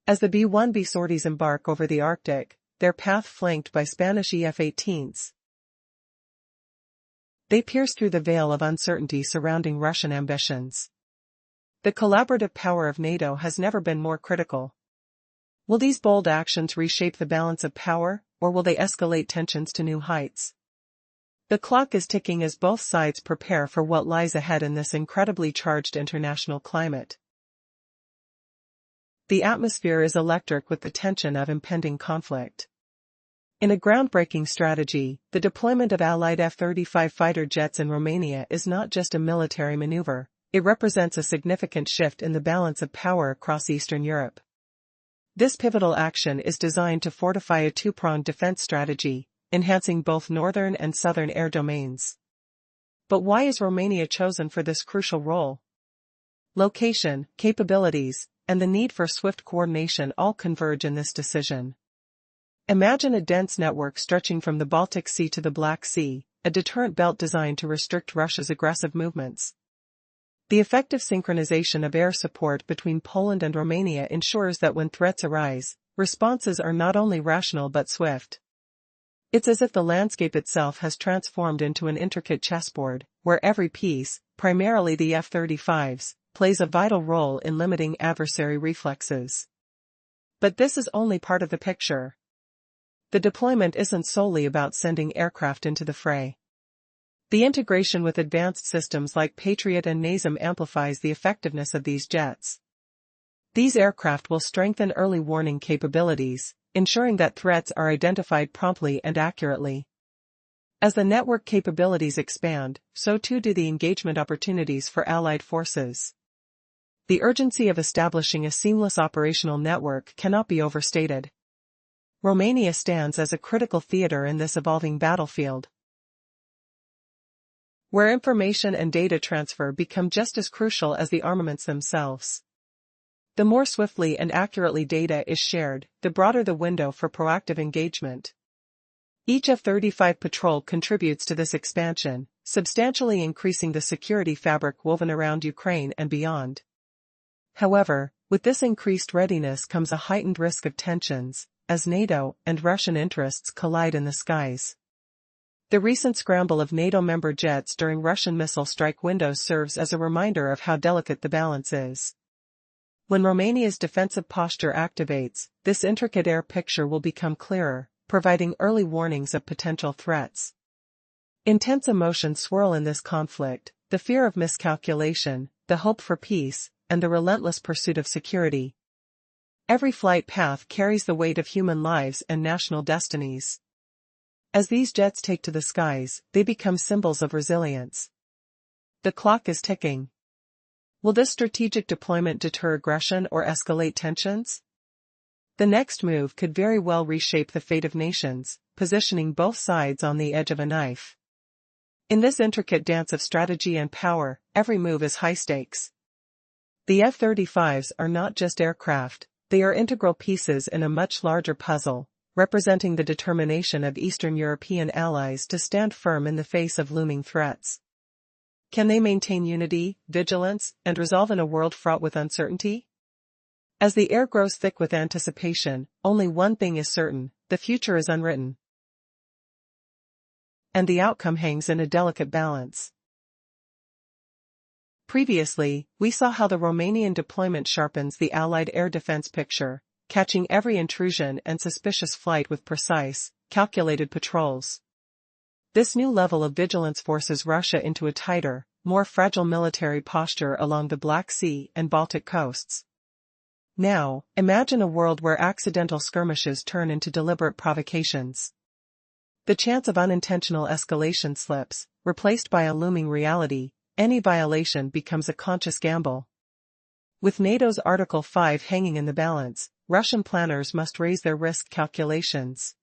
As the B-1B sorties embark over the Arctic, their path flanked by Spanish F-18s, they pierce through the veil of uncertainty surrounding Russian ambitions. The collaborative power of NATO has never been more critical. Will these bold actions reshape the balance of power, or will they escalate tensions to new heights? The clock is ticking as both sides prepare for what lies ahead in this incredibly charged international climate. The atmosphere is electric with the tension of impending conflict. In a groundbreaking strategy, the deployment of Allied F-35 fighter jets in Romania is not just a military maneuver, it represents a significant shift in the balance of power across Eastern Europe. This pivotal action is designed to fortify a two-pronged defense strategy, enhancing both northern and southern air domains. But why is Romania chosen for this crucial role? Location, capabilities, and the need for swift coordination all converge in this decision. Imagine a dense network stretching from the Baltic Sea to the Black Sea, a deterrent belt designed to restrict Russia's aggressive movements. The effective synchronization of air support between Poland and Romania ensures that when threats arise, responses are not only rational but swift. It's as if the landscape itself has transformed into an intricate chessboard, where every piece, primarily the F-35s, plays a vital role in limiting adversary reflexes. But this is only part of the picture. The deployment isn't solely about sending aircraft into the fray. The integration with advanced systems like Patriot and NASAM amplifies the effectiveness of these jets. These aircraft will strengthen early warning capabilities, ensuring that threats are identified promptly and accurately. As the network capabilities expand, so too do the engagement opportunities for allied forces. The urgency of establishing a seamless operational network cannot be overstated. Romania stands as a critical theater in this evolving battlefield, where information and data transfer become just as crucial as the armaments themselves. The more swiftly and accurately data is shared, the broader the window for proactive engagement. Each F-35 patrol contributes to this expansion, substantially increasing the security fabric woven around Ukraine and beyond. However, with this increased readiness comes a heightened risk of tensions, as NATO and Russian interests collide in the skies. The recent scramble of NATO member jets during Russian missile strike windows serves as a reminder of how delicate the balance is. When Romania's defensive posture activates, this intricate air picture will become clearer, providing early warnings of potential threats. Intense emotions swirl in this conflict, the fear of miscalculation, the hope for peace, and the relentless pursuit of security. Every flight path carries the weight of human lives and national destinies. As these jets take to the skies, they become symbols of resilience. The clock is ticking. Will this strategic deployment deter aggression or escalate tensions? The next move could very well reshape the fate of nations, positioning both sides on the edge of a knife. In this intricate dance of strategy and power, every move is high stakes. The F-35s are not just aircraft, they are integral pieces in a much larger puzzle, representing the determination of Eastern European allies to stand firm in the face of looming threats. Can they maintain unity, vigilance, and resolve in a world fraught with uncertainty? As the air grows thick with anticipation, only one thing is certain: the future is unwritten. And the outcome hangs in a delicate balance. Previously, we saw how the Romanian deployment sharpens the Allied air defense picture, catching every intrusion and suspicious flight with precise, calculated patrols. This new level of vigilance forces Russia into a tighter, more fragile military posture along the Black Sea and Baltic coasts. Now, imagine a world where accidental skirmishes turn into deliberate provocations. The chance of unintentional escalation slips, replaced by a looming reality. Any violation becomes a conscious gamble. With NATO's Article 5 hanging in the balance, Russian planners must raise their risk calculations.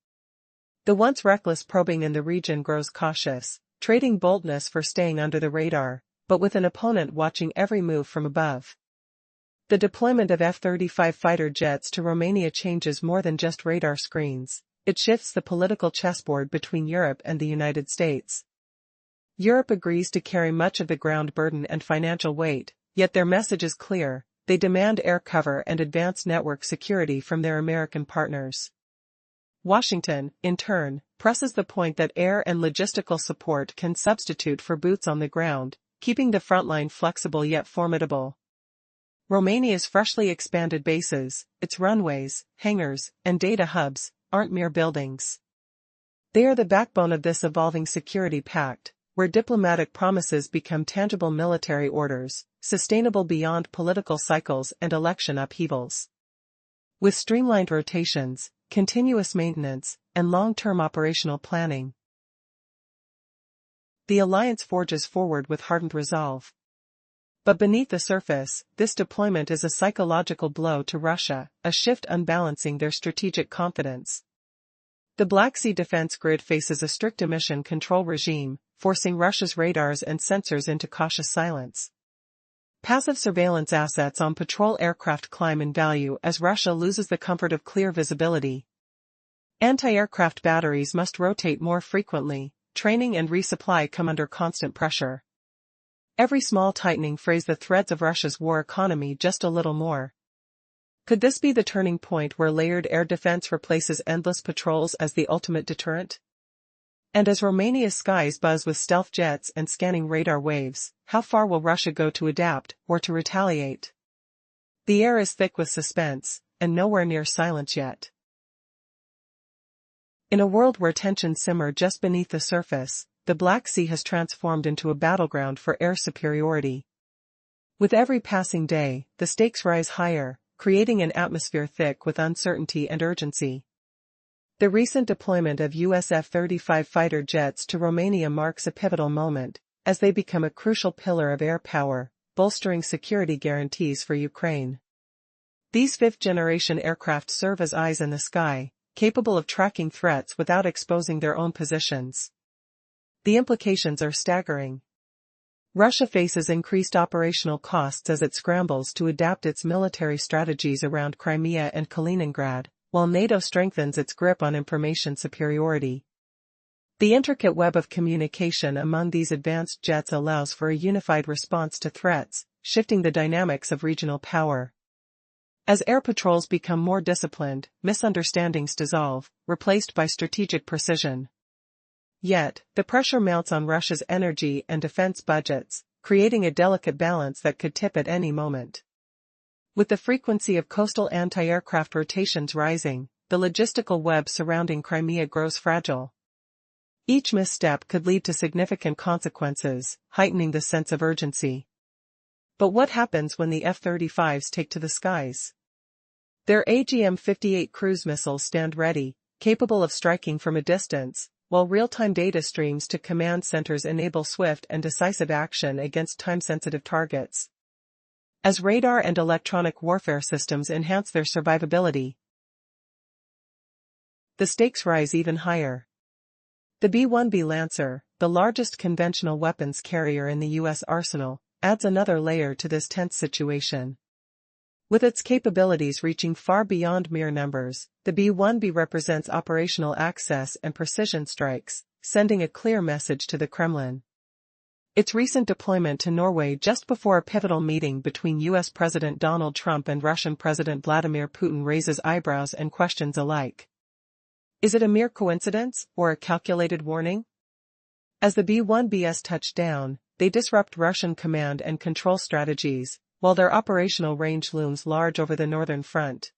The once reckless probing in the region grows cautious, trading boldness for staying under the radar, but with an opponent watching every move from above. The deployment of F-35 fighter jets to Romania changes more than just radar screens, it shifts the political chessboard between Europe and the United States. Europe agrees to carry much of the ground burden and financial weight, yet their message is clear: they demand air cover and advanced network security from their American partners. Washington, in turn, presses the point that air and logistical support can substitute for boots on the ground, keeping the front line flexible yet formidable. Romania's freshly expanded bases, its runways, hangars, and data hubs, aren't mere buildings. They are the backbone of this evolving security pact, where diplomatic promises become tangible military orders, sustainable beyond political cycles and election upheavals. With streamlined rotations, continuous maintenance, and long-term operational planning, the alliance forges forward with hardened resolve. But beneath the surface, this deployment is a psychological blow to Russia, a shift unbalancing their strategic confidence. The Black Sea defense grid faces a strict emission control regime, forcing Russia's radars and sensors into cautious silence. Passive surveillance assets on patrol aircraft climb in value as Russia loses the comfort of clear visibility. Anti-aircraft batteries must rotate more frequently, training and resupply come under constant pressure. Every small tightening frays the threads of Russia's war economy just a little more. Could this be the turning point where layered air defense replaces endless patrols as the ultimate deterrent? And as Romania's skies buzz with stealth jets and scanning radar waves, how far will Russia go to adapt, or to retaliate? The air is thick with suspense, and nowhere near silence yet. In a world where tensions simmer just beneath the surface, the Black Sea has transformed into a battleground for air superiority. With every passing day, the stakes rise higher, creating an atmosphere thick with uncertainty and urgency. The recent deployment of US F-35 fighter jets to Romania marks a pivotal moment, as they become a crucial pillar of air power, bolstering security guarantees for Ukraine. These fifth-generation aircraft serve as eyes in the sky, capable of tracking threats without exposing their own positions. The implications are staggering. Russia faces increased operational costs as it scrambles to adapt its military strategies around Crimea and Kaliningrad, while NATO strengthens its grip on information superiority. The intricate web of communication among these advanced jets allows for a unified response to threats, shifting the dynamics of regional power. As air patrols become more disciplined, misunderstandings dissolve, replaced by strategic precision. Yet, the pressure mounts on Russia's energy and defense budgets, creating a delicate balance that could tip at any moment. With the frequency of coastal anti-aircraft rotations rising, the logistical web surrounding Crimea grows fragile. Each misstep could lead to significant consequences, heightening the sense of urgency. But what happens when the F-35s take to the skies? Their AGM-58 cruise missiles stand ready, capable of striking from a distance, while real-time data streams to command centers enable swift and decisive action against time-sensitive targets. As radar and electronic warfare systems enhance their survivability, the stakes rise even higher. The B-1B Lancer, the largest conventional weapons carrier in the U.S. arsenal, adds another layer to this tense situation. With its capabilities reaching far beyond mere numbers, the B-1B represents operational access and precision strikes, sending a clear message to the Kremlin. Its recent deployment to Norway just before a pivotal meeting between U.S. President Donald Trump and Russian President Vladimir Putin raises eyebrows and questions alike. Is it a mere coincidence, or a calculated warning? As the B-1Bs touch down, they disrupt Russian command and control strategies, while their operational range looms large over the northern front.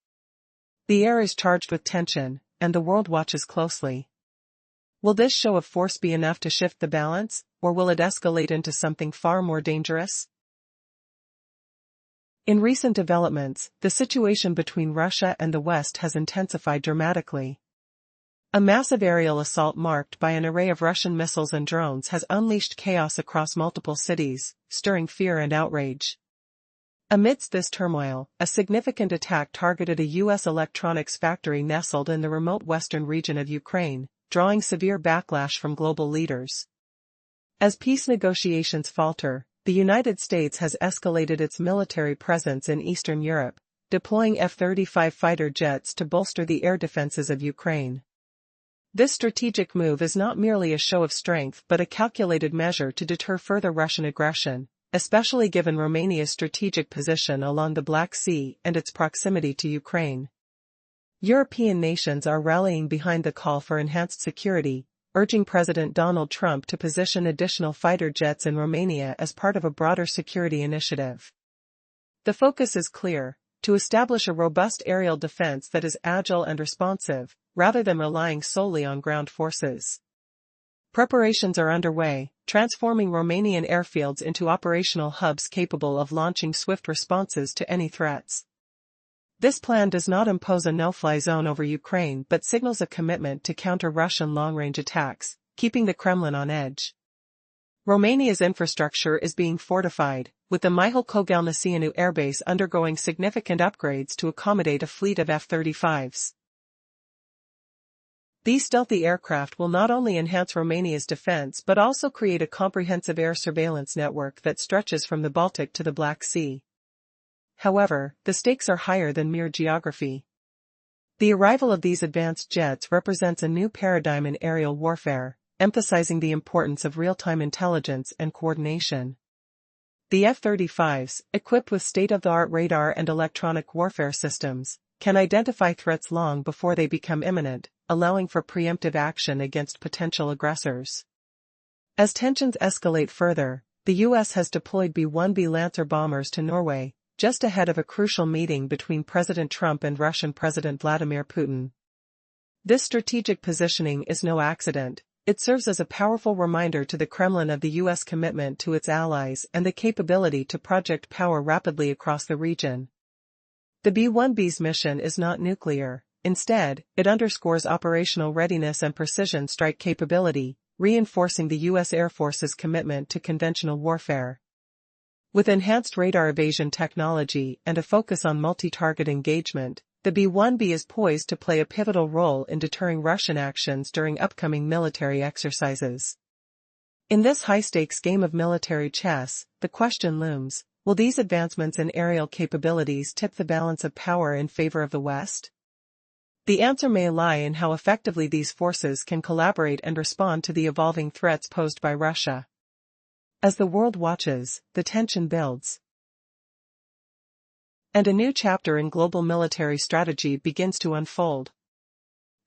The air is charged with tension, and the world watches closely. Will this show of force be enough to shift the balance, or will it escalate into something far more dangerous? In recent developments, the situation between Russia and the West has intensified dramatically. A massive aerial assault marked by an array of Russian missiles and drones has unleashed chaos across multiple cities, stirring fear and outrage. Amidst this turmoil, a significant attack targeted a U.S. electronics factory nestled in the remote western region of Ukraine, drawing severe backlash from global leaders. As peace negotiations falter, the United States has escalated its military presence in Eastern Europe, deploying F-35 fighter jets to bolster the air defenses of Ukraine. This strategic move is not merely a show of strength but a calculated measure to deter further Russian aggression, especially given Romania's strategic position along the Black Sea and its proximity to Ukraine. European nations are rallying behind the call for enhanced security, urging President Donald Trump to position additional fighter jets in Romania as part of a broader security initiative. The focus is clear: to establish a robust aerial defense that is agile and responsive, rather than relying solely on ground forces. Preparations are underway, transforming Romanian airfields into operational hubs capable of launching swift responses to any threats. This plan does not impose a no-fly zone over Ukraine but signals a commitment to counter Russian long-range attacks, keeping the Kremlin on edge. Romania's infrastructure is being fortified, with the Mihail Kogalniceanu airbase undergoing significant upgrades to accommodate a fleet of F-35s. These stealthy aircraft will not only enhance Romania's defense but also create a comprehensive air surveillance network that stretches from the Baltic to the Black Sea. However, the stakes are higher than mere geography. The arrival of these advanced jets represents a new paradigm in aerial warfare, emphasizing the importance of real-time intelligence and coordination. The F-35s, equipped with state-of-the-art radar and electronic warfare systems, can identify threats long before they become imminent, allowing for preemptive action against potential aggressors. As tensions escalate further, the U.S. has deployed B-1B Lancer bombers to Norway, just ahead of a crucial meeting between President Trump and Russian President Vladimir Putin. This strategic positioning is no accident. It serves as a powerful reminder to the Kremlin of the U.S. commitment to its allies and the capability to project power rapidly across the region. The B-1B's mission is not nuclear. Instead, it underscores operational readiness and precision strike capability, reinforcing the U.S. Air Force's commitment to conventional warfare. With enhanced radar evasion technology and a focus on multi-target engagement, the B-1B is poised to play a pivotal role in deterring Russian actions during upcoming military exercises. In this high-stakes game of military chess, the question looms, will these advancements in aerial capabilities tip the balance of power in favor of the West? The answer may lie in how effectively these forces can collaborate and respond to the evolving threats posed by Russia. As the world watches, the tension builds. And a new chapter in global military strategy begins to unfold.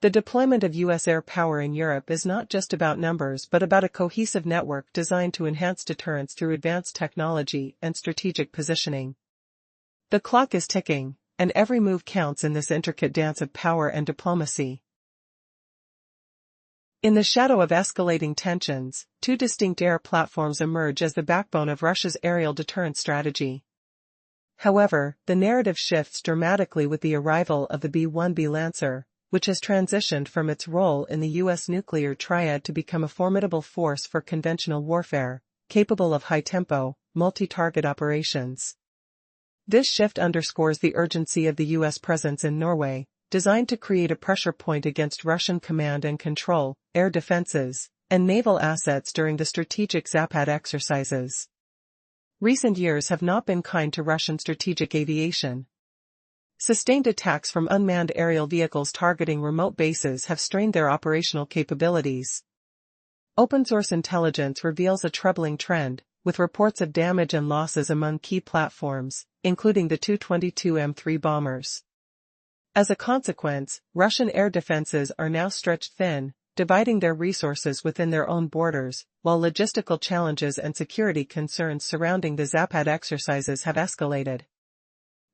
The deployment of U.S. air power in Europe is not just about numbers but about a cohesive network designed to enhance deterrence through advanced technology and strategic positioning. The clock is ticking, and every move counts in this intricate dance of power and diplomacy. In the shadow of escalating tensions, two distinct air platforms emerge as the backbone of Russia's aerial deterrence strategy. However, the narrative shifts dramatically with the arrival of the B-1B Lancer, which has transitioned from its role in the U.S. nuclear triad to become a formidable force for conventional warfare, capable of high-tempo, multi-target operations. This shift underscores the urgency of the U.S. presence in Norway, designed to create a pressure point against Russian command and control, air defenses, and naval assets during the strategic Zapad exercises. Recent years have not been kind to Russian strategic aviation. Sustained attacks from unmanned aerial vehicles targeting remote bases have strained their operational capabilities. Open-source intelligence reveals a troubling trend, with reports of damage and losses among key platforms, including the Tu-22 M3 bombers. As a consequence, Russian air defenses are now stretched thin, dividing their resources within their own borders, while logistical challenges and security concerns surrounding the Zapad exercises have escalated.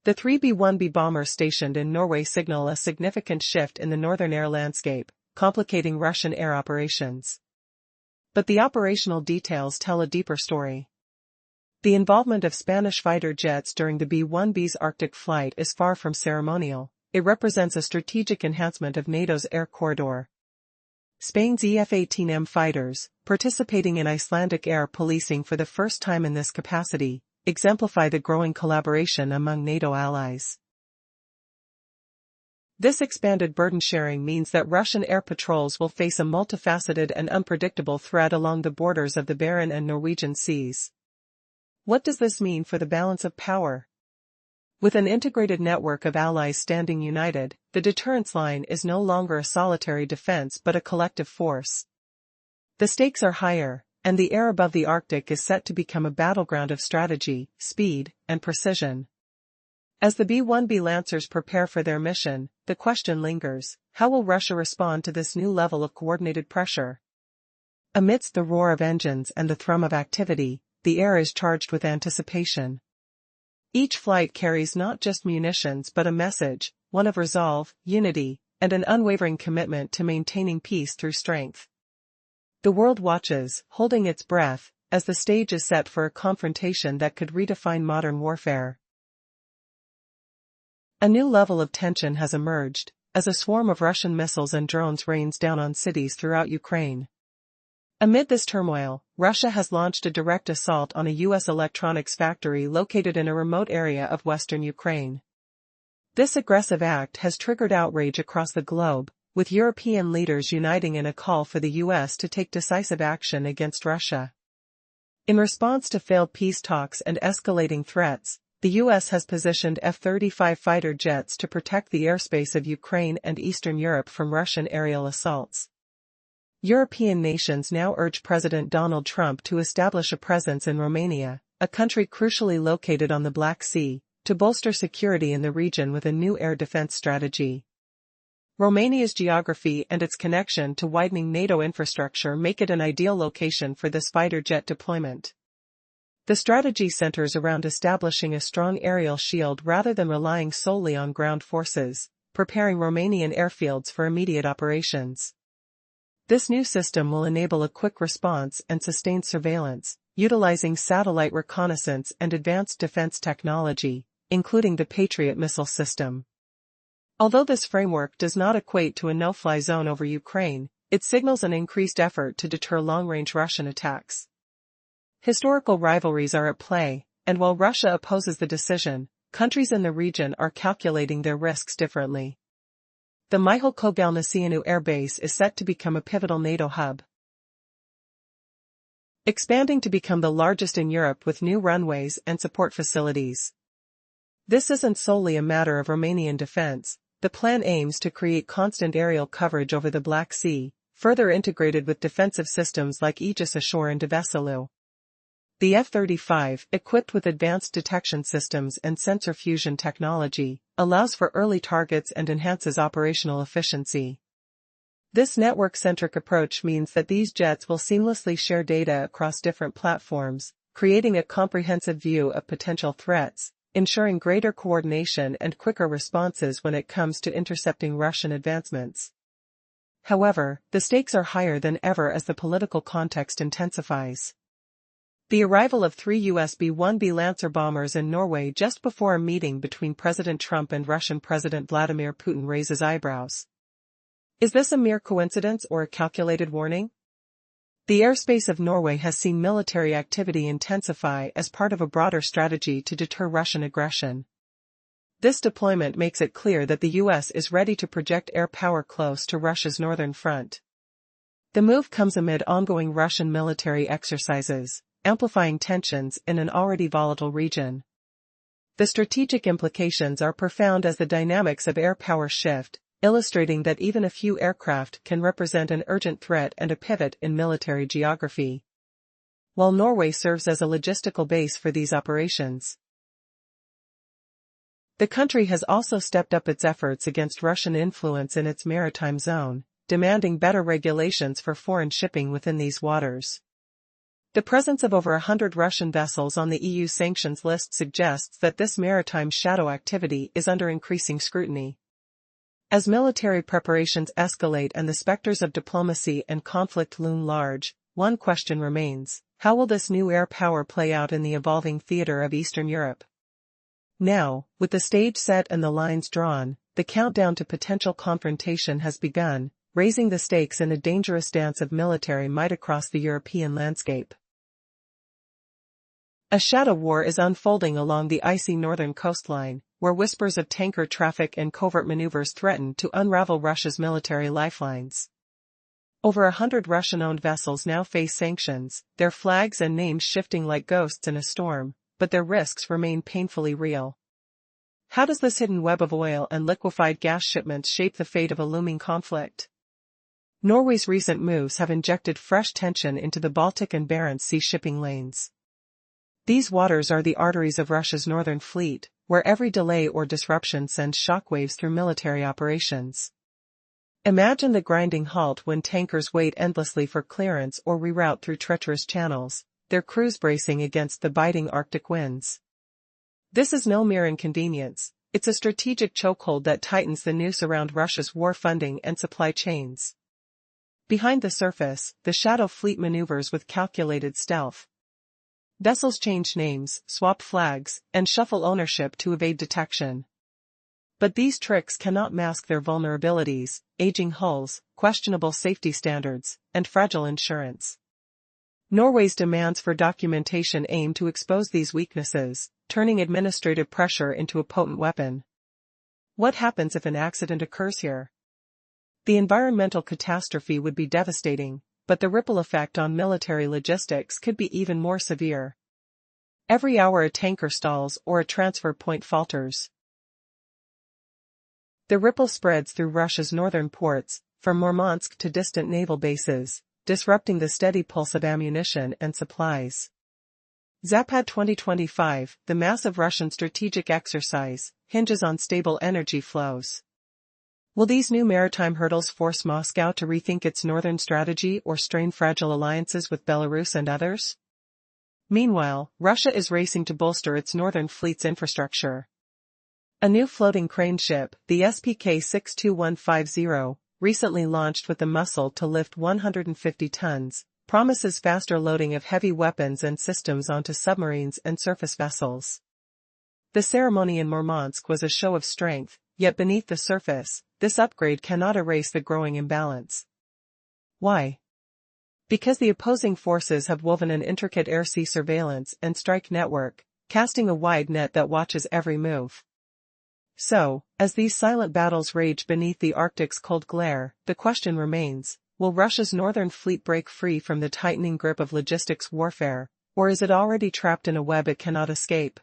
The 3 B-1B bombers stationed in Norway signal a significant shift in the northern air landscape, complicating Russian air operations. But the operational details tell a deeper story. The involvement of Spanish fighter jets during the B-1B's Arctic flight is far from ceremonial. It represents a strategic enhancement of NATO's air corridor. Spain's F-18M fighters, participating in Icelandic air policing for the first time in this capacity, exemplify the growing collaboration among NATO allies. This expanded burden sharing means that Russian air patrols will face a multifaceted and unpredictable threat along the borders of the Barents and Norwegian seas. What does this mean for the balance of power? With an integrated network of allies standing united, the deterrence line is no longer a solitary defense but a collective force. The stakes are higher, and the air above the Arctic is set to become a battleground of strategy, speed, and precision. As the B-1B Lancers prepare for their mission, the question lingers, how will Russia respond to this new level of coordinated pressure? Amidst the roar of engines and the thrum of activity, the air is charged with anticipation. Each flight carries not just munitions but a message, one of resolve, unity, and an unwavering commitment to maintaining peace through strength. The world watches, holding its breath, as the stage is set for a confrontation that could redefine modern warfare. A new level of tension has emerged, as a swarm of Russian missiles and drones rains down on cities throughout Ukraine. Amid this turmoil, Russia has launched a direct assault on a U.S. electronics factory located in a remote area of western Ukraine. This aggressive act has triggered outrage across the globe, with European leaders uniting in a call for the U.S. to take decisive action against Russia. In response to failed peace talks and escalating threats, the U.S. has positioned F-35 fighter jets to protect the airspace of Ukraine and Eastern Europe from Russian aerial assaults. European nations now urge President Donald Trump to establish a presence in Romania, a country crucially located on the Black Sea, to bolster security in the region with a new air defense strategy. Romania's geography and its connection to widening NATO infrastructure make it an ideal location for this fighter jet deployment. The strategy centers around establishing a strong aerial shield rather than relying solely on ground forces, preparing Romanian airfields for immediate operations. This new system will enable a quick response and sustained surveillance, utilizing satellite reconnaissance and advanced defense technology, including the Patriot missile system. Although this framework does not equate to a no-fly zone over Ukraine, it signals an increased effort to deter long-range Russian attacks. Historical rivalries are at play, and while Russia opposes the decision, countries in the region are calculating their risks differently. The Mihail Kogalniceanu Air Base is set to become a pivotal NATO hub, expanding to become the largest in Europe with new runways and support facilities. This isn't solely a matter of Romanian defense. The plan aims to create constant aerial coverage over the Black Sea, further integrated with defensive systems like Aegis Ashore and Deveselu. The F-35, equipped with advanced detection systems and sensor fusion technology, allows for early targets and enhances operational efficiency. This network-centric approach means that these jets will seamlessly share data across different platforms, creating a comprehensive view of potential threats, ensuring greater coordination and quicker responses when it comes to intercepting Russian advancements. However, the stakes are higher than ever as the political context intensifies. The arrival of 3 US B-1B Lancer bombers in Norway just before a meeting between President Trump and Russian President Vladimir Putin raises eyebrows. Is this a mere coincidence or a calculated warning? The airspace of Norway has seen military activity intensify as part of a broader strategy to deter Russian aggression. This deployment makes it clear that the US is ready to project air power close to Russia's northern front. The move comes amid ongoing Russian military exercises, amplifying tensions in an already volatile region. The strategic implications are profound as the dynamics of air power shift, illustrating that even a few aircraft can represent an urgent threat and a pivot in military geography. While Norway serves as a logistical base for these operations, the country has also stepped up its efforts against Russian influence in its maritime zone, demanding better regulations for foreign shipping within these waters. The presence of over 100 Russian vessels on the EU sanctions list suggests that this maritime shadow activity is under increasing scrutiny. As military preparations escalate and the specters of diplomacy and conflict loom large, one question remains: how will this new air power play out in the evolving theater of Eastern Europe? Now, with the stage set and the lines drawn, the countdown to potential confrontation has begun, raising the stakes in a dangerous dance of military might across the European landscape. A shadow war is unfolding along the icy northern coastline, where whispers of tanker traffic and covert maneuvers threaten to unravel Russia's military lifelines. Over 100 Russian-owned vessels now face sanctions, their flags and names shifting like ghosts in a storm, but their risks remain painfully real. How does this hidden web of oil and liquefied gas shipments shape the fate of a looming conflict? Norway's recent moves have injected fresh tension into the Baltic and Barents Sea shipping lanes. These waters are the arteries of Russia's northern fleet, where every delay or disruption sends shockwaves through military operations. Imagine the grinding halt when tankers wait endlessly for clearance or reroute through treacherous channels, their crews bracing against the biting Arctic winds. This is no mere inconvenience, it's a strategic chokehold that tightens the noose around Russia's war funding and supply chains. Behind the surface, the shadow fleet maneuvers with calculated stealth. Vessels change names, swap flags, and shuffle ownership to evade detection. But these tricks cannot mask their vulnerabilities: aging hulls, questionable safety standards, and fragile insurance. Norway's demands for documentation aim to expose these weaknesses, turning administrative pressure into a potent weapon. What happens if an accident occurs here? The environmental catastrophe would be devastating, but the ripple effect on military logistics could be even more severe. Every hour a tanker stalls or a transfer point falters, the ripple spreads through Russia's northern ports, from Murmansk to distant naval bases, disrupting the steady pulse of ammunition and supplies. Zapad 2025, the massive Russian strategic exercise, hinges on stable energy flows. Will these new maritime hurdles force Moscow to rethink its northern strategy or strain fragile alliances with Belarus and others? Meanwhile, Russia is racing to bolster its northern fleet's infrastructure. A new floating crane ship, the SPK-62150, recently launched with the muscle to lift 150 tons, promises faster loading of heavy weapons and systems onto submarines and surface vessels. The ceremony in Murmansk was a show of strength, yet beneath the surface, this upgrade cannot erase the growing imbalance. Why? Because the opposing forces have woven an intricate air-sea surveillance and strike network, casting a wide net that watches every move. So, as these silent battles rage beneath the Arctic's cold glare, the question remains, will Russia's northern fleet break free from the tightening grip of logistics warfare, or is it already trapped in a web it cannot escape?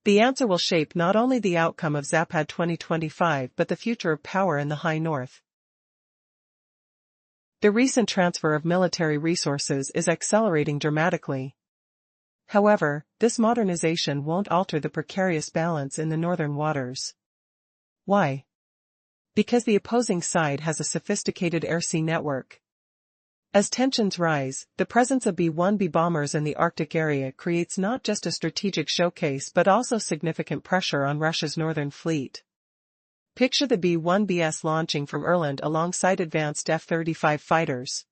The answer will shape not only the outcome of Zapad 2025 but the future of power in the high north. The recent transfer of military resources is accelerating dramatically. However, this modernization won't alter the precarious balance in the northern waters. Why? Because the opposing side has a sophisticated air-sea network. As tensions rise, the presence of B-1B bombers in the Arctic area creates not just a strategic showcase but also significant pressure on Russia's northern fleet. Picture the B-1Bs launching from Irland alongside advanced F-35 fighters.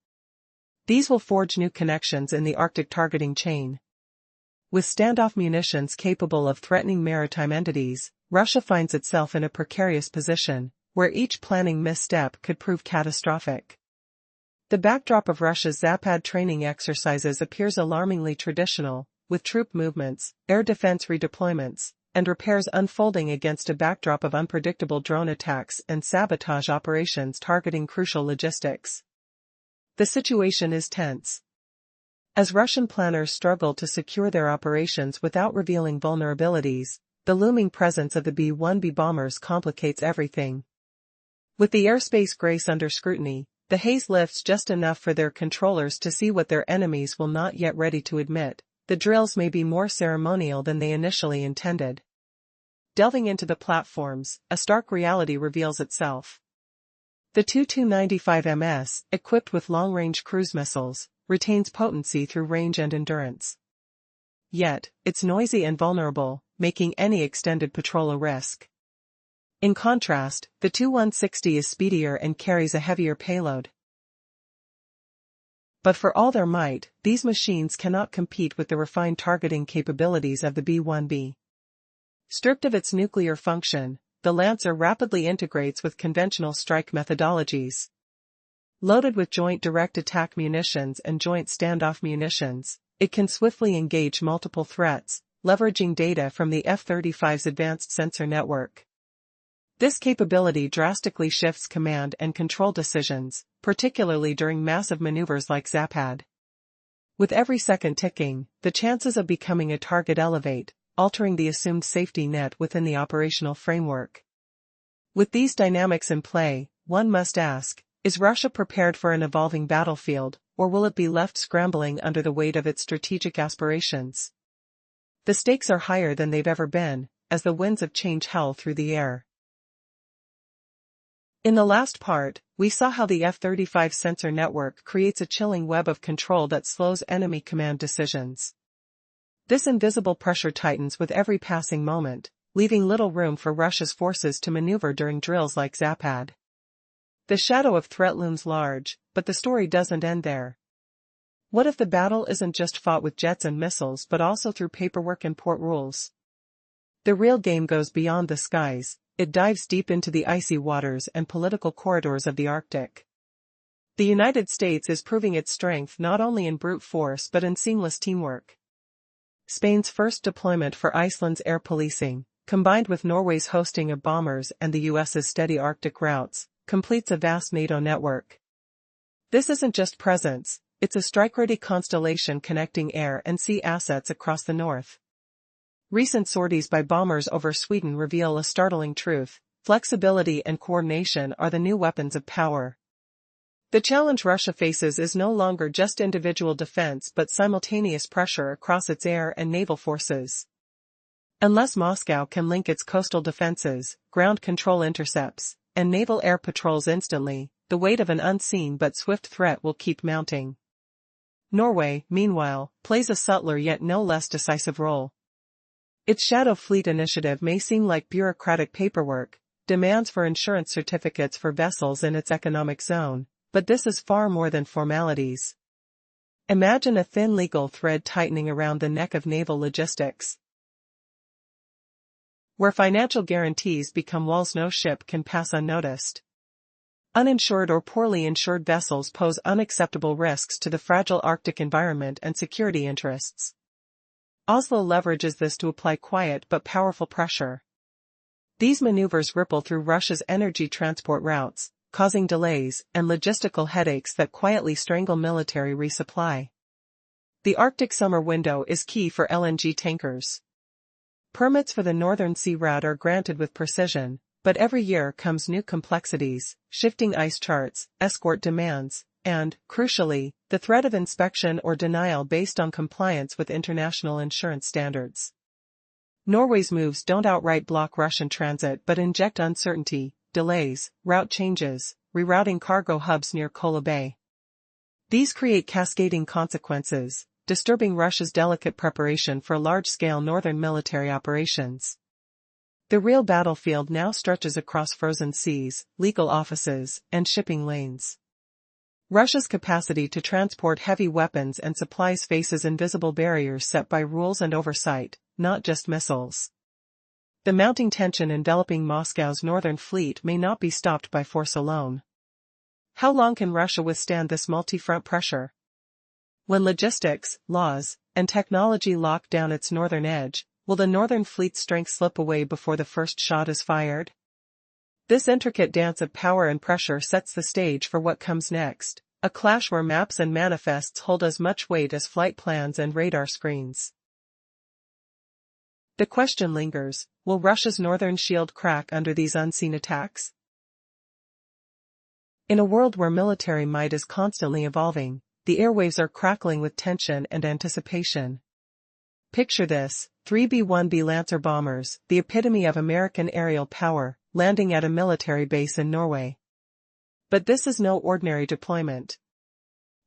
These will forge new connections in the Arctic targeting chain. With standoff munitions capable of threatening maritime entities, Russia finds itself in a precarious position, where each planning misstep could prove catastrophic. The backdrop of Russia's Zapad training exercises appears alarmingly traditional, with troop movements, air defense redeployments, and repairs unfolding against a backdrop of unpredictable drone attacks and sabotage operations targeting crucial logistics. The situation is tense. As Russian planners struggle to secure their operations without revealing vulnerabilities, the looming presence of the B-1B bombers complicates everything. With the airspace grace under scrutiny, the haze lifts just enough for their controllers to see what their enemies will not yet ready to admit. The drills may be more ceremonial than they initially intended. Delving into the platforms, a stark reality reveals itself. The Tu-295MS, equipped with long-range cruise missiles, retains potency through range and endurance. Yet, it's noisy and vulnerable, making any extended patrol a risk. In contrast, the Tu-160 is speedier and carries a heavier payload. But for all their might, these machines cannot compete with the refined targeting capabilities of the B-1B. Stripped of its nuclear function, the Lancer rapidly integrates with conventional strike methodologies. Loaded with joint direct attack munitions and joint standoff munitions, it can swiftly engage multiple threats, leveraging data from the F-35's advanced sensor network. This capability drastically shifts command and control decisions, particularly during massive maneuvers like Zapad. With every second ticking, the chances of becoming a target elevate, altering the assumed safety net within the operational framework. With these dynamics in play, one must ask, is Russia prepared for an evolving battlefield, or will it be left scrambling under the weight of its strategic aspirations? The stakes are higher than they've ever been, as the winds of change howl through the air. In the last part, we saw how the F-35 sensor network creates a chilling web of control that slows enemy command decisions. This invisible pressure tightens with every passing moment, leaving little room for Russia's forces to maneuver during drills like Zapad. The shadow of threat looms large, but the story doesn't end there. What if the battle isn't just fought with jets and missiles but also through paperwork and port rules? The real game goes beyond the skies. It dives deep into the icy waters and political corridors of the Arctic. The United States is proving its strength not only in brute force but in seamless teamwork. Spain's first deployment for Iceland's air policing, combined with Norway's hosting of bombers and the US's steady Arctic routes, completes a vast NATO network. This isn't just presence, it's a strike-ready constellation connecting air and sea assets across the north. Recent sorties by bombers over Sweden reveal a startling truth: flexibility and coordination are the new weapons of power. The challenge Russia faces is no longer just individual defense but simultaneous pressure across its air and naval forces. Unless Moscow can link its coastal defenses, ground control intercepts, and naval air patrols instantly, the weight of an unseen but swift threat will keep mounting. Norway, meanwhile, plays a subtler yet no less decisive role. Its Shadow Fleet initiative may seem like bureaucratic paperwork, demands for insurance certificates for vessels in its economic zone, but this is far more than formalities. Imagine a thin legal thread tightening around the neck of naval logistics. where financial guarantees become walls no ship can pass unnoticed. Uninsured or poorly insured vessels pose unacceptable risks to the fragile Arctic environment and security interests. Oslo leverages this to apply quiet but powerful pressure. These maneuvers ripple through Russia's energy transport routes, causing delays and logistical headaches that quietly strangle military resupply. The Arctic summer window is key for LNG tankers. Permits for the Northern Sea route are granted with precision, but every year comes new complexities, shifting ice charts, escort demands, and, crucially, the threat of inspection or denial based on compliance with international insurance standards. Norway's moves don't outright block Russian transit but inject uncertainty, delays, route changes, rerouting cargo hubs near Kola Bay. These create cascading consequences, disturbing Russia's delicate preparation for large-scale northern military operations. The real battlefield now stretches across frozen seas, legal offices, and shipping lanes. Russia's capacity to transport heavy weapons and supplies faces invisible barriers set by rules and oversight, not just missiles. The mounting tension enveloping Moscow's northern fleet may not be stopped by force alone. How long can Russia withstand this multi-front pressure? When logistics, laws, and technology lock down its northern edge, will the Northern Fleet's strength slip away before the first shot is fired? This intricate dance of power and pressure sets the stage for what comes next, a clash where maps and manifests hold as much weight as flight plans and radar screens. The question lingers, will Russia's northern shield crack under these unseen attacks? In a world where military might is constantly evolving, the airwaves are crackling with tension and anticipation. Picture this, 3 B-1B Lancer bombers, the epitome of American aerial power, landing at a military base in Norway. But this is no ordinary deployment.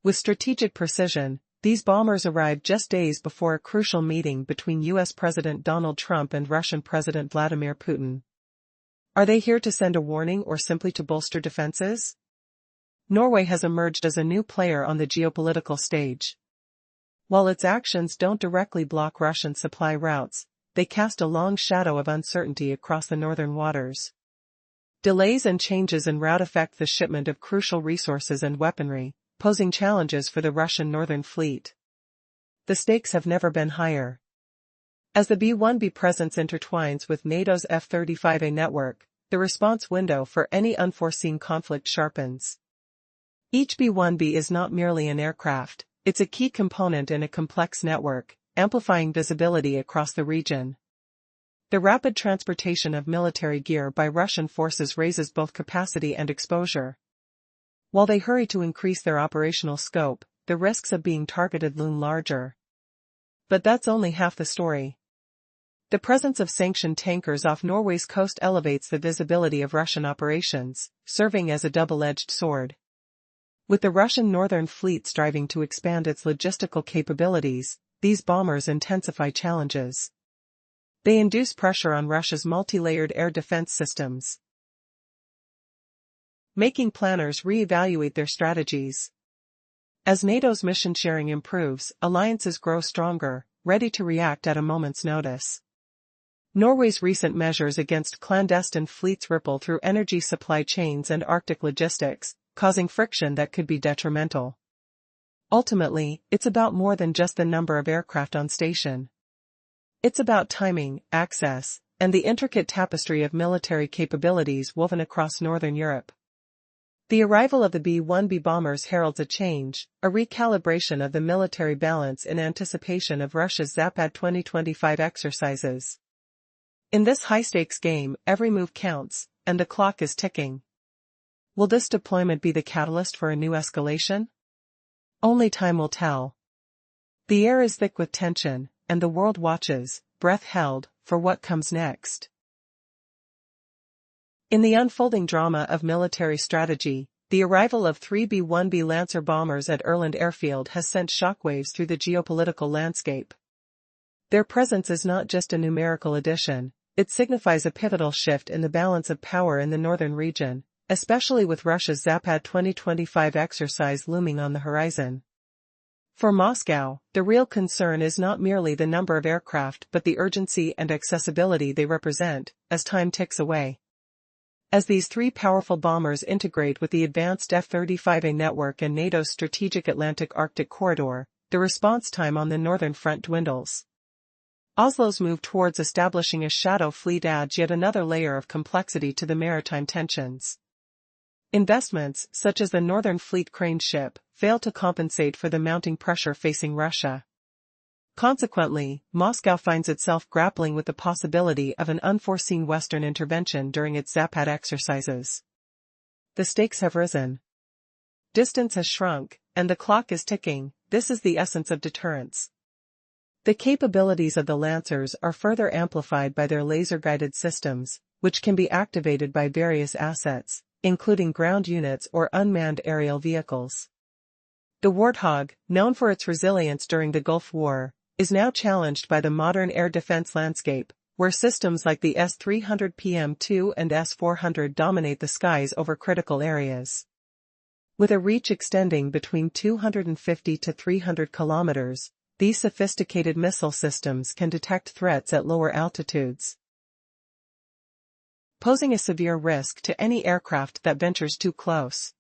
With strategic precision, these bombers arrived just days before a crucial meeting between U.S. President Donald Trump and Russian President Vladimir Putin. Are they here to send a warning or simply to bolster defenses? Norway has emerged as a new player on the geopolitical stage. While its actions don't directly block Russian supply routes, they cast a long shadow of uncertainty across the northern waters. Delays and changes en route affect the shipment of crucial resources and weaponry, posing challenges for the Russian Northern Fleet. The stakes have never been higher. As the B-1B presence intertwines with NATO's F-35A network, the response window for any unforeseen conflict sharpens. Each B-1B is not merely an aircraft, it's a key component in a complex network, amplifying visibility across the region. The rapid transportation of military gear by Russian forces raises both capacity and exposure. While they hurry to increase their operational scope, the risks of being targeted loom larger. But that's only half the story. The presence of sanctioned tankers off Norway's coast elevates the visibility of Russian operations, serving as a double-edged sword. With the Russian Northern Fleet striving to expand its logistical capabilities, these bombers intensify challenges. They induce pressure on Russia's multi-layered air defense systems, making planners re-evaluate their strategies. As NATO's mission sharing improves, alliances grow stronger, ready to react at a moment's notice. Norway's recent measures against clandestine fleets ripple through energy supply chains and Arctic logistics, causing friction that could be detrimental. Ultimately, it's about more than just the number of aircraft on station. It's about timing, access, and the intricate tapestry of military capabilities woven across northern Europe. The arrival of the B-1B bombers heralds a change, a recalibration of the military balance in anticipation of Russia's Zapad 2025 exercises. In this high-stakes game, every move counts, and the clock is ticking. Will this deployment be the catalyst for a new escalation? Only time will tell. The air is thick with tension, and the world watches, breath held, for what comes next. In the unfolding drama of military strategy, the arrival of 3 B-1B Lancer bombers at Erland Airfield has sent shockwaves through the geopolitical landscape. Their presence is not just a numerical addition, it signifies a pivotal shift in the balance of power in the northern region, especially with Russia's Zapad 2025 exercise looming on the horizon. For Moscow, the real concern is not merely the number of aircraft but the urgency and accessibility they represent, as time ticks away. As these three powerful bombers integrate with the advanced F-35A network and NATO's strategic Atlantic-Arctic corridor, the response time on the northern front dwindles. Oslo's move towards establishing a shadow fleet adds yet another layer of complexity to the maritime tensions. Investments, such as the Northern Fleet crane ship, fail to compensate for the mounting pressure facing Russia. Consequently, Moscow finds itself grappling with the possibility of an unforeseen Western intervention during its Zapad exercises. The stakes have risen. Distance has shrunk, and the clock is ticking. This is the essence of deterrence. The capabilities of the Lancers are further amplified by their laser-guided systems, which can be activated by various assets, including ground units or unmanned aerial vehicles. The Warthog, known for its resilience during the Gulf War, is now challenged by the modern air defense landscape, where systems like the S-300 PM-2 and S-400 dominate the skies over critical areas. With a reach extending between 250 to 300 kilometers, these sophisticated missile systems can detect threats at lower altitudes, posing a severe risk to any aircraft that ventures too close.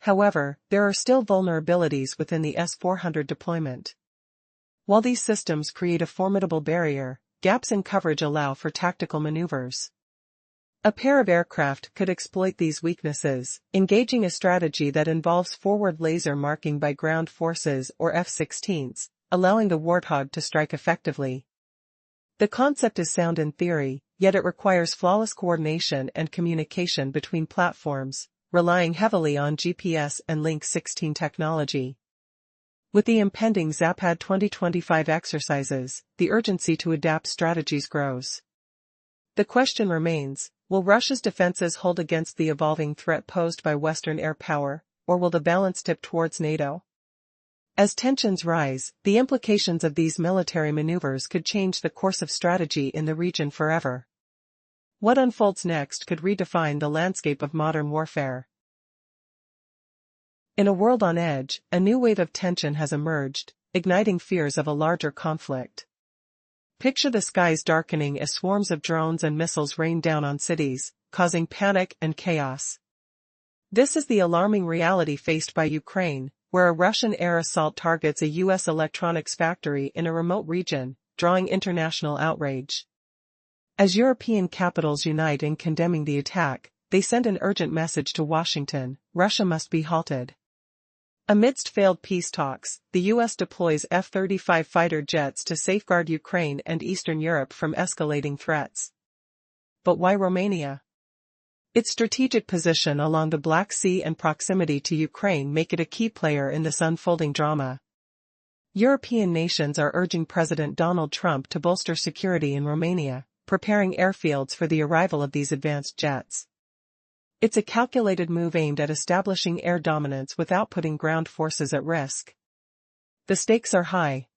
However, there are still vulnerabilities within the S-400 deployment. While these systems create a formidable barrier, gaps in coverage allow for tactical maneuvers. A pair of aircraft could exploit these weaknesses, engaging a strategy that involves forward laser marking by ground forces or F-16s, allowing the Warthog to strike effectively. The concept is sound in theory, yet it requires flawless coordination and communication between platforms, relying heavily on GPS and Link 16 technology. With the impending Zapad 2025 exercises, the urgency to adapt strategies grows. The question remains, will Russia's defenses hold against the evolving threat posed by Western air power, or will the balance tip towards NATO? As tensions rise, the implications of these military maneuvers could change the course of strategy in the region forever. What unfolds next could redefine the landscape of modern warfare. In a world on edge, a new wave of tension has emerged, igniting fears of a larger conflict. Picture the skies darkening as swarms of drones and missiles rain down on cities, causing panic and chaos. This is the alarming reality faced by Ukraine, where a Russian air assault targets a U.S. electronics factory in a remote region, drawing international outrage. As European capitals unite in condemning the attack, they send an urgent message to Washington: Russia must be halted. Amidst failed peace talks, the U.S. deploys F-35 fighter jets to safeguard Ukraine and Eastern Europe from escalating threats. But why Romania? Its strategic position along the Black Sea and proximity to Ukraine make it a key player in this unfolding drama. European nations are urging President Donald Trump to bolster security in Romania, preparing airfields for the arrival of these advanced jets. It's a calculated move aimed at establishing air dominance without putting ground forces at risk. The stakes are high.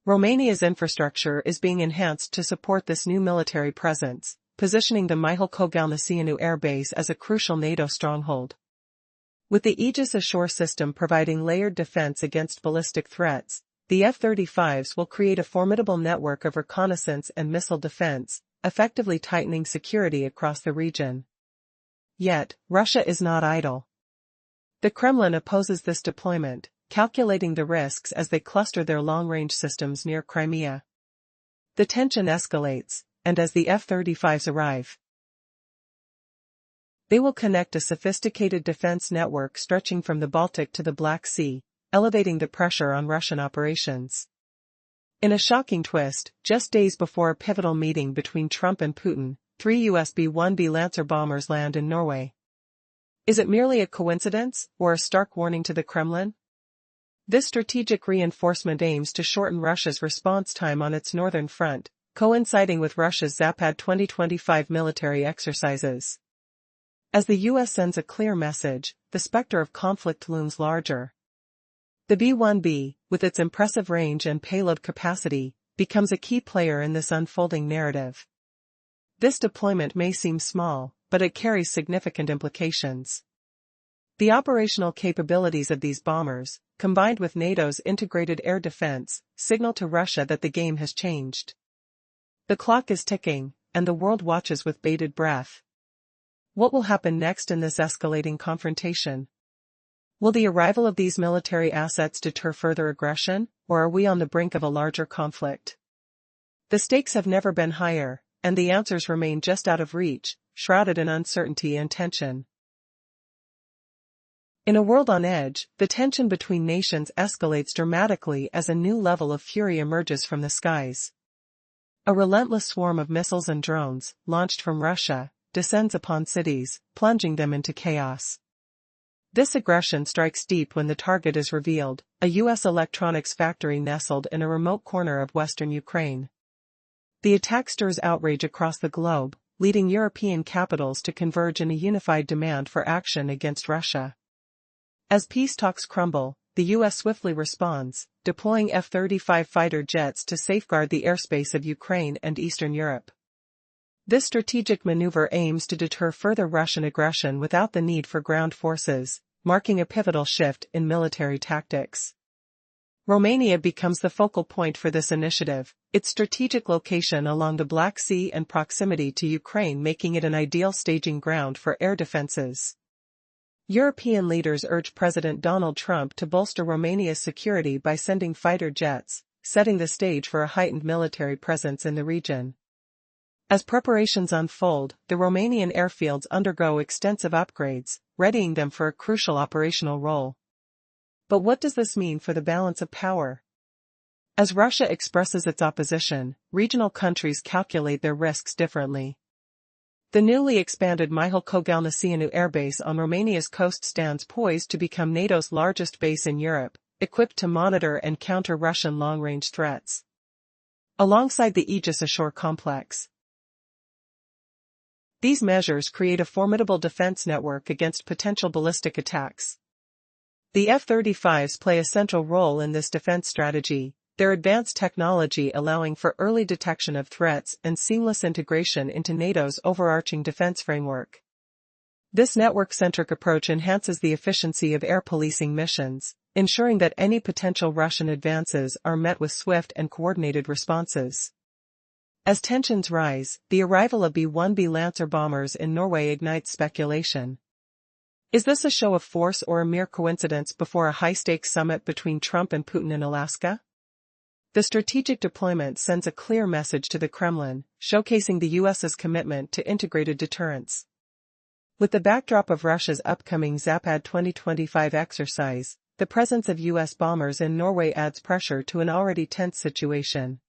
Romania's infrastructure is being enhanced to support this new military presence, positioning the Mihail Kogalniceanu Air Base as a crucial NATO stronghold. With the Aegis Ashore system providing layered defense against ballistic threats, the F-35s will create a formidable network of reconnaissance and missile defense, effectively tightening security across the region. Yet, Russia is not idle. The Kremlin opposes this deployment, calculating the risks as they cluster their long-range systems near Crimea. The tension escalates, and as the F-35s arrive, they will connect a sophisticated defense network stretching from the Baltic to the Black Sea, elevating the pressure on Russian operations. In a shocking twist, just days before a pivotal meeting between Trump and Putin, 3 US B-1B Lancer bombers land in Norway. Is it merely a coincidence, or a stark warning to the Kremlin? This strategic reinforcement aims to shorten Russia's response time on its northern front, coinciding with Russia's Zapad 2025 military exercises. As the U.S. sends a clear message, the specter of conflict looms larger. The B-1B, with its impressive range and payload capacity, becomes a key player in this unfolding narrative. This deployment may seem small, but it carries significant implications. The operational capabilities of these bombers, combined with NATO's integrated air defense, signal to Russia that the game has changed. The clock is ticking, and the world watches with bated breath. What will happen next in this escalating confrontation? Will the arrival of these military assets deter further aggression, or are we on the brink of a larger conflict? The stakes have never been higher, and the answers remain just out of reach, shrouded in uncertainty and tension. In a world on edge, the tension between nations escalates dramatically as a new level of fury emerges from the skies. A relentless swarm of missiles and drones, launched from Russia, descends upon cities, plunging them into chaos. This aggression strikes deep when the target is revealed, a U.S. electronics factory nestled in a remote corner of western Ukraine. The attack stirs outrage across the globe, leading European capitals to converge in a unified demand for action against Russia. As peace talks crumble, the U.S. swiftly responds, deploying F-35 fighter jets to safeguard the airspace of Ukraine and Eastern Europe. This strategic maneuver aims to deter further Russian aggression without the need for ground forces, marking a pivotal shift in military tactics. Romania becomes the focal point for this initiative, its strategic location along the Black Sea and proximity to Ukraine making it an ideal staging ground for air defenses. European leaders urge President Donald Trump to bolster Romania's security by sending fighter jets, setting the stage for a heightened military presence in the region. As preparations unfold, the Romanian airfields undergo extensive upgrades, readying them for a crucial operational role. But what does this mean for the balance of power? As Russia expresses its opposition, regional countries calculate their risks differently. The newly expanded Mihail Kogalniceanu airbase on Romania's coast stands poised to become NATO's largest base in Europe, equipped to monitor and counter Russian long-range threats. Alongside the Aegis Ashore complex, these measures create a formidable defense network against potential ballistic attacks. The F-35s play a central role in this defense strategy, their advanced technology allowing for early detection of threats and seamless integration into NATO's overarching defense framework. This network-centric approach enhances the efficiency of air policing missions, ensuring that any potential Russian advances are met with swift and coordinated responses. As tensions rise, the arrival of B-1B Lancer bombers in Norway ignites speculation. Is this a show of force or a mere coincidence before a high-stakes summit between Trump and Putin in Alaska? The strategic deployment sends a clear message to the Kremlin, showcasing the U.S.'s commitment to integrated deterrence. With the backdrop of Russia's upcoming Zapad 2025 exercise, the presence of U.S. bombers in Norway adds pressure to an already tense situation.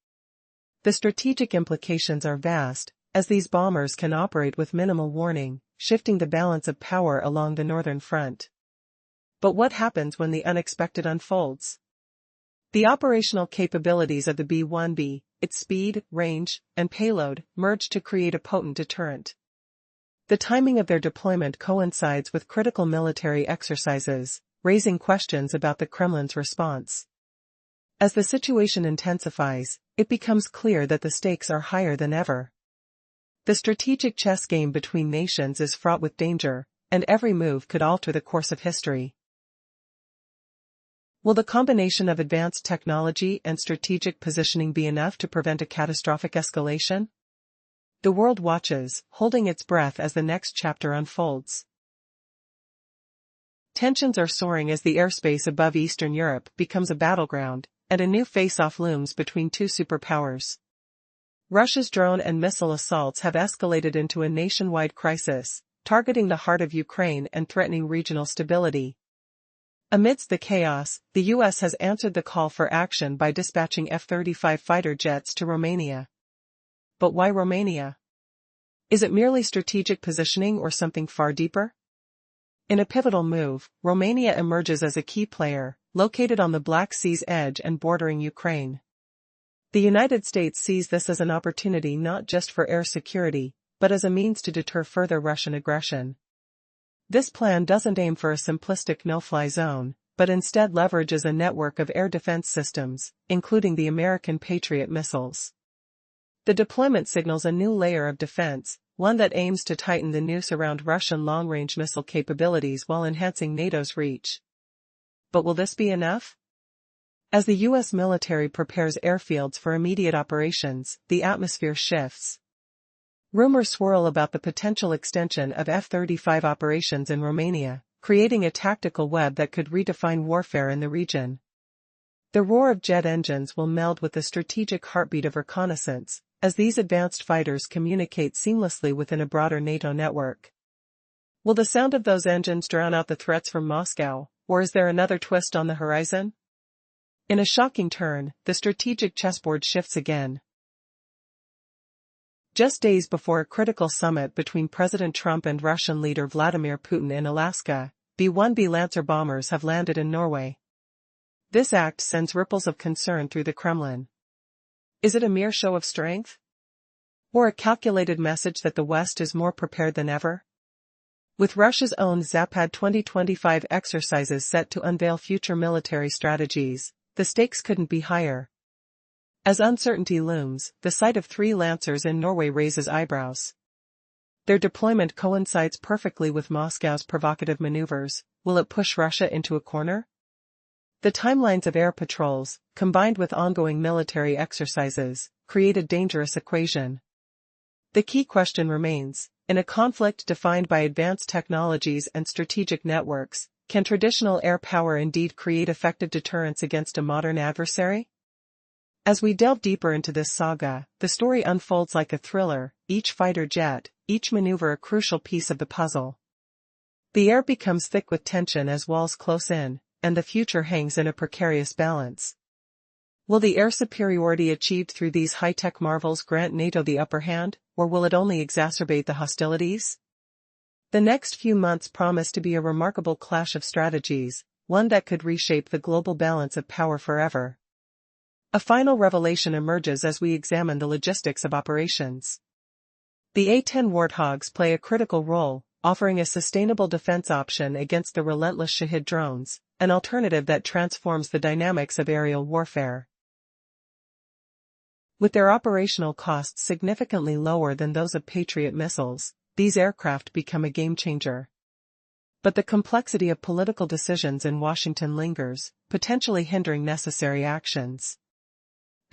The strategic implications are vast, as these bombers can operate with minimal warning, shifting the balance of power along the northern front. But what happens when the unexpected unfolds? The operational capabilities of the B-1B, its speed, range, and payload, merge to create a potent deterrent. The timing of their deployment coincides with critical military exercises, raising questions about the Kremlin's response. As the situation intensifies, it becomes clear that the stakes are higher than ever. The strategic chess game between nations is fraught with danger, and every move could alter the course of history. Will the combination of advanced technology and strategic positioning be enough to prevent a catastrophic escalation? The world watches, holding its breath as the next chapter unfolds. Tensions are soaring as the airspace above Eastern Europe becomes a battleground, and a new face-off looms between two superpowers. Russia's drone and missile assaults have escalated into a nationwide crisis, targeting the heart of Ukraine and threatening regional stability. Amidst the chaos, the U.S. has answered the call for action by dispatching F-35 fighter jets to Romania. But why Romania? Is it merely strategic positioning or something far deeper? In a pivotal move, Romania emerges as a key player, located on the Black Sea's edge and bordering Ukraine. The United States sees this as an opportunity not just for air security, but as a means to deter further Russian aggression. This plan doesn't aim for a simplistic no-fly zone, but instead leverages a network of air defense systems, including the American Patriot missiles. The deployment signals a new layer of defense, one that aims to tighten the noose around Russian long-range missile capabilities while enhancing NATO's reach. But will this be enough? As the U.S. military prepares airfields for immediate operations, the atmosphere shifts. Rumors swirl about the potential extension of F-35 operations in Romania, creating a tactical web that could redefine warfare in the region. The roar of jet engines will meld with the strategic heartbeat of reconnaissance, as these advanced fighters communicate seamlessly within a broader NATO network. Will the sound of those engines drown out the threats from Moscow, or is there another twist on the horizon? In a shocking turn, the strategic chessboard shifts again. Just days before a critical summit between President Trump and Russian leader Vladimir Putin in Alaska, B-1B Lancer bombers have landed in Norway. This act sends ripples of concern through the Kremlin. Is it a mere show of strength? Or a calculated message that the West is more prepared than ever? With Russia's own Zapad 2025 exercises set to unveil future military strategies, the stakes couldn't be higher. As uncertainty looms, the sight of 3 Lancers in Norway raises eyebrows. Their deployment coincides perfectly with Moscow's provocative maneuvers. Will it push Russia into a corner? The timelines of air patrols, combined with ongoing military exercises, create a dangerous equation. The key question remains, in a conflict defined by advanced technologies and strategic networks, can traditional air power indeed create effective deterrence against a modern adversary? As we delve deeper into this saga, the story unfolds like a thriller, each fighter jet, each maneuver a crucial piece of the puzzle. The air becomes thick with tension as walls close in, and the future hangs in a precarious balance. Will the air superiority achieved through these high-tech marvels grant NATO the upper hand, or will it only exacerbate the hostilities? The next few months promise to be a remarkable clash of strategies, one that could reshape the global balance of power forever. A final revelation emerges as we examine the logistics of operations. The A-10 Warthogs play a critical role, offering a sustainable defense option against the relentless Shahid drones, an alternative that transforms the dynamics of aerial warfare. With their operational costs significantly lower than those of Patriot missiles, these aircraft become a game-changer. But the complexity of political decisions in Washington lingers, potentially hindering necessary actions.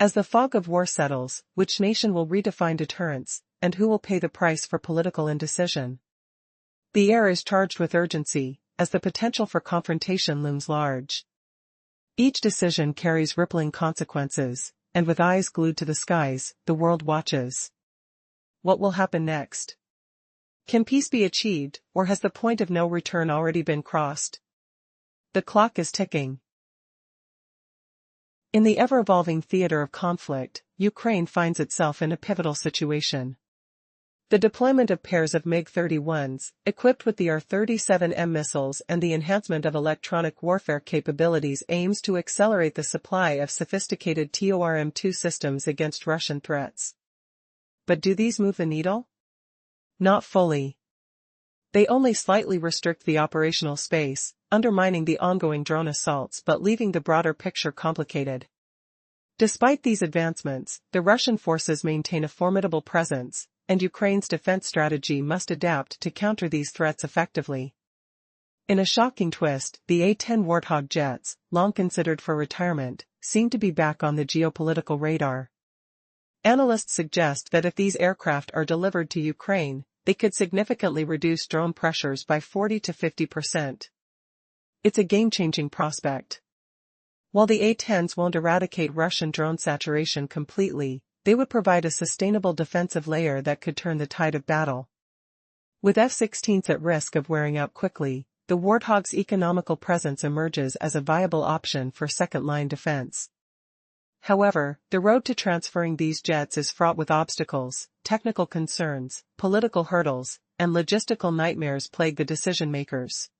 As the fog of war settles, which nation will redefine deterrence, and who will pay the price for political indecision? The air is charged with urgency, as the potential for confrontation looms large. Each decision carries rippling consequences, and with eyes glued to the skies, the world watches. What will happen next? Can peace be achieved, or has the point of no return already been crossed? The clock is ticking. In the ever-evolving theater of conflict, Ukraine finds itself in a pivotal situation. The deployment of pairs of MiG-31s, equipped with the R-37M missiles and the enhancement of electronic warfare capabilities aims to accelerate the supply of sophisticated TORM-2 systems against Russian threats. But do these move the needle? Not fully. They only slightly restrict the operational space, undermining the ongoing drone assaults but leaving the broader picture complicated. Despite these advancements, the Russian forces maintain a formidable presence, and Ukraine's defense strategy must adapt to counter these threats effectively. In a shocking twist, the A-10 Warthog jets, long considered for retirement, seem to be back on the geopolitical radar. Analysts suggest that if these aircraft are delivered to Ukraine, they could significantly reduce drone pressures by 40 to 50%. It's a game-changing prospect. While the A-10s won't eradicate Russian drone saturation completely, they would provide a sustainable defensive layer that could turn the tide of battle. With F-16s at risk of wearing out quickly, the Warthog's economical presence emerges as a viable option for second-line defense. However, the road to transferring these jets is fraught with obstacles, technical concerns, political hurdles, and logistical nightmares plague the decision-makers.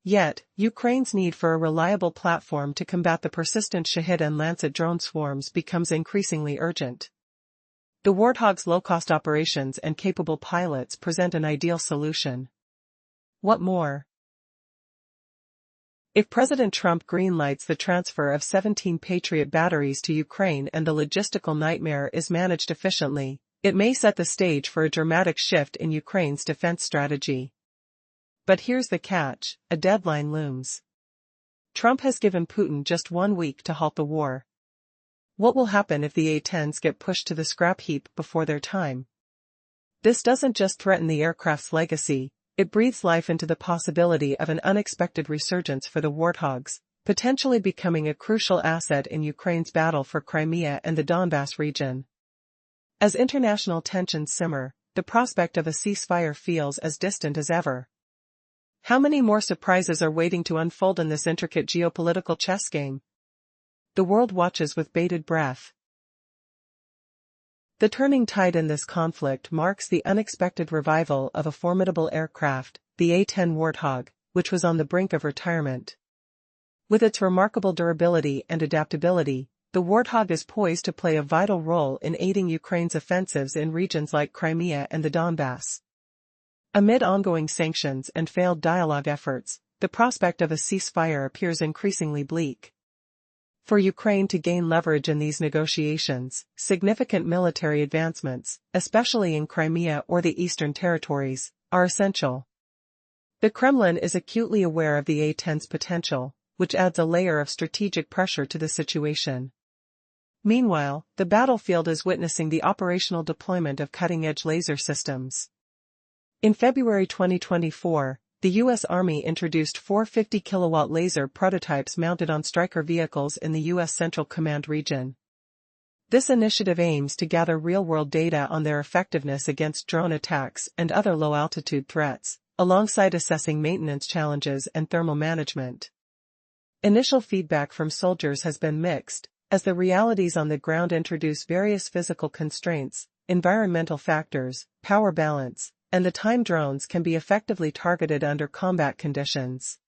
Yet, Ukraine's need for a reliable platform to combat the persistent Shahid and Lancet drone swarms becomes increasingly urgent. The Warthog's low-cost operations and capable pilots present an ideal solution. What more? If President Trump greenlights the transfer of 17 Patriot batteries to Ukraine and the logistical nightmare is managed efficiently, It may set the stage for a dramatic shift in Ukraine's defense strategy. But here's the catch, a deadline looms. Trump has given Putin just 1 week to halt the war. What will happen if the A-10s get pushed to the scrap heap before their time? This doesn't just threaten the aircraft's legacy, it breathes life into the possibility of an unexpected resurgence for the Warthogs, potentially becoming a crucial asset in Ukraine's battle for Crimea and the Donbass region. As international tensions simmer, the prospect of a ceasefire feels as distant as ever. How many more surprises are waiting to unfold in this intricate geopolitical chess game? The world watches with bated breath. The turning tide in this conflict marks the unexpected revival of a formidable aircraft, the A-10 Warthog, which was on the brink of retirement. With its remarkable durability and adaptability, the Warthog is poised to play a vital role in aiding Ukraine's offensives in regions like Crimea and the Donbass. Amid ongoing sanctions and failed dialogue efforts, the prospect of a ceasefire appears increasingly bleak. For Ukraine to gain leverage in these negotiations, significant military advancements, especially in Crimea or the Eastern Territories, are essential. The Kremlin is acutely aware of the A-10's potential, which adds a layer of strategic pressure to the situation. Meanwhile, the battlefield is witnessing the operational deployment of cutting-edge laser systems. In February 2024, the U.S. Army introduced 4 50-kilowatt laser prototypes mounted on Stryker vehicles in the U.S. Central Command region. This initiative aims to gather real-world data on their effectiveness against drone attacks and other low-altitude threats, alongside assessing maintenance challenges and thermal management. Initial feedback from soldiers has been mixed, as the realities on the ground introduce various physical constraints, environmental factors, power balance, and the time drones can be effectively targeted under combat conditions.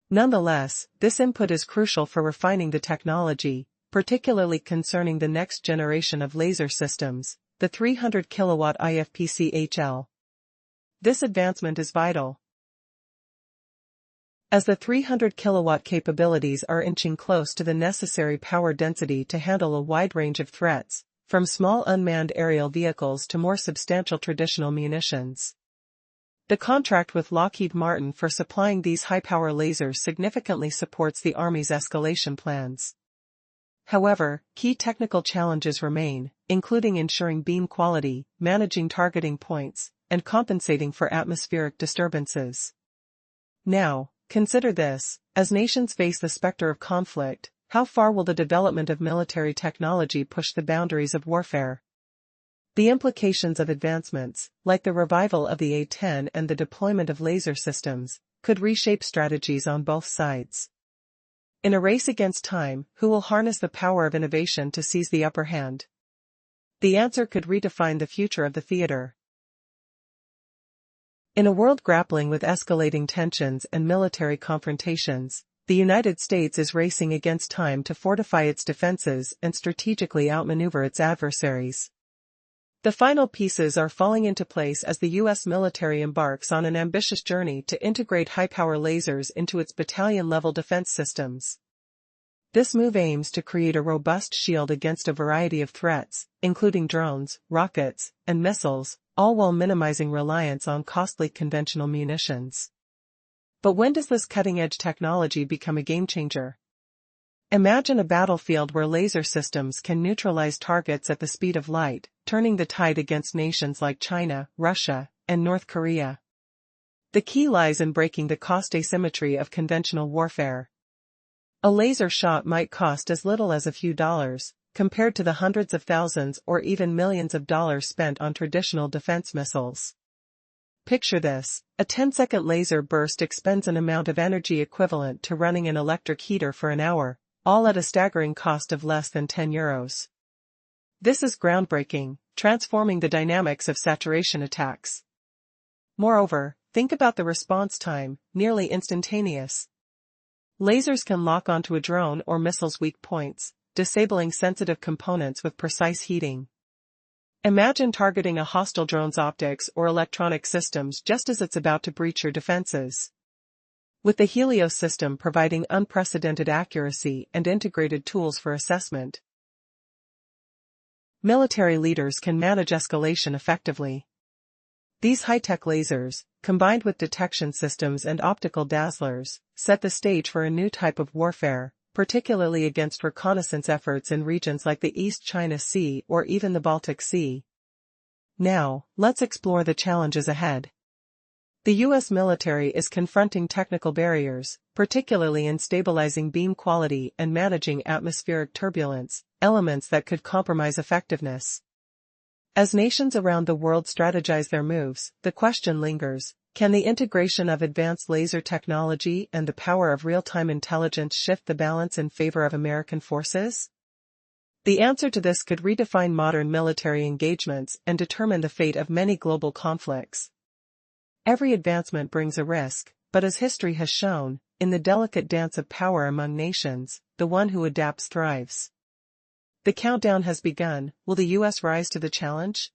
Nonetheless, this input is crucial for refining the technology, particularly concerning the next generation of laser systems, the 300-kilowatt IFPC-HL. This advancement is vital, as the 300-kilowatt capabilities are inching close to the necessary power density to handle a wide range of threats, from small unmanned aerial vehicles to more substantial traditional munitions. The contract with Lockheed Martin for supplying these high-power lasers significantly supports the Army's escalation plans. However, key technical challenges remain, including ensuring beam quality, managing targeting points, and compensating for atmospheric disturbances. Now, consider this, as nations face the specter of conflict, how far will the development of military technology push the boundaries of warfare? The implications of advancements, like the revival of the A-10 and the deployment of laser systems, could reshape strategies on both sides. In a race against time, who will harness the power of innovation to seize the upper hand? The answer could redefine the future of the theater. In a world grappling with escalating tensions and military confrontations, the United States is racing against time to fortify its defenses and strategically outmaneuver its adversaries. The final pieces are falling into place as the U.S. military embarks on an ambitious journey to integrate high-power lasers into its battalion-level defense systems. This move aims to create a robust shield against a variety of threats, including drones, rockets, and missiles, all while minimizing reliance on costly conventional munitions. But when does this cutting-edge technology become a game-changer? Imagine a battlefield where laser systems can neutralize targets at the speed of light, turning the tide against nations like China, Russia, and North Korea. The key lies in breaking the cost asymmetry of conventional warfare. A laser shot might cost as little as a few dollars, compared to the hundreds of thousands or even millions of dollars spent on traditional defense missiles. Picture this, a 10-second laser burst expends an amount of energy equivalent to running an electric heater for an hour, all at a staggering cost of less than €10. This is groundbreaking, transforming the dynamics of saturation attacks. Moreover, think about the response time, nearly instantaneous. Lasers can lock onto a drone or missile's weak points, disabling sensitive components with precise heating. Imagine targeting a hostile drone's optics or electronic systems just as it's about to breach your defenses. With the Helios system providing unprecedented accuracy and integrated tools for assessment, military leaders can manage escalation effectively. These high-tech lasers, combined with detection systems and optical dazzlers, set the stage for a new type of warfare, particularly against reconnaissance efforts in regions like the East China Sea or even the Baltic Sea. Now, let's explore the challenges ahead. The U.S. military is confronting technical barriers, particularly in stabilizing beam quality and managing atmospheric turbulence, elements that could compromise effectiveness. As nations around the world strategize their moves, the question lingers: can the integration of advanced laser technology and the power of real-time intelligence shift the balance in favor of American forces? The answer to this could redefine modern military engagements and determine the fate of many global conflicts. Every advancement brings a risk, but as history has shown, in the delicate dance of power among nations, the one who adapts thrives. The countdown has begun. Will the U.S. rise to the challenge?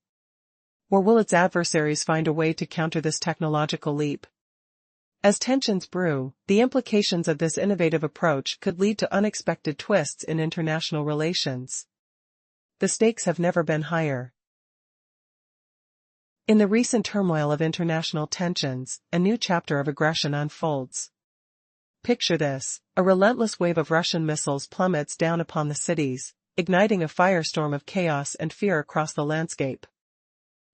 Or will its adversaries find a way to counter this technological leap? As tensions brew, the implications of this innovative approach could lead to unexpected twists in international relations. The stakes have never been higher. In the recent turmoil of international tensions, a new chapter of aggression unfolds. Picture this: a relentless wave of Russian missiles plummets down upon the cities, igniting a firestorm of chaos and fear across the landscape.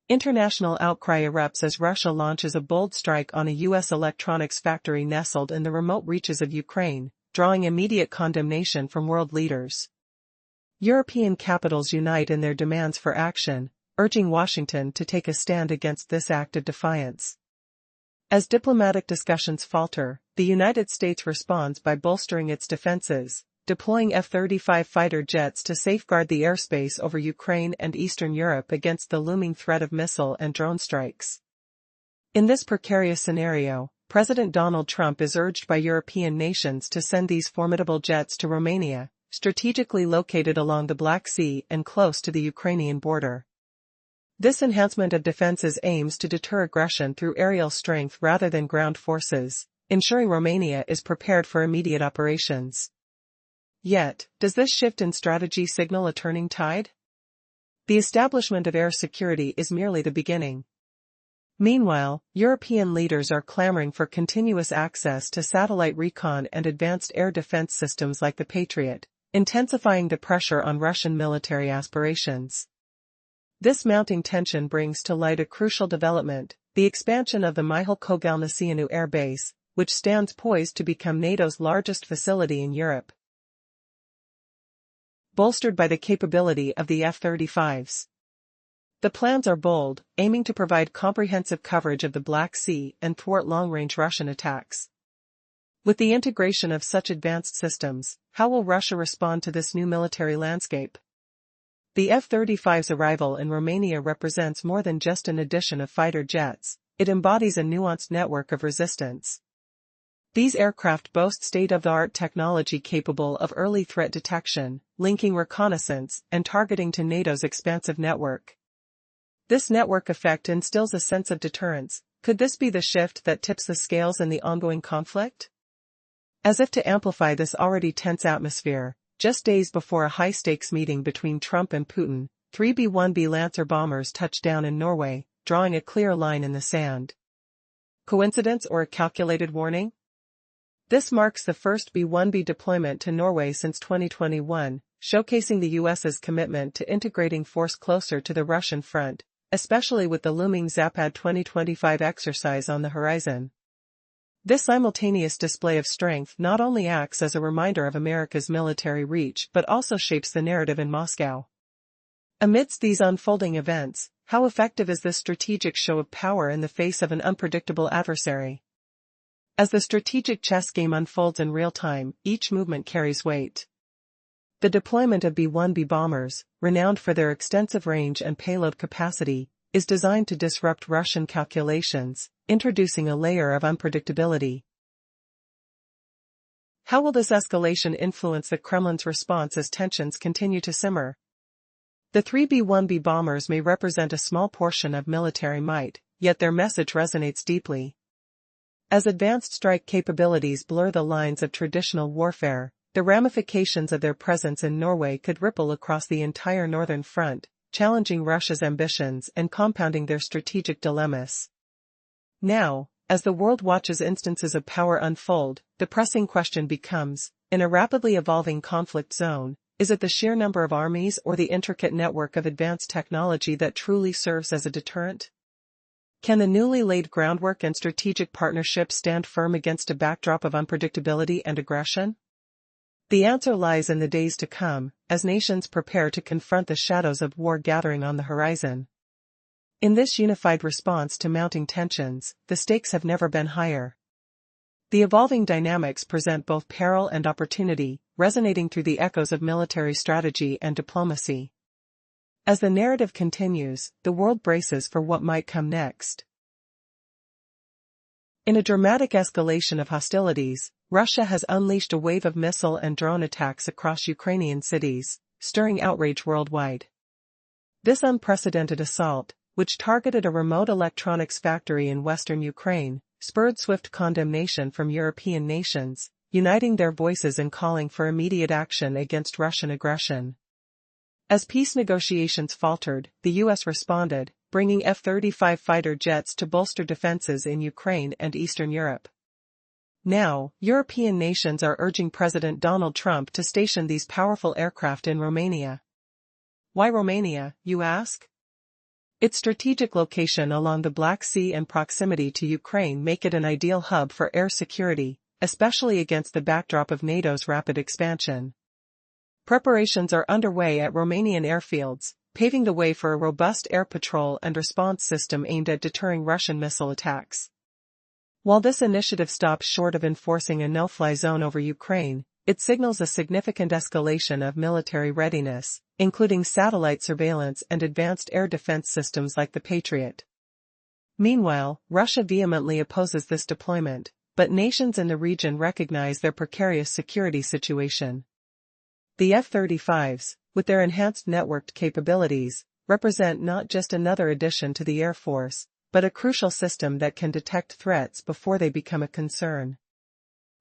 International outcry erupts as Russia launches a bold strike on a U.S. electronics factory nestled in the remote reaches of Ukraine, drawing immediate condemnation from world leaders. European capitals unite in their demands for action, urging Washington to take a stand against this act of defiance. As diplomatic discussions falter, the United States responds by bolstering its defenses, deploying F-35 fighter jets to safeguard the airspace over Ukraine and Eastern Europe against the looming threat of missile and drone strikes. In this precarious scenario, President Donald Trump is urged by European nations to send these formidable jets to Romania, strategically located along the Black Sea and close to the Ukrainian border. This enhancement of defenses aims to deter aggression through aerial strength rather than ground forces, ensuring Romania is prepared for immediate operations. Yet, does this shift in strategy signal a turning tide? The establishment of air security is merely the beginning. Meanwhile, European leaders are clamoring for continuous access to satellite recon and advanced air defense systems like the Patriot, intensifying the pressure on Russian military aspirations. This mounting tension brings to light a crucial development: the expansion of the Mihail Air Base, which stands poised to become NATO's largest facility in Europe. Bolstered by the capability of the F-35s. The plans are bold, aiming to provide comprehensive coverage of the Black Sea and thwart long-range Russian attacks. With the integration of such advanced systems, how will Russia respond to this new military landscape? The F-35's arrival in Romania represents more than just an addition of fighter jets; it embodies a nuanced network of resistance. These aircraft boast state-of-the-art technology capable of early threat detection, linking reconnaissance and targeting to NATO's expansive network. This network effect instills a sense of deterrence. Could this be the shift that tips the scales in the ongoing conflict? As if to amplify this already tense atmosphere, just days before a high-stakes meeting between Trump and Putin, 3 B-1B Lancer bombers touched down in Norway, drawing a clear line in the sand. Coincidence or a calculated warning? This marks the first B-1B deployment to Norway since 2021, showcasing the U.S.'s commitment to integrating force closer to the Russian front, especially with the looming Zapad 2025 exercise on the horizon. This simultaneous display of strength not only acts as a reminder of America's military reach but also shapes the narrative in Moscow. Amidst these unfolding events, how effective is this strategic show of power in the face of an unpredictable adversary? As the strategic chess game unfolds in real time, each movement carries weight. The deployment of B-1B bombers, renowned for their extensive range and payload capacity, is designed to disrupt Russian calculations, introducing a layer of unpredictability. How will this escalation influence the Kremlin's response as tensions continue to simmer? The 3 B-1B bombers may represent a small portion of military might, yet their message resonates deeply. As advanced strike capabilities blur the lines of traditional warfare, the ramifications of their presence in Norway could ripple across the entire northern front, challenging Russia's ambitions and compounding their strategic dilemmas. Now, as the world watches instances of power unfold, the pressing question becomes, in a rapidly evolving conflict zone, is it the sheer number of armies or the intricate network of advanced technology that truly serves as a deterrent? Can the newly laid groundwork and strategic partnerships stand firm against a backdrop of unpredictability and aggression? The answer lies in the days to come, as nations prepare to confront the shadows of war gathering on the horizon. In this unified response to mounting tensions, the stakes have never been higher. The evolving dynamics present both peril and opportunity, resonating through the echoes of military strategy and diplomacy. As the narrative continues, the world braces for what might come next. In a dramatic escalation of hostilities, Russia has unleashed a wave of missile and drone attacks across Ukrainian cities, stirring outrage worldwide. This unprecedented assault, which targeted a remote electronics factory in western Ukraine, spurred swift condemnation from European nations, uniting their voices in calling for immediate action against Russian aggression. As peace negotiations faltered, the U.S. responded, bringing F-35 fighter jets to bolster defenses in Ukraine and Eastern Europe. Now, European nations are urging President Donald Trump to station these powerful aircraft in Romania. Why Romania, you ask? Its strategic location along the Black Sea and proximity to Ukraine make it an ideal hub for air security, especially against the backdrop of NATO's rapid expansion. Preparations are underway at Romanian airfields, paving the way for a robust air patrol and response system aimed at deterring Russian missile attacks. While this initiative stops short of enforcing a no-fly zone over Ukraine, it signals a significant escalation of military readiness, including satellite surveillance and advanced air defense systems like the Patriot. Meanwhile, Russia vehemently opposes this deployment, but nations in the region recognize their precarious security situation. The F-35s, with their enhanced networked capabilities, represent not just another addition to the Air Force, but a crucial system that can detect threats before they become a concern.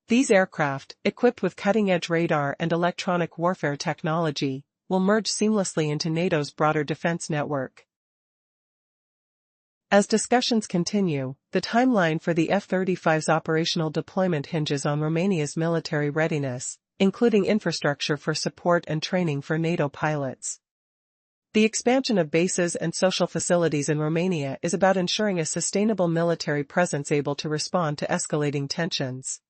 These aircraft, equipped with cutting-edge radar and electronic warfare technology, will merge seamlessly into NATO's broader defense network. As discussions continue, the timeline for the F-35's operational deployment hinges on Romania's military readiness, including infrastructure for support and training for NATO pilots. The expansion of bases and social facilities in Romania is about ensuring a sustainable military presence able to respond to escalating tensions.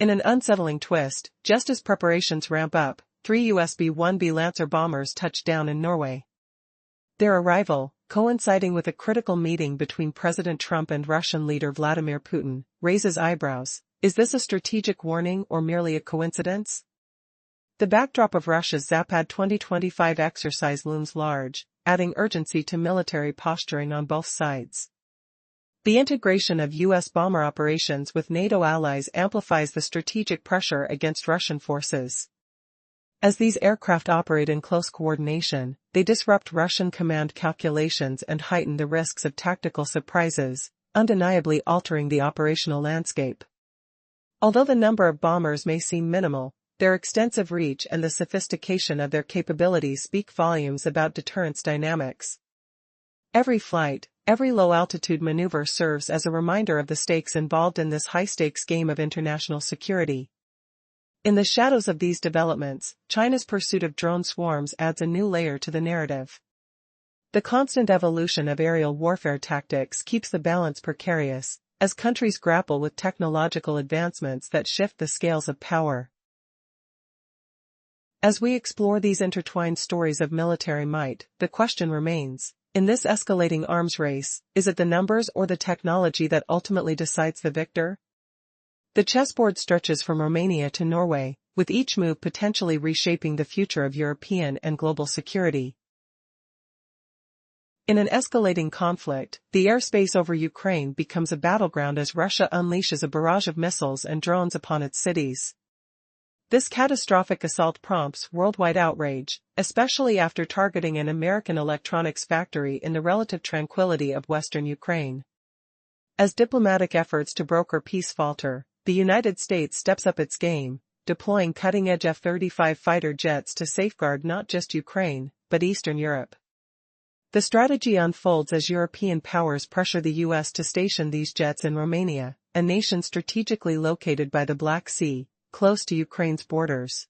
In an unsettling twist, just as preparations ramp up, 3 US B-1B Lancer bombers touched down in Norway. Their arrival, coinciding with a critical meeting between President Trump and Russian leader Vladimir Putin, raises eyebrows. Is this a strategic warning or merely a coincidence? The backdrop of Russia's Zapad 2025 exercise looms large, adding urgency to military posturing on both sides. The integration of U.S. bomber operations with NATO allies amplifies the strategic pressure against Russian forces. As these aircraft operate in close coordination, they disrupt Russian command calculations and heighten the risks of tactical surprises, undeniably altering the operational landscape. Although the number of bombers may seem minimal, their extensive reach and the sophistication of their capabilities speak volumes about deterrence dynamics. Every flight, every low-altitude maneuver serves as a reminder of the stakes involved in this high-stakes game of international security. In the shadows of these developments, China's pursuit of drone swarms adds a new layer to the narrative. The constant evolution of aerial warfare tactics keeps the balance precarious, as countries grapple with technological advancements that shift the scales of power. As we explore these intertwined stories of military might, the question remains, in this escalating arms race, is it the numbers or the technology that ultimately decides the victor? The chessboard stretches from Romania to Norway, with each move potentially reshaping the future of European and global security. In an escalating conflict, the airspace over Ukraine becomes a battleground as Russia unleashes a barrage of missiles and drones upon its cities. This catastrophic assault prompts worldwide outrage, especially after targeting an American electronics factory in the relative tranquility of western Ukraine. As diplomatic efforts to broker peace falter, the United States steps up its game, deploying cutting-edge F-35 fighter jets to safeguard not just Ukraine, but Eastern Europe. The strategy unfolds as European powers pressure the US to station these jets in Romania, a nation strategically located by the Black Sea, close to Ukraine's borders.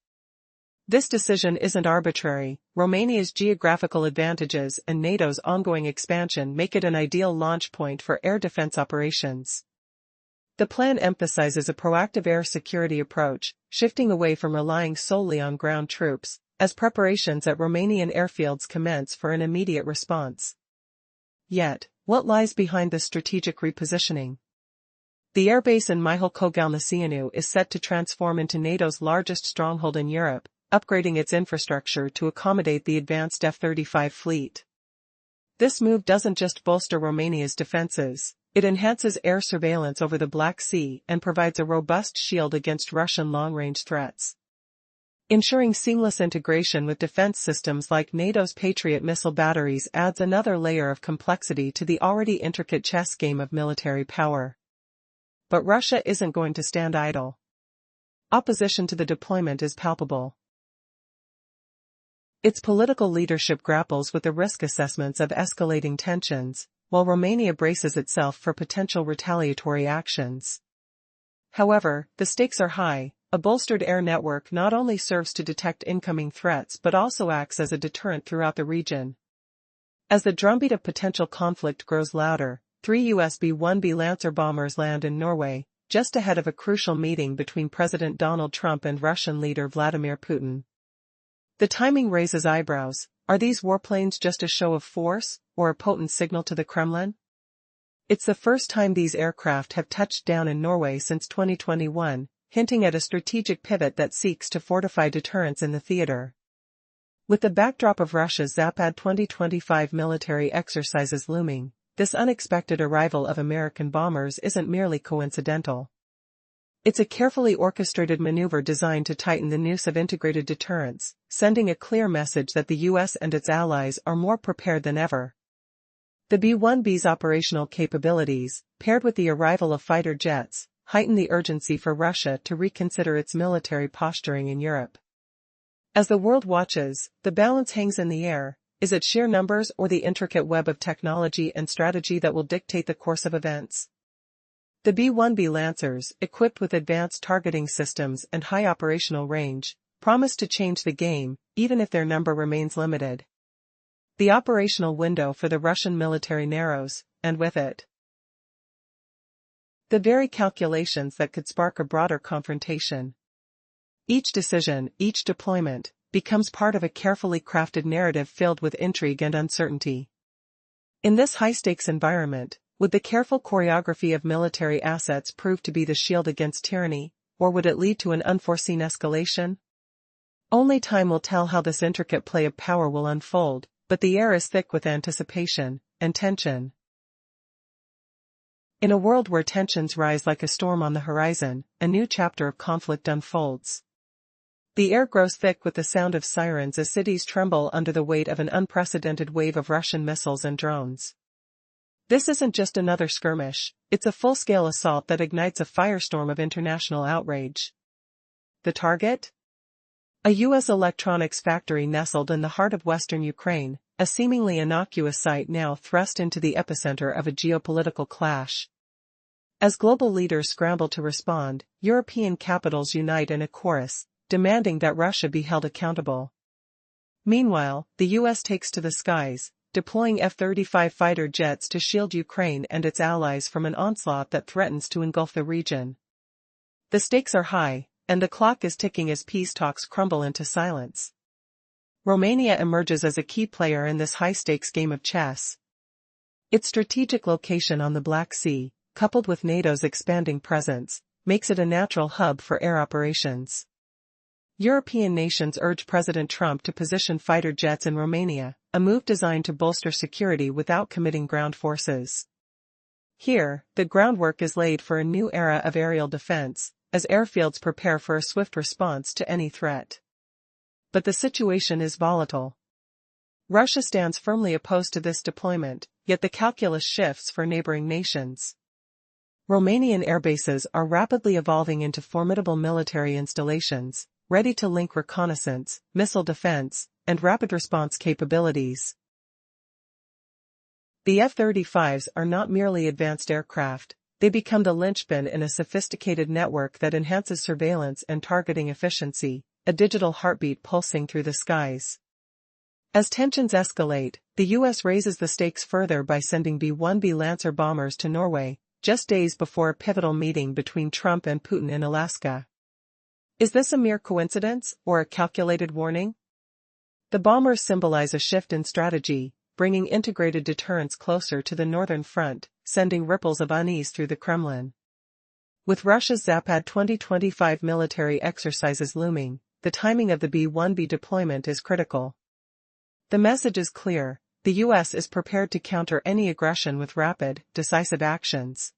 This decision isn't arbitrary. Romania's geographical advantages and NATO's ongoing expansion make it an ideal launch point for air defense operations. The plan emphasizes a proactive air security approach, shifting away from relying solely on ground troops, as preparations at Romanian airfields commence for an immediate response. Yet, what lies behind this strategic repositioning? The airbase in Mihail is set to transform into NATO's largest stronghold in Europe, upgrading its infrastructure to accommodate the advanced F-35 fleet. This move doesn't just bolster Romania's defenses, it enhances air surveillance over the Black Sea and provides a robust shield against Russian long-range threats. Ensuring seamless integration with defense systems like NATO's Patriot missile batteries adds another layer of complexity to the already intricate chess game of military power. But Russia isn't going to stand idle. Opposition to the deployment is palpable. Its political leadership grapples with the risk assessments of escalating tensions, while Romania braces itself for potential retaliatory actions. However, the stakes are high. A bolstered air network not only serves to detect incoming threats but also acts as a deterrent throughout the region. As the drumbeat of potential conflict grows louder, 3 US B-1B Lancer bombers land in Norway, just ahead of a crucial meeting between President Donald Trump and Russian leader Vladimir Putin. The timing raises eyebrows. Are these warplanes just a show of force, or a potent signal to the Kremlin? It's the first time these aircraft have touched down in Norway since 2021. Hinting at a strategic pivot that seeks to fortify deterrence in the theater. With the backdrop of Russia's Zapad 2025 military exercises looming, this unexpected arrival of American bombers isn't merely coincidental. It's a carefully orchestrated maneuver designed to tighten the noose of integrated deterrence, sending a clear message that the US and its allies are more prepared than ever. The B-1B's operational capabilities, paired with the arrival of fighter jets, heighten the urgency for Russia to reconsider its military posturing in Europe. As the world watches, the balance hangs in the air. Is it sheer numbers or the intricate web of technology and strategy that will dictate the course of events? The B-1B Lancers, equipped with advanced targeting systems and high operational range, promise to change the game, even if their number remains limited. The operational window for the Russian military narrows, and with it, the very calculations that could spark a broader confrontation. Each decision, each deployment, becomes part of a carefully crafted narrative filled with intrigue and uncertainty. In this high-stakes environment, would the careful choreography of military assets prove to be the shield against tyranny, or would it lead to an unforeseen escalation? Only time will tell how this intricate play of power will unfold, but the air is thick with anticipation and tension. In a world where tensions rise like a storm on the horizon, a new chapter of conflict unfolds. The air grows thick with the sound of sirens as cities tremble under the weight of an unprecedented wave of Russian missiles and drones. This isn't just another skirmish, it's a full-scale assault that ignites a firestorm of international outrage. The target? A U.S. electronics factory nestled in the heart of western Ukraine, a seemingly innocuous site now thrust into the epicenter of a geopolitical clash. As global leaders scramble to respond, European capitals unite in a chorus, demanding that Russia be held accountable. Meanwhile, the US takes to the skies, deploying F-35 fighter jets to shield Ukraine and its allies from an onslaught that threatens to engulf the region. The stakes are high, and the clock is ticking as peace talks crumble into silence. Romania emerges as a key player in this high-stakes game of chess. Its strategic location on the Black Sea, coupled with NATO's expanding presence, makes it a natural hub for air operations. European nations urge President Trump to position fighter jets in Romania, a move designed to bolster security without committing ground forces. Here, the groundwork is laid for a new era of aerial defense, as airfields prepare for a swift response to any threat. But the situation is volatile. Russia stands firmly opposed to this deployment, yet the calculus shifts for neighboring nations. Romanian airbases are rapidly evolving into formidable military installations, ready to link reconnaissance, missile defense, and rapid response capabilities. The F-35s are not merely advanced aircraft, they become the linchpin in a sophisticated network that enhances surveillance and targeting efficiency, a digital heartbeat pulsing through the skies. As tensions escalate, the U.S. raises the stakes further by sending B-1B Lancer bombers to Norway, just days before a pivotal meeting between Trump and Putin in Alaska. Is this a mere coincidence, or a calculated warning? The bombers symbolize a shift in strategy, bringing integrated deterrence closer to the northern front, sending ripples of unease through the Kremlin. With Russia's Zapad 2025 military exercises looming, the timing of the B-1B deployment is critical. The message is clear: the U.S. is prepared to counter any aggression with rapid, decisive actions.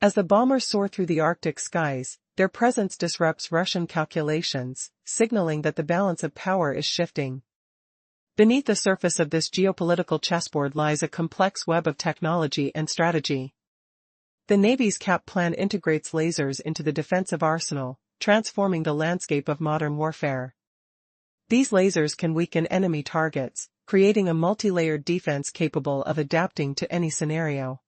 As the bombers soar through the Arctic skies, their presence disrupts Russian calculations, signaling that the balance of power is shifting. Beneath the surface of this geopolitical chessboard lies a complex web of technology and strategy. The Navy's CAP plan integrates lasers into the defensive arsenal, transforming the landscape of modern warfare. These lasers can weaken enemy targets, creating a multi-layered defense capable of adapting to any scenario.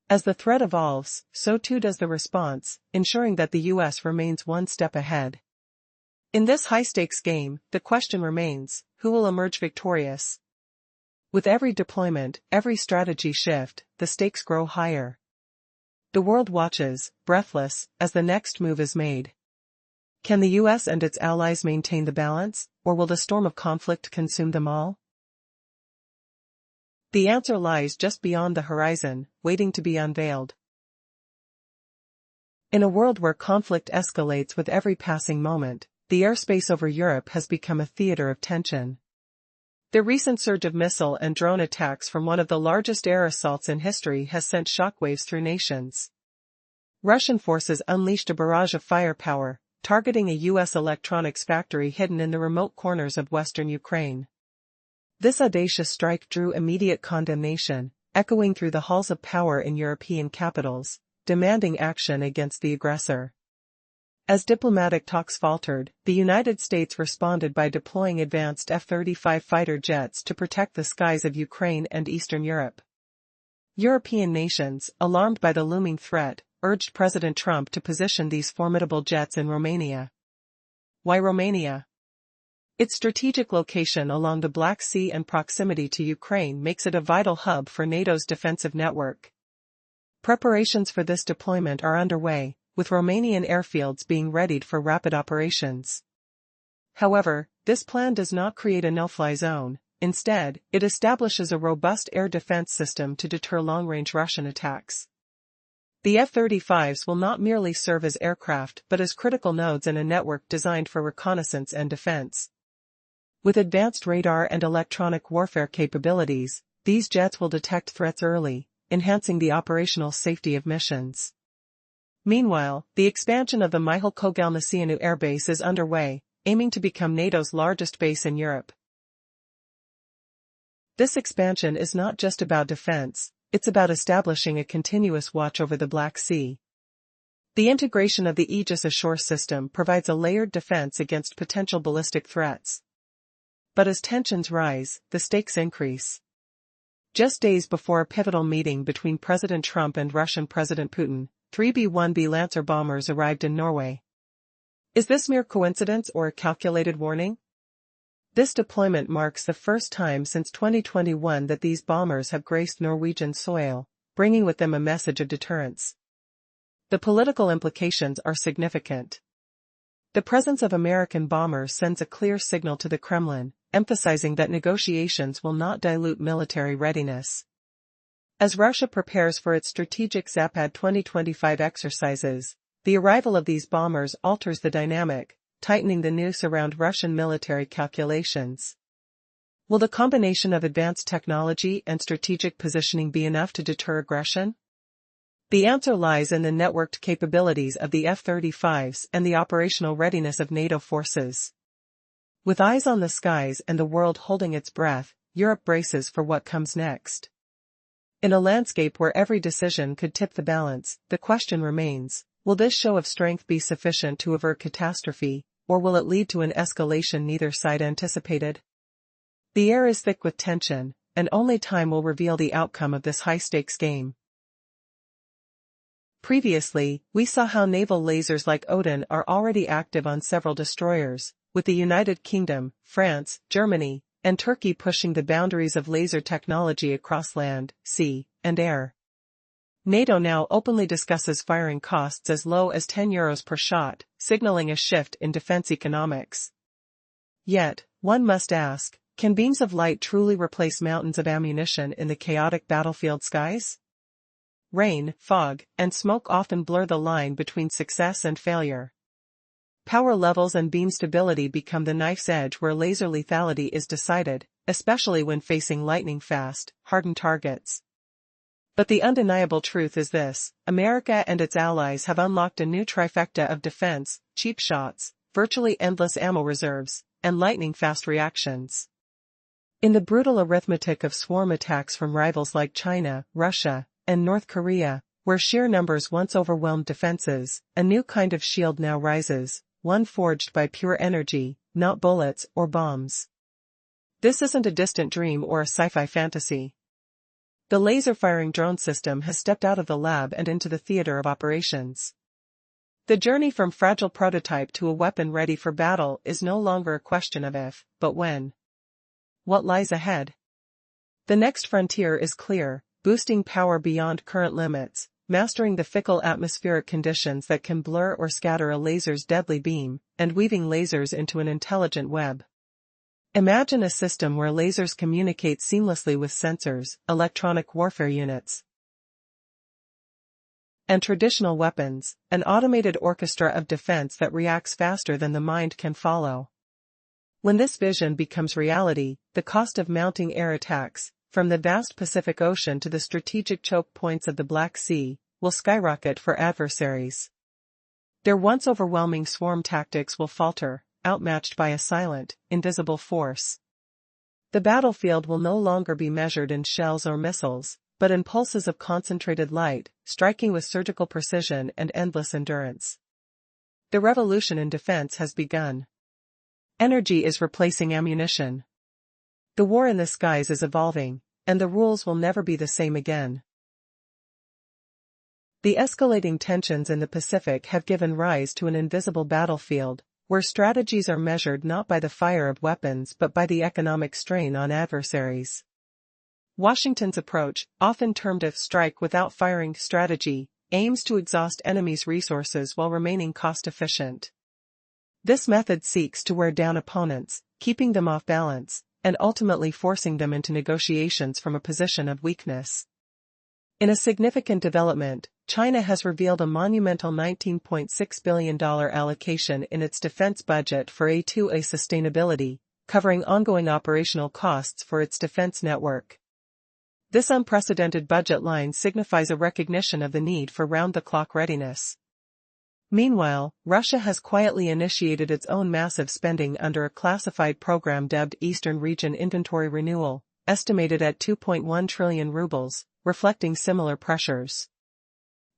As the threat evolves, so too does the response, ensuring that the U.S. remains one step ahead. In this high-stakes game, the question remains: who will emerge victorious? With every deployment, every strategy shift, the stakes grow higher. The world watches, breathless, as the next move is made. Can the U.S. and its allies maintain the balance, or will the storm of conflict consume them all? The answer lies just beyond the horizon, waiting to be unveiled. In a world where conflict escalates with every passing moment, the airspace over Europe has become a theater of tension. The recent surge of missile and drone attacks from one of the largest air assaults in history has sent shockwaves through nations. Russian forces unleashed a barrage of firepower, targeting a U.S. electronics factory hidden in the remote corners of western Ukraine. This audacious strike drew immediate condemnation, echoing through the halls of power in European capitals, demanding action against the aggressor. As diplomatic talks faltered, the United States responded by deploying advanced F-35 fighter jets to protect the skies of Ukraine and Eastern Europe. European nations, alarmed by the looming threat, urged President Trump to position these formidable jets in Romania. Why Romania? Its strategic location along the Black Sea and proximity to Ukraine makes it a vital hub for NATO's defensive network. Preparations for this deployment are underway, with Romanian airfields being readied for rapid operations. However, this plan does not create a no-fly zone. Instead, it establishes a robust air defense system to deter long-range Russian attacks. The F-35s will not merely serve as aircraft but as critical nodes in a network designed for reconnaissance and defense. With advanced radar and electronic warfare capabilities, these jets will detect threats early, enhancing the operational safety of missions. Meanwhile, the expansion of the Mihail Kogalniceanu Air Base is underway, aiming to become NATO's largest base in Europe. This expansion is not just about defense, it's about establishing a continuous watch over the Black Sea. The integration of the Aegis Ashore system provides a layered defense against potential ballistic threats. But as tensions rise, the stakes increase. Just days before a pivotal meeting between President Trump and Russian President Putin, 3 B-1B Lancer bombers arrived in Norway. Is this mere coincidence or a calculated warning? This deployment marks the first time since 2021 that these bombers have graced Norwegian soil, bringing with them a message of deterrence. The political implications are significant. The presence of American bombers sends a clear signal to the Kremlin, emphasizing that negotiations will not dilute military readiness. As Russia prepares for its strategic Zapad 2025 exercises, the arrival of these bombers alters the dynamic, tightening the noose around Russian military calculations. Will the combination of advanced technology and strategic positioning be enough to deter aggression? The answer lies in the networked capabilities of the F-35s and the operational readiness of NATO forces. With eyes on the skies and the world holding its breath, Europe braces for what comes next. In a landscape where every decision could tip the balance, the question remains: will this show of strength be sufficient to avert catastrophe, or will it lead to an escalation neither side anticipated? The air is thick with tension, and only time will reveal the outcome of this high-stakes game. Previously, we saw how naval lasers like Odin are already active on several destroyers, with the United Kingdom, France, Germany, and Turkey pushing the boundaries of laser technology across land, sea, and air. NATO now openly discusses firing costs as low as €10 per shot, signaling a shift in defense economics. Yet, one must ask, can beams of light truly replace mountains of ammunition in the chaotic battlefield skies? Rain, fog, and smoke often blur the line between success and failure. Power levels and beam stability become the knife's edge where laser lethality is decided, especially when facing lightning-fast, hardened targets. But the undeniable truth is this: America and its allies have unlocked a new trifecta of defense, cheap shots, virtually endless ammo reserves, and lightning-fast reactions. In the brutal arithmetic of swarm attacks from rivals like China, Russia, and North Korea, where sheer numbers once overwhelmed defenses, a new kind of shield now rises, one forged by pure energy, not bullets or bombs. This isn't a distant dream or a sci-fi fantasy. The laser-firing drone system has stepped out of the lab and into the theater of operations. The journey from fragile prototype to a weapon ready for battle is no longer a question of if, but when. What lies ahead? The next frontier is clear: boosting power beyond current limits, mastering the fickle atmospheric conditions that can blur or scatter a laser's deadly beam, and weaving lasers into an intelligent web. Imagine a system where lasers communicate seamlessly with sensors, electronic warfare units, and traditional weapons, an automated orchestra of defense that reacts faster than the mind can follow. When this vision becomes reality, the cost of mounting air attacks, from the vast Pacific Ocean to the strategic choke points of the Black Sea, will skyrocket for adversaries. Their once overwhelming swarm tactics will falter, outmatched by a silent, invisible force. The battlefield will no longer be measured in shells or missiles, but in pulses of concentrated light, striking with surgical precision and endless endurance. The revolution in defense has begun. Energy is replacing ammunition. The war in the skies is evolving, and the rules will never be the same again. The escalating tensions in the Pacific have given rise to an invisible battlefield, where strategies are measured not by the fire of weapons but by the economic strain on adversaries. Washington's approach, often termed a strike without firing strategy, aims to exhaust enemies' resources while remaining cost-efficient. This method seeks to wear down opponents, keeping them off balance, and ultimately forcing them into negotiations from a position of weakness. In a significant development, China has revealed a monumental $19.6 billion allocation in its defense budget for A2A sustainability, covering ongoing operational costs for its defense network. This unprecedented budget line signifies a recognition of the need for round-the-clock readiness. Meanwhile, Russia has quietly initiated its own massive spending under a classified program dubbed Eastern Region Inventory Renewal, estimated at 2.1 trillion rubles, reflecting similar pressures.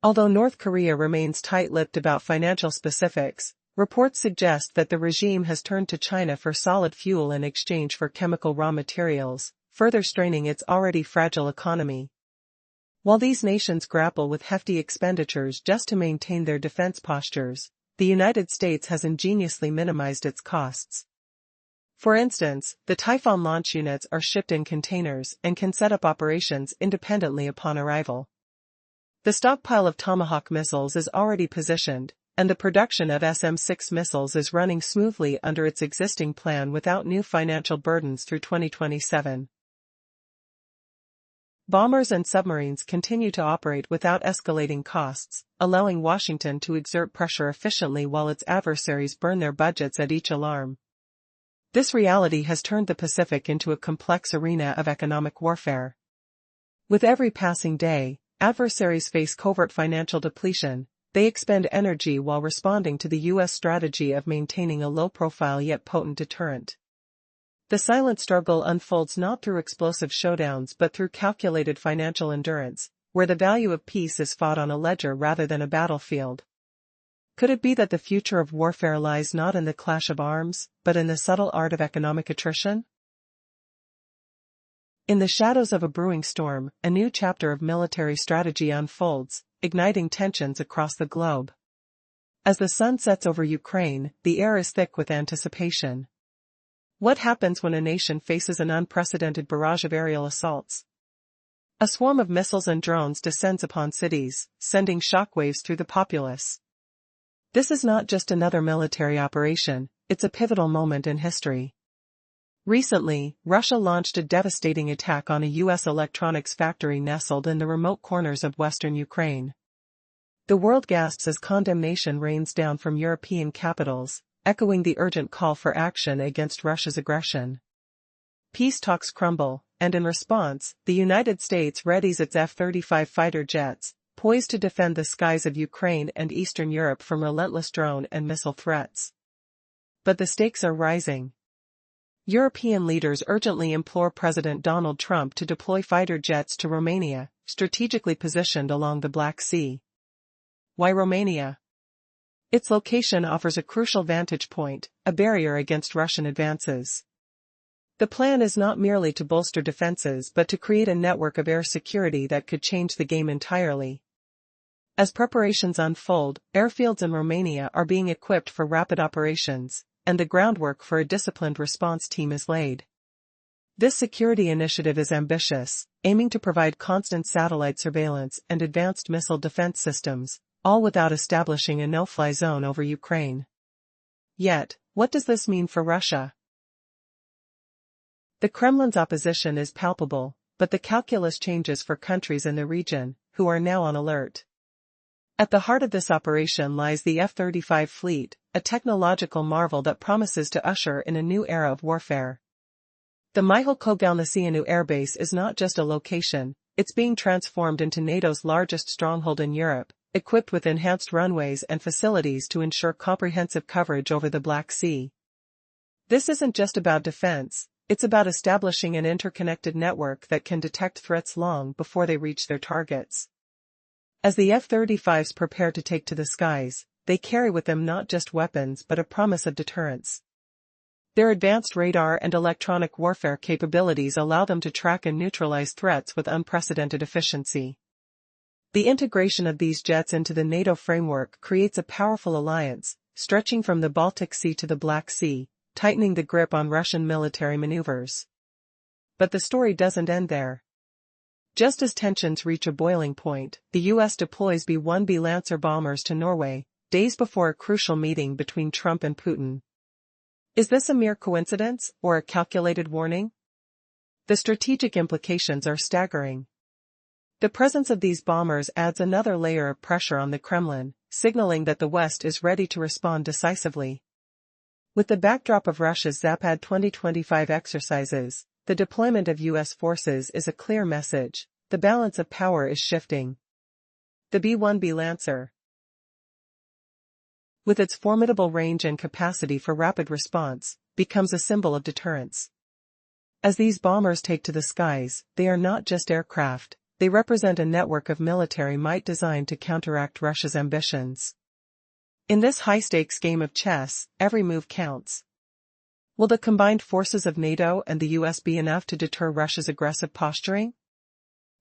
Although North Korea remains tight-lipped about financial specifics, reports suggest that the regime has turned to China for solid fuel in exchange for chemical raw materials, further straining its already fragile economy. While these nations grapple with hefty expenditures just to maintain their defense postures, the United States has ingeniously minimized its costs. For instance, the Typhoon launch units are shipped in containers and can set up operations independently upon arrival. The stockpile of Tomahawk missiles is already positioned, and the production of SM-6 missiles is running smoothly under its existing plan without new financial burdens through 2027. Bombers and submarines continue to operate without escalating costs, allowing Washington to exert pressure efficiently while its adversaries burn their budgets at each alarm. This reality has turned the Pacific into a complex arena of economic warfare. With every passing day, adversaries face covert financial depletion. They expend energy while responding to the U.S. strategy of maintaining a low-profile yet potent deterrent. The silent struggle unfolds not through explosive showdowns but through calculated financial endurance, where the value of peace is fought on a ledger rather than a battlefield. Could it be that the future of warfare lies not in the clash of arms, but in the subtle art of economic attrition? In the shadows of a brewing storm, a new chapter of military strategy unfolds, igniting tensions across the globe. As the sun sets over Ukraine, the air is thick with anticipation. What happens when a nation faces an unprecedented barrage of aerial assaults? A swarm of missiles and drones descends upon cities, sending shockwaves through the populace. This is not just another military operation, it's a pivotal moment in history. Recently, Russia launched a devastating attack on a U.S. electronics factory nestled in the remote corners of western Ukraine. The world gasps as condemnation rains down from European capitals, echoing the urgent call for action against Russia's aggression. Peace talks crumble, and in response, the United States readies its F-35 fighter jets, poised to defend the skies of Ukraine and Eastern Europe from relentless drone and missile threats. But the stakes are rising. European leaders urgently implore President Donald Trump to deploy fighter jets to Romania, strategically positioned along the Black Sea. Why Romania? Its location offers a crucial vantage point, a barrier against Russian advances. The plan is not merely to bolster defenses but to create a network of air security that could change the game entirely. As preparations unfold, airfields in Romania are being equipped for rapid operations, and the groundwork for a disciplined response team is laid. This security initiative is ambitious, aiming to provide constant satellite surveillance and advanced missile defense systems, all without establishing a no-fly zone over Ukraine. Yet, what does this mean for Russia? The Kremlin's opposition is palpable, but the calculus changes for countries in the region, who are now on alert. At the heart of this operation lies the F-35 fleet, a technological marvel that promises to usher in a new era of warfare. The Mihail Kogalniceanu airbase is not just a location, it's being transformed into NATO's largest stronghold in Europe, equipped with enhanced runways and facilities to ensure comprehensive coverage over the Black Sea. This isn't just about defense, it's about establishing an interconnected network that can detect threats long before they reach their targets. As the F-35s prepare to take to the skies, they carry with them not just weapons but a promise of deterrence. Their advanced radar and electronic warfare capabilities allow them to track and neutralize threats with unprecedented efficiency. The integration of these jets into the NATO framework creates a powerful alliance, stretching from the Baltic Sea to the Black Sea, tightening the grip on Russian military maneuvers. But the story doesn't end there. Just as tensions reach a boiling point, the U.S. deploys B-1B Lancer bombers to Norway, days before a crucial meeting between Trump and Putin. Is this a mere coincidence, or a calculated warning? The strategic implications are staggering. The presence of these bombers adds another layer of pressure on the Kremlin, signaling that the West is ready to respond decisively. With the backdrop of Russia's Zapad 2025 exercises, the deployment of U.S. forces is a clear message: the balance of power is shifting. The B-1B Lancer, with its formidable range and capacity for rapid response, becomes a symbol of deterrence. As these bombers take to the skies, they are not just aircraft, they represent a network of military might designed to counteract Russia's ambitions. In this high-stakes game of chess, every move counts. Will the combined forces of NATO and the US be enough to deter Russia's aggressive posturing?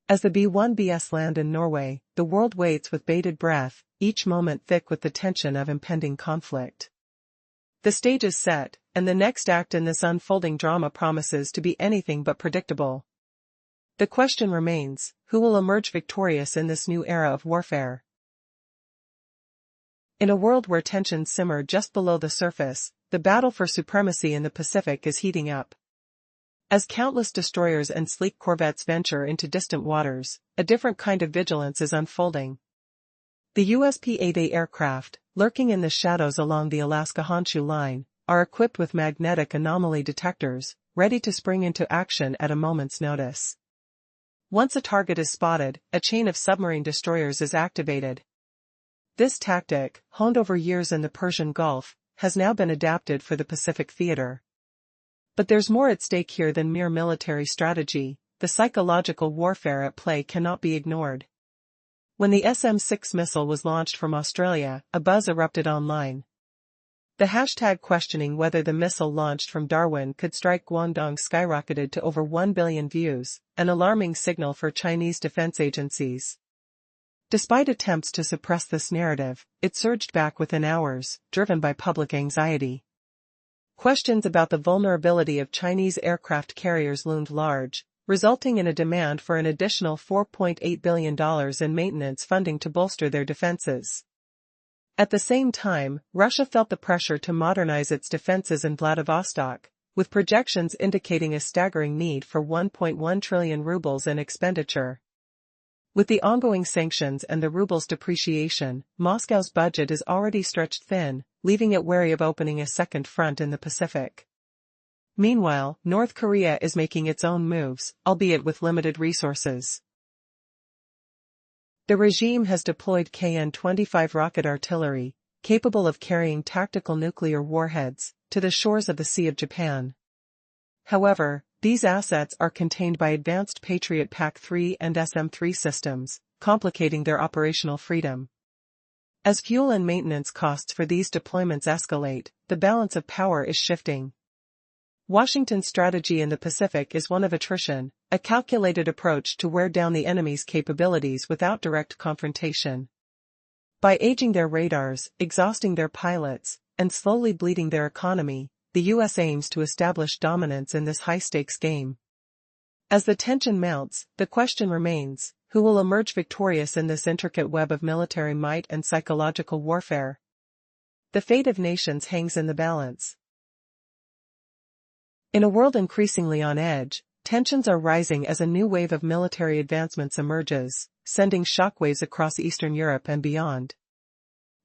As the B-1Bs land in Norway, the world waits with bated breath, each moment thick with the tension of impending conflict. The stage is set, and the next act in this unfolding drama promises to be anything but predictable. The question remains: who will emerge victorious in this new era of warfare? In a world where tensions simmer just below the surface, the battle for supremacy in the Pacific is heating up. As countless destroyers and sleek corvettes venture into distant waters, a different kind of vigilance is unfolding. The USP-8A aircraft, lurking in the shadows along the Alaska Honshu Line, are equipped with magnetic anomaly detectors, ready to spring into action at a moment's notice. Once a target is spotted, a chain of submarine destroyers is activated. This tactic, honed over years in the Persian Gulf, has now been adapted for the Pacific theater. But there's more at stake here than mere military strategy. The psychological warfare at play cannot be ignored. When the SM-6 missile was launched from Australia, a buzz erupted online. The hashtag questioning whether the missile launched from Darwin could strike Guangdong skyrocketed to over 1 billion views, an alarming signal for Chinese defense agencies. Despite attempts to suppress this narrative, it surged back within hours, driven by public anxiety. Questions about the vulnerability of Chinese aircraft carriers loomed large, resulting in a demand for an additional $4.8 billion in maintenance funding to bolster their defenses. At the same time, Russia felt the pressure to modernize its defenses in Vladivostok, with projections indicating a staggering need for 1.1 trillion rubles in expenditure. With the ongoing sanctions and the ruble's depreciation, Moscow's budget is already stretched thin, leaving it wary of opening a second front in the Pacific. Meanwhile, North Korea is making its own moves, albeit with limited resources. The regime has deployed KN-25 rocket artillery, capable of carrying tactical nuclear warheads, to the shores of the Sea of Japan. However, these assets are contained by advanced Patriot PAC-3 and SM-3 systems, complicating their operational freedom. As fuel and maintenance costs for these deployments escalate, the balance of power is shifting. Washington's strategy in the Pacific is one of attrition, a calculated approach to wear down the enemy's capabilities without direct confrontation. By aging their radars, exhausting their pilots, and slowly bleeding their economy, the U.S. aims to establish dominance in this high-stakes game. As the tension mounts, the question remains, who will emerge victorious in this intricate web of military might and psychological warfare? The fate of nations hangs in the balance. In a world increasingly on edge, tensions are rising as a new wave of military advancements emerges, sending shockwaves across Eastern Europe and beyond.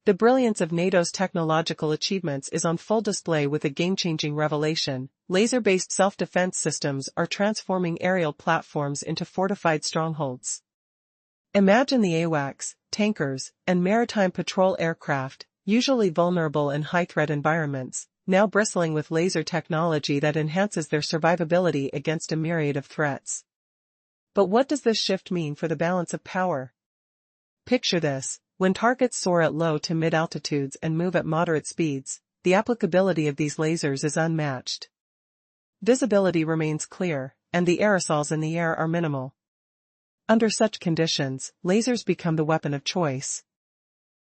The brilliance of NATO's technological achievements is on full display with a game-changing revelation: laser-based self-defense systems are transforming aerial platforms into fortified strongholds. Imagine the AWACS, tankers, and maritime patrol aircraft, usually vulnerable in high-threat environments, now bristling with laser technology that enhances their survivability against a myriad of threats. But what does this shift mean for the balance of power? Picture this: when targets soar at low to mid-altitudes and move at moderate speeds, the applicability of these lasers is unmatched. Visibility remains clear, and the aerosols in the air are minimal. Under such conditions, lasers become the weapon of choice.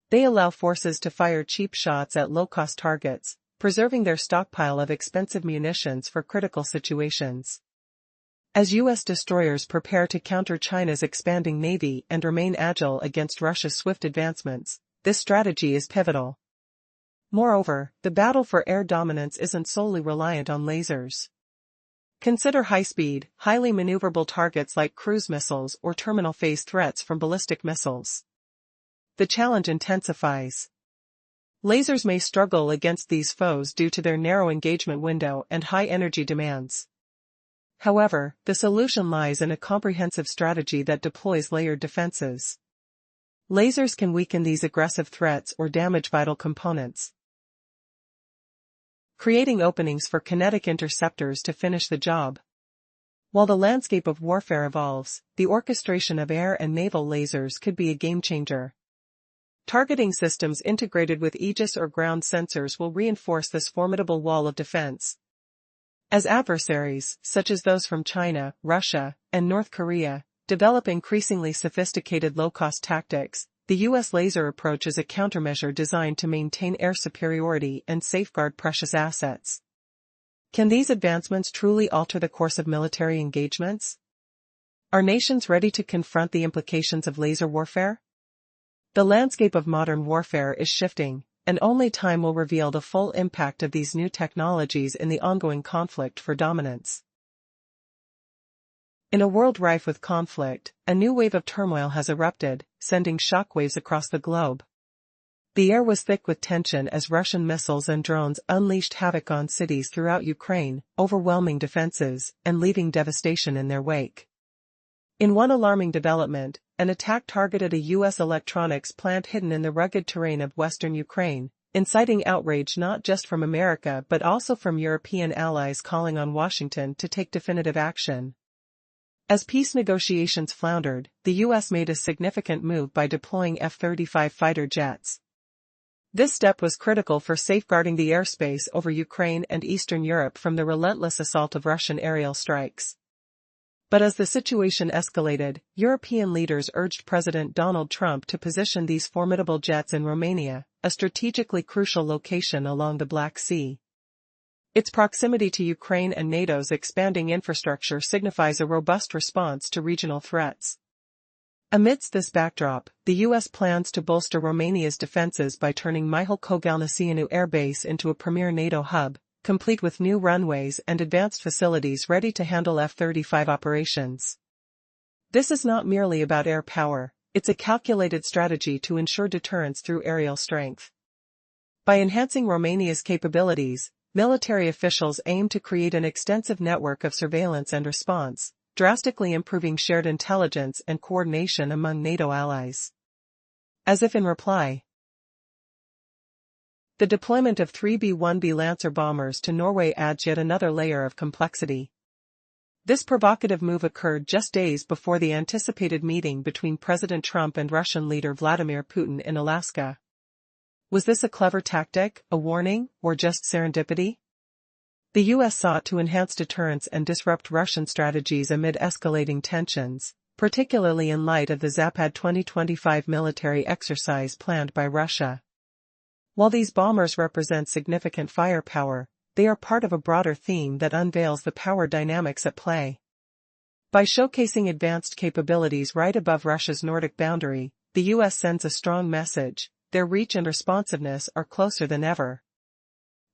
They allow forces to fire cheap shots at low-cost targets, preserving their stockpile of expensive munitions for critical situations. As U.S. destroyers prepare to counter China's expanding navy and remain agile against Russia's swift advancements, this strategy is pivotal. Moreover, the battle for air dominance isn't solely reliant on lasers. Consider high-speed, highly maneuverable targets like cruise missiles or terminal-phase threats from ballistic missiles. The challenge intensifies. Lasers may struggle against these foes due to their narrow engagement window and high energy demands. However, the solution lies in a comprehensive strategy that deploys layered defenses. Lasers can weaken these aggressive threats or damage vital components, creating openings for kinetic interceptors to finish the job. While the landscape of warfare evolves, the orchestration of air and naval lasers could be a game-changer. Targeting systems integrated with Aegis or ground sensors will reinforce this formidable wall of defense. As adversaries, such as those from China, Russia, and North Korea, develop increasingly sophisticated low-cost tactics, the U.S. laser approach is a countermeasure designed to maintain air superiority and safeguard precious assets. Can these advancements truly alter the course of military engagements? Are nations ready to confront the implications of laser warfare? The landscape of modern warfare is shifting, and only time will reveal the full impact of these new technologies in the ongoing conflict for dominance. In a world rife with conflict, a new wave of turmoil has erupted, sending shockwaves across the globe. The air was thick with tension as Russian missiles and drones unleashed havoc on cities throughout Ukraine, overwhelming defenses and leaving devastation in their wake. In one alarming development, an attack targeted a U.S. electronics plant hidden in the rugged terrain of western Ukraine, inciting outrage not just from America but also from European allies calling on Washington to take definitive action. As peace negotiations floundered, the U.S. made a significant move by deploying F-35 fighter jets. This step was critical for safeguarding the airspace over Ukraine and Eastern Europe from the relentless assault of Russian aerial strikes. But as the situation escalated, European leaders urged President Donald Trump to position these formidable jets in Romania, a strategically crucial location along the Black Sea. Its proximity to Ukraine and NATO's expanding infrastructure signifies a robust response to regional threats. Amidst this backdrop, the U.S. plans to bolster Romania's defenses by turning Mihail Kogalniceanu Air Base into a premier NATO hub, complete with new runways and advanced facilities ready to handle F-35 operations. This is not merely about air power, it's a calculated strategy to ensure deterrence through aerial strength. By enhancing Romania's capabilities, military officials aim to create an extensive network of surveillance and response, drastically improving shared intelligence and coordination among NATO allies. As if in reply, the deployment of 3 B-1B Lancer bombers to Norway adds yet another layer of complexity. This provocative move occurred just days before the anticipated meeting between President Trump and Russian leader Vladimir Putin in Alaska. Was this a clever tactic, a warning, or just serendipity? The U.S. sought to enhance deterrence and disrupt Russian strategies amid escalating tensions, particularly in light of the Zapad 2025 military exercise planned by Russia. While these bombers represent significant firepower, they are part of a broader theme that unveils the power dynamics at play. By showcasing advanced capabilities right above Russia's Nordic boundary, the U.S. sends a strong message: their reach and responsiveness are closer than ever.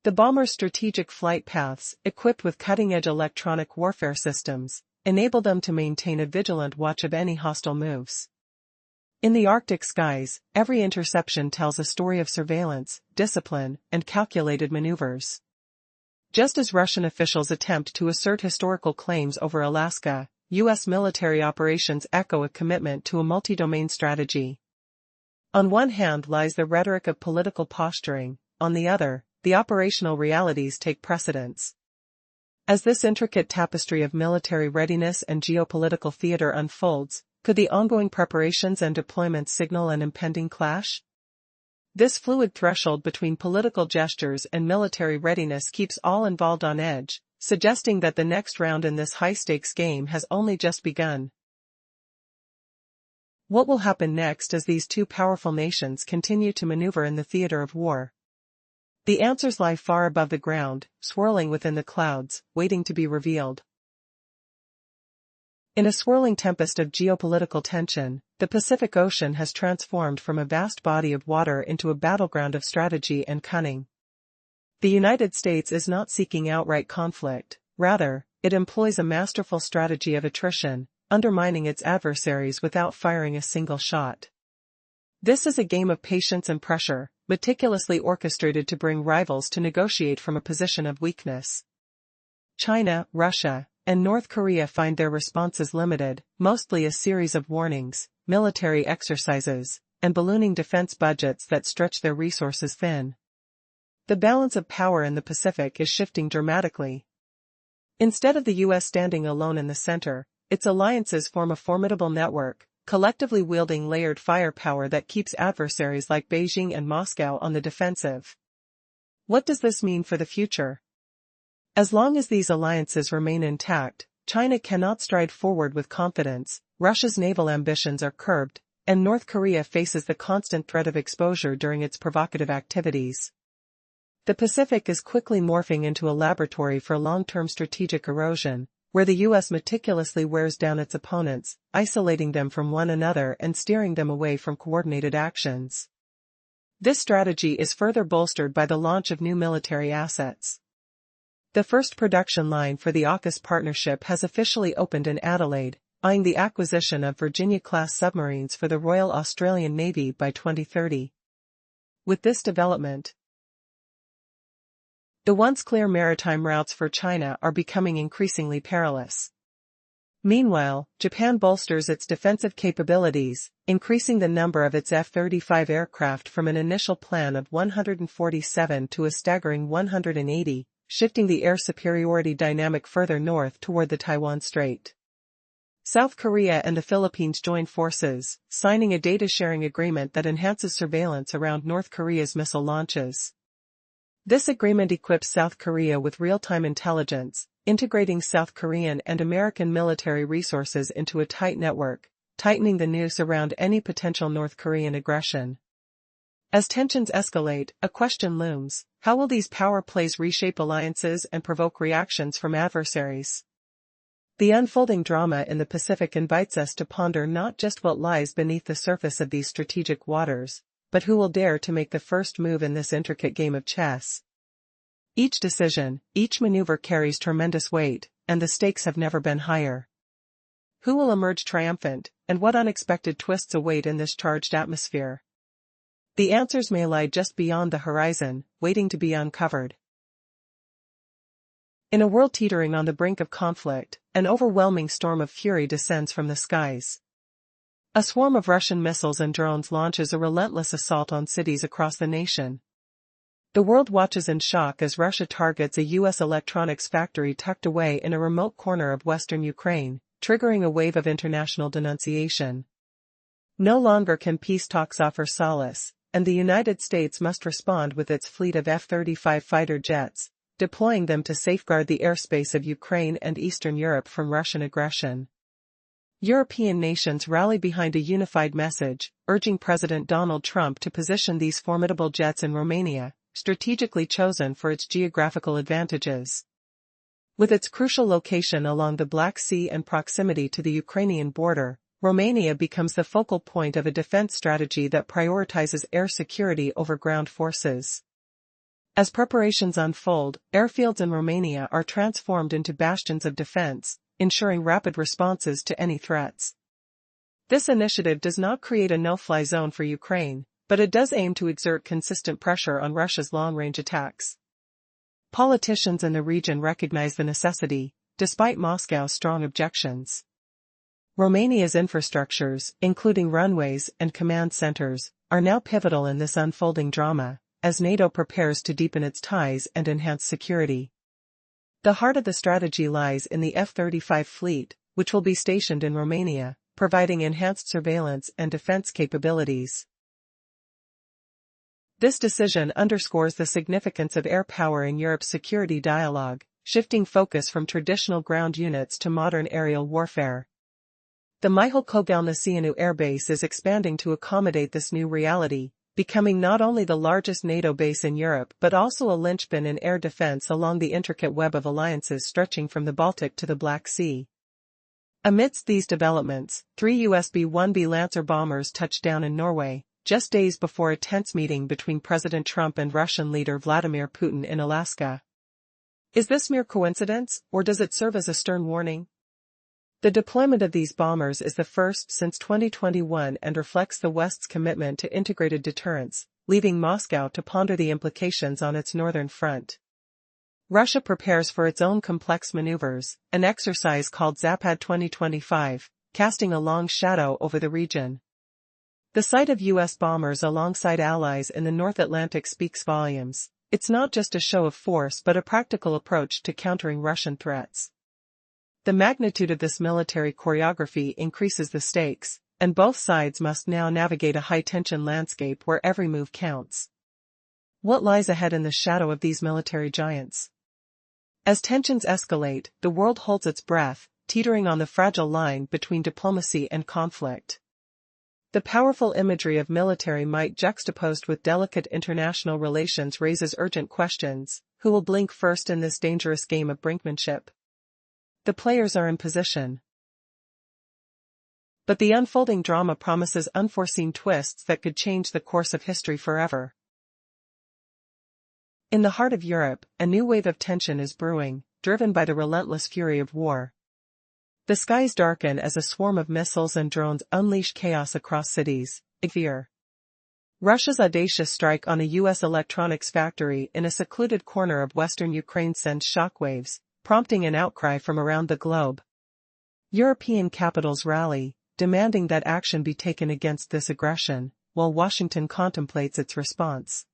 The bombers' strategic flight paths, equipped with cutting-edge electronic warfare systems, enable them to maintain a vigilant watch of any hostile moves. In the Arctic skies, every interception tells a story of surveillance, discipline, and calculated maneuvers. Just as Russian officials attempt to assert historical claims over Alaska, U.S. military operations echo a commitment to a multi-domain strategy. On one hand lies the rhetoric of political posturing, on the other, the operational realities take precedence. As this intricate tapestry of military readiness and geopolitical theater unfolds, could the ongoing preparations and deployments signal an impending clash? This fluid threshold between political gestures and military readiness keeps all involved on edge, suggesting that the next round in this high-stakes game has only just begun. What will happen next as these two powerful nations continue to maneuver in the theater of war? The answers lie far above the ground, swirling within the clouds, waiting to be revealed. In a swirling tempest of geopolitical tension, the Pacific Ocean has transformed from a vast body of water into a battleground of strategy and cunning. The United States is not seeking outright conflict, rather, it employs a masterful strategy of attrition, undermining its adversaries without firing a single shot. This is a game of patience and pressure, meticulously orchestrated to bring rivals to negotiate from a position of weakness. China, Russia, and North Korea find their responses limited, mostly a series of warnings, military exercises, and ballooning defense budgets that stretch their resources thin. The balance of power in the Pacific is shifting dramatically. Instead of the U.S. standing alone in the center, its alliances form a formidable network, collectively wielding layered firepower that keeps adversaries like Beijing and Moscow on the defensive. What does this mean for the future? As long as these alliances remain intact, China cannot stride forward with confidence, Russia's naval ambitions are curbed, and North Korea faces the constant threat of exposure during its provocative activities. The Pacific is quickly morphing into a laboratory for long-term strategic erosion, where the U.S. meticulously wears down its opponents, isolating them from one another and steering them away from coordinated actions. This strategy is further bolstered by the launch of new military assets. The first production line for the AUKUS partnership has officially opened in Adelaide, eyeing the acquisition of Virginia-class submarines for the Royal Australian Navy by 2030. With this development, the once clear maritime routes for China are becoming increasingly perilous. Meanwhile, Japan bolsters its defensive capabilities, increasing the number of its F-35 aircraft from an initial plan of 147 to a staggering 180, shifting the air superiority dynamic further north toward the Taiwan Strait. South Korea and the Philippines join forces, signing a data-sharing agreement that enhances surveillance around North Korea's missile launches. This agreement equips South Korea with real-time intelligence, integrating South Korean and American military resources into a tight network, tightening the noose around any potential North Korean aggression. As tensions escalate, a question looms: how will these power plays reshape alliances and provoke reactions from adversaries? The unfolding drama in the Pacific invites us to ponder not just what lies beneath the surface of these strategic waters, but who will dare to make the first move in this intricate game of chess. Each decision, each maneuver carries tremendous weight, and the stakes have never been higher. Who will emerge triumphant, and what unexpected twists await in this charged atmosphere? The answers may lie just beyond the horizon, waiting to be uncovered. In a world teetering on the brink of conflict, an overwhelming storm of fury descends from the skies. A swarm of Russian missiles and drones launches a relentless assault on cities across the nation. The world watches in shock as Russia targets a U.S. electronics factory tucked away in a remote corner of western Ukraine, triggering a wave of international denunciation. No longer can peace talks offer solace, and the United States must respond with its fleet of F-35 fighter jets, deploying them to safeguard the airspace of Ukraine and Eastern Europe from Russian aggression. European nations rally behind a unified message, urging President Donald Trump to position these formidable jets in Romania, strategically chosen for its geographical advantages. With its crucial location along the Black Sea and proximity to the Ukrainian border, Romania becomes the focal point of a defense strategy that prioritizes air security over ground forces. As preparations unfold, airfields in Romania are transformed into bastions of defense, ensuring rapid responses to any threats. This initiative does not create a no-fly zone for Ukraine, but it does aim to exert consistent pressure on Russia's long-range attacks. Politicians in the region recognize the necessity, despite Moscow's strong objections. Romania's infrastructures, including runways and command centers, are now pivotal in this unfolding drama, as NATO prepares to deepen its ties and enhance security. The heart of the strategy lies in the F-35 fleet, which will be stationed in Romania, providing enhanced surveillance and defense capabilities. This decision underscores the significance of air power in Europe's security dialogue, shifting focus from traditional ground units to modern aerial warfare. The Mihail Kogalniceanu Air Base is expanding to accommodate this new reality, becoming not only the largest NATO base in Europe but also a linchpin in air defense along the intricate web of alliances stretching from the Baltic to the Black Sea. Amidst these developments, 3 US B-1B Lancer bombers touched down in Norway, just days before a tense meeting between President Trump and Russian leader Vladimir Putin in Alaska. Is this mere coincidence, or does it serve as a stern warning? The deployment of these bombers is the first since 2021 and reflects the West's commitment to integrated deterrence, leaving Moscow to ponder the implications on its northern front. Russia prepares for its own complex maneuvers, an exercise called Zapad 2025, casting a long shadow over the region. The sight of U.S. bombers alongside allies in the North Atlantic speaks volumes. It's not just a show of force but a practical approach to countering Russian threats. The magnitude of this military choreography increases the stakes, and both sides must now navigate a high-tension landscape where every move counts. What lies ahead in the shadow of these military giants? As tensions escalate, the world holds its breath, teetering on the fragile line between diplomacy and conflict. The powerful imagery of military might juxtaposed with delicate international relations raises urgent questions. Who will blink first in this dangerous game of brinkmanship? The players are in position. But the unfolding drama promises unforeseen twists that could change the course of history forever. In the heart of Europe, a new wave of tension is brewing, driven by the relentless fury of war. The skies darken as a swarm of missiles and drones unleash chaos across cities. Russia's audacious strike on a U.S. electronics factory in a secluded corner of western Ukraine sends shockwaves, prompting an outcry from around the globe. European capitals rally, demanding that action be taken against this aggression, while Washington contemplates its response.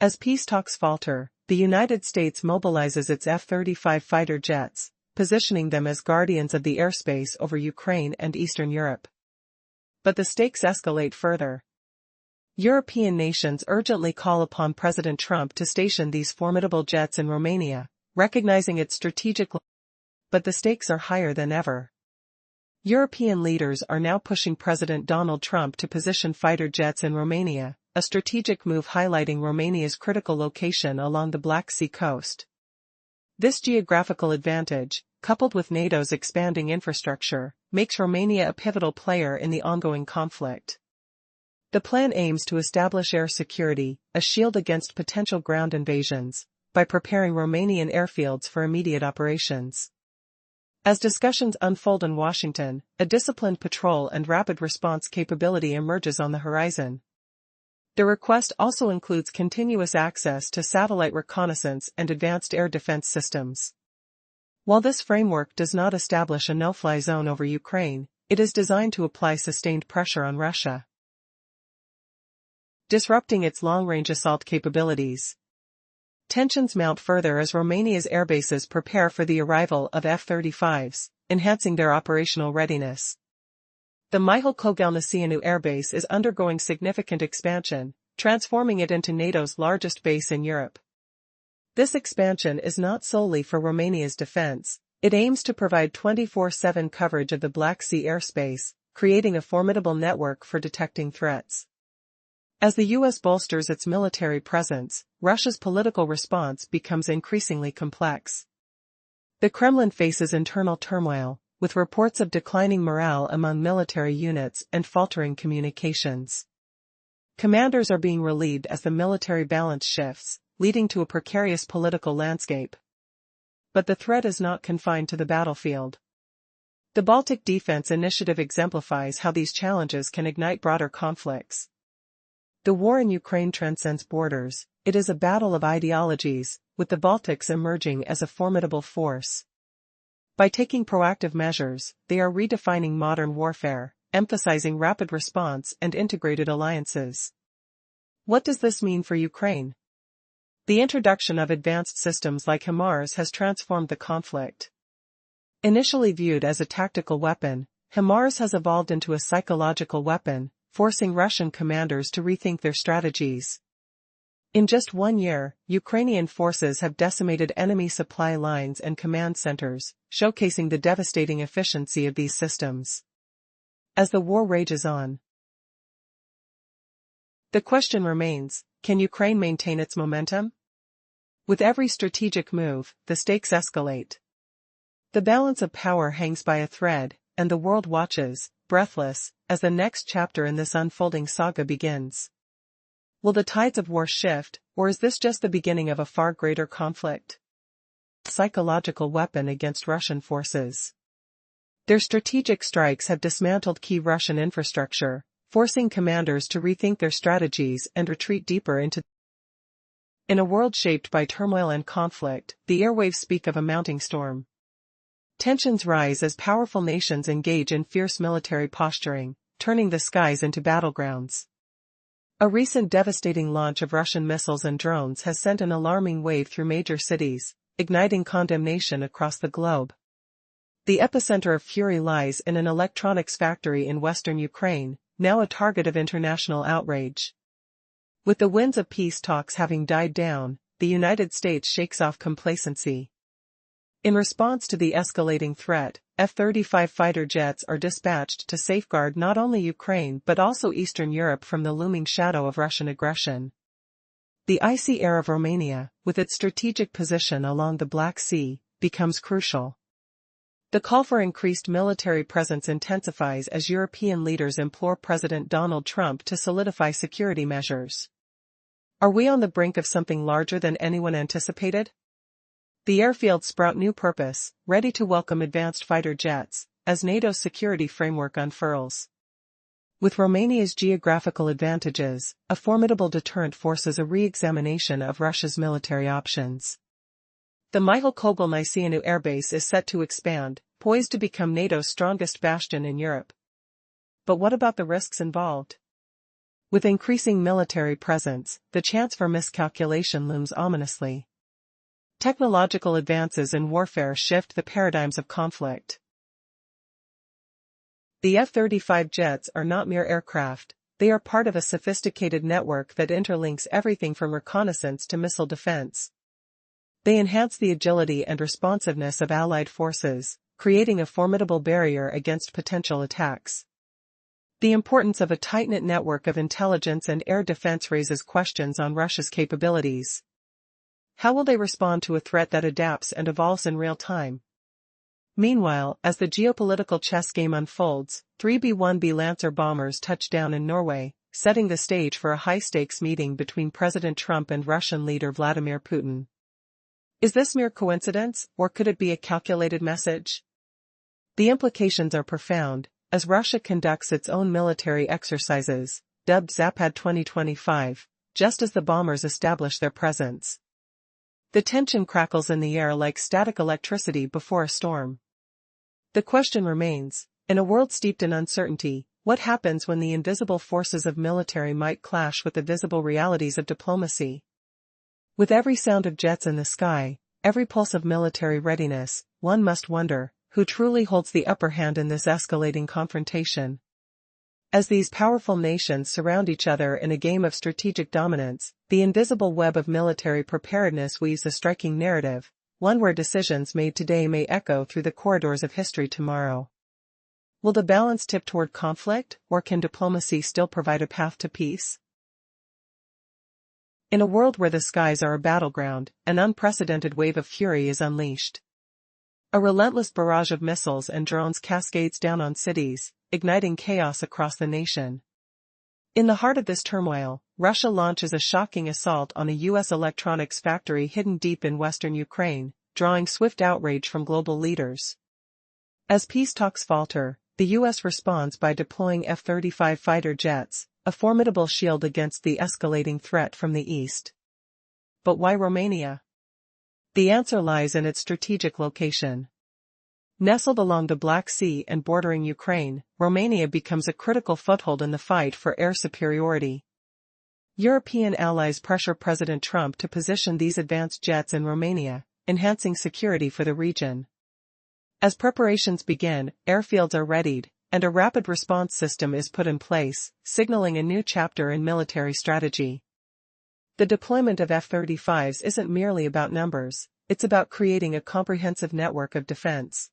As peace talks falter, the United States mobilizes its F-35 fighter jets, positioning them as guardians of the airspace over Ukraine and Eastern Europe. But the stakes escalate further. European nations urgently call upon President Trump to station these formidable jets in Romania, recognizing its strategic. But the stakes are higher than ever. European leaders are now pushing President Donald Trump to position fighter jets in Romania, a strategic move highlighting Romania's critical location along the Black Sea coast. This geographical advantage, coupled with NATO's expanding infrastructure, makes Romania a pivotal player in the ongoing conflict. The plan aims to establish air security, a shield against potential ground invasions, by preparing Romanian airfields for immediate operations. As discussions unfold in Washington, a disciplined patrol and rapid response capability emerges on the horizon. The request also includes continuous access to satellite reconnaissance and advanced air defense systems. While this framework does not establish a no-fly zone over Ukraine, it is designed to apply sustained pressure on Russia, disrupting its long-range assault capabilities. Tensions mount further as Romania's airbases prepare for the arrival of F-35s, enhancing their operational readiness. The Mihail Kogalniceanu airbase is undergoing significant expansion, transforming it into NATO's largest base in Europe. This expansion is not solely for Romania's defense, it aims to provide 24/7 coverage of the Black Sea airspace, creating a formidable network for detecting threats. As the U.S. bolsters its military presence, Russia's political response becomes increasingly complex. The Kremlin faces internal turmoil, with reports of declining morale among military units and faltering communications. Commanders are being relieved as the military balance shifts, leading to a precarious political landscape. But the threat is not confined to the battlefield. The Baltic Defense Initiative exemplifies how these challenges can ignite broader conflicts. The war in Ukraine transcends borders, it is a battle of ideologies, with the Baltics emerging as a formidable force. By taking proactive measures, they are redefining modern warfare, emphasizing rapid response and integrated alliances. What does this mean for Ukraine? The introduction of advanced systems like HIMARS has transformed the conflict. Initially viewed as a tactical weapon, HIMARS has evolved into a psychological weapon, forcing Russian commanders to rethink their strategies. In just 1 year, Ukrainian forces have decimated enemy supply lines and command centers, showcasing the devastating efficiency of these systems. As the war rages on, the question remains, can Ukraine maintain its momentum? With every strategic move, the stakes escalate. The balance of power hangs by a thread, and the world watches, breathless, as the next chapter in this unfolding saga begins. Will the tides of war shift, or is this just the beginning of a far greater conflict? Psychological weapon against Russian forces. Their strategic strikes have dismantled key Russian infrastructure, forcing commanders to rethink their strategies and retreat deeper into. In a world shaped by turmoil and conflict, the airwaves speak of a mounting storm. Tensions rise as powerful nations engage in fierce military posturing, turning the skies into battlegrounds. A recent devastating launch of Russian missiles and drones has sent an alarming wave through major cities, igniting condemnation across the globe. The epicenter of fury lies in an electronics factory in western Ukraine, now a target of international outrage. With the winds of peace talks having died down, the United States shakes off complacency. In response to the escalating threat, F-35 fighter jets are dispatched to safeguard not only Ukraine but also Eastern Europe from the looming shadow of Russian aggression. The icy air of Romania, with its strategic position along the Black Sea, becomes crucial. The call for increased military presence intensifies as European leaders implore President Donald Trump to solidify security measures. Are we on the brink of something larger than anyone anticipated? The airfields sprout new purpose, ready to welcome advanced fighter jets, as NATO's security framework unfurls. With Romania's geographical advantages, a formidable deterrent forces a re-examination of Russia's military options. The Mihail Kogalniceanu airbase is set to expand, poised to become NATO's strongest bastion in Europe. But what about the risks involved? With increasing military presence, the chance for miscalculation looms ominously. Technological advances in warfare shift the paradigms of conflict. The F-35 jets are not mere aircraft, they are part of a sophisticated network that interlinks everything from reconnaissance to missile defense. They enhance the agility and responsiveness of Allied forces, creating a formidable barrier against potential attacks. The importance of a tight-knit network of intelligence and air defense raises questions on Russia's capabilities. How will they respond to a threat that adapts and evolves in real time? Meanwhile, as the geopolitical chess game unfolds, 3 B-1B Lancer bombers touch down in Norway, setting the stage for a high-stakes meeting between President Trump and Russian leader Vladimir Putin. Is this mere coincidence, or could it be a calculated message? The implications are profound, as Russia conducts its own military exercises, dubbed Zapad 2025, just as the bombers establish their presence. The tension crackles in the air like static electricity before a storm. The question remains, in a world steeped in uncertainty, what happens when the invisible forces of military might clash with the visible realities of diplomacy? With every sound of jets in the sky, every pulse of military readiness, one must wonder, who truly holds the upper hand in this escalating confrontation? As these powerful nations surround each other in a game of strategic dominance, the invisible web of military preparedness weaves a striking narrative, one where decisions made today may echo through the corridors of history tomorrow. Will the balance tip toward conflict, or can diplomacy still provide a path to peace? In a world where the skies are a battleground, an unprecedented wave of fury is unleashed. A relentless barrage of missiles and drones cascades down on cities, igniting chaos across the nation. In the heart of this turmoil, Russia launches a shocking assault on a U.S. electronics factory hidden deep in western Ukraine, drawing swift outrage from global leaders. As peace talks falter, the U.S. responds by deploying F-35 fighter jets, a formidable shield against the escalating threat from the east. But why Romania? The answer lies in its strategic location. Nestled along the Black Sea and bordering Ukraine, Romania becomes a critical foothold in the fight for air superiority. European allies pressure President Trump to position these advanced jets in Romania, enhancing security for the region. As preparations begin, airfields are readied, and a rapid response system is put in place, signaling a new chapter in military strategy. The deployment of F-35s isn't merely about numbers, it's about creating a comprehensive network of defense.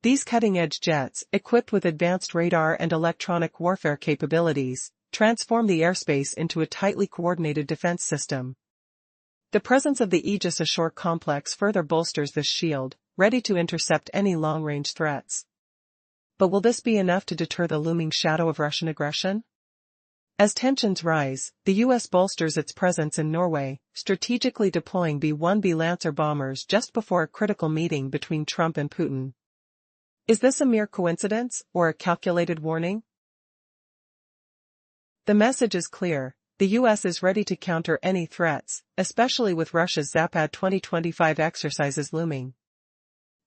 These cutting-edge jets, equipped with advanced radar and electronic warfare capabilities, transform the airspace into a tightly coordinated defense system. The presence of the Aegis Ashore complex further bolsters this shield, ready to intercept any long-range threats. But will this be enough to deter the looming shadow of Russian aggression? As tensions rise, the U.S. bolsters its presence in Norway, strategically deploying B-1B Lancer bombers just before a critical meeting between Trump and Putin. Is this a mere coincidence, or a calculated warning? The message is clear. The U.S. is ready to counter any threats, especially with Russia's Zapad 2025 exercises looming.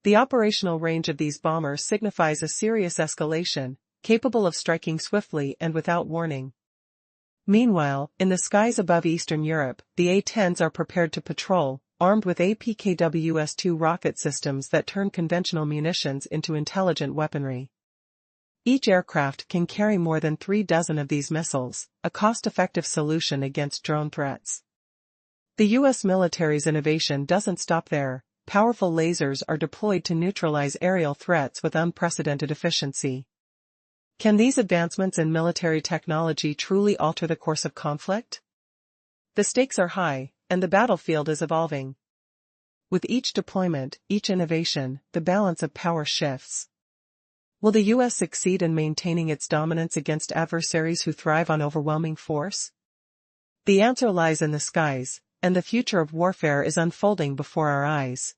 The operational range of these bombers signifies a serious escalation, capable of striking swiftly and without warning. Meanwhile, in the skies above Eastern Europe, the A-10s are prepared to patrol, armed with APKWS-2 rocket systems that turn conventional munitions into intelligent weaponry. Each aircraft can carry more than 36 of these missiles, a cost-effective solution against drone threats. The U.S. military's innovation doesn't stop there. Powerful lasers are deployed to neutralize aerial threats with unprecedented efficiency. Can these advancements in military technology truly alter the course of conflict? The stakes are high, and the battlefield is evolving. With each deployment, each innovation, the balance of power shifts. Will the U.S. succeed in maintaining its dominance against adversaries who thrive on overwhelming force? The answer lies in the skies, and the future of warfare is unfolding before our eyes.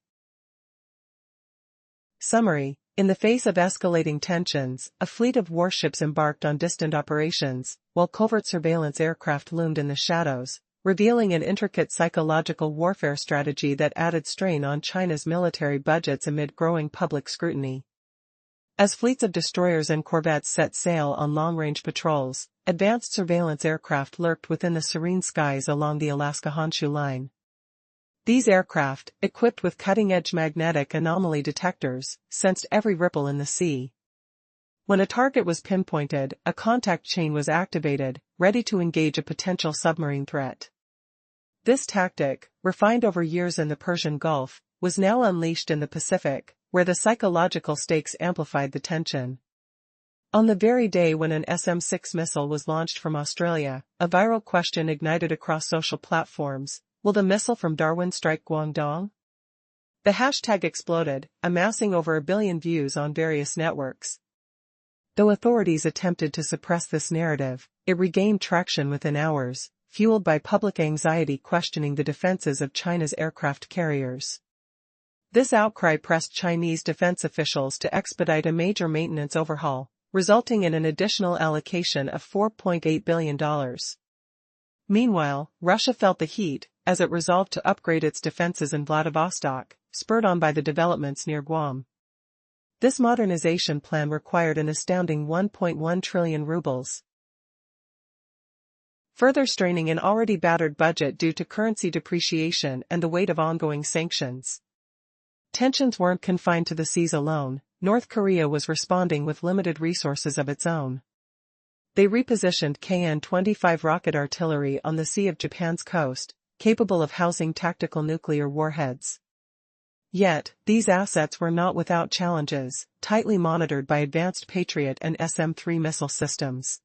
Summary: in the face of escalating tensions, a fleet of warships embarked on distant operations, while covert surveillance aircraft loomed in the shadows, revealing an intricate psychological warfare strategy that added strain on China's military budgets amid growing public scrutiny. As fleets of destroyers and corvettes set sail on long-range patrols, advanced surveillance aircraft lurked within the serene skies along the Alaska Honshu Line. These aircraft, equipped with cutting-edge magnetic anomaly detectors, sensed every ripple in the sea. When a target was pinpointed, a contact chain was activated, ready to engage a potential submarine threat. This tactic, refined over years in the Persian Gulf, was now unleashed in the Pacific, where the psychological stakes amplified the tension. On the very day when an SM-6 missile was launched from Australia, a viral question ignited across social platforms: will the missile from Darwin strike Guangdong? The hashtag exploded, amassing over 1 billion views on various networks. Though authorities attempted to suppress this narrative, it regained traction within hours, fueled by public anxiety questioning the defenses of China's aircraft carriers. This outcry pressed Chinese defense officials to expedite a major maintenance overhaul, resulting in an additional allocation of $4.8 billion. Meanwhile, Russia felt the heat, as it resolved to upgrade its defenses in Vladivostok, spurred on by the developments near Guam. This modernization plan required an astounding 1.1 trillion rubles. Further straining an already battered budget due to currency depreciation and the weight of ongoing sanctions. Tensions weren't confined to the seas alone. North Korea was responding with limited resources of its own. They repositioned KN-25 rocket artillery on the Sea of Japan's coast, capable of housing tactical nuclear warheads. Yet, these assets were not without challenges, tightly monitored by advanced Patriot and SM-3 missile systems.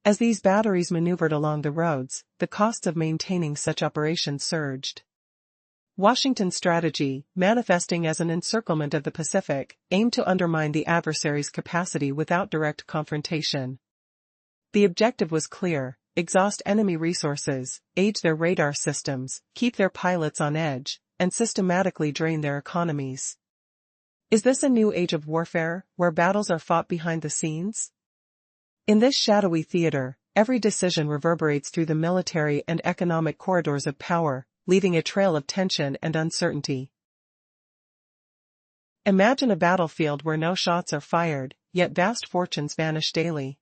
As these batteries maneuvered along the roads, the costs of maintaining such operations surged. Washington's strategy, manifesting as an encirclement of the Pacific, aimed to undermine the adversary's capacity without direct confrontation. The objective was clear: exhaust enemy resources, age their radar systems, keep their pilots on edge, and systematically drain their economies. Is this a new age of warfare, where battles are fought behind the scenes? In this shadowy theater, every decision reverberates through the military and economic corridors of power, leaving a trail of tension and uncertainty. Imagine a battlefield where no shots are fired, yet vast fortunes vanish daily.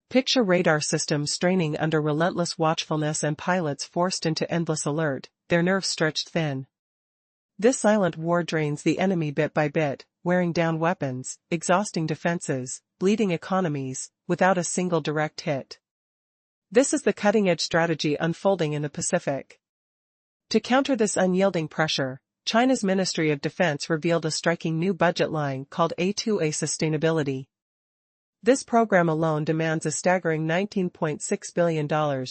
Picture radar systems straining under relentless watchfulness and pilots forced into endless alert, their nerves stretched thin. This silent war drains the enemy bit by bit, wearing down weapons, exhausting defenses, bleeding economies, without a single direct hit. This is the cutting-edge strategy unfolding in the Pacific. To counter this unyielding pressure, China's Ministry of Defense revealed a striking new budget line called A2A Sustainability. This program alone demands a staggering $19.6 billion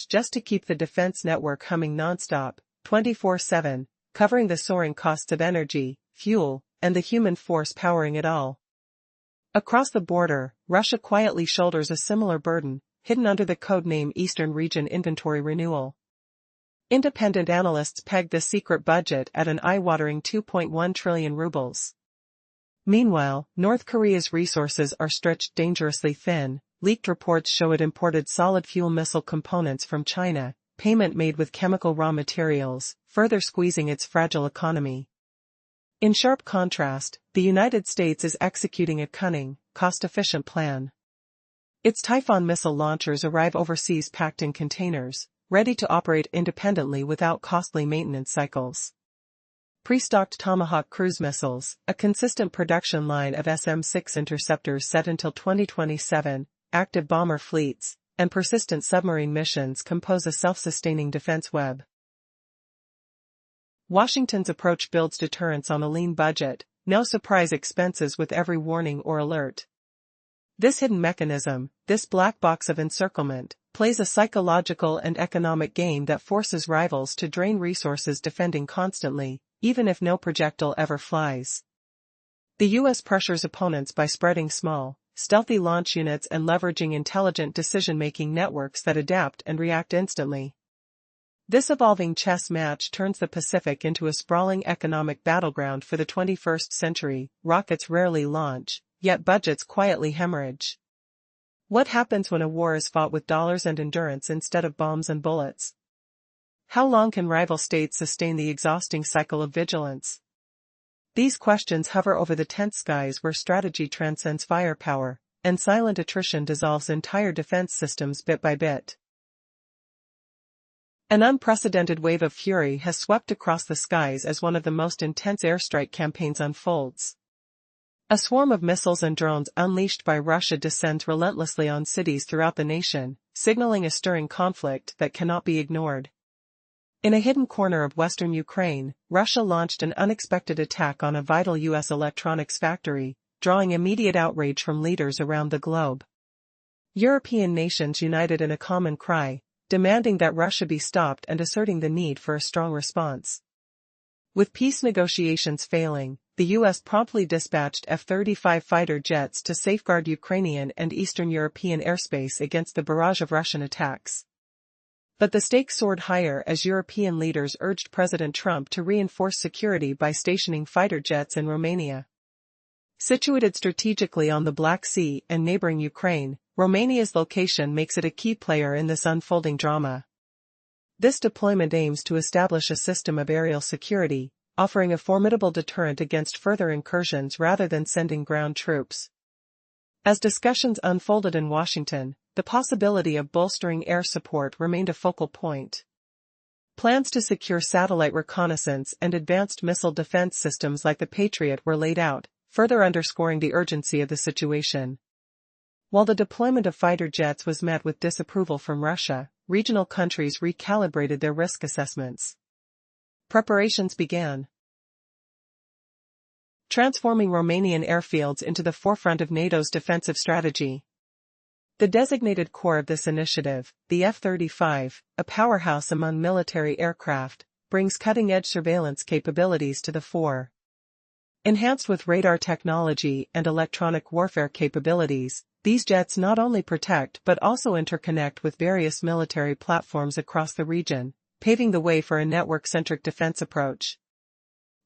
just to keep the defense network humming nonstop, 24/7, covering the soaring costs of energy, fuel, and the human force powering it all. Across the border, Russia quietly shoulders a similar burden, hidden under the code name Eastern Region Inventory Renewal. Independent analysts pegged the secret budget at an eye-watering 2.1 trillion rubles. Meanwhile, North Korea's resources are stretched dangerously thin. Leaked reports show it imported solid fuel missile components from China, payment made with chemical raw materials, further squeezing its fragile economy. In sharp contrast, the United States is executing a cunning, cost-efficient plan. Its Typhoon missile launchers arrive overseas packed in containers, ready to operate independently without costly maintenance cycles. Pre-stocked Tomahawk cruise missiles, a consistent production line of SM-6 interceptors set until 2027, active bomber fleets, and persistent submarine missions compose a self-sustaining defense web. Washington's approach builds deterrence on a lean budget, no surprise expenses with every warning or alert. This hidden mechanism, this black box of encirclement, plays a psychological and economic game that forces rivals to drain resources defending constantly, even if no projectile ever flies. The U.S. pressures opponents by spreading small, stealthy launch units and leveraging intelligent decision-making networks that adapt and react instantly. This evolving chess match turns the Pacific into a sprawling economic battleground for the 21st century. Rockets rarely launch, yet budgets quietly hemorrhage. What happens when a war is fought with dollars and endurance instead of bombs and bullets? How long can rival states sustain the exhausting cycle of vigilance? These questions hover over the tense skies where strategy transcends firepower, and silent attrition dissolves entire defense systems bit by bit. An unprecedented wave of fury has swept across the skies as one of the most intense airstrike campaigns unfolds. A swarm of missiles and drones unleashed by Russia descends relentlessly on cities throughout the nation, signaling a stirring conflict that cannot be ignored. In a hidden corner of western Ukraine, Russia launched an unexpected attack on a vital U.S. electronics factory, drawing immediate outrage from leaders around the globe. European nations united in a common cry, demanding that Russia be stopped and asserting the need for a strong response. With peace negotiations failing, the U.S. promptly dispatched F-35 fighter jets to safeguard Ukrainian and Eastern European airspace against the barrage of Russian attacks. But the stakes soared higher as European leaders urged President Trump to reinforce security by stationing fighter jets in Romania. Situated strategically on the Black Sea and neighboring Ukraine, Romania's location makes it a key player in this unfolding drama. This deployment aims to establish a system of aerial security, offering a formidable deterrent against further incursions rather than sending ground troops. As discussions unfolded in Washington, the possibility of bolstering air support remained a focal point. Plans to secure satellite reconnaissance and advanced missile defense systems like the Patriot were laid out, further underscoring the urgency of the situation. While the deployment of fighter jets was met with disapproval from Russia, regional countries recalibrated their risk assessments. Preparations began. Transforming Romanian airfields into the forefront of NATO's defensive strategy. The designated core of this initiative, the F-35, a powerhouse among military aircraft, brings cutting-edge surveillance capabilities to the fore. Enhanced with radar technology and electronic warfare capabilities, these jets not only protect but also interconnect with various military platforms across the region, paving the way for a network-centric defense approach.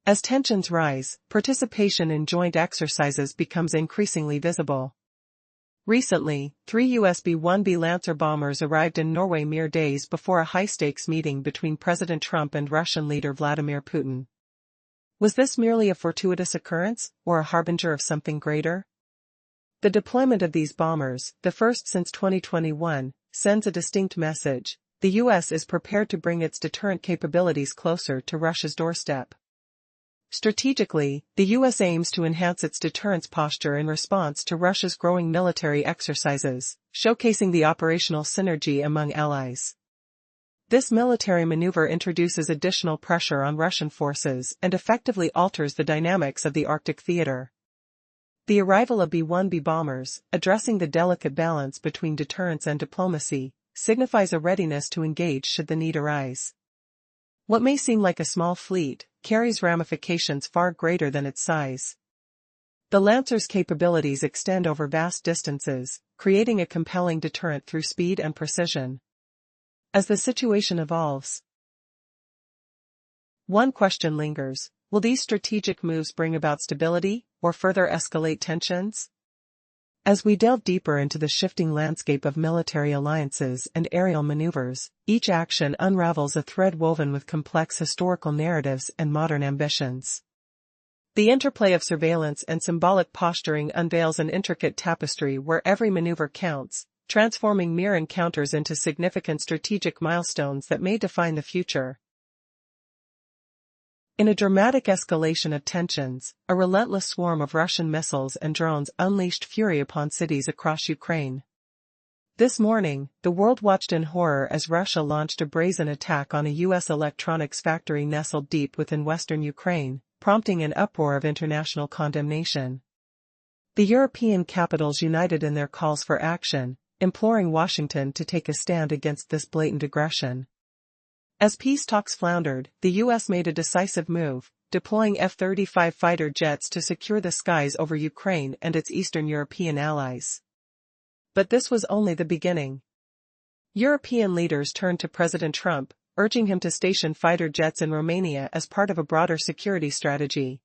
As tensions rise, participation in joint exercises becomes increasingly visible. Recently, 3 US B-1B Lancer bombers arrived in Norway mere days before a high-stakes meeting between President Trump and Russian leader Vladimir Putin. Was this merely a fortuitous occurrence, or a harbinger of something greater? The deployment of these bombers, the first since 2021, sends a distinct message: the U.S. is prepared to bring its deterrent capabilities closer to Russia's doorstep. Strategically, the U.S. aims to enhance its deterrence posture in response to Russia's growing military exercises, showcasing the operational synergy among allies. This military maneuver introduces additional pressure on Russian forces and effectively alters the dynamics of the Arctic theater. The arrival of B-1B bombers, addressing the delicate balance between deterrence and diplomacy, signifies a readiness to engage should the need arise. What may seem like a small fleet, carries ramifications far greater than its size. The Lancer's capabilities extend over vast distances, creating a compelling deterrent through speed and precision. As the situation evolves, one question lingers: will these strategic moves bring about stability, or further escalate tensions? As we delve deeper into the shifting landscape of military alliances and aerial maneuvers, each action unravels a thread woven with complex historical narratives and modern ambitions. The interplay of surveillance and symbolic posturing unveils an intricate tapestry where every maneuver counts, transforming mere encounters into significant strategic milestones that may define the future. In a dramatic escalation of tensions, a relentless swarm of Russian missiles and drones unleashed fury upon cities across Ukraine. This morning, the world watched in horror as Russia launched a brazen attack on a U.S. electronics factory nestled deep within western Ukraine, prompting an uproar of international condemnation. The European capitals united in their calls for action, imploring Washington to take a stand against this blatant aggression. As peace talks floundered, the U.S. made a decisive move, deploying F-35 fighter jets to secure the skies over Ukraine and its Eastern European allies. But this was only the beginning. European leaders turned to President Trump, urging him to station fighter jets in Romania as part of a broader security strategy.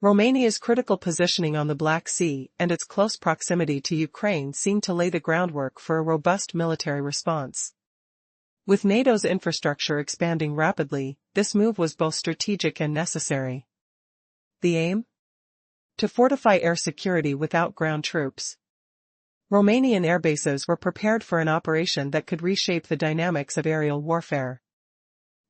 Romania's critical positioning on the Black Sea and its close proximity to Ukraine seemed to lay the groundwork for a robust military response. With NATO's infrastructure expanding rapidly, this move was both strategic and necessary. The aim? To fortify air security without ground troops. Romanian airbases were prepared for an operation that could reshape the dynamics of aerial warfare.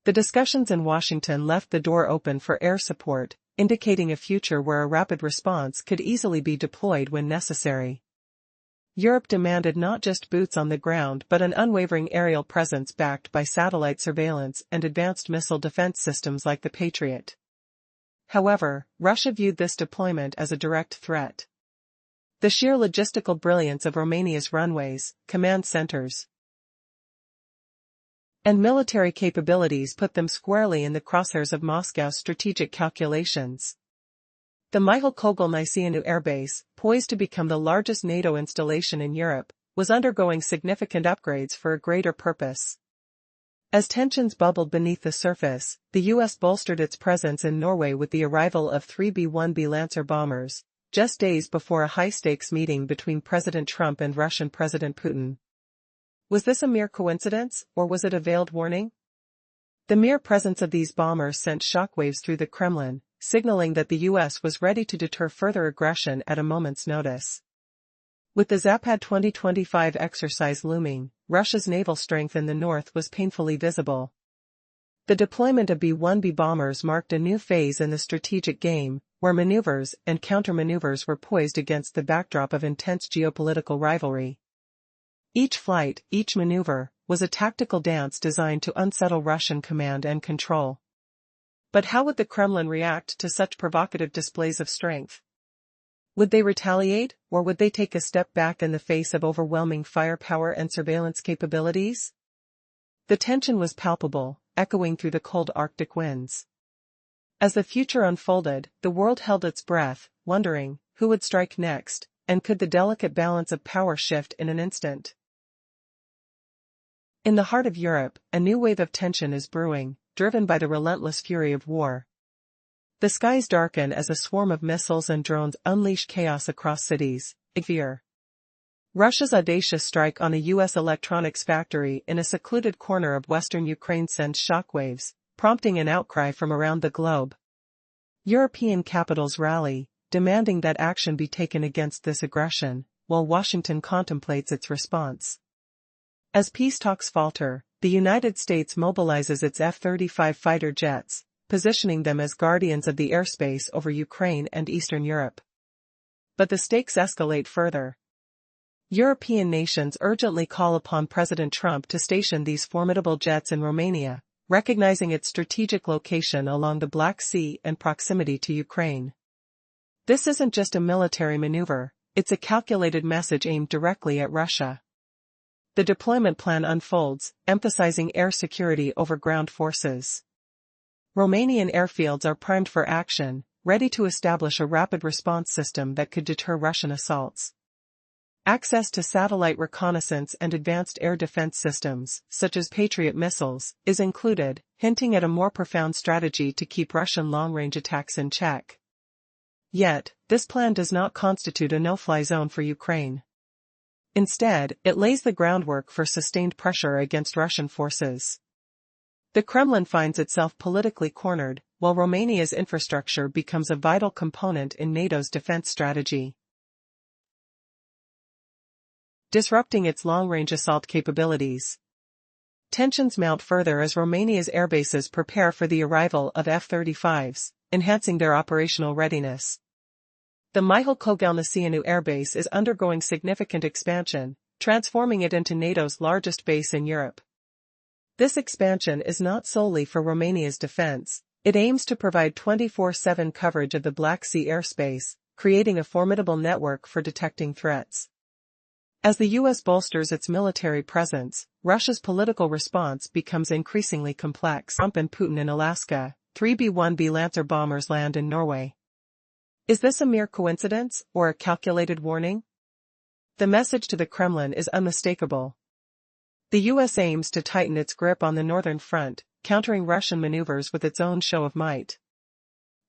The discussions in Washington left the door open for air support, indicating a future where a rapid response could easily be deployed when necessary. Europe demanded not just boots on the ground but an unwavering aerial presence backed by satellite surveillance and advanced missile defense systems like the Patriot. However, Russia viewed this deployment as a direct threat. The sheer logistical brilliance of Romania's runways, command centers, and military capabilities put them squarely in the crosshairs of Moscow's strategic calculations. The Mihail Kogel-Niceanu airbase, poised to become the largest NATO installation in Europe, was undergoing significant upgrades for a greater purpose. As tensions bubbled beneath the surface, the U.S. bolstered its presence in Norway with the arrival of 3 B-1B Lancer bombers, just days before a high-stakes meeting between President Trump and Russian President Putin. Was this a mere coincidence, or was it a veiled warning? The mere presence of these bombers sent shockwaves through the Kremlin, signaling that the U.S. was ready to deter further aggression at a moment's notice. With the Zapad 2025 exercise looming, Russia's naval strength in the north was painfully visible. The deployment of B-1B bombers marked a new phase in the strategic game, where maneuvers and countermaneuvers were poised against the backdrop of intense geopolitical rivalry. Each flight, each maneuver, was a tactical dance designed to unsettle Russian command and control. But how would the Kremlin react to such provocative displays of strength? Would they retaliate, or would they take a step back in the face of overwhelming firepower and surveillance capabilities? The tension was palpable, echoing through the cold Arctic winds. As the future unfolded, the world held its breath, wondering who would strike next, and could the delicate balance of power shift in an instant. In the heart of Europe, a new wave of tension is brewing, driven by the relentless fury of war. The skies darken as a swarm of missiles and drones unleash chaos across cities. Russia's audacious strike on a U.S. electronics factory in a secluded corner of western Ukraine sends shockwaves, prompting an outcry from around the globe. European capitals rally, demanding that action be taken against this aggression, while Washington contemplates its response. As peace talks falter, the United States mobilizes its F-35 fighter jets, positioning them as guardians of the airspace over Ukraine and Eastern Europe. But the stakes escalate further. European nations urgently call upon President Trump to station these formidable jets in Romania, recognizing its strategic location along the Black Sea and proximity to Ukraine. This isn't just a military maneuver, it's a calculated message aimed directly at Russia. The deployment plan unfolds, emphasizing air security over ground forces. Romanian airfields are primed for action, ready to establish a rapid response system that could deter Russian assaults. Access to satellite reconnaissance and advanced air defense systems, such as Patriot missiles, is included, hinting at a more profound strategy to keep Russian long-range attacks in check. Yet, this plan does not constitute a no-fly zone for Ukraine. Instead, it lays the groundwork for sustained pressure against Russian forces. The Kremlin finds itself politically cornered, while Romania's infrastructure becomes a vital component in NATO's defense strategy, disrupting its long-range assault capabilities. Tensions mount further as Romania's airbases prepare for the arrival of F-35s, enhancing their operational readiness. The Mihail Kogel-Niceanu airbase is undergoing significant expansion, transforming it into NATO's largest base in Europe. This expansion is not solely for Romania's defense, it aims to provide 24/7 coverage of the Black Sea airspace, creating a formidable network for detecting threats. As the U.S. bolsters its military presence, Russia's political response becomes increasingly complex. Trump and Putin in Alaska, 3 B-1B Lancer bombers land in Norway. Is this a mere coincidence, or a calculated warning? The message to the Kremlin is unmistakable. The U.S. aims to tighten its grip on the northern front, countering Russian maneuvers with its own show of might.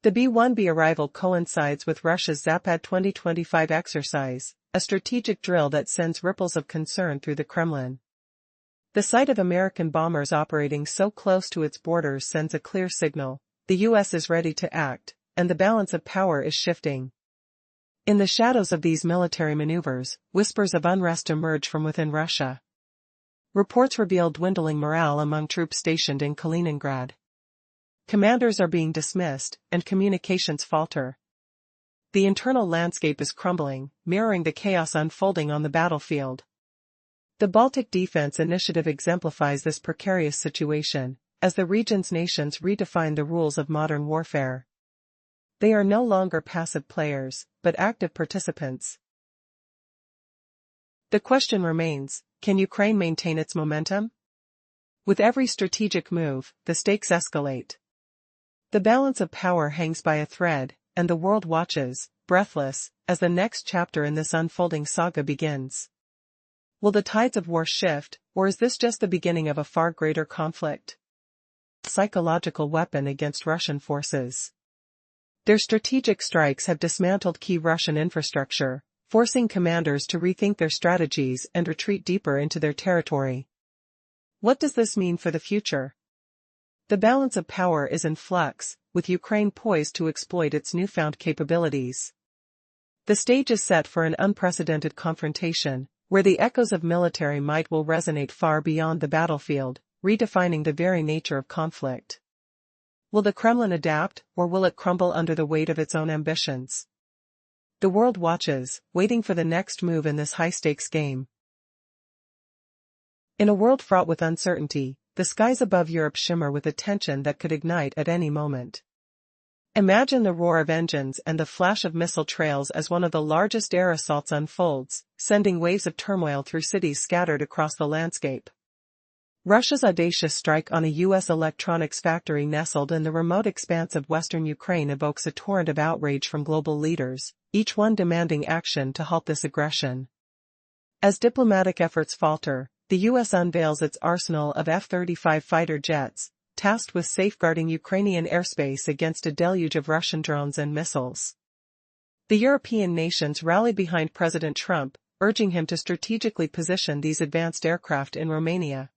The B-1B arrival coincides with Russia's Zapad 2025 exercise, a strategic drill that sends ripples of concern through the Kremlin. The sight of American bombers operating so close to its borders sends a clear signal: the U.S. is ready to act, and the balance of power is shifting. In the shadows of these military maneuvers, whispers of unrest emerge from within Russia. Reports reveal dwindling morale among troops stationed in Kaliningrad. Commanders are being dismissed, and communications falter. The internal landscape is crumbling, mirroring the chaos unfolding on the battlefield. The Baltic Defense Initiative exemplifies this precarious situation, as the region's nations redefine the rules of modern warfare. They are no longer passive players, but active participants. The question remains, can Ukraine maintain its momentum? With every strategic move, the stakes escalate. The balance of power hangs by a thread, and the world watches, breathless, as the next chapter in this unfolding saga begins. Will the tides of war shift, or is this just the beginning of a far greater conflict? Psychological weapon against Russian forces. Their strategic strikes have dismantled key Russian infrastructure, forcing commanders to rethink their strategies and retreat deeper into their territory. What does this mean for the future? The balance of power is in flux, with Ukraine poised to exploit its newfound capabilities. The stage is set for an unprecedented confrontation, where the echoes of military might will resonate far beyond the battlefield, redefining the very nature of conflict. Will the Kremlin adapt, or will it crumble under the weight of its own ambitions? The world watches, waiting for the next move in this high-stakes game. In a world fraught with uncertainty, the skies above Europe shimmer with a tension that could ignite at any moment. Imagine the roar of engines and the flash of missile trails as one of the largest air assaults unfolds, sending waves of turmoil through cities scattered across the landscape. Russia's audacious strike on a U.S. electronics factory nestled in the remote expanse of western Ukraine evokes a torrent of outrage from global leaders, each one demanding action to halt this aggression. As diplomatic efforts falter, the U.S. unveils its arsenal of F-35 fighter jets, tasked with safeguarding Ukrainian airspace against a deluge of Russian drones and missiles. The European nations rallied behind President Trump, urging him to strategically position these advanced aircraft in Romania.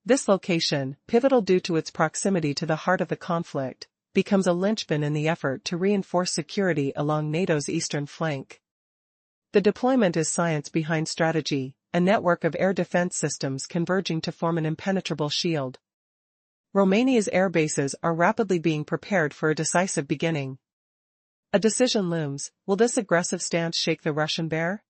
This location, pivotal due to its proximity to the heart of the conflict, becomes a linchpin in the effort to reinforce security along NATO's eastern flank. The deployment is science behind strategy, a network of air defense systems converging to form an impenetrable shield. Romania's air bases are rapidly being prepared for a decisive beginning. A decision looms. Will this aggressive stance shake the Russian bear?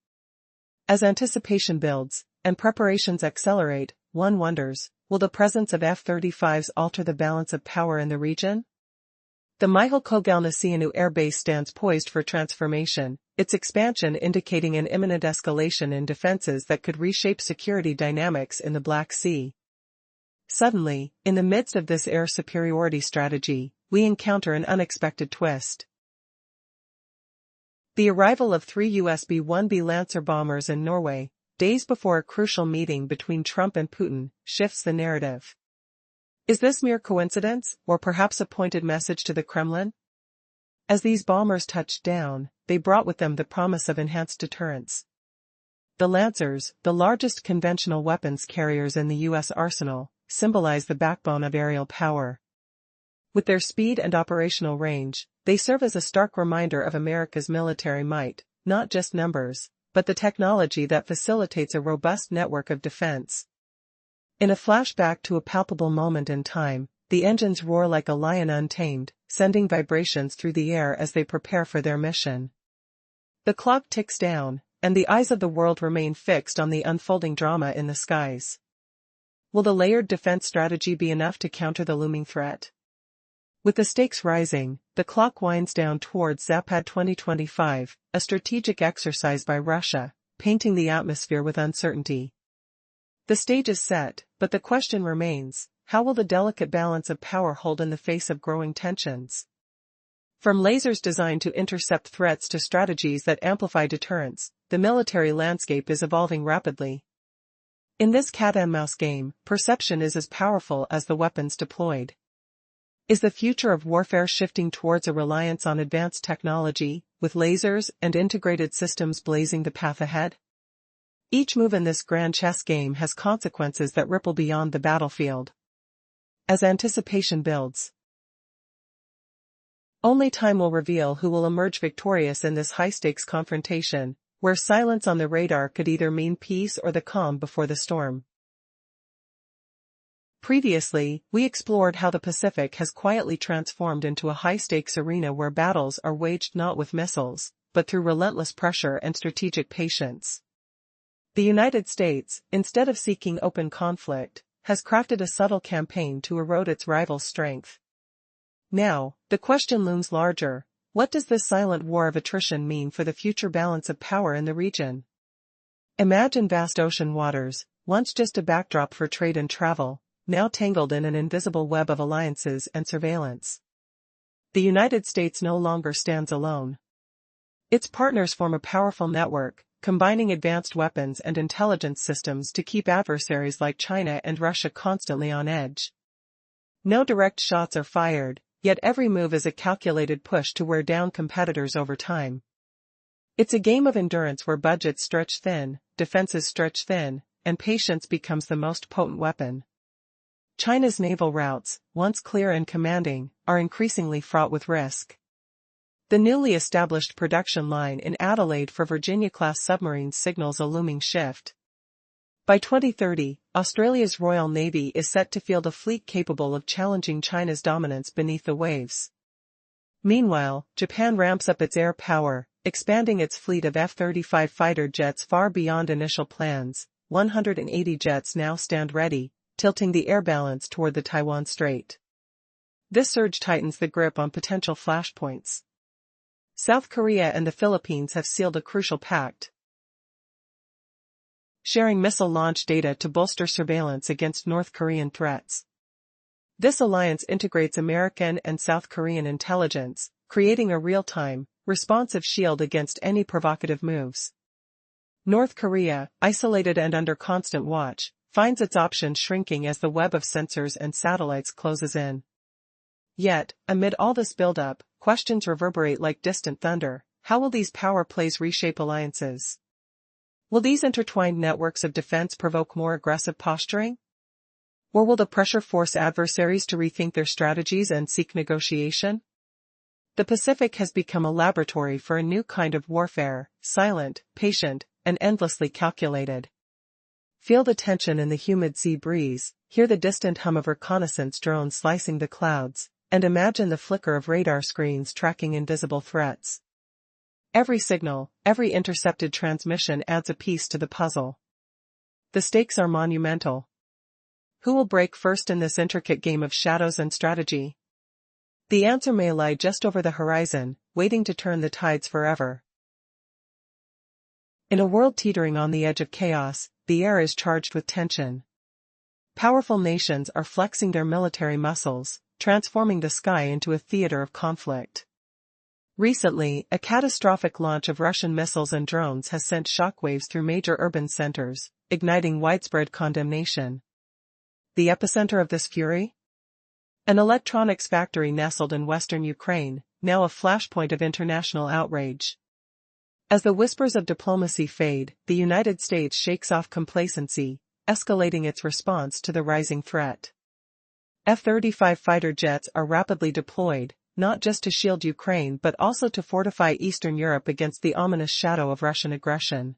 As anticipation builds, and preparations accelerate, one wonders, will the presence of F-35s alter the balance of power in the region? The Mihail Kogalny Air Base stands poised for transformation, its expansion indicating an imminent escalation in defenses that could reshape security dynamics in the Black Sea. Suddenly, in the midst of this air superiority strategy, we encounter an unexpected twist. The arrival of 3 US B-1B Lancer bombers in Norway, days before a crucial meeting between Trump and Putin, shifts the narrative. Is this mere coincidence, or perhaps a pointed message to the Kremlin? As these bombers touched down, they brought with them the promise of enhanced deterrence. The Lancers, the largest conventional weapons carriers in the U.S. arsenal, symbolize the backbone of aerial power. With their speed and operational range, they serve as a stark reminder of America's military might, not just numbers, but the technology that facilitates a robust network of defense. In a flashback to a palpable moment in time, the engines roar like a lion untamed, sending vibrations through the air as they prepare for their mission. The clock ticks down, and the eyes of the world remain fixed on the unfolding drama in the skies. Will the layered defense strategy be enough to counter the looming threat? With the stakes rising, the clock winds down towards Zapad 2025, a strategic exercise by Russia, painting the atmosphere with uncertainty. The stage is set, but the question remains, how will the delicate balance of power hold in the face of growing tensions? From lasers designed to intercept threats to strategies that amplify deterrence, the military landscape is evolving rapidly. In this cat-and-mouse game, perception is as powerful as the weapons deployed. Is the future of warfare shifting towards a reliance on advanced technology, with lasers and integrated systems blazing the path ahead? Each move in this grand chess game has consequences that ripple beyond the battlefield. As anticipation builds, Only time will reveal who will emerge victorious in this high-stakes confrontation, where silence on the radar could either mean peace or the calm before the storm. Previously, we explored how the Pacific has quietly transformed into a high-stakes arena where battles are waged not with missiles, but through relentless pressure and strategic patience. The United States, instead of seeking open conflict, has crafted a subtle campaign to erode its rival's strength. Now, the question looms larger: what does this silent war of attrition mean for the future balance of power in the region? Imagine vast ocean waters, once just a backdrop for trade and travel, now tangled in an invisible web of alliances and surveillance. The United States no longer stands alone. Its partners form a powerful network, combining advanced weapons and intelligence systems to keep adversaries like China and Russia constantly on edge. No direct shots are fired, yet every move is a calculated push to wear down competitors over time. It's a game of endurance where budgets stretch thin, defenses stretch thin, and patience becomes the most potent weapon. China's naval routes, once clear and commanding, are increasingly fraught with risk. The newly established production line in Adelaide for Virginia-class submarines signals a looming shift. By 2030, Australia's Royal Navy is set to field a fleet capable of challenging China's dominance beneath the waves. Meanwhile, Japan ramps up its air power, expanding its fleet of F-35 fighter jets far beyond initial plans. 180 jets now stand ready, tilting the air balance toward the Taiwan Strait. This surge tightens the grip on potential flashpoints. South Korea and the Philippines have sealed a crucial pact, sharing missile launch data to bolster surveillance against North Korean threats. This alliance integrates American and South Korean intelligence, creating a real-time, responsive shield against any provocative moves. North Korea, isolated and under constant watch, finds its options shrinking as the web of sensors and satellites closes in. Yet, amid all this buildup, questions reverberate like distant thunder. How will these power plays reshape alliances? Will these intertwined networks of defense provoke more aggressive posturing? Or will the pressure force adversaries to rethink their strategies and seek negotiation? The Pacific has become a laboratory for a new kind of warfare, silent, patient, and endlessly calculated. Feel the tension in the humid sea breeze, hear the distant hum of reconnaissance drones slicing the clouds, and imagine the flicker of radar screens tracking invisible threats. Every signal, every intercepted transmission adds a piece to the puzzle. The stakes are monumental. Who will break first in this intricate game of shadows and strategy? The answer may lie just over the horizon, waiting to turn the tides forever. In a world teetering on the edge of chaos, the air is charged with tension. Powerful nations are flexing their military muscles, transforming the sky into a theater of conflict. Recently, a catastrophic launch of Russian missiles and drones has sent shockwaves through major urban centers, igniting widespread condemnation. The epicenter of this fury? An electronics factory nestled in western Ukraine, now a flashpoint of international outrage. As the whispers of diplomacy fade, the United States shakes off complacency, escalating its response to the rising threat. F-35 fighter jets are rapidly deployed, not just to shield Ukraine but also to fortify Eastern Europe against the ominous shadow of Russian aggression.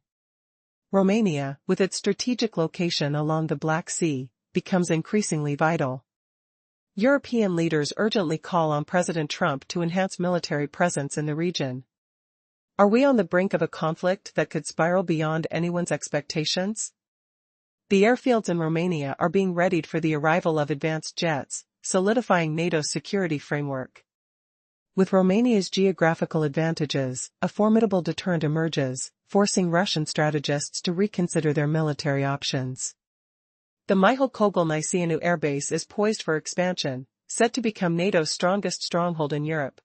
Romania, with its strategic location along the Black Sea, becomes increasingly vital. European leaders urgently call on President Trump to enhance military presence in the region. Are we on the brink of a conflict that could spiral beyond anyone's expectations? The airfields in Romania are being readied for the arrival of advanced jets, solidifying NATO's security framework. With Romania's geographical advantages, a formidable deterrent emerges, forcing Russian strategists to reconsider their military options. The Mihail Kogel-Niceanu airbase is poised for expansion, set to become NATO's strongest stronghold in Europe.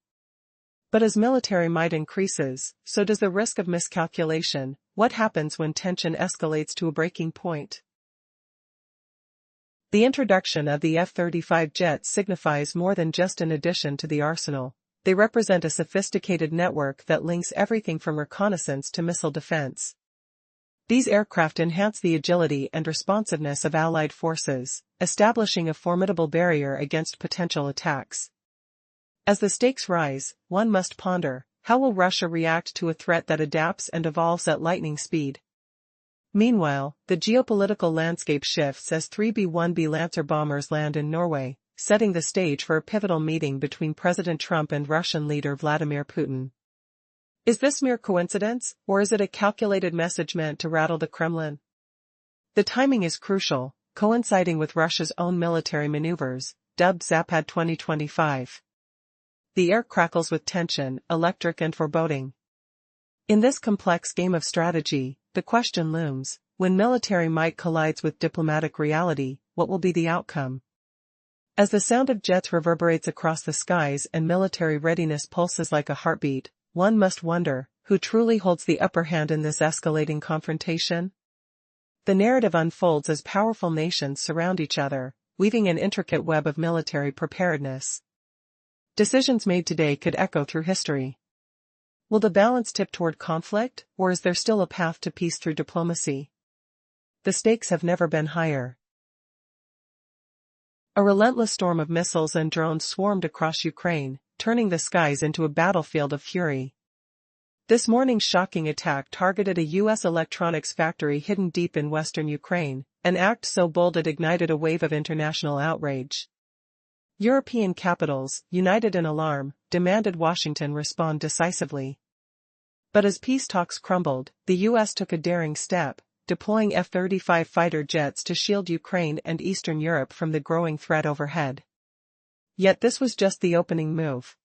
But as military might increases, so does the risk of miscalculation. What happens when tension escalates to a breaking point? The introduction of the F-35 jets signifies more than just an addition to the arsenal. They represent a sophisticated network that links everything from reconnaissance to missile defense. These aircraft enhance the agility and responsiveness of Allied forces, establishing a formidable barrier against potential attacks. As the stakes rise, one must ponder, how will Russia react to a threat that adapts and evolves at lightning speed? Meanwhile, the geopolitical landscape shifts as three B-1B Lancer bombers land in Norway, setting the stage for a pivotal meeting between President Trump and Russian leader Vladimir Putin. Is this mere coincidence, or is it a calculated message meant to rattle the Kremlin? The timing is crucial, coinciding with Russia's own military maneuvers, dubbed Zapad 2025. The air crackles with tension, electric and foreboding. In this complex game of strategy, the question looms, when military might collides with diplomatic reality, what will be the outcome? As the sound of jets reverberates across the skies and military readiness pulses like a heartbeat, one must wonder, who truly holds the upper hand in this escalating confrontation? The narrative unfolds as powerful nations surround each other, weaving an intricate web of military preparedness. Decisions made today could echo through history. Will the balance tip toward conflict, or is there still a path to peace through diplomacy? The stakes have never been higher. A relentless storm of missiles and drones swarmed across Ukraine, turning the skies into a battlefield of fury. This morning's shocking attack targeted a U.S. electronics factory hidden deep in western Ukraine, an act so bold it ignited a wave of international outrage. European capitals, united in alarm, demanded Washington respond decisively. But as peace talks crumbled, the U.S. took a daring step, deploying F-35 fighter jets to shield Ukraine and Eastern Europe from the growing threat overhead. Yet this was just the opening move.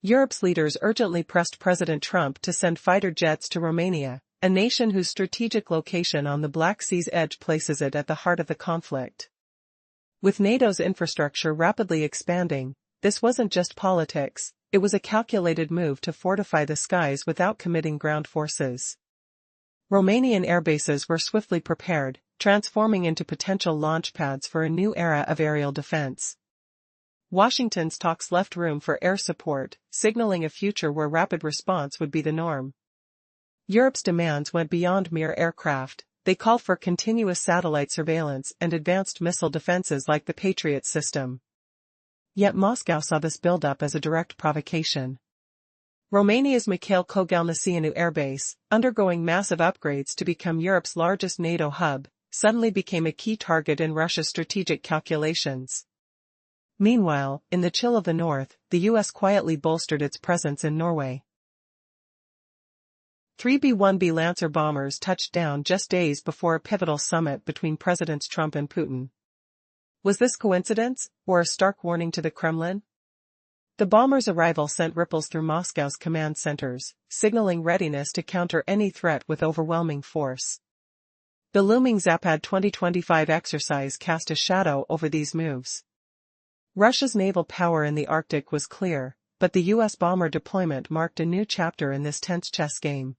Europe's leaders urgently pressed President Trump to send fighter jets to Romania, a nation whose strategic location on the Black Sea's edge places it at the heart of the conflict. With NATO's infrastructure rapidly expanding, this wasn't just politics, it was a calculated move to fortify the skies without committing ground forces. Romanian airbases were swiftly prepared, transforming into potential launch pads for a new era of aerial defense. Washington's talks left room for air support, signaling a future where rapid response would be the norm. Europe's demands went beyond mere aircraft. They called for continuous satellite surveillance and advanced missile defenses like the Patriot system. Yet Moscow saw this buildup as a direct provocation. Romania's Mikhail Kogalniceanu airbase, undergoing massive upgrades to become Europe's largest NATO hub, suddenly became a key target in Russia's strategic calculations. Meanwhile, in the chill of the north, the U.S. quietly bolstered its presence in Norway. Three B-1B Lancer bombers touched down just days before a pivotal summit between Presidents Trump and Putin. Was this coincidence, or a stark warning to the Kremlin? The bombers' arrival sent ripples through Moscow's command centers, signaling readiness to counter any threat with overwhelming force. The looming Zapad 2025 exercise cast a shadow over these moves. Russia's naval power in the Arctic was clear, but the U.S. bomber deployment marked a new chapter in this tense chess game.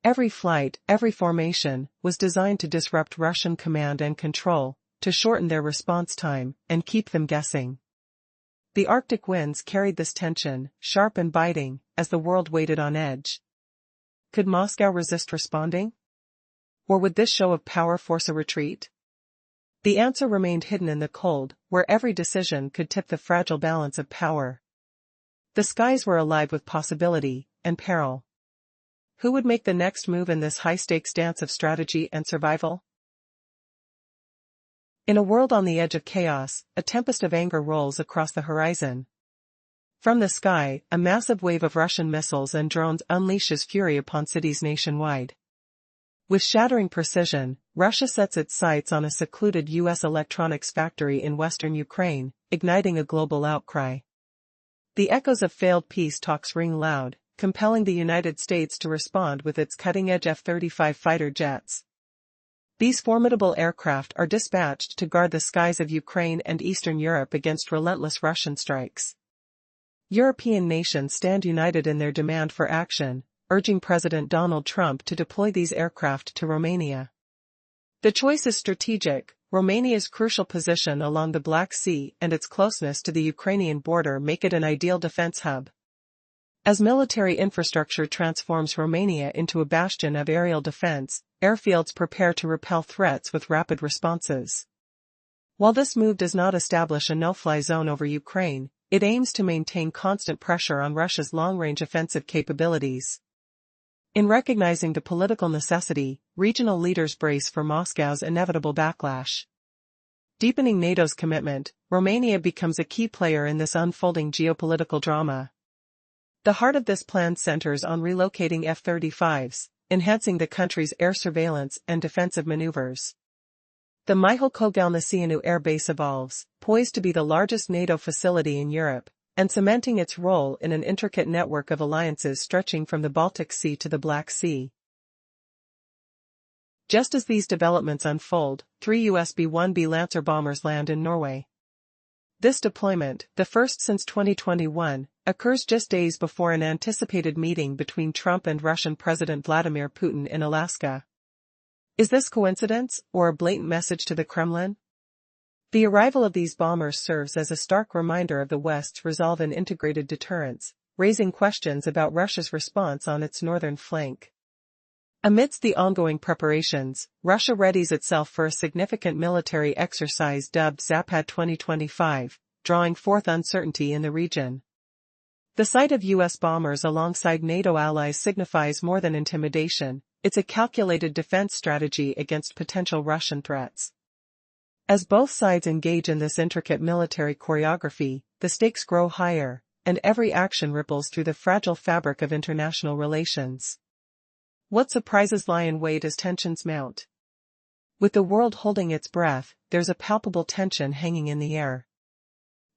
Every flight, every formation, was designed to disrupt Russian command and control, to shorten their response time, and keep them guessing. The Arctic winds carried this tension, sharp and biting, as the world waited on edge. Could Moscow resist responding? Or would this show of power force a retreat? The answer remained hidden in the cold, where every decision could tip the fragile balance of power. The skies were alive with possibility and peril. Who would make the next move in this high-stakes dance of strategy and survival? In a world on the edge of chaos, a tempest of anger rolls across the horizon. From the sky, a massive wave of Russian missiles and drones unleashes fury upon cities nationwide. With shattering precision, Russia sets its sights on a secluded U.S. electronics factory in western Ukraine, igniting a global outcry. The echoes of failed peace talks ring loud, compelling the United States to respond with its cutting-edge F-35 fighter jets. These formidable aircraft are dispatched to guard the skies of Ukraine and Eastern Europe against relentless Russian strikes. European nations stand united in their demand for action, urging President Donald Trump to deploy these aircraft to Romania. The choice is strategic. Romania's crucial position along the Black Sea and its closeness to the Ukrainian border make it an ideal defense hub. As military infrastructure transforms Romania into a bastion of aerial defense, airfields prepare to repel threats with rapid responses. While this move does not establish a no-fly zone over Ukraine, It aims to maintain constant pressure on Russia's long-range offensive capabilities. In recognizing the political necessity, regional leaders brace for Moscow's inevitable backlash. Deepening NATO's commitment, Romania becomes a key player in this unfolding geopolitical drama. The heart of this plan centers on relocating F-35s, enhancing the country's air surveillance and defensive maneuvers. The Mihail Kogalniceanu Air Base evolves, poised to be the largest NATO facility in Europe, and cementing its role in an intricate network of alliances stretching from the Baltic Sea to the Black Sea. Just as these developments unfold, 3 US B-1B Lancer bombers land in Norway. This deployment, the first since 2021, occurs just days before an anticipated meeting between Trump and Russian President Vladimir Putin in Alaska. Is this coincidence, or a blatant message to the Kremlin? The arrival of these bombers serves as a stark reminder of the West's resolve in integrated deterrence, raising questions about Russia's response on its northern flank. Amidst the ongoing preparations, Russia readies itself for a significant military exercise dubbed Zapad 2025, drawing forth uncertainty in the region. The sight of U.S. bombers alongside NATO allies signifies more than intimidation, it's a calculated defense strategy against potential Russian threats. As both sides engage in this intricate military choreography, the stakes grow higher, and every action ripples through the fragile fabric of international relations. What surprises lie in wait as tensions mount? With the world holding its breath, there's a palpable tension hanging in the air.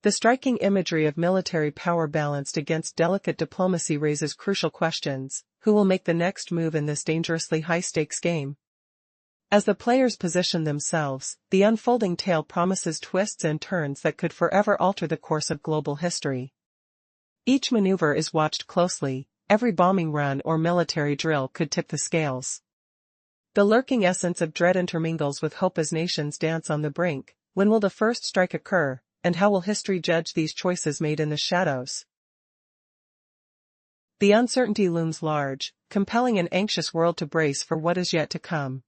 The striking imagery of military power balanced against delicate diplomacy raises crucial questions. Who will make the next move in this dangerously high-stakes game? As the players position themselves, the unfolding tale promises twists and turns that could forever alter the course of global history. Each maneuver is watched closely, every bombing run or military drill could tip the scales. The lurking essence of dread intermingles with hope as nations dance on the brink. When will the first strike occur, and how will history judge these choices made in the shadows? The uncertainty looms large, compelling an anxious world to brace for what is yet to come.